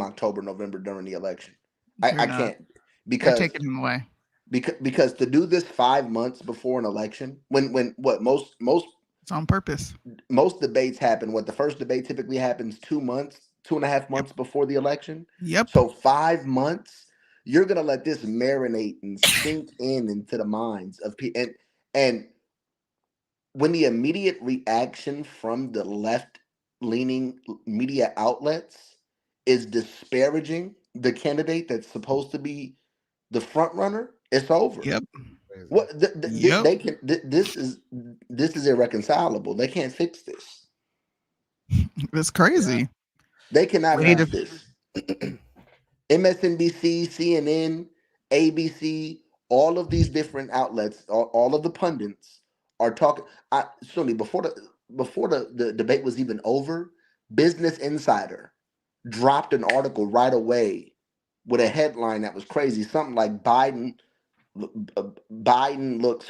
[SPEAKER 1] October, November during the election. I can't, because
[SPEAKER 7] they're taking him away.
[SPEAKER 1] Because to do this 5 months before an election, when most
[SPEAKER 7] it's on purpose.
[SPEAKER 1] Most debates happen. The first debate typically happens 2.5 months before the election.
[SPEAKER 7] Yep.
[SPEAKER 1] So 5 months, you're gonna let this marinate and sink into the minds of people. And when the immediate reaction from the left-leaning media outlets is disparaging the candidate that's supposed to be the front runner, it's over.
[SPEAKER 7] Yep.
[SPEAKER 1] They can. This is irreconcilable. They can't fix this.
[SPEAKER 7] It's crazy.
[SPEAKER 1] They cannot fix this. MSNBC, CNN, ABC, all of these different outlets, all of the pundits are talking. Soonie, before the debate was even over, Business Insider dropped an article right away with a headline that was crazy. Something like Biden looks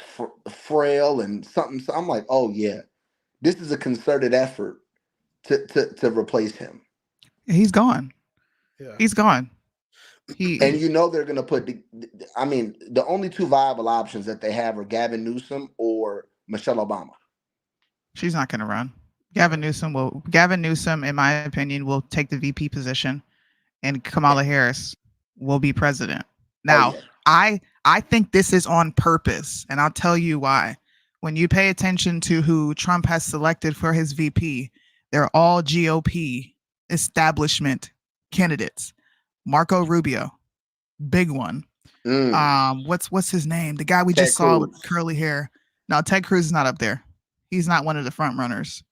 [SPEAKER 1] frail and something. So I'm like, oh yeah, this is a concerted effort to replace him.
[SPEAKER 7] He's gone. Yeah. He's gone.
[SPEAKER 1] And they're going to put the only 2 viable options that they have are Gavin Newsom or Michelle Obama.
[SPEAKER 7] She's not going to run. Gavin Newsom, in my opinion, will take the VP position, and Kamala Harris will be president. Now, I think this is on purpose, and I'll tell you why. When you pay attention to who Trump has selected for his VP, they're all GOP establishment candidates. Marco Rubio, big one. What's his name? The guy we just saw with curly hair. No, Ted Cruz is not up there. He's not one of the front runners.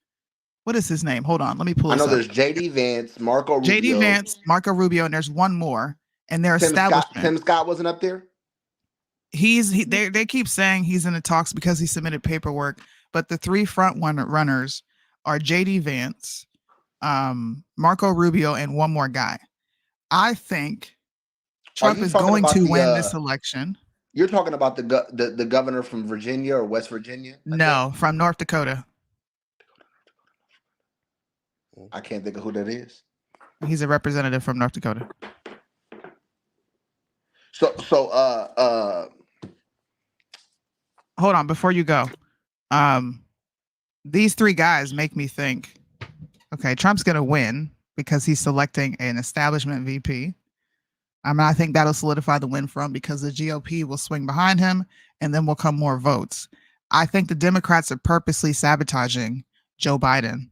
[SPEAKER 7] What is his name? Hold on, let me pull this up.
[SPEAKER 1] There's JD Vance, Marco Rubio.
[SPEAKER 7] JD Vance, Marco Rubio, and there's one more, and they're establishment.
[SPEAKER 1] Tim Scott wasn't up there.
[SPEAKER 7] They keep saying he's in the talks because he submitted paperwork, but the three front runners are J.D. Vance, Marco Rubio, and one more guy. I think Trump is going to win this election.
[SPEAKER 1] You're talking about the governor from Virginia or West Virginia?
[SPEAKER 7] No, from North Dakota.
[SPEAKER 1] I can't think of who that is.
[SPEAKER 7] He's a representative from North Dakota.
[SPEAKER 1] So
[SPEAKER 7] hold on before you go. These three guys make me think, okay, Trump's going to win because he's selecting an establishment VP. I think that'll solidify the win for him because the GOP will swing behind him and then will come more votes. I think the Democrats are purposely sabotaging Joe Biden.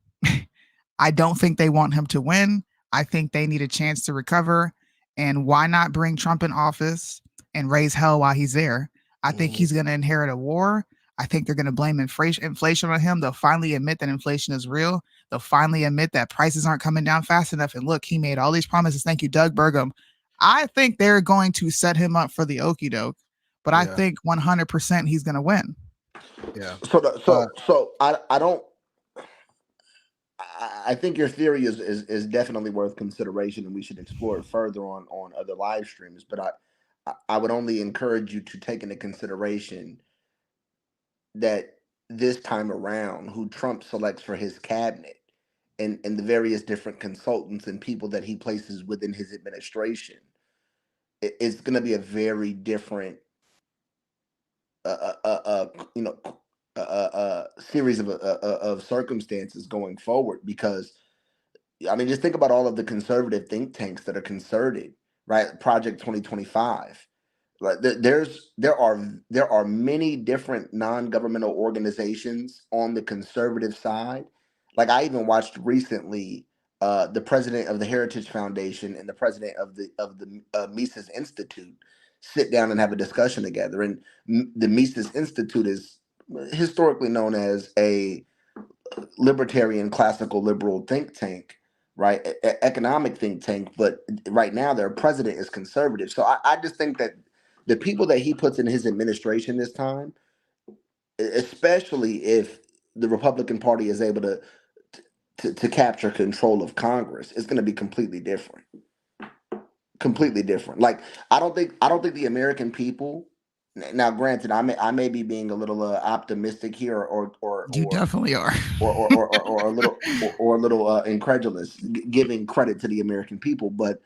[SPEAKER 7] I don't think they want him to win. I think they need a chance to recover. And why not bring Trump in office and raise hell while he's there? I think he's going to inherit a war. I think they're going to blame inflation on him. They'll finally admit that inflation is real. They'll finally admit that prices aren't coming down fast enough. And look, he made all these promises. Thank you, Doug Burgum. I think they're going to set him up for the okie doke, but I think 100% he's going to win.
[SPEAKER 18] Yeah.
[SPEAKER 1] So I don't. I think your theory is definitely worth consideration, and we should explore it further on other live streams. But I would only encourage you to take into consideration that this time around, who Trump selects for his cabinet and the various different consultants and people that he places within his administration, it's going to be a very different, series of circumstances going forward. Because, I mean, just think about all of the conservative think tanks that are concerted, right? Project 2025. Like there are many different non-governmental organizations on the conservative side. Like I even watched recently the president of the Heritage Foundation and the president of the Mises Institute sit down and have a discussion together. And the Mises Institute is historically known as a libertarian, classical liberal think tank, right? Economic think tank. But right now their president is conservative. So I just think that the people that he puts in his administration this time, especially if the Republican Party is able to capture control of Congress, it's going to be completely different. Completely different. Like I don't think the American people. Now, granted, I may be being a little optimistic here, or
[SPEAKER 7] you definitely are,
[SPEAKER 1] or a little incredulous, giving credit to the American people, but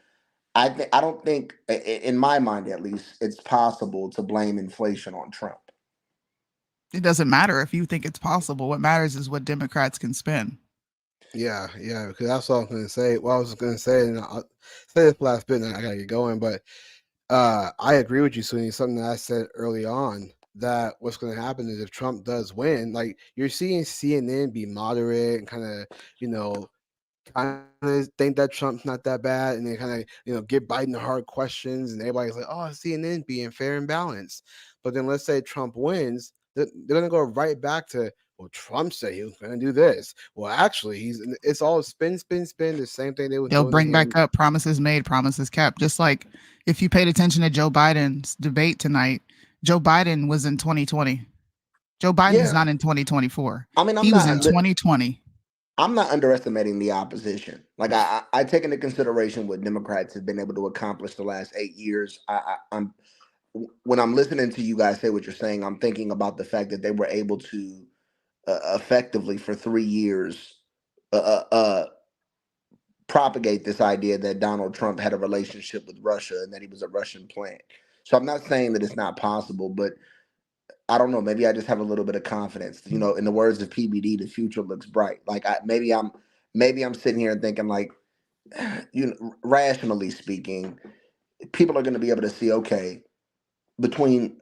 [SPEAKER 1] I don't think, in my mind at least, it's possible to blame inflation on Trump.
[SPEAKER 7] It doesn't matter if you think it's possible. What matters is what Democrats can spend.
[SPEAKER 18] Yeah, because that's what I was going to say. Well, I was going to say, and I'll say this last bit, and I got to get going, but I agree with you, Soonie. Something that I said early on, that what's going to happen is if Trump does win, like you're seeing CNN be moderate and kind of think that Trump's not that bad, and they kind of give Biden the hard questions, and everybody's like, oh, CNN being fair and balanced. But then let's say Trump wins, they're going to go right back to, well, Trump said he was going to do this. Well, actually, it's all spin. The same thing
[SPEAKER 7] They'll bring back up promises made, promises kept. Just like if you paid attention to Joe Biden's debate tonight, Joe Biden was in 2020. Joe Biden is not in 2024.
[SPEAKER 1] I mean,
[SPEAKER 7] he was in 2020.
[SPEAKER 1] I'm not underestimating the opposition. Like I take into consideration what Democrats have been able to accomplish the last 8 years. When I'm listening to you guys say what you're saying, I'm thinking about the fact that they were able to effectively for 3 years propagate this idea that Donald Trump had a relationship with Russia and that he was a Russian plant. So I'm not saying that it's not possible, but I don't know. Maybe I just have a little bit of confidence. In the words of PBD, the future looks bright. Like maybe I'm sitting here and thinking, like, rationally speaking, people are going to be able to see, okay, between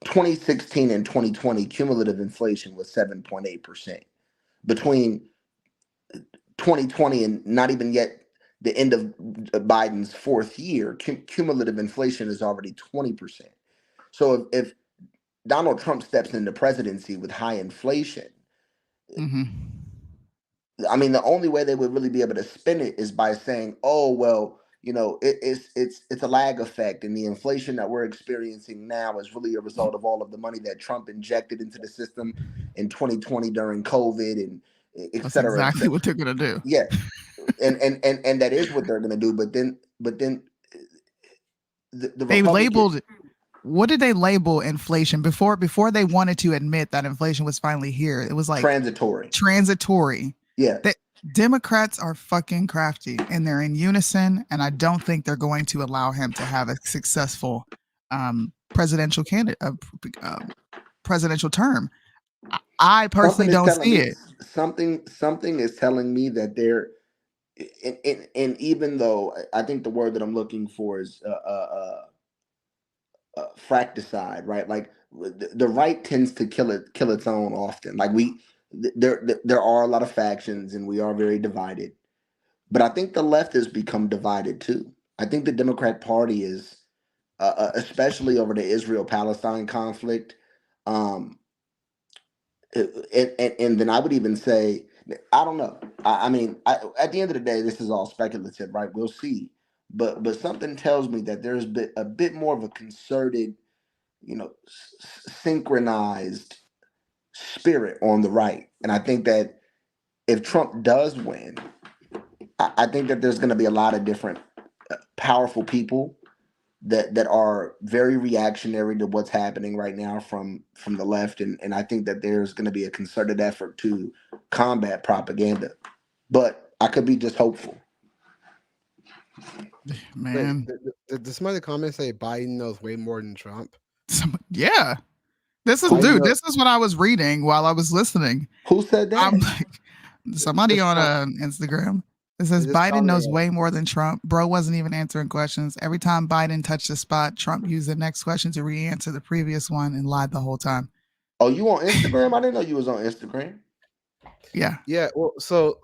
[SPEAKER 1] 2016 and 2020, cumulative inflation was 7.8%. Between 2020 and not even yet the end of Biden's fourth year, cumulative inflation is already 20%. So if Donald Trump steps into presidency with high inflation, I mean, the only way they would really be able to spin it is by saying, oh, well, it's a lag effect, and the inflation that we're experiencing now is really a result of all of the money that Trump injected into the system in 2020 during COVID and et
[SPEAKER 7] That's
[SPEAKER 1] cetera, et
[SPEAKER 7] exactly
[SPEAKER 1] cetera.
[SPEAKER 7] what they're gonna do.
[SPEAKER 1] Yeah, and that is what they're going to do. But then the
[SPEAKER 7] They
[SPEAKER 1] Republican
[SPEAKER 7] labeled. What did they label inflation before they wanted to admit that inflation was finally here? It was like
[SPEAKER 1] transitory.
[SPEAKER 7] Yeah. The Democrats are fucking crafty and they're in unison, and I don't think they're going to allow him to have a successful presidential presidential term. I personally don't see it.
[SPEAKER 1] Something is telling me that they're and even though I think the word that I'm looking for is fracticide, right? Like the right tends to kill its own often. Like there are a lot of factions and we are very divided, but I think the left has become divided too. I think the Democrat Party is, especially over the Israel-Palestine conflict, and then I would even say, I don't know. I mean, at the end of the day, this is all speculative, right? We'll see. But something tells me that there's a bit more of a concerted, synchronized spirit on the right. And I think that if Trump does win, I think that there's going to be a lot of different powerful people that are very reactionary to what's happening right now from the left. And I think that there's going to be a concerted effort to combat propaganda. But I could be just hopeful.
[SPEAKER 7] Man.
[SPEAKER 18] Did some of the comments say Biden knows way more than Trump?
[SPEAKER 7] Yeah. This is what I was reading while I was listening.
[SPEAKER 1] Who said that?
[SPEAKER 7] I'm like, somebody on Instagram. It says Biden knows way more than Trump. Bro wasn't even answering questions. Every time Biden touched the spot, Trump used the next question to re-answer the previous one and lied the whole time.
[SPEAKER 1] Oh, you on Instagram? I didn't know you was on Instagram.
[SPEAKER 7] Yeah.
[SPEAKER 18] Yeah. Well, so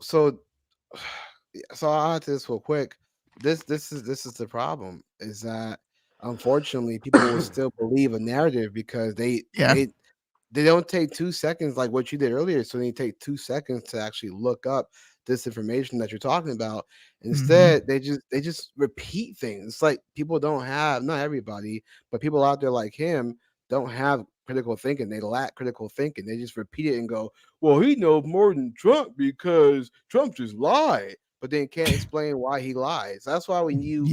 [SPEAKER 18] I'll answer this real quick. This is the problem, is that unfortunately people will still believe a narrative because they don't take 2 seconds like what you did earlier. So they take 2 seconds to actually look up this information that you're talking about. Instead, they just repeat things. It's like people don't have, not everybody, but people out there like him don't have critical thinking. They lack critical thinking. They just repeat it and go, well, he knows more than Trump because Trump just lied, but then can't explain why he lies. That's why when you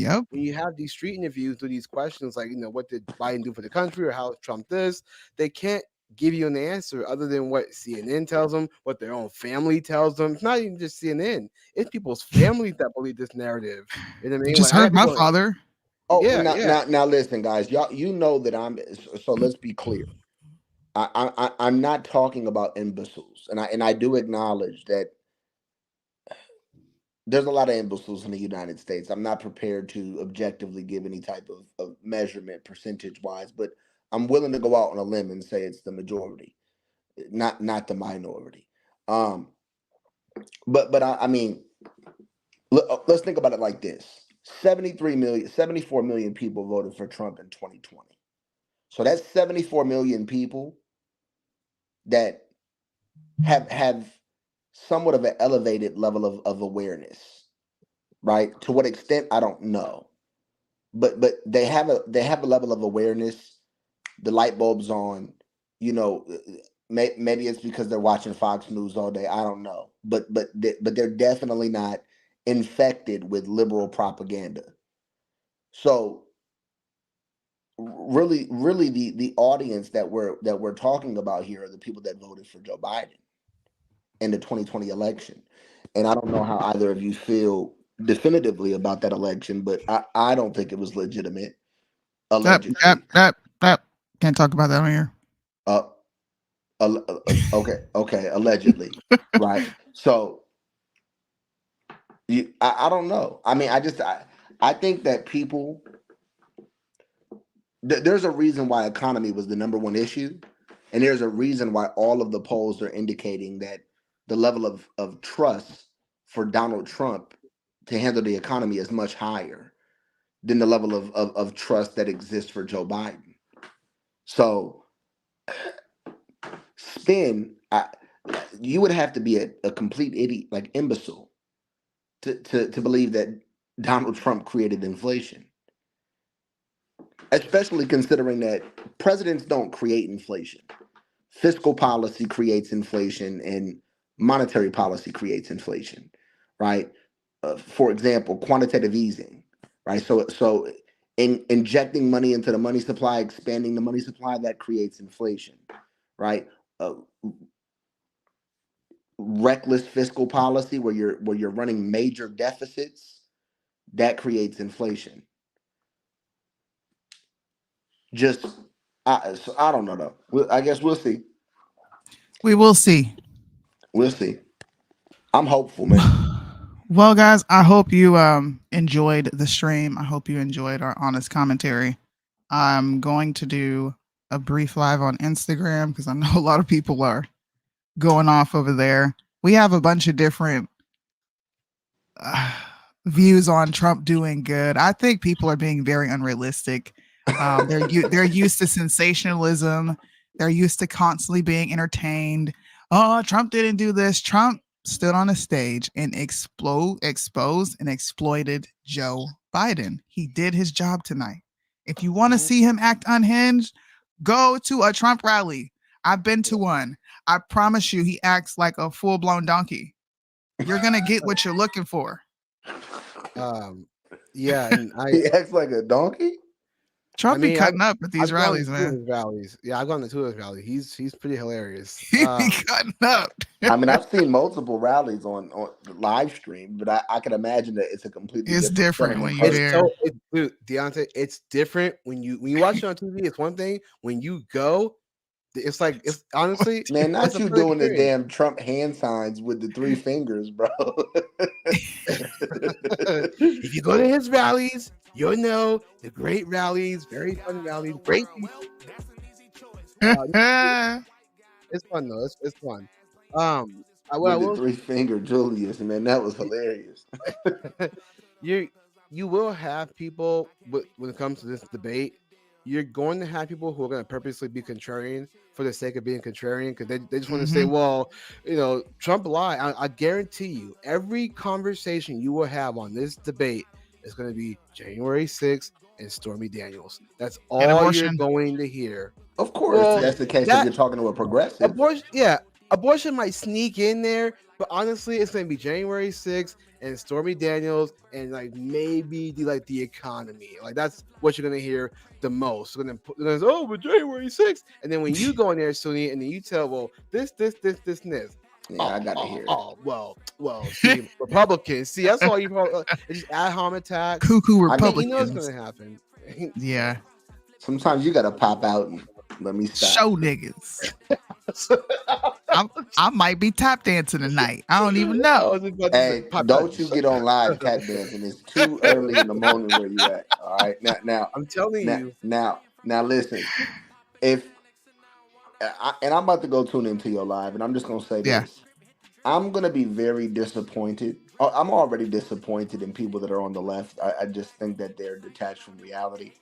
[SPEAKER 18] have these street interviews with these questions like, what did Biden do for the country or how Trump this, they can't give you an answer other than what CNN tells them, what their own family tells them. It's not even just CNN. It's people's families that believe this narrative. You know what I mean?
[SPEAKER 7] Just heard my father.
[SPEAKER 1] Oh, now listen, guys. Y'all, that I'm. So let's be clear. I'm not talking about imbeciles, and I do acknowledge that there's a lot of imbeciles in the United States. I'm not prepared to objectively give any type of measurement percentage-wise, but I'm willing to go out on a limb and say it's the majority, not the minority. But I mean, let's think about it like this: 74 million people voted for Trump in 2020. So that's 74 million people that have somewhat of an elevated level of awareness, right? To what extent, I don't know, but they have a level of awareness. The light bulb's on, maybe it's because they're watching Fox News all day. I don't know, but they're definitely not infected with liberal propaganda. So really the audience that we're talking about here are the people that voted for Joe Biden in the 2020 election. And I don't know how either of you feel definitively about that election, but I don't think it was legitimate. Allegedly.
[SPEAKER 7] Can't talk about that on here.
[SPEAKER 1] Okay, allegedly. Right. So I don't know. I mean, I think that people, there's a reason why economy was the number one issue. And there's a reason why all of the polls are indicating that the level of trust for Donald Trump to handle the economy is much higher than the level of trust that exists for Joe Biden. So you would have to be a complete idiot, like imbecile, to believe that Donald Trump created inflation, especially considering that presidents don't create inflation. Fiscal policy creates inflation, and monetary policy creates inflation, right? For example, quantitative easing, right? So injecting money into the money supply, expanding the money supply, that creates inflation, right? Reckless fiscal policy where you're running major deficits, that creates inflation. Just I don't know though. I guess we'll see.
[SPEAKER 7] We will see.
[SPEAKER 1] We'll see. I'm hopeful, man.
[SPEAKER 7] Well, guys, I hope you enjoyed the stream. I hope you enjoyed our honest commentary. I'm going to do a brief live on Instagram because I know a lot of people are going off over there. We have a bunch of different views on Trump doing good. I think people are being very unrealistic. They're used to sensationalism. They're used to constantly being entertained. Oh, Trump didn't do this. Trump stood on a stage and exposed and exploited Joe Biden. He did his job tonight. If you want to see him act unhinged, go to a Trump rally. I've been to one. I promise you, he acts like a full-blown donkey. You're gonna get what you're looking for.
[SPEAKER 18] Yeah, and
[SPEAKER 1] He acts like a donkey.
[SPEAKER 7] Trump be cutting up at these rallies, man.
[SPEAKER 18] Yeah, I've gone to 2 of his rallies. He's pretty hilarious.
[SPEAKER 7] He be cutting up.
[SPEAKER 1] I mean, I've seen multiple rallies on the live stream, but I can imagine that it's a completely
[SPEAKER 7] different when you're there.
[SPEAKER 18] Dude, Deontay, it's different when you watch it on TV. It's one thing. When you go, it's like it's honestly,
[SPEAKER 1] man, not you doing the damn Trump hand signs with the 3 fingers, bro.
[SPEAKER 18] If you go to his rallies, you'll know the great rallies, very fun rallies, great people. It's fun though. It's fun.
[SPEAKER 1] With the 3-finger Julius, man, that was hilarious.
[SPEAKER 18] You will have people when it comes to this debate. You're going to have people who are going to purposely be contrarian for the sake of being contrarian because they just want to say, well, Trump lied. I guarantee you, every conversation you will have on this debate is going to be January 6th and Stormy Daniels. That's all you're going to hear.
[SPEAKER 1] Of course, that's the case if you're talking to a progressive.
[SPEAKER 18] Abortion might sneak in there, but honestly, it's going to be January 6th and Stormy Daniels and like maybe the economy. Like that's what you're going to hear the most. But January 6th. And then when you go in there, Soonie, and then you tell, well, this.
[SPEAKER 1] Yeah, I got to hear it.
[SPEAKER 18] Oh, well, see, Republicans. See, that's all you probably just ad hom attacks.
[SPEAKER 7] Cuckoo Republicans.
[SPEAKER 18] You know what's going to happen.
[SPEAKER 7] Yeah.
[SPEAKER 1] Sometimes you got to pop out and let me stop.
[SPEAKER 7] Show niggas. I might be tap dancing tonight. I don't even know.
[SPEAKER 1] Hey, don't you get on live tap dancing. It's too early in the morning where you at. All right. Now
[SPEAKER 18] I'm telling you.
[SPEAKER 1] Now listen. And I'm about to go tune into your live, and I'm just gonna say this. I'm gonna be very disappointed. I'm already disappointed in people that are on the left. I just think that they're detached from reality.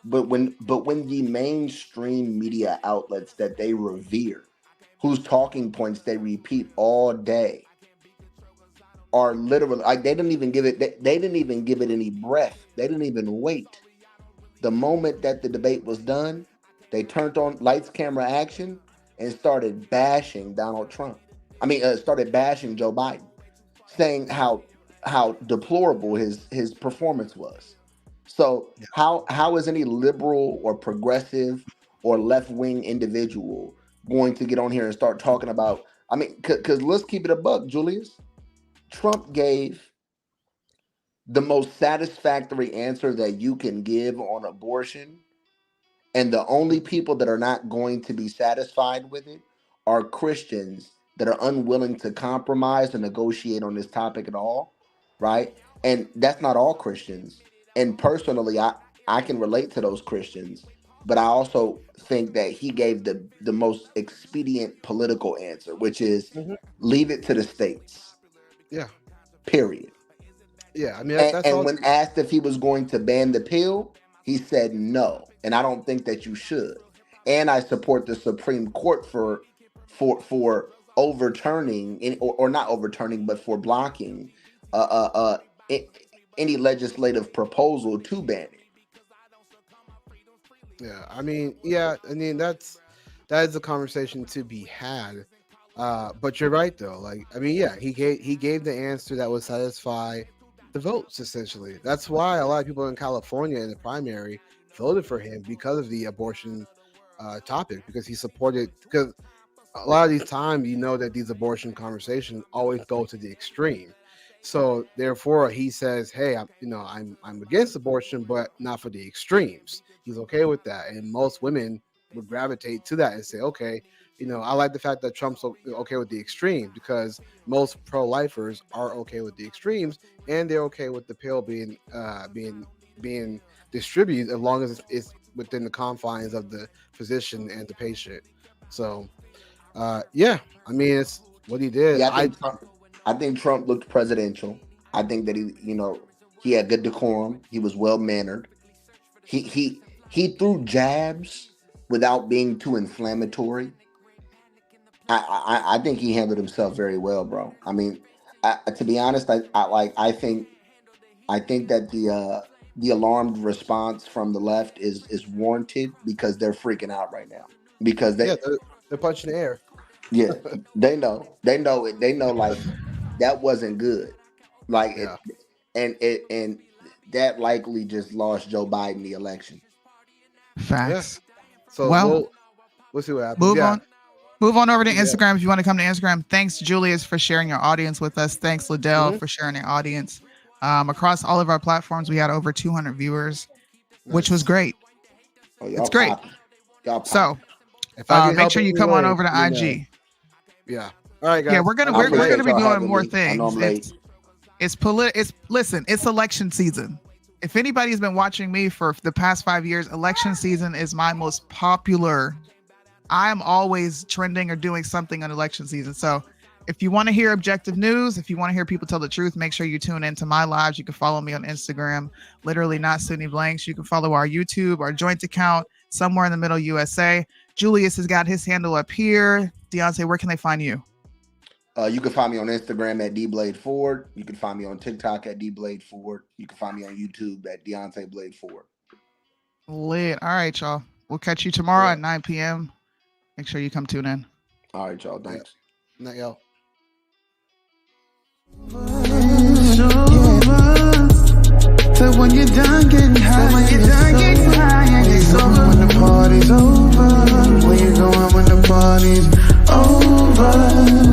[SPEAKER 1] But when the mainstream media outlets that they revere, whose talking points they repeat all day, are literally like they didn't even give it any breath. They didn't even wait. The moment that the debate was done, they turned on lights, camera, action, and started bashing Donald Trump. Started bashing Joe Biden, saying how deplorable his performance was. So how is any liberal or progressive or left-wing individual going to get on here and start talking about, because let's keep it a buck, Julius. Trump gave the most satisfactory answer that you can give on abortion, and the only people that are not going to be satisfied with it are Christians that are unwilling to compromise or negotiate on this topic at all, right? And that's not all Christians. And personally, I can relate to those Christians, but I also think that he gave the most expedient political answer, which is leave it to the states.
[SPEAKER 18] Yeah.
[SPEAKER 1] Period.
[SPEAKER 18] Yeah, that's
[SPEAKER 1] and when asked if he was going to ban the pill, he said no, and I don't think that you should. And I support the Supreme Court for overturning or not overturning, but for blocking any legislative proposal to ban it.
[SPEAKER 18] Yeah, I mean, that is a conversation to be had. But you're right though. Like, I mean, yeah, he gave the answer that would satisfy the votes. Essentially, that's why a lot of people in California in the primary voted for him because of the abortion topic, because he supported. Because a lot of these times, you know that these abortion conversations always go to the extreme. So therefore, he says, "Hey, I'm against abortion, but not for the extremes." He's okay with that, and most women would gravitate to that and say, "Okay, I like the fact that Trump's okay with the extreme, because most pro-lifers are okay with the extremes, and they're okay with the pill being distributed as long as it's within the confines of the physician and the patient." So, yeah, I mean, it's what he did.
[SPEAKER 1] Yeah, I think Trump looked presidential. I think that he had good decorum. He was well mannered. He threw jabs without being too inflammatory. I think he handled himself very well, bro. I mean, to be honest, I think that the alarmed response from the left is warranted, because they're freaking out right now, because they're
[SPEAKER 18] punching the air.
[SPEAKER 1] Yeah, they know like that wasn't good. Like, and that likely just lost Joe Biden the election.
[SPEAKER 7] Facts.
[SPEAKER 18] Yeah. So we'll see what happens.
[SPEAKER 7] Move on over to Instagram if you want to come to Instagram. Thanks, Julius, for sharing your audience with us. Thanks, Liddell, for sharing your audience. Across all of our platforms, we had over 200 viewers, which was great. It's great. So make sure you come on over to IG.
[SPEAKER 18] Yeah. All right, guys.
[SPEAKER 7] Yeah, we're gonna be doing more things. It's election season. If anybody's been watching me for the past 5 years, election season is my most popular. I'm always trending or doing something on election season. So if you want to hear objective news, if you want to hear people tell the truth, make sure you tune into my lives. You can follow me on Instagram, literally not Soonie Blanks. You can follow our YouTube, our joint account, Somewhere in the Middle USA. Julius has got his handle up here. Deontay, where can they find you?
[SPEAKER 1] You can find me on Instagram at DBladeFord. You can find me on TikTok at DBladeFord. You can find me on YouTube at Deontay Blade Ford.
[SPEAKER 7] Lit. All right, y'all. We'll catch you tomorrow at 9 p.m. Make sure you come tune in.
[SPEAKER 1] All right, y'all. Thanks.
[SPEAKER 18] Night, y'all.
[SPEAKER 3] So when you're done getting high, and it's over when the party's over. Where you going when the party's over?